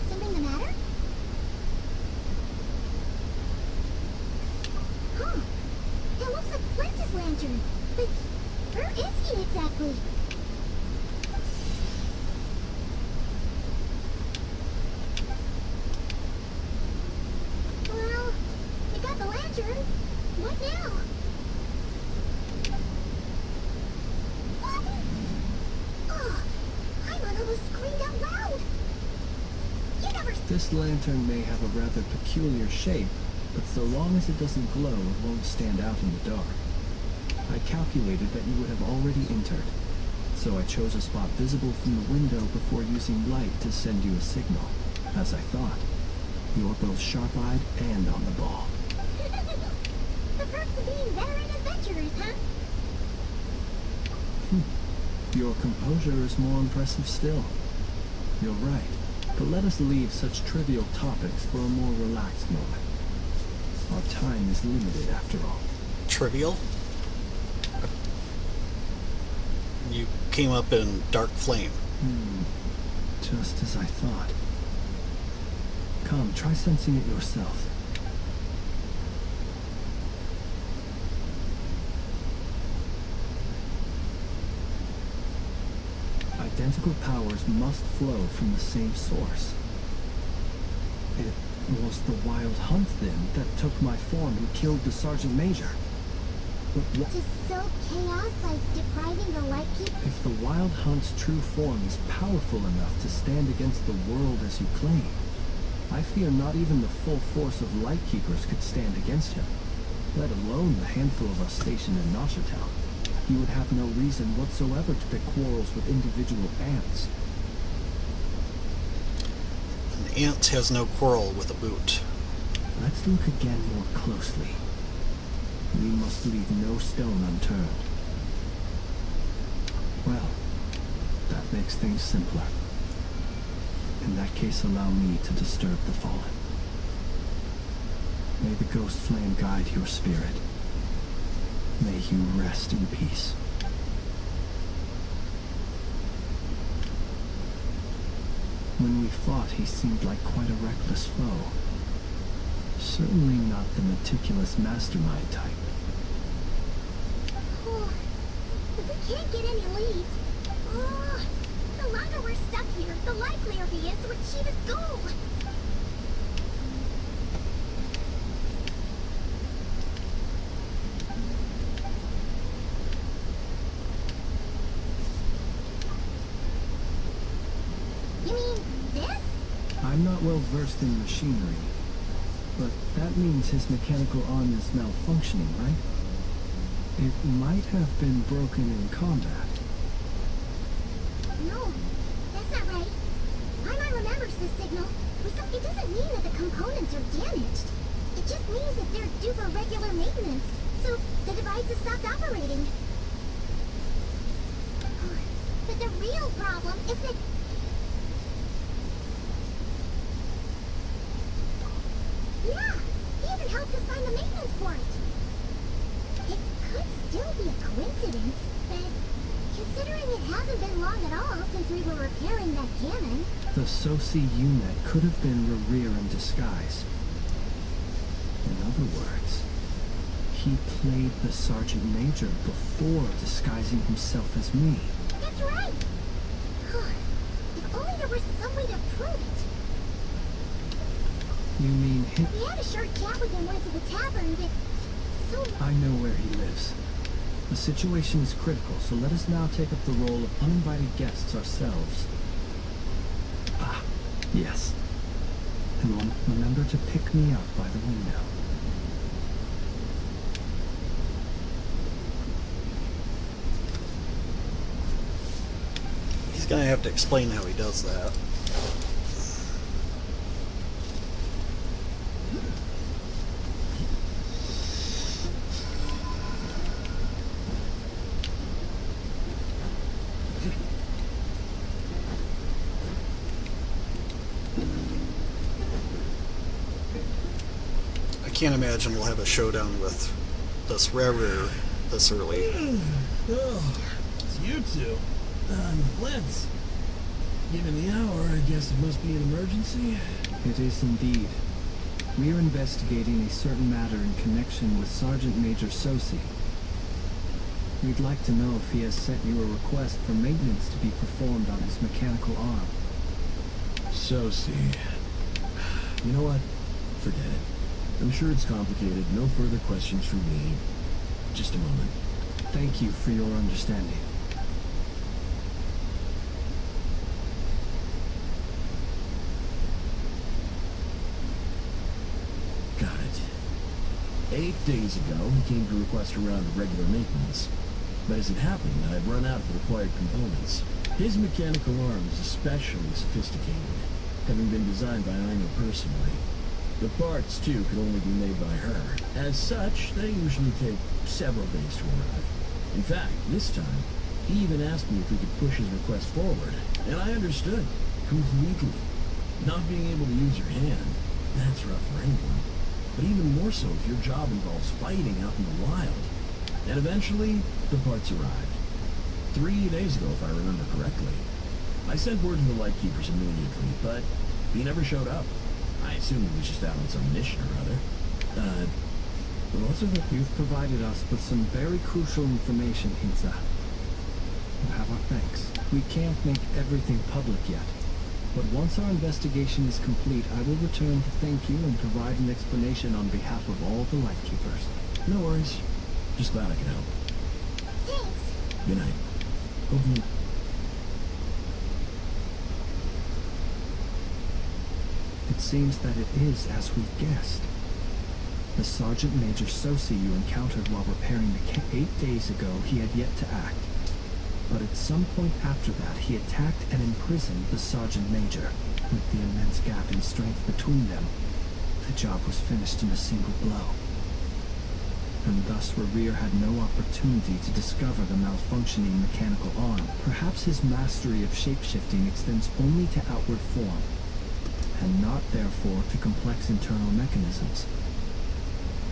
Something the matter? Huh. That looks like Flint's lantern. But where is he exactly? Well, we got the lantern. What now? Oh, I almost screamed out loud. You never... This lantern may have a rather peculiar shape, but so long as it doesn't glow, it won't stand out in the dark. I calculated that you would have already entered, so I chose a spot visible from the window before using light to send you a signal. As I thought, you're both sharp-eyed and on the ball. The perks of being veteran adventurers, huh? Your composure is more impressive still. You're right, but let us leave such trivial topics for a more relaxed moment. Our time is limited after all. Trivial? You came up in dark flame. Just as I thought. Come, try sensing it yourself. Identical powers must flow from the same source. It was the Wild Hunt, then, that took my form and killed the Sergeant Major. But what? To sow chaos by depriving the Lightkeeper? If the Wild Hunt's true form is powerful enough to stand against the world as you claim, I fear not even the full force of Lightkeepers could stand against him, let alone the handful of us stationed in Nosha Town. He would have no reason whatsoever to pick quarrels with individual ants. An ant has no quarrel with a boot. Let's look again more closely. We must leave no stone unturned. Well, that makes things simpler. In that case, allow me to disturb the fallen. May the ghost flame guide your spirit. May you rest in peace. When we fought, he seemed like quite a reckless foe. Certainly not the meticulous mastermind type. Oh, if we can't get any leads, the longer we're stuck here, the likelier he is to achieve his goal. You mean this? I'm not well versed in machinery, but that means his mechanical arm is malfunctioning, right? It might have been broken in combat. No, that's not right. Paimon remembers the signal, but it doesn't mean that the components are damaged. It just means that they're due for regular maintenance, so the device has stopped operating. But the real problem is that... Yeah, he even helped us find the maintenance port. It could still be a coincidence, but Considering it hasn't been long at all since we were repairing that cannon. The Sosi you met could have been Rerir in disguise. In other words, he played the Sergeant Major before disguising himself as me. That's right! If only there was some way to prove it. You mean him? We had a short chat with him once at the tavern, but so... I know where he lives. The situation is critical, so let us now take up the role of uninvited guests ourselves. Ah, yes. And remember to pick me up by the window. He's gonna have to explain how he does that. I can't imagine we'll have a showdown with this Rerir this early. Oh, it's you two. I'm Flint's. Given the hour, I guess it must be an emergency. It is indeed. We are investigating a certain matter in connection with Sergeant Major Sosi. We'd like to know if he has sent you a request for maintenance to be performed on his mechanical arm. Sosi. You know what? Forget it. I'm sure it's complicated. No further questions from me. Just a moment. Thank you for your understanding. Got it. 8 days ago, he came to request a round of regular maintenance. But as it happened, I'd run out of the required components. His mechanical arm is especially sophisticated, having been designed by Aino personally. The parts, too, could only be made by her. As such, they usually take several days to arrive. In fact, this time, he even asked me if we could push his request forward, and I understood. Completely. Not being able to use your hand, that's rough for anyone. But even more so if your job involves fighting out in the wild. And eventually, the parts arrived. 3 days ago, if I remember correctly. I sent word to the Lightkeepers immediately, but he never showed up. I assume he was just out on some mission or other. What's with it? You've provided us with some very crucial information, Hinza. You have our thanks. We can't make everything public yet, but once our investigation is complete, I will return to thank you and provide an explanation on behalf of all the Lightkeepers. No worries. Just glad I could help. Thanks. Good night. Hopefully... It seems that it is as we guessed. The Sergeant Major Sosi you encountered while repairing the 8 days ago, he had yet to act. But at some point after that, he attacked and imprisoned the Sergeant Major. With the immense gap in strength between them, the job was finished in a single blow. And thus Rerir had no opportunity to discover the malfunctioning mechanical arm. Perhaps his mastery of shapeshifting extends only to outward form, and not therefore to complex internal mechanisms.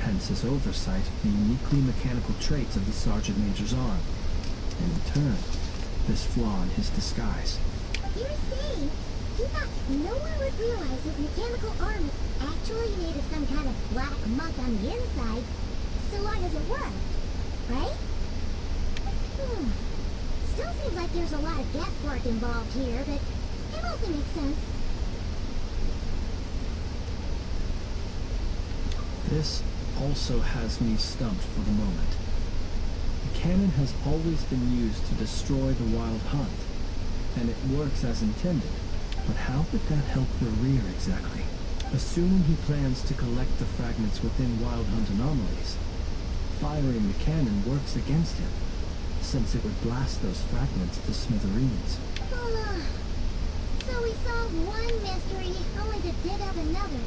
Hence his oversight of the uniquely mechanical traits of the Sergeant Major's arm, and in turn, this flaw in his disguise. You were saying, he thought no one would realize his mechanical arm is actually made of some kind of black muck on the inside, so long as it worked, right? Still seems like there's a lot of guesswork involved here, but it mostly makes sense. This also has me stumped for the moment. The cannon has always been used to destroy the Wild Hunt, and it works as intended. But how would that help Rerir exactly? Assuming he plans to collect the fragments within Wild Hunt anomalies, firing the cannon works against him, since it would blast those fragments to smithereens. So we solved one mystery, only to dig up another.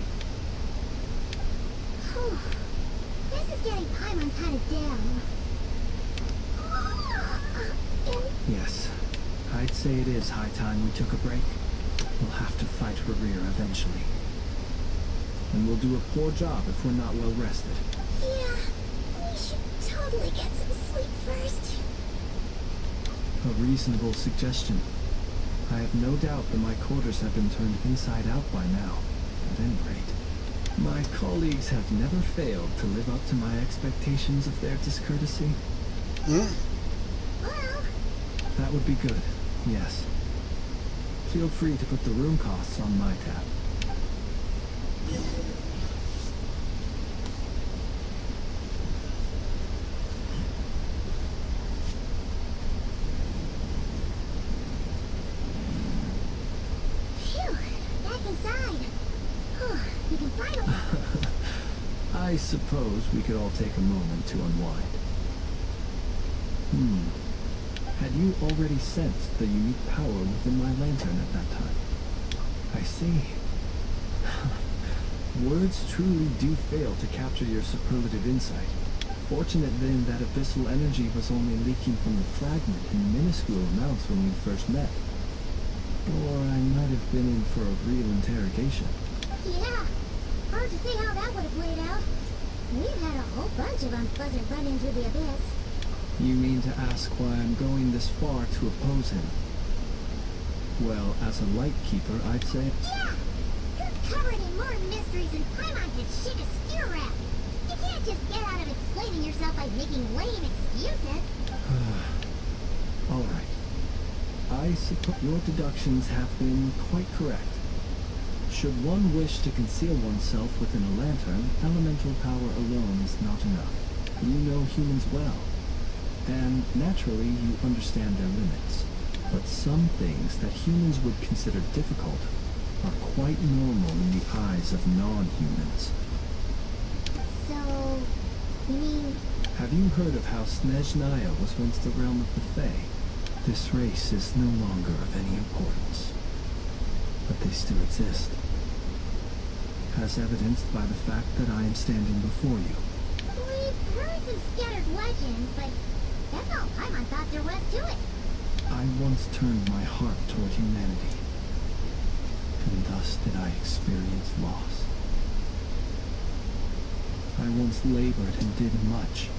This is getting Paimon kind of down. Yes, I'd say it is high time we took a break. We'll have to fight Rerir eventually. And we'll do a poor job if we're not well rested. Yeah, we should totally get some sleep first. A reasonable suggestion. I have no doubt that my quarters have been turned inside out by now, at any rate. My colleagues have never failed to live up to my expectations of their discourtesy. Well, That would be good, yes. Feel free to put the room costs on my tab. phew, back inside. Whew, we can finally... I suppose we could all take a moment to unwind. Had you already sensed the unique power within my lantern at that time? I see. Words truly do fail to capture your superlative insight. Fortunate then that abyssal energy was only leaking from the fragment in minuscule amounts when we first met. Or I might have been in for a real interrogation. Yeah, hard to see how that would have played out. We've had a whole bunch of unpleasant run-ins with the Abyss. You mean to ask why I'm going this far to oppose him? Well, as a light keeper, I'd say... Yeah! You're covered in more mysteries than Paimon could shit a steer rat. You can't just get out of explaining yourself by making lame excuses. All right. I suppose your deductions have been quite correct. Should one wish to conceal oneself within a lantern, elemental power alone is not enough. You know humans well, and naturally you understand their limits. But some things that humans would consider difficult are quite normal in the eyes of non-humans. So, you mean... Have you heard of how Snezhnaya was once the realm of the Fae? This race is no longer of any importance, but they still exist. As evidenced by the fact that I am standing before you. We've heard some scattered legends, but that's all Paimon thought there was to it. I once turned my heart toward humanity, and thus did I experience loss. I once labored and did much,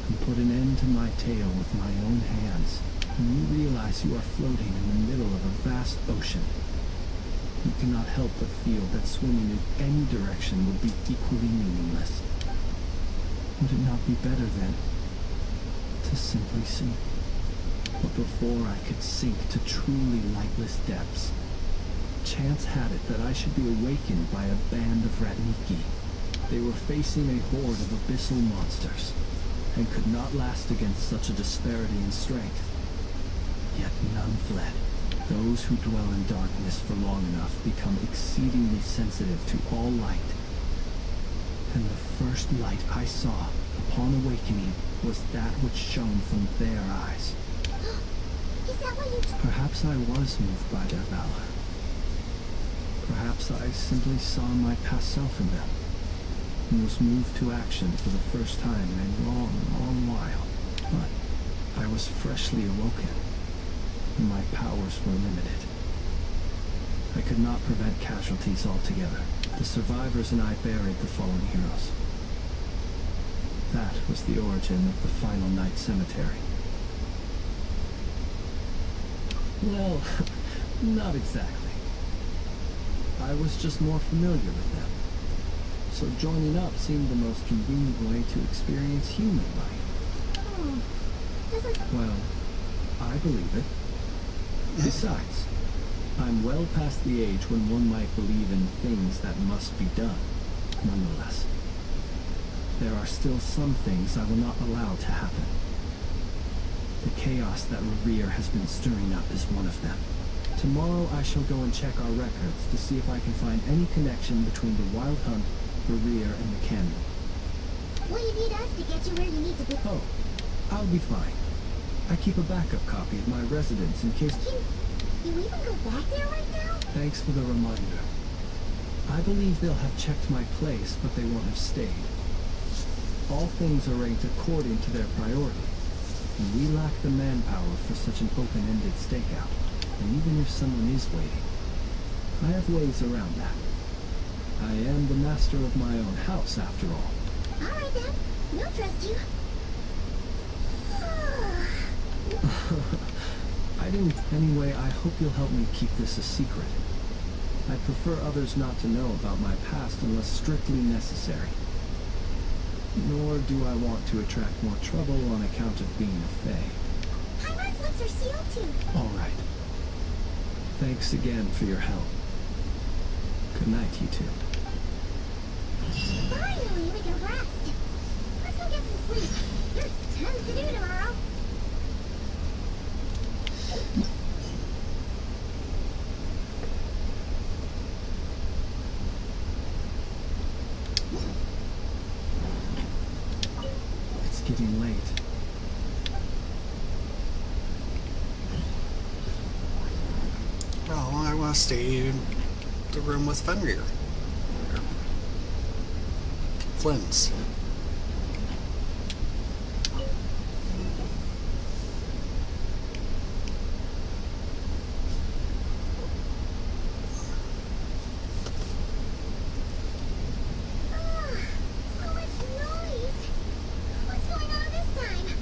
and put an end to my tale with my own hands. When you realize you are floating in the middle of a vast ocean, you cannot help but feel that swimming in any direction would be equally meaningless. Would it not be better, then, to simply sink? But before I could sink to truly lightless depths, chance had it that I should be awakened by a band of Ratniki. They were facing a horde of abyssal monsters, and could not last against such a disparity in strength. Yet none fled. Those who dwell in darkness for long enough become exceedingly sensitive to all light. And the first light I saw upon awakening was that which shone from their eyes. Is that what you... Perhaps I was moved by their valor. Perhaps I simply saw my past self in them, and was moved to action for the first time in a long, long while. But I was freshly awoken, and my powers were limited. I could not prevent casualties altogether. The survivors and I buried the fallen heroes. That was the origin of the final night cemetery. Well, not exactly. I was just more familiar with them. So joining up seemed the most convenient way to experience human life. Well, I believe it. Besides, I'm well past the age when one might believe in things that must be done. Nonetheless, there are still some things I will not allow to happen. The chaos that Rear has been stirring up is one of them. Tomorrow I shall go and check our records to see if I can find any connection between the Wild Hunt, Rear, and the canyon. Well, you need us to get you where you need to be. Oh, I'll be fine. I keep a backup copy at my residence in case... Can you even go back there right now? Thanks for the reminder. I believe they'll have checked my place, but they won't have stayed. All things are ranked according to their priority, and we lack the manpower for such an open-ended stakeout. And even if someone is waiting, I have ways around that. I am the master of my own house, after all. All right, then. We'll trust you. Anyway, I hope you'll help me keep this a secret. I prefer others not to know about my past unless strictly necessary. Nor do I want to attract more trouble on account of being a Fae. Paimon lips are sealed too. All right. Thanks again for your help. Good night, you two. Finally, we can rest. Let's go get some sleep. There's tons to do tomorrow. It's getting late. Well, I want to stay in the room with Fenrir. Or Flynn's. So much noise. What's going on this time?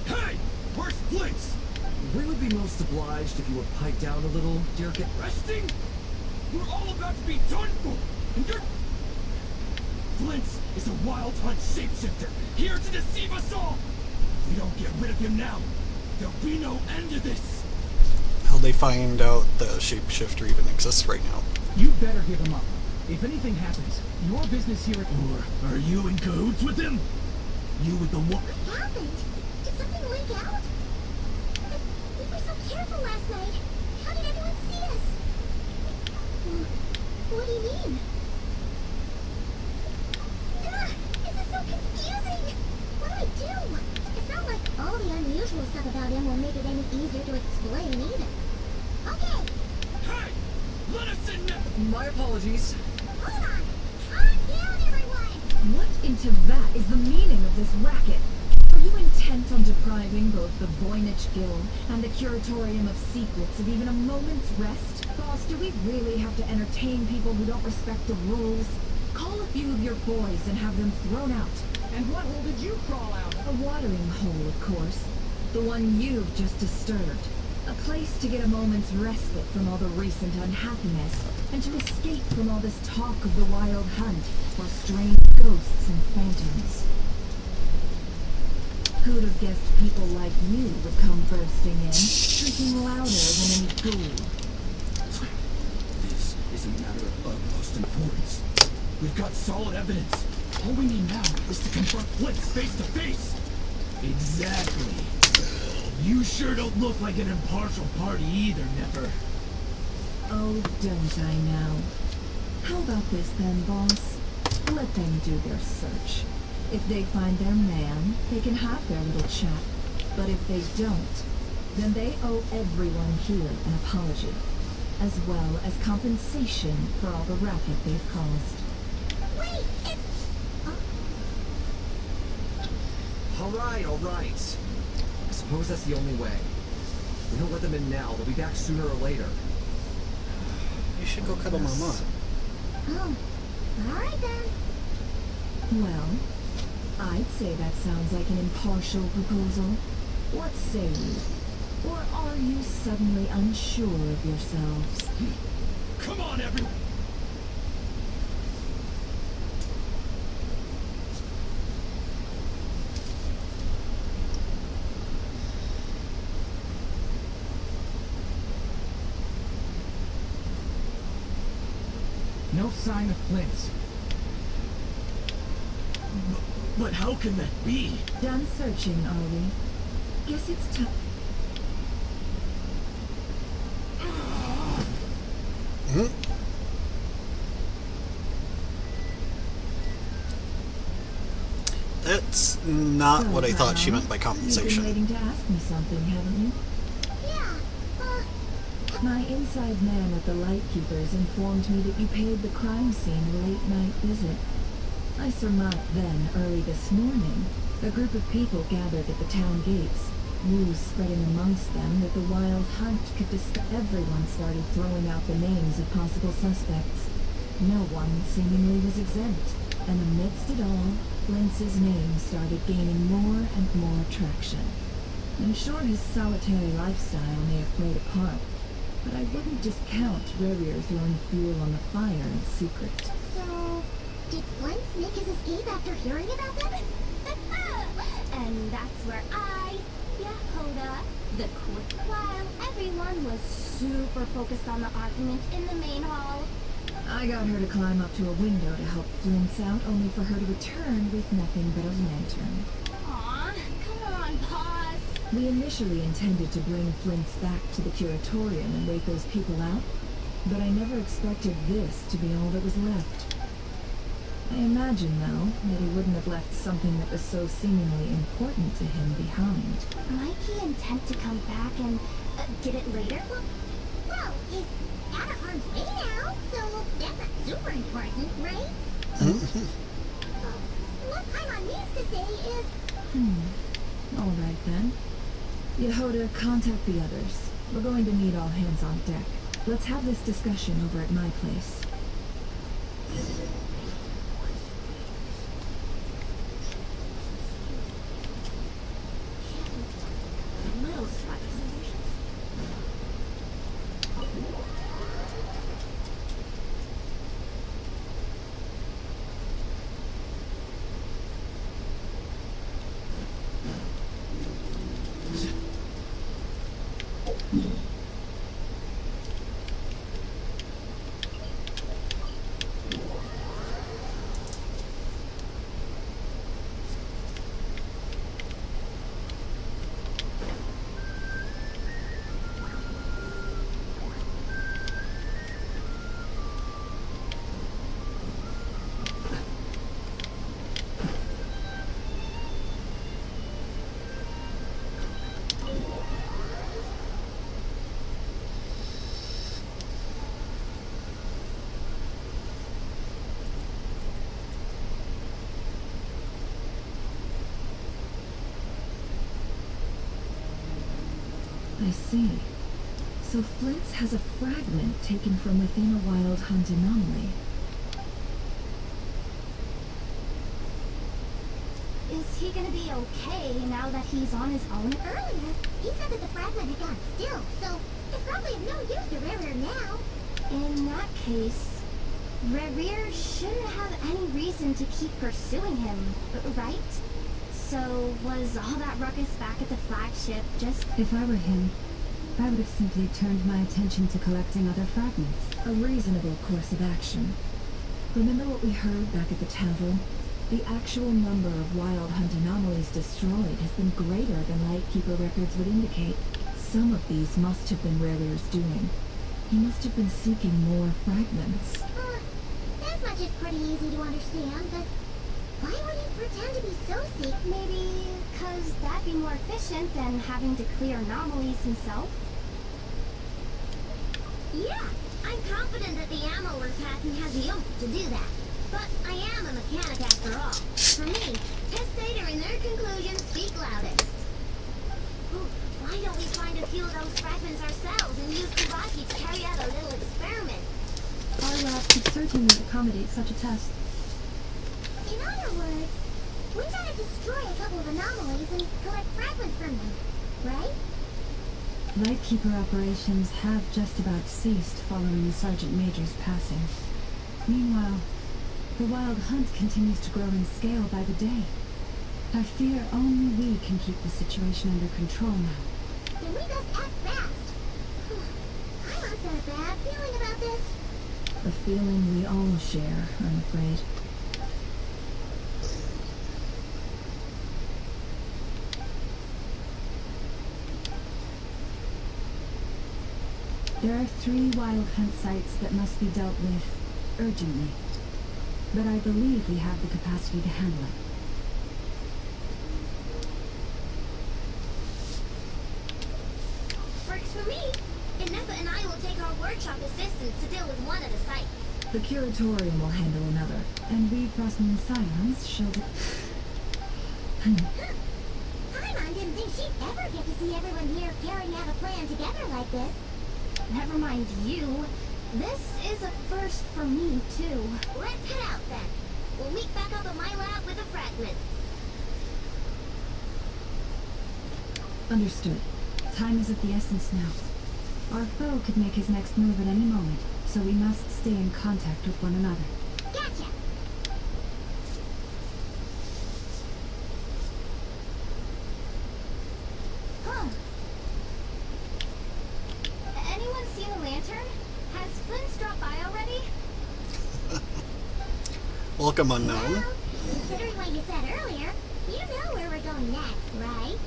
Hey! Where's Blitz? We would be most obliged if you would pipe down a little, dear. Get resting? We're all about to be done for, and you're... Flint's is a wild hunt shapeshifter, here to deceive us all! If we don't get rid of him now, there'll be no end to this! How'd they find out the shapeshifter even exists right now? You better give him up. If anything happens, your business here at... Or are you in cahoots with him? You with the what? What happened? Did something leak out? We were so careful last night. How did everyone see us? What do you mean? This is so confusing! What do I do? It's not like all the unusual stuff about him will make it any easier to explain either. Okay, Hey! Let us in now! My apologies. hold on! Calm down, everyone! What into that is the meaning of this racket? Are you intent on depriving both the Voynich Guild and the Curatorium of Secrets of even a moment's rest? Boss, do we really have to entertain people who don't respect the rules? Call a few of your boys and have them thrown out. And what hole did you crawl out of? A watering hole, of course. The one you've just disturbed. A place to get a moment's respite from all the recent unhappiness, and to escape from all this talk of the wild hunt, or strange ghosts and phantoms. Who'd have guessed people like you would come bursting in, shrieking louder than any ghoul? This is a matter of utmost importance. We've got solid evidence. All we need now is to confront Blitz face to face. Exactly. You sure don't look like an impartial party either, Never. Oh, don't I now? How about this then, boss? Let them do their search. If they find their man, they can have their little chat. But if they don't, then they owe everyone here an apology, as well as compensation for all the racket they've caused. Wait, it's... All right. I suppose that's the only way. We don't let them in now, they'll be back sooner or later. You should go cuddle Mama. Oh, alright then. Well, I'd say that sounds like an impartial proposal. What say you? Or are you suddenly unsure of yourselves? Come on, everyone! No sign of Flint's. But how can that be? Done searching, are we? Guess it's time. That's not what I thought she meant by You've been compensation. waiting to ask me something, haven't you? Yeah, My inside man at the Lightkeepers informed me that you paid the crime scene a late-night visit. I surmised then, early this morning, a group of people gathered at the town gates, news spreading amongst them that the wild hunt could everyone started throwing out the names of possible suspects. No one seemingly was exempt, and amidst it all, Flint's name started gaining more and more traction. I'm sure his solitary lifestyle may have played a part, but I wouldn't discount Rerir throwing fuel on the fire in secret. So, did Flint make his escape after hearing about them? And that's where Yehoda, the quick. While everyone was super focused on the argument in the main hall, I got her to climb up to a window to help Flint out, only for her to return with nothing but a lantern. Aw, come on, pause. We initially intended to bring Flint's back to the Curatorium and wait those people out, but I never expected this to be all that was left. I imagine, though, that he wouldn't have left something that was so seemingly important to him behind. Might he intend to come back and get it later? Well, he's out of harm's way now, so that's not super important, right? What Paimon means to say is... All right, then. Yehoda, contact the others. We're going to need all hands on deck. Let's have this discussion over at my place. Little spice. I see. So Flint's has a fragment taken from within a wild hunt anomaly. Is he gonna be okay now that he's on his own? Earlier, he said that the fragment had gone still, so it's probably of no use to Rerir now. In that case, Rerir shouldn't have any reason to keep pursuing him, right? So, was all that ruckus back at the flagship just... If I were him, I would have simply turned my attention to collecting other fragments. A reasonable course of action. Remember what we heard back at the tavern? The actual number of wild hunt anomalies destroyed has been greater than Lightkeeper records would indicate. Some of these must have been Rerir's doing. He must have been seeking more fragments. That much is pretty easy to understand, but why would he pretend to be so sick? Maybe because that'd be more efficient than having to clear anomalies himself? Yeah, I'm confident that the ammo we're packing has the oomph to do that. But I am a mechanic after all. For me, test data and their conclusions speak loudest. Ooh, why don't we find a few of those fragments ourselves and use Kawaki to carry out a little experiment? Our lab could certainly accommodate such a test. In other words, we gotta destroy a couple of anomalies and collect fragments from them, right? Lightkeeper operations have just about ceased following the Sergeant Major's passing. Meanwhile, the wild hunt continues to grow in scale by the day. I fear only we can keep the situation under control now. Then we best act fast. Paimon's got a bad feeling about this. A feeling we all share, I'm afraid. There are 3 wild hunt sites that must be dealt with urgently, but I believe we have the capacity to handle it. Works for me. Inepa and I will take our workshop assistants to deal with one of the sites. The Curatorium will handle another. And we Frostmoon Scions showed it. Paimon didn't think she'd ever get to see everyone here carrying out a plan together like this. Never mind you. This is a first for me, too. Let's head out then. We'll meet back up at my lab with the fragments. Understood. Time is of the essence now. Our foe could make his next move at any moment, so we must stay in contact with one another. Gotcha! Huh. Anyone seen a lantern? Has Flynn's dropped by already? Welcome, unknown. Well, considering what you said earlier, you know where we're going next, right?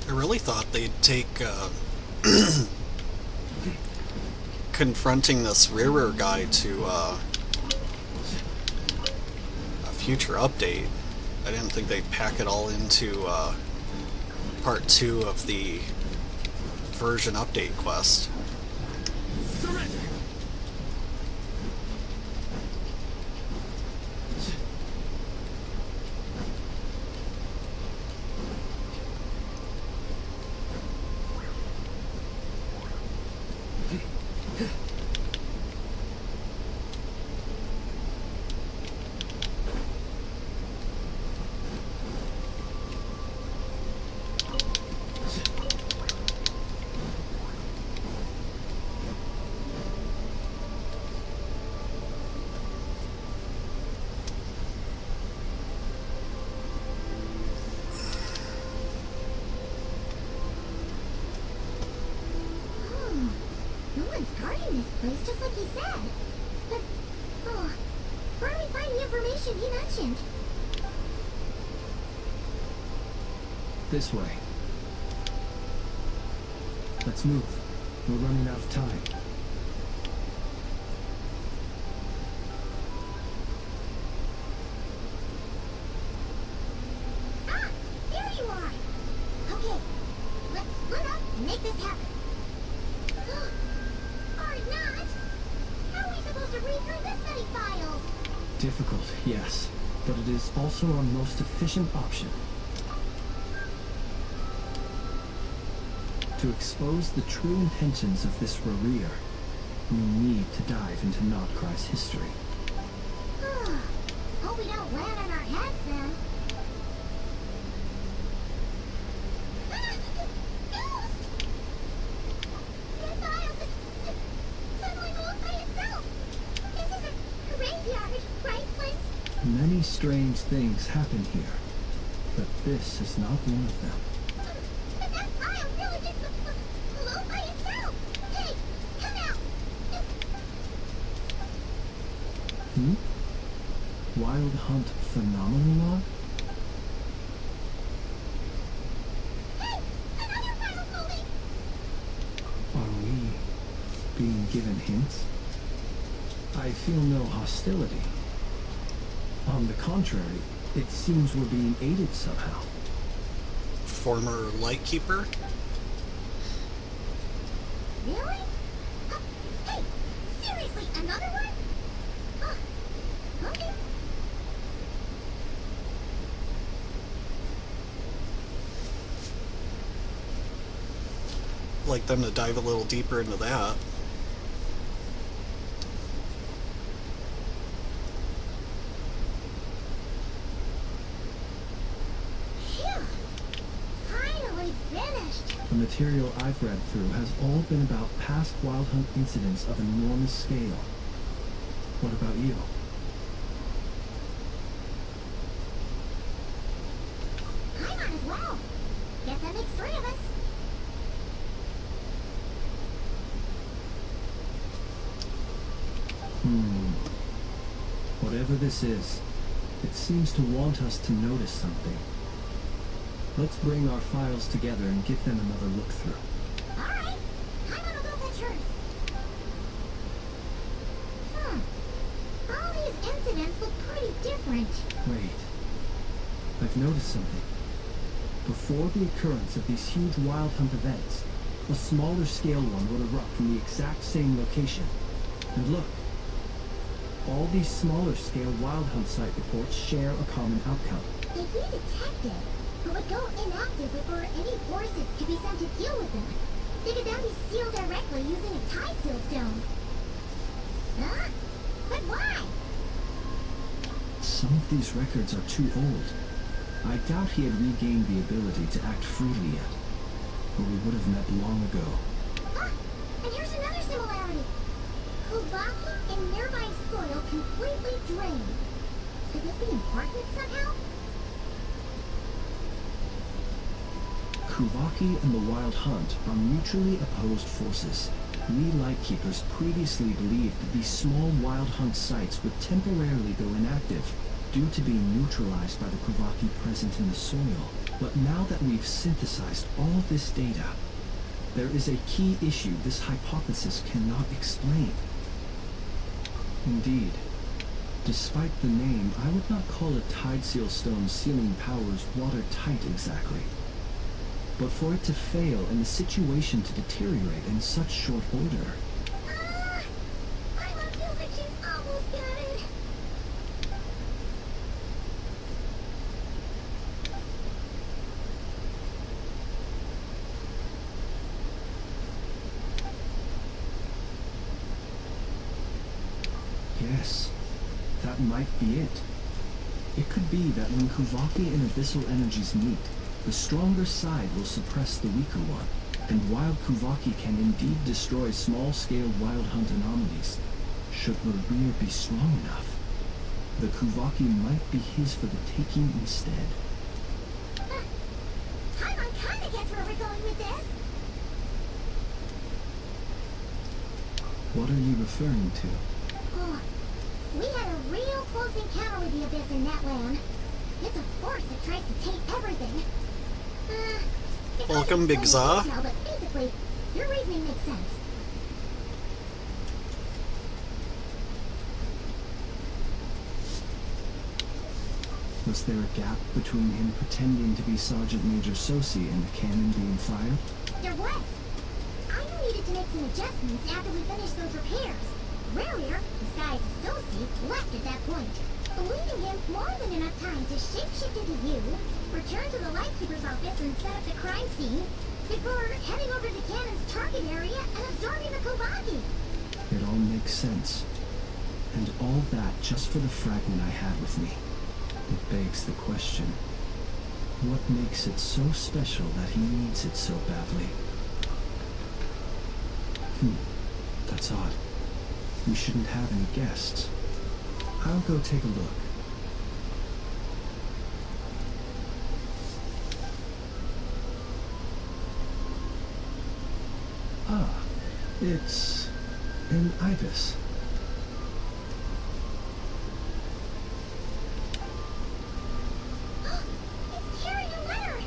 I really thought they'd take confronting this River guy to a future update. I didn't think they'd pack it all into part 2 of the version update quest. No one's guarding this place, just like he said. But, where do we find the information he mentioned? This way. Let's move. We're running out of time. Ah! There you are! Okay, let's split up and make this happen. Or not! How are we supposed to read through this many files? Difficult, yes, but it is also our most efficient option. To expose the true intentions of this Rarir, we need to dive into Nod-Krai's history. Hope we don't land on our heads then. This aisle suddenly moved by itself. This is a graveyard, right, Flint? Many strange things happen here, but this is not one of them. But that aisle really just moved by itself. Hey, come out! Wild Hunt phenomenon log? Hey, another file's moving! Are we being given hints? I feel no hostility. On the contrary, it seems we're being aided somehow. Former Lightkeeper? Really? Hey, seriously, another one? Okay. Like them to dive a little deeper into that. Phew. Finally finished. The material I've read through has all been about past Wild Hunt incidents of enormous scale. What about you? I might as well. Guess that makes 3 of us. Whatever this is, it seems to want us to notice something. Let's bring our files together and give them another look through. Alright. incidents look pretty different. Wait. I've noticed something. Before the occurrence of these huge Wild Hunt events, a smaller scale one would erupt from the exact same location. And look. All these smaller scale Wild Hunt site reports share a common outcome. If we detect it, it would go inactive before any forces could be sent to deal with them. They could then be sealed directly using a tide seal stone. Huh? But why? Some of these records are too old. I doubt he had regained the ability to act freely yet, or we would have met long ago. Ah, and here's another similarity. Kuvaki and nearby soil completely drained. Could this be important somehow? Kuvaki and the Wild Hunt are mutually opposed forces. We Lightkeepers previously believed that these small Wild Hunt sites would temporarily go inactive due to being neutralized by the Kuvaki present in the soil. But now that we've synthesized all this data, there is a key issue this hypothesis cannot explain. Indeed, despite the name, I would not call a tide seal stone's sealing powers watertight exactly. But for it to fail and the situation to deteriorate in such short order... I feel like she's almost got it. Yes, that might be it. It could be that when Kuvaki and Abyssal energies meet, the stronger side will suppress the weaker one, and while Kuvaki can indeed destroy small-scale Wild Hunt anomalies, should Maria be strong enough, the Kuvaki might be his for the taking instead. Paimon kinda gets where we're going with this. What are you referring to? Oh, we had a real close encounter with the Abyss in that land. It's a force that tries to take everything. Welcome, Big Za. But basically, your reasoning makes sense. Was there a gap between him pretending to be Sergeant Major Sosi and the cannon being fired? There was. I needed to make some adjustments after we finished those repairs. Rarier, disguised as Sosi, left at that point, leaving him more than enough time to shapeshift into you, return to the Lightkeeper's office and set up the crime scene, before heading over to Cannon's target area and absorbing the Kuvaki. It all makes sense. And all that just for the fragment I had with me. It begs the question, what makes it so special that he needs it so badly? That's odd. We shouldn't have any guests. I'll go take a look. Ah, it's an ibis. It's carrying a letter!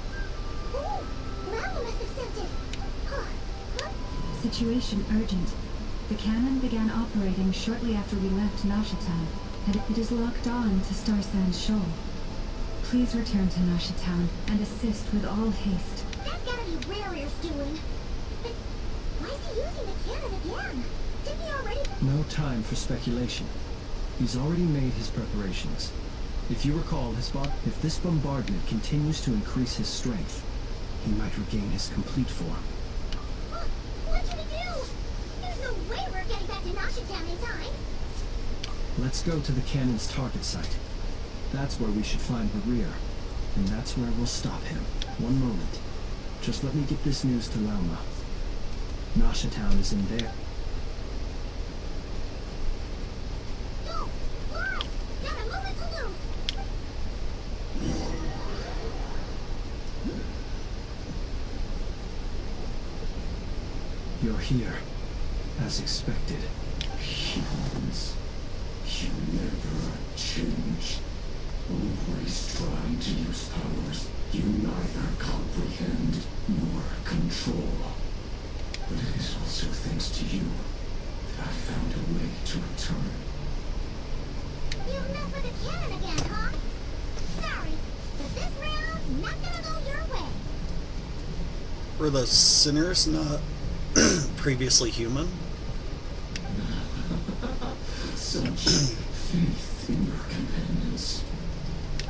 Ooh, Lama must have sent it. Situation urgent. The cannon began operating shortly after we left Nashitown, and it is locked on to Star Sand Shoal. Please return to Nashitown and assist with all haste. That's gotta be Rarier's doing. But why is he using the cannon again? Didn't he already? No time for speculation. He's already made his preparations. If you recall, if this bombardment continues to increase his strength, he might regain his complete form. What should we do? There's no way we're getting back to Nashitown in time. Let's go to the cannon's target site. That's where we should find Maria, and that's where we'll stop him. One moment. Just let me get this news to Lauma. Nashitown is in there. Go! Fly! Not a moment to lose! You're here, as expected. Humans, you never change. Always trying to use powers you neither comprehend nor control. But it is also thanks to you that I found a way to return. You Were the sinners not previously human? Such faith in your companions.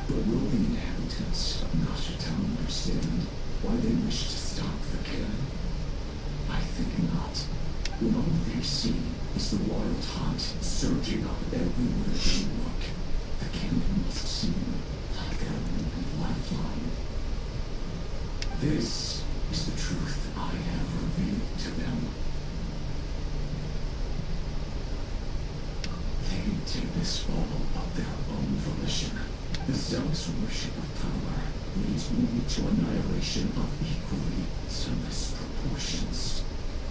But will the inhabitants of Nashatown understand why they wish to stop the cannon? I think not. When all they see is the wild hunt surging up everywhere they look, the cannon must seem like their only lifeline. This is the truth I have revealed to them. They did this all of their own volition. The zealous worship of power leads only to annihilation of equally zealous proportions.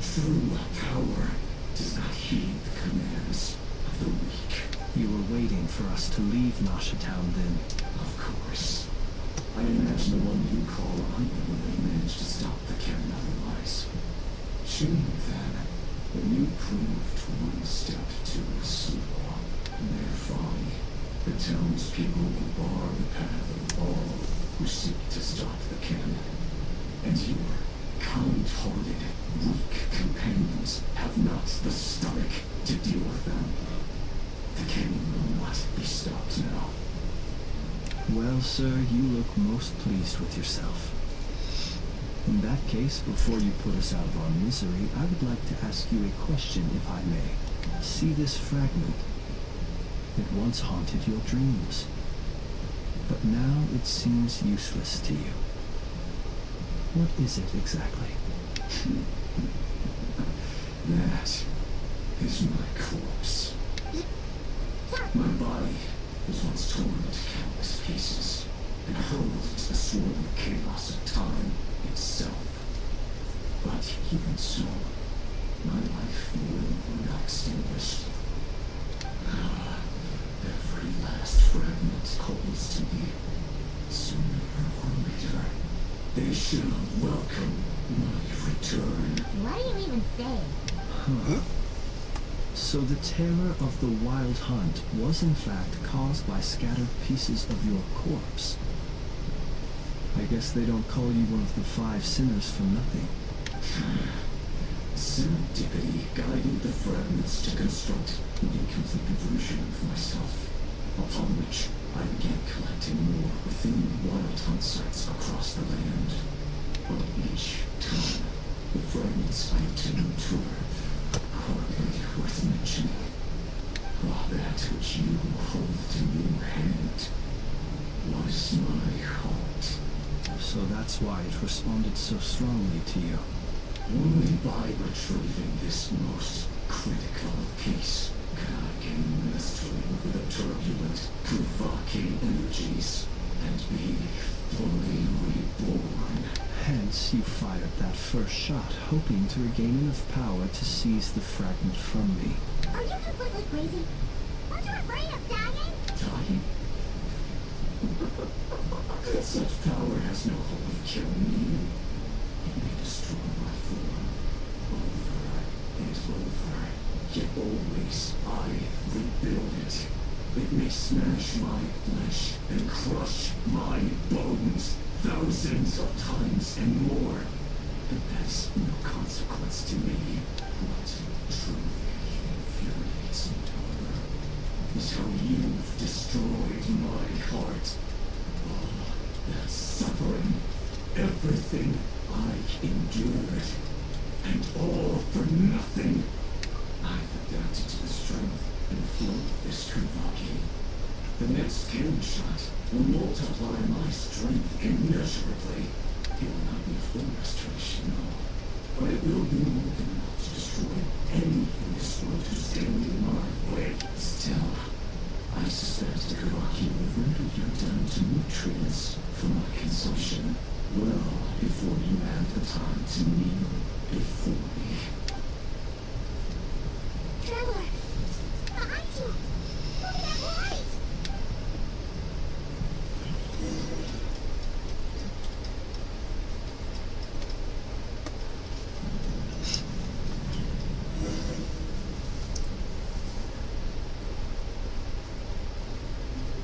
True power does not heed the commands of the weak. You were waiting for us to leave Nashatown then? Of course. I imagine the one you call on would have managed to stop the cannon otherwise. Shame then that you proved one step too slow. Their folly. The townspeople will bar the path of all who seek to stop the cannon. And your kind-hearted, weak companions have not the stomach to deal with them. The cannon will not be stopped now. Well, sir, you look most pleased with yourself. In that case, before you put us out of our misery, I would like to ask you a question, if I may. See this fragment? It once haunted your dreams, but now it seems useless to you. What is it exactly? That is my corpse. My body was once torn into countless pieces and hurled into the swirling chaos of time itself. But even so, my life will not extinguished. Every last fragment calls to me. Sooner or later, they shall welcome my return. What do you even say? Huh. So the terror of the wild hunt was in fact caused by scattered pieces of your corpse. I guess they don't call you one of the 5 sinners for nothing. Serendipity guided the fragments to construct an incomplete version of myself, upon which I began collecting more within wild hunt sites across the land. But each time, the fragments I obtained were hardly worth mentioning. That which you hold in your hand was my heart. So that's why it responded so strongly to you. Only by retrieving this most critical case can I gain mastery over the turbulent, provoking energies and be fully reborn. Hence, you fired that first shot, hoping to regain enough power to seize the fragment from me. Are you completely crazy? Aren't you afraid of dying? Dying? Such power has no hope of killing me. It may destroy my form over and over, yet always I rebuild it. It may smash my flesh and crush my bones thousands of times and more. But that's no consequence to me. What truly infuriates me, however, is how you've destroyed my heart. All that suffering, everything I endured, and all for nothing. I've adapted to the strength and flow of this Kuvaki. The next cannon shot will multiply my strength immeasurably. It will not be a full restoration, no, but it will be more than enough to destroy any in this world who stand in my way. Still, I suspect the Kuvaki will render you down to nutrients for my consumption well before you have the time to kneel before me. Traveler! Behind you! Look at that light!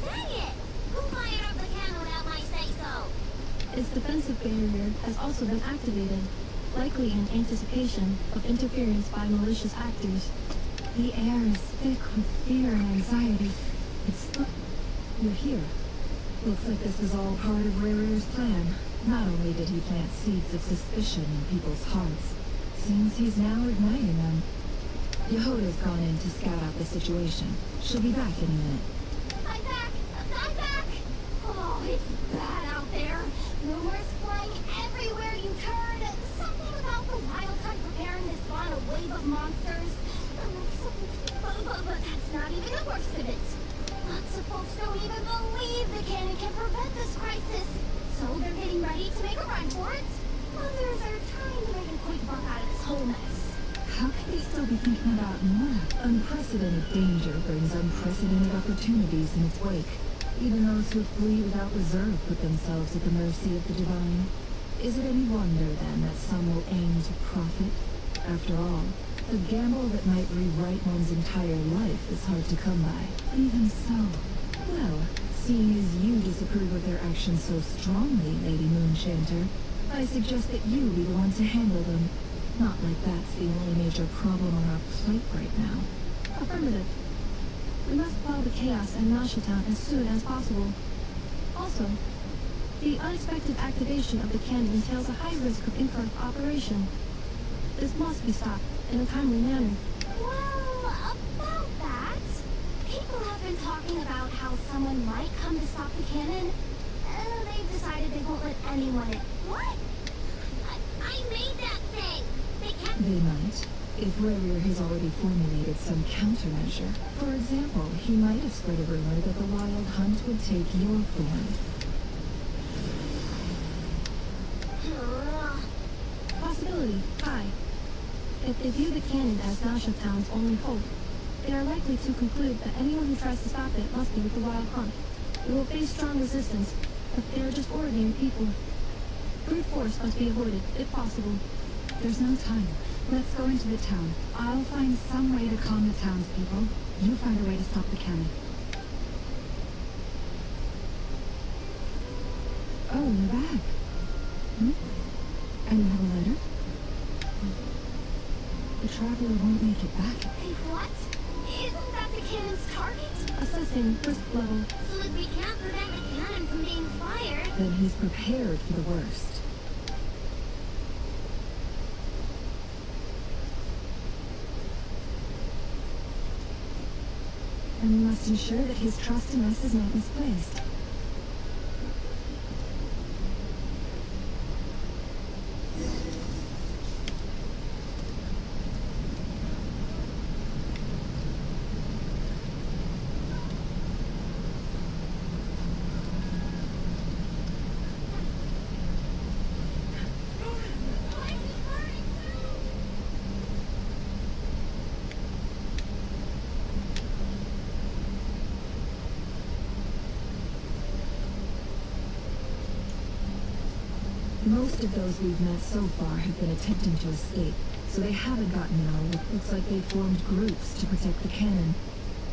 Dang it! Who fired up the cannon without my say-so? Its defensive barrier has also been activated, likely in anticipation of interference by malicious actors. The air is thick with fear and anxiety. You're here. Looks like this was all part of Rare's plan. Not only did he plant seeds of suspicion in people's hearts, seems he's now igniting them. Yehoda's gone in to scout out the situation. She'll be back in a minute. I'm back! I'm back! Oh, it's bad out there. Rumors flying everywhere you turn. Something about the wild hunt preparing to spawn a wave of monsters. But that's not even the worst of it. Lots of folks don't even believe the cannon can prevent this crisis. So they're getting ready to make a run for it. Others are trying to make a quick buck out of this whole mess. How can they still be thinking about more? Unprecedented danger brings unprecedented opportunities in its wake. Even those who flee without reserve put themselves at the mercy of the divine. Is it any wonder, then, that some will aim to profit? After all, a gamble that might rewrite one's entire life is hard to come by. Even so. Well, seeing as you disapprove of their actions so strongly, Lady Moonshanter, I suggest that you be the one to handle them. Not like that's the only major problem on our plate right now. Affirmative. We must quell the chaos in Nashitown as soon as possible. Also, the unexpected activation of the cannon entails a high risk of incorrect operation. This must be stopped in a timely manner. Well, about that, people have been talking about how someone might come to stop the cannon. They've decided they won't let anyone in. What? I made that thing! They can't... They might, if Rare has already formulated some countermeasure. For example, he might have spread a rumor that the wild hunt would take your form. Possibility high. If they view the cannon as Nashitown's only hope, they are likely to conclude that anyone who tries to stop it must be with the wild hunt. It will face strong resistance, but they are just ordinary people. Brute force must be avoided, if possible. There's no time. Let's go into the town. I'll find some way to calm the townspeople. You find a way to stop the cannon. Oh, you're back. And you have a letter? The traveler won't make it back. Hey, what? Isn't that the cannon's target? Assessing risk level. So if we can't prevent the cannon from being fired... Then he's prepared for the worst. And we must ensure that his trust in us is not misplaced. Most of those we've met so far have been attempting to escape, so they haven't gotten out. It looks like they formed groups to protect the cannon.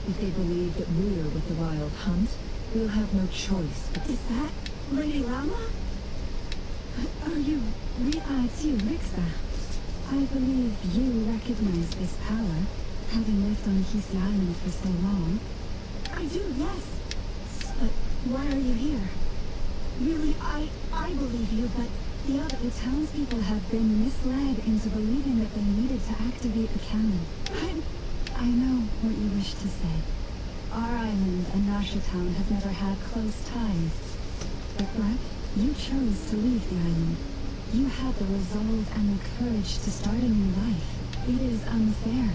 If they believe that we're with the wild hunt, we'll have no choice. Is that Lady Lama? Are you... it's you, Rixa. I believe you recognize this power, having lived on Kisi Island for so long. I do, yes. Why are you here? Really, I believe you, but the townspeople have been misled into believing that they needed to activate the cannon. I know what you wish to say. Our island and Nashitown have never had close ties. But Black, you chose to leave the island. You had the resolve and the courage to start a new life. It is unfair,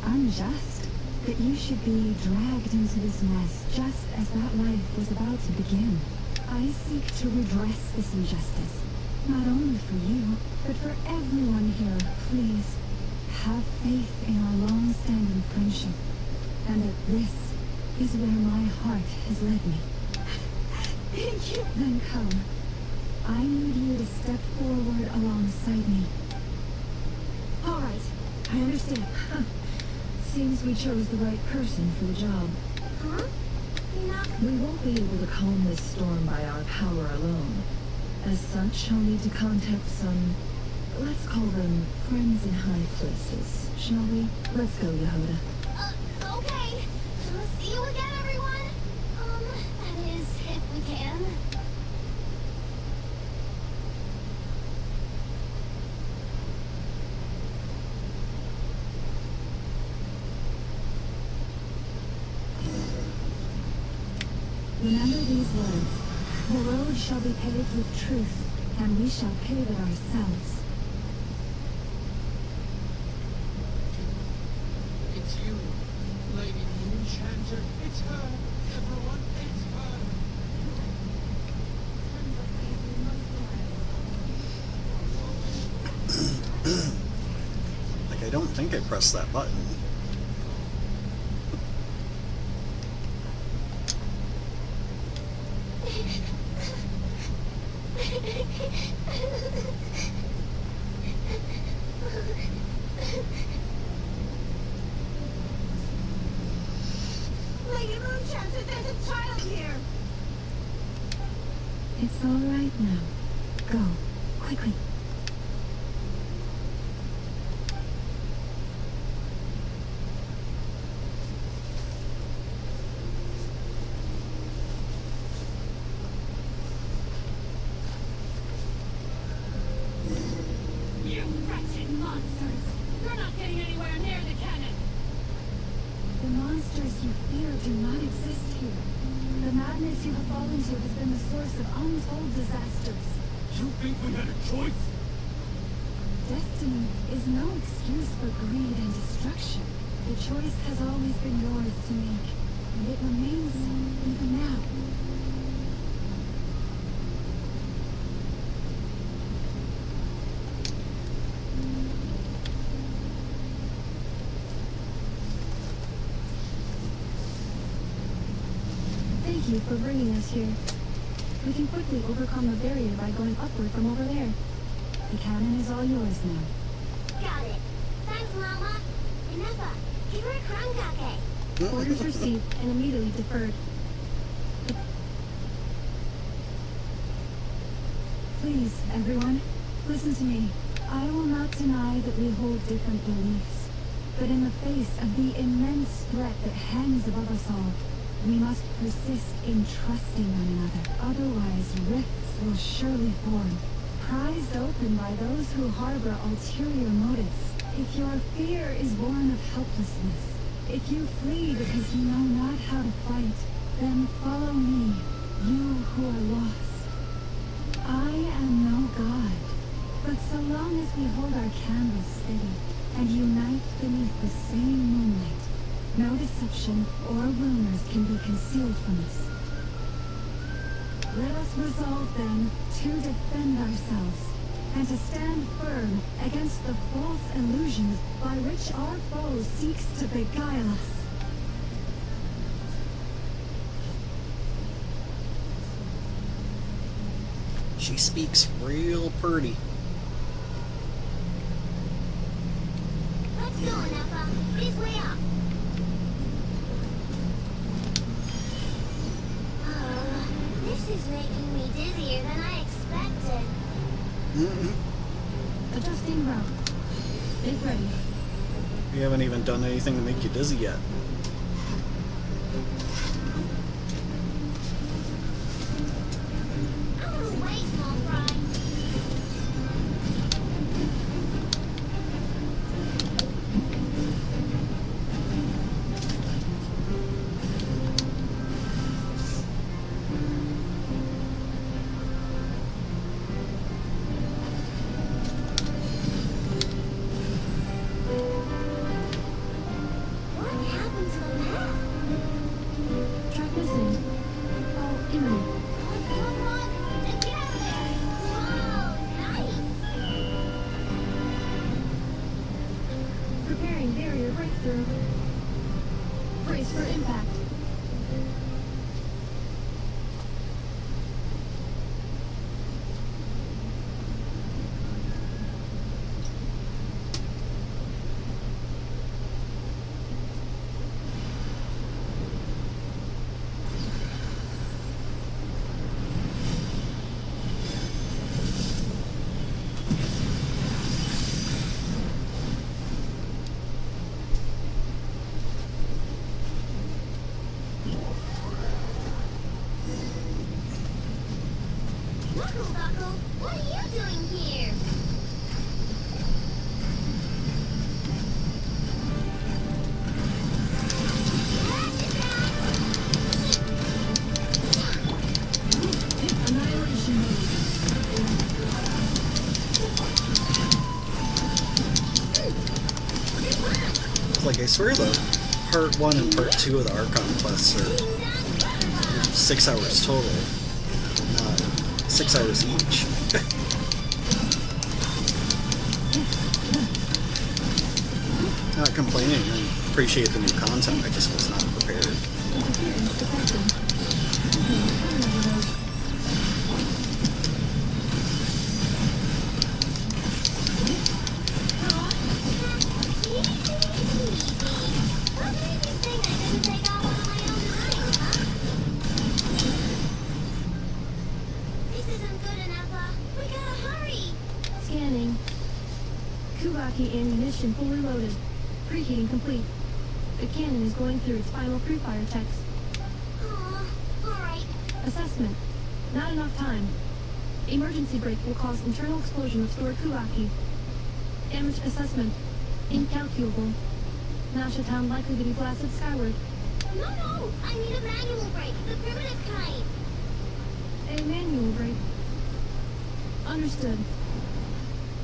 unjust, that you should be dragged into this mess just as that life was about to begin. I seek to redress this injustice, not only for you, but for everyone here. Please, have faith in our long-standing friendship, and that this is where my heart has led me. Thank you. Then come. I need you to step forward alongside me. All right, I understand. Seems we chose the right person for the job. Huh? We won't be able to calm this storm by our power alone. As such, I'll need to contact some, let's call them friends in high places, shall we? Let's go, Yehoda. Okay. See you again, everyone. That is, if we can. Remember these words. The road shall be paved with truth, and we shall pave it ourselves. It's you, Lady Moon-Chanter. It's her. Everyone, it's her. Like, I don't think I pressed that button. Lady Moon-Chanter, there's a child here. It's all right now. Go, quickly. You wretched monsters! You're not getting anywhere near the cannon! The monsters you fear do not exist here. The madness you have fallen to has been the source of untold disasters. You think we had a choice? Destiny is no excuse for greed and destruction. The choice has always been yours to make, and it remains so even now. Thank you for bringing us here. We can quickly overcome the barrier by going upward from over there. The cannon is all yours now. Got it. Thanks, Mama. Inefa, give her a crankake. Orders received and immediately deferred. Please, everyone, listen to me. I will not deny that we hold different beliefs. But in the face of the immense threat that hangs above us all, we must persist in trusting one another. Otherwise, rifts will surely form, prized open by those who harbor ulterior motives. If your fear is born of helplessness, if you flee because you know not how to fight, then follow me, you who are lost. I am no god, but so long as we hold our candles steady and unite beneath the same moonlight, no deception or rumors can be concealed from us. Let us resolve then to defend ourselves and to stand firm against the false illusions by which our foe seeks to beguile us. She speaks real pretty. Let's go, Inefa. This way up. This is making me dizzier than I expected. Adjusting route. Get ready. We haven't even done anything to make you dizzy yet. Out of the way, small fry. What happened to the map? Track missing. Oh, imminent. Come on, together! Wow, nice! Preparing barrier breakthrough. Brace for impact. what are you doing here? Like, I swear the part 1 and part 2 of the Archon quests are 6 hours total, not 6 hours each. Not complaining, I appreciate the new content, I just was not prepared. Ammunition fully loaded. Preheating complete. The cannon is going through its final pre-fire text. Alright. Assessment. Not enough time. Emergency brake will cause internal explosion of stored Kuaki. Damage assessment. Incalculable. Nasha Town likely to be blasted skyward. No! I need a manual brake, the primitive kind. A manual brake. Understood.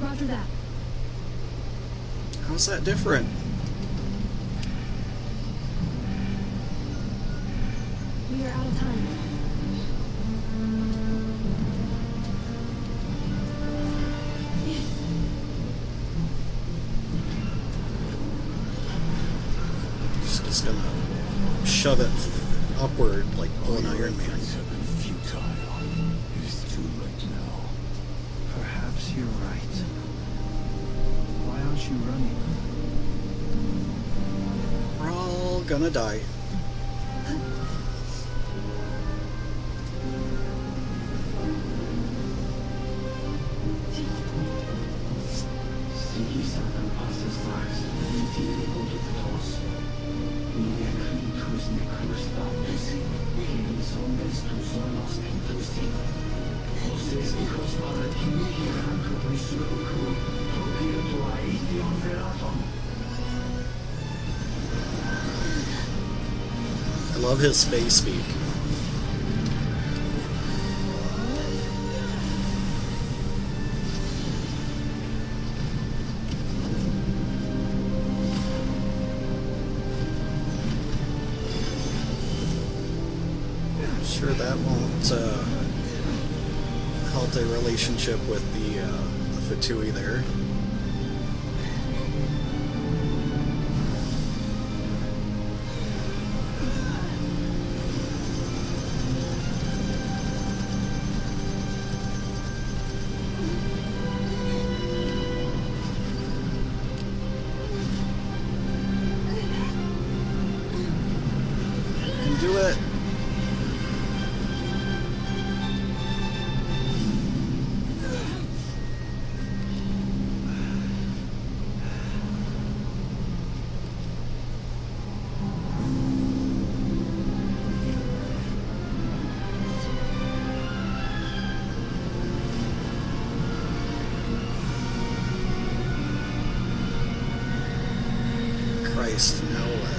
Roger that. How's that different? We are out of time. Just gonna shove it upward like pulling Iron Man. Futile. It's too late now. Perhaps you're right. Why aren't you running? We're all gonna die. I love his space speak. Sure that won't help their relationship with the Fatui there. You can do it. Christ, now what?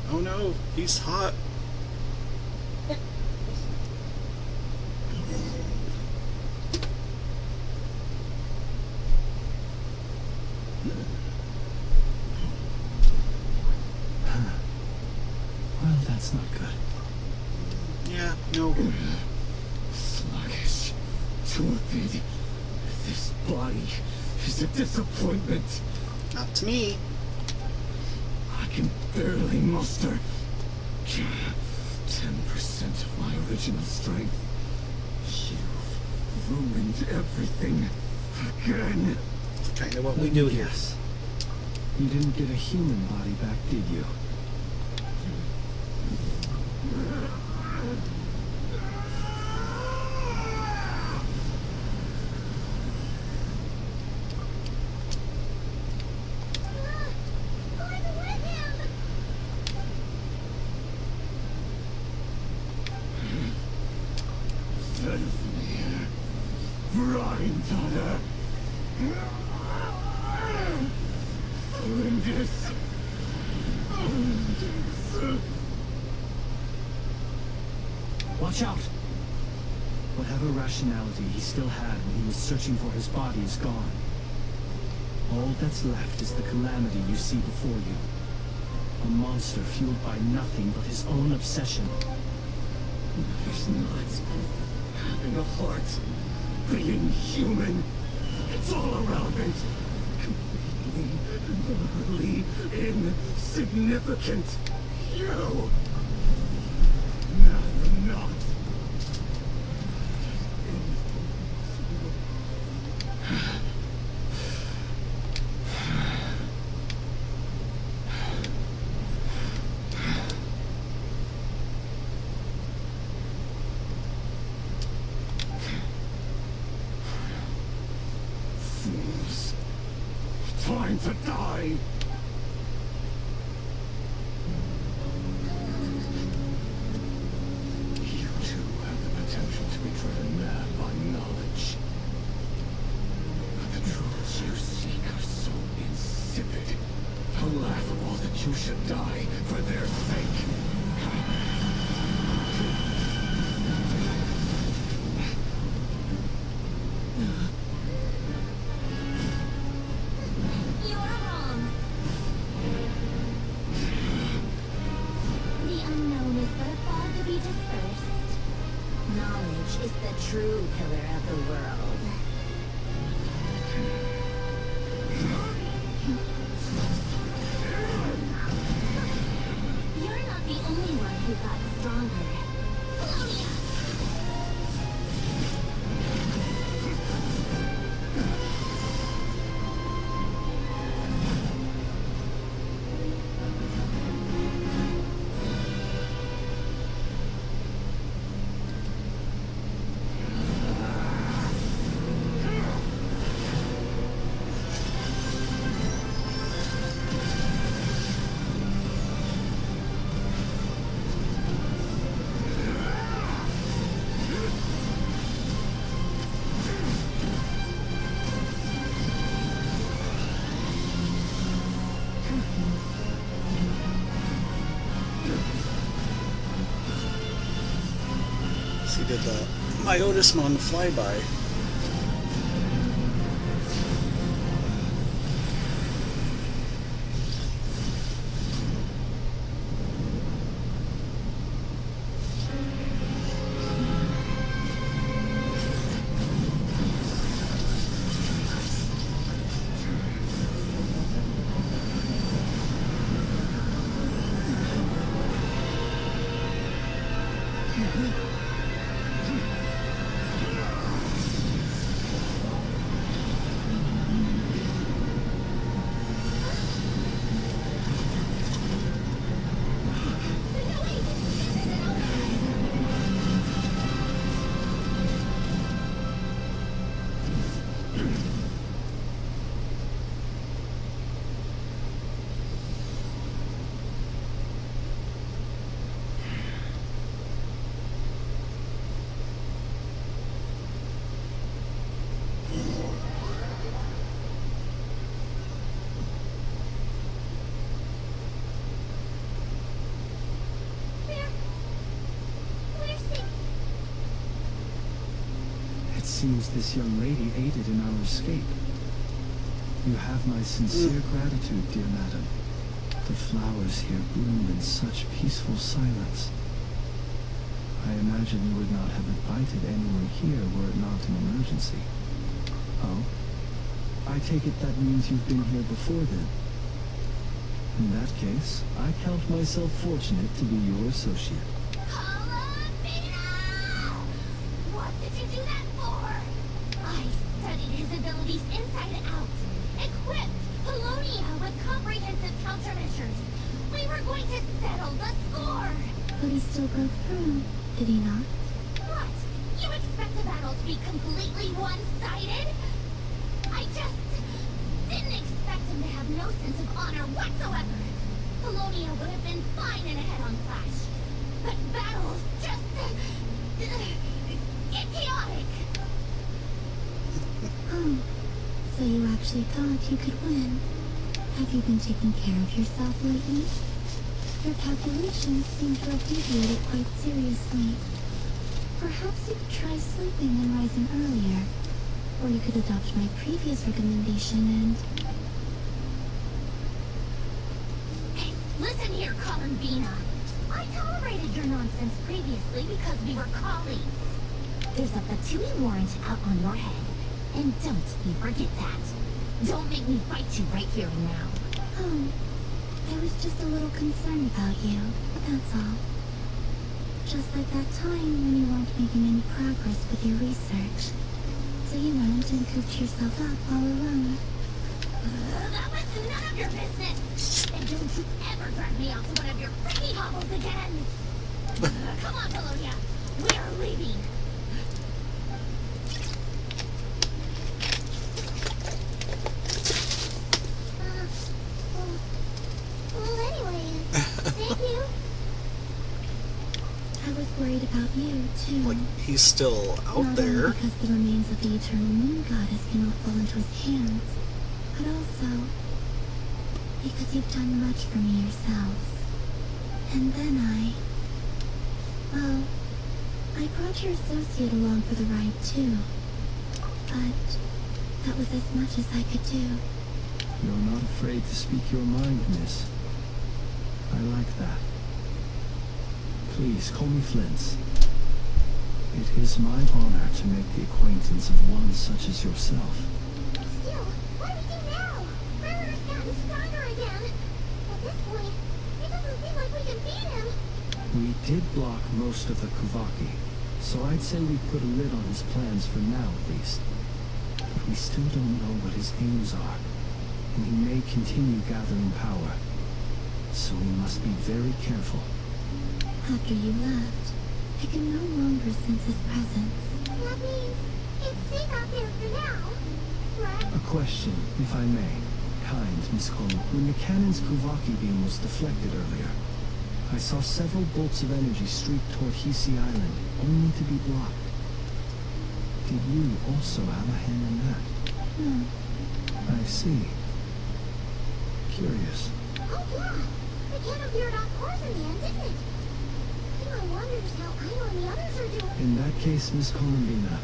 Oh no, he's hot. Well, that's not good. Yeah, no. Sluggish. Torpid. This body is a disappointment. Not to me. I can barely muster 10% of my original strength. You've ruined everything again. It's kind of what we do here. Yes. You didn't get a human body back, did you? Watch out! Whatever rationality he still had when he was searching for his body is gone. All that's left is the calamity you see before you. A monster fueled by nothing but his own obsession. He's not having a heart. Being human. It's all irrelevant. Completely and utterly insignificant. You. No, you're not. Fools. Time to die. You too have the potential to be driven mad by knowledge. But the truths you seek are so insipid, how laughable that you should die for their sake. You are wrong. The unknown is but a fog to be dispersed. Knowledge is the true pillar of the world. You're not the only one who got stronger. He did the Myotismon flyby. It seems this young lady aided in our escape. You have my sincere gratitude, dear madam. The flowers here bloom in such peaceful silence. I imagine you would not have invited anyone here were it not an emergency. Oh? I take it that means you've been here before then. In that case, I count myself fortunate to be your associate. What did you do that for? I studied his abilities inside and out. Equipped Polonia with comprehensive countermeasures. We were going to settle the score. But he still broke through, did he not? What? You expect the battle to be completely one-sided? I just didn't expect him to have no sense of honor whatsoever. Polonia would have been fine in a head-on clash. But battles just get chaotic. Oh, so you actually thought you could win. Have you been taking care of yourself lately? Your calculations seem to have deviated quite seriously. Perhaps you could try sleeping and rising earlier. Or you could adopt my previous recommendation and... Hey, listen here, Columbina. I tolerated your nonsense previously because we were colleagues. There's a Fatui warrant out on your head. And don't you forget that. Don't make me fight you right here and now. Oh, I was just a little concerned about you, that's all. Just like that time when you weren't making any progress with your research. So you went and cooped yourself up all alone. That was none of your business! And don't you ever drag me out to one of your freaky hobbles again! Come on, Polonia! We're leaving! Well, anyway, thank you. I was worried about you, too. Like, he's still out Not there. only because the remains of the Eternal Moon Goddess cannot fall into his hands, but also because you've done much for me yourselves. And then well, I brought your associate along for the ride, too. But that was as much as I could do. You're not afraid to speak your mind, miss. I like that. Please, call me Flint. It is my honor to make the acquaintance of one such as yourself. Still, what do we do now? Murder's gotten stronger again. At this point, it doesn't seem like we can beat him. We did block most of the Kuvaki, so I'd say we've put a lid on his plans for now at least. But we still don't know what his aims are, and he may continue gathering power. So we must be very careful. After you left, I can no longer sense his presence. That means it's safe out there for now, right? A question, if I may. Kind, Miss Cole. When the cannon's Kuvaki beam was deflected earlier, I saw several bolts of energy streak toward Hisi Island, only to be blocked. Did you also have a hand in that? No. I see. Curious. Oh yeah, the cannon veered off course in the end, didn't it? I wonders how Ino and the others are doing. In that case, Miss Columbina,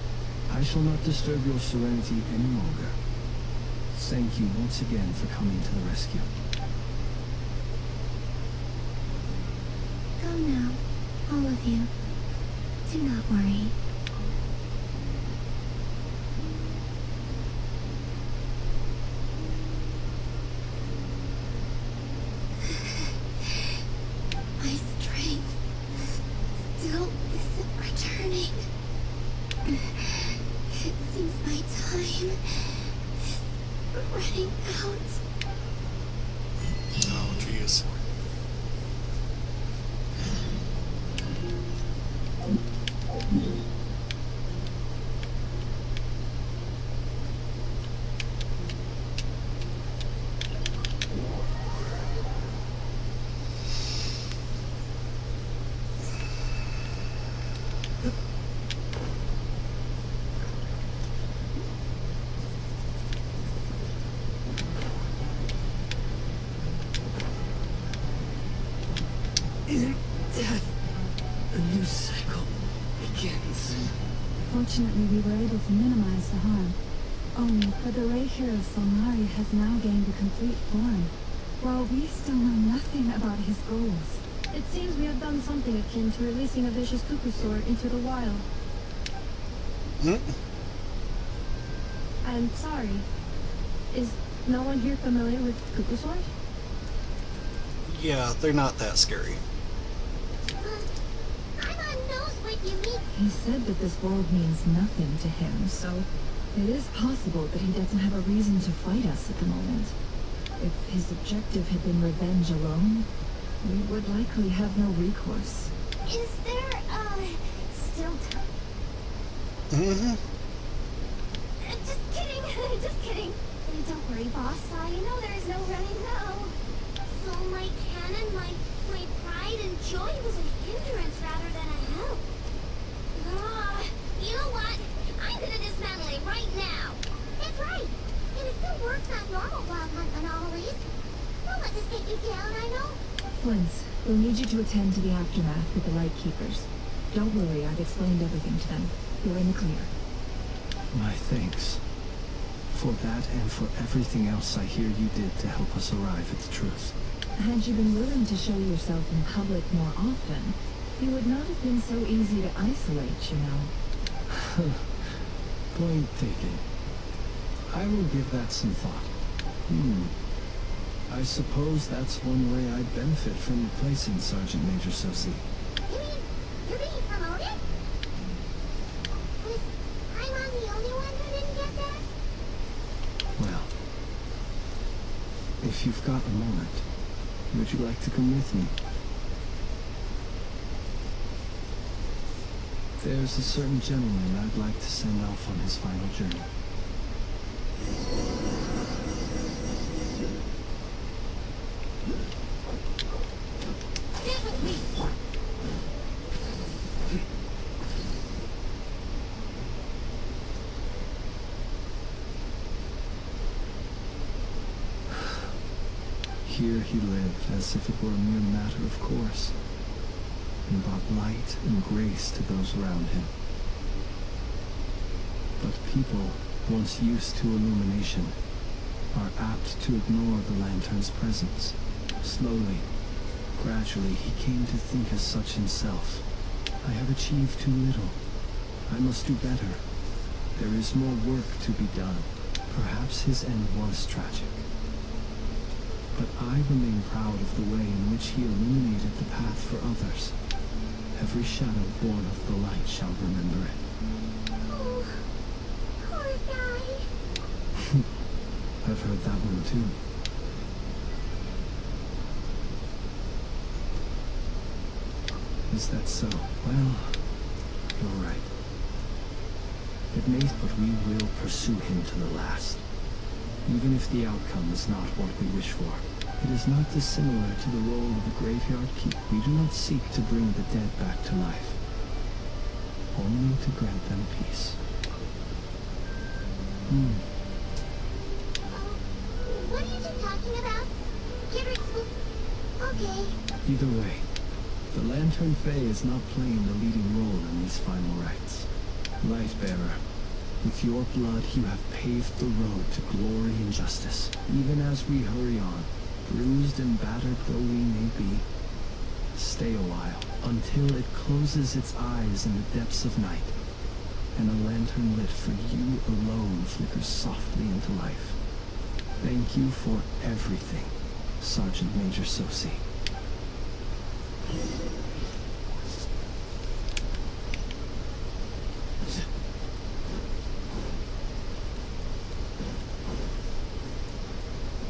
I shall not disturb your serenity any longer. Thank you once again for coming to the rescue. Go now, all of you. Do not worry. My strength still isn't returning. It seems my time is running out. Oh, jeez. In death, a new cycle begins. Fortunately, we were able to minimize the harm. Only, but the ray hero Solnari has now gained a complete form, while we still know nothing about his goals. It seems we have done something akin to releasing a vicious cuckoosaur into the wild. I'm sorry. Is no one here familiar with cuckoosaurs? Yeah, they're not that scary. Paimon knows what unique He said that this world means nothing to him, so it is possible that he doesn't have a reason to fight us at the moment. If his objective had been revenge alone, we would likely have no recourse. Is there, still time? Mm-hmm. Just kidding, just kidding. Don't worry, boss. I know there's no running now. So my cannon, my pride and joy was a hindrance rather than a help. You know what? I'm gonna dismantle it right now. That's right. And it still works on normal wild hunt anomalies. Don't let this get you down, I know. Flint, we'll need you to attend to the aftermath with the Lightkeepers. Don't worry, I've explained everything to them. You're in the clear. My thanks. For that and for everything else I hear you did to help us arrive at the truth. Had you been willing to show yourself in public more often, you would not have been so easy to isolate, you know. Point taken. I will give that some thought. I suppose that's one way I'd benefit from replacing Sergeant Major Sosi. You mean you're being promoted? Was Paimon the only one who didn't get that? Well, if you've got a moment, would you like to come with me? There's a certain gentleman I'd like to send off on his final journey. Stay with me. Here he lived as if it were a mere matter of course, and brought light and grace to those around him. But people, once used to illumination, are apt to ignore the lantern's presence. Slowly, gradually, he came to think as such himself. I have achieved too little. I must do better. There is more work to be done. Perhaps his end was tragic. But I remain proud of the way in which he illuminated the path for others. Every shadow born of the light shall remember it. Oh, poor guy. I've heard that one too. Is that so? Well, you're right. Admit, but we will pursue him to the last. Even if the outcome is not what we wish for. It is not dissimilar to the role of a graveyard keep. We do not seek to bring the dead back to life, only to grant them peace. What are you two talking about? Okay. Either way, the Lantern Fae is not playing the leading role in these final rites. Lightbearer, with your blood you have paved the road to glory and justice. Even as we hurry on, bruised and battered though we may be, stay a while, until it closes its eyes in the depths of night, and a lantern lit for you alone flickers softly into life. Thank you for everything, Sergeant Major Sosi.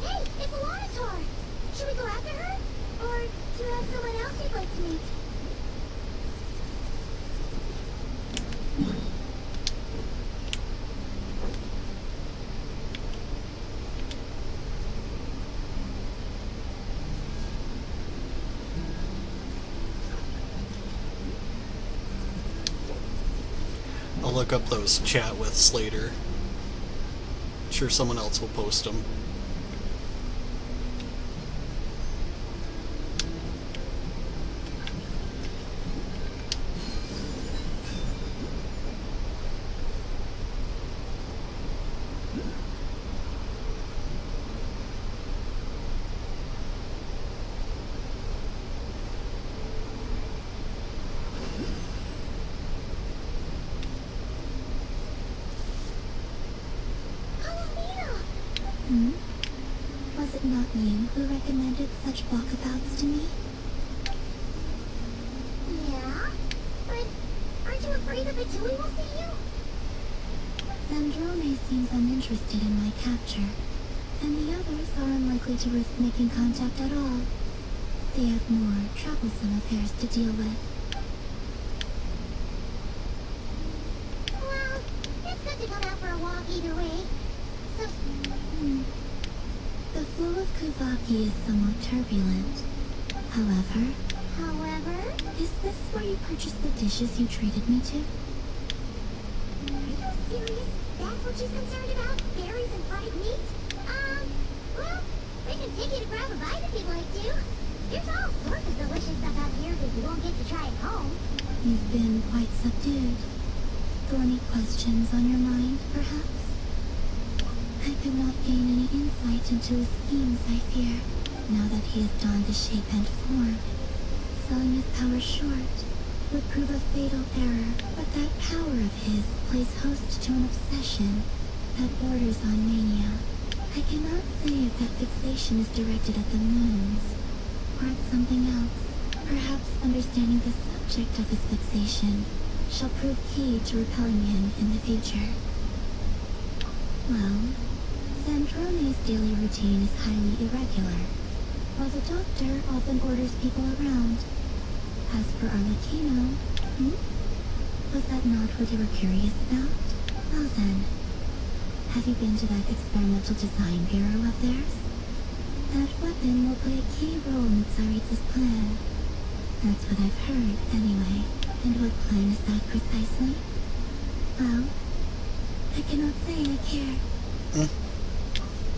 Hey, it's a Monitor! Should we go after her? Or do you have someone else you'd like to meet? I'll look up those chat with Slater. I'm sure someone else will post them. Was it not you who recommended such walkabouts to me? Yeah? But aren't you afraid think the Patui will see you? Sandrone seems uninterested in my capture, and the others are unlikely to risk making contact at all. They have more troublesome affairs to deal with. Well, it's good to come out for a walk either way. So, The flow of Kuvaki is somewhat turbulent. However, is this where you purchased the dishes you treated me to? Are you serious? That's what she's concerned about? Berries and fried meat? Well, we can take you to grab a bite if you'd like to. There's all sorts of delicious stuff out here that you won't get to try at home. You've been quite subdued. Thorny questions on your mind, perhaps? I could not gain any insight into his schemes, I fear, now that he has donned the shape and form. Selling his power short would prove a fatal error, but that power of his plays host to an obsession that borders on mania. I cannot say if that fixation is directed at the moons, or at something else. Perhaps understanding the subject of his fixation shall prove key to repelling him in the future. Well, Sandrone's daily routine is highly irregular, while the doctor often orders people around. As for Arlecchino, was that not what you were curious about? Well then, have you been to that experimental design bureau of theirs? That weapon will play a key role in Tsaritsa's plan. That's what I've heard, anyway. And what plan is that precisely? Well, I cannot say I care.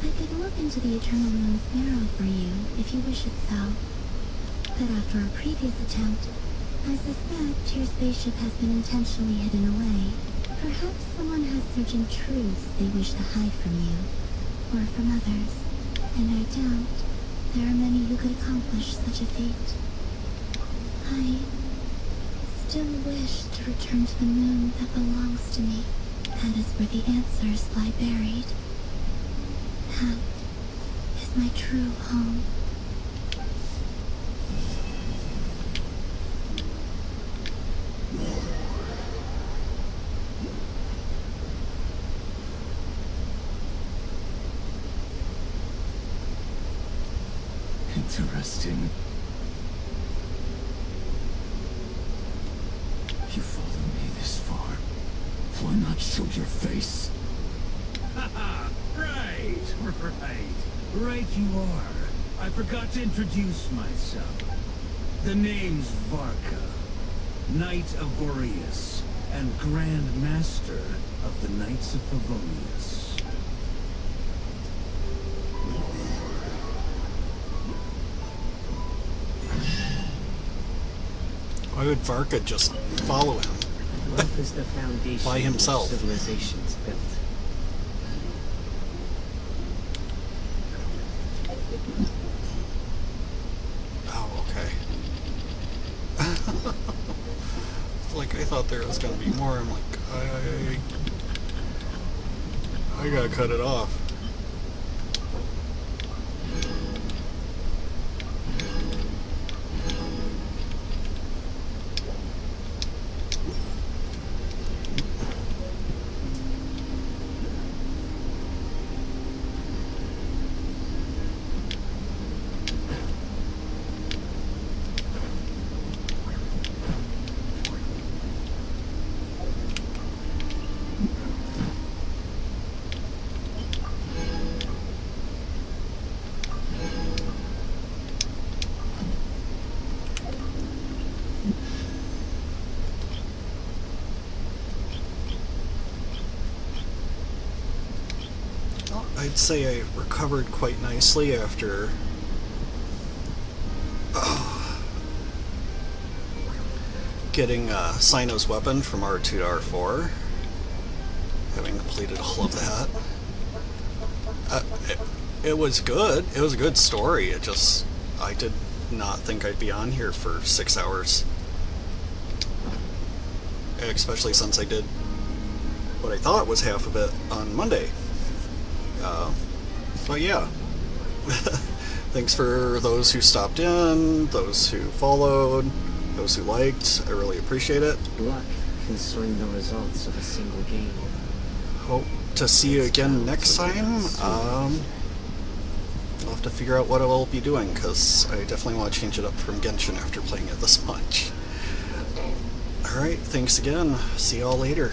I could look into the Eternal Moon's marrow for you, if you wish it so. But after our previous attempt, I suspect your spaceship has been intentionally hidden away. Perhaps someone has certain truths they wish to hide from you, or from others. And I doubt there are many who could accomplish such a feat. I still wish to return to the moon that belongs to me. That is where the answers lie buried. That is my true home. Interesting. You followed me this far. Why not show your face? Haha, right. Right you are. I forgot to introduce myself. The name's Varka, Knight of Boreas, and Grand Master of the Knights of Favonius. Why would Varka just follow him? Love is the foundation by himself. which civilization's built. Oh, okay. Like, I thought there was gonna be more. I'm like, I gotta cut it off. I'd say I recovered quite nicely after getting Sino's weapon from R2 to R4, having completed all of that. It was good. It was a good story. I did not think I'd be on here for 6 hours. Especially since I did what I thought was half of it on Monday. But yeah, thanks for those who stopped in, those who followed, those who liked. I really appreciate it. Luck can swing the results of a single game. Hope to see you again next time. I'll have to figure out what I will be doing, because I definitely want to change it up from Genshin after playing it this much. Alright, thanks again. See y'all later.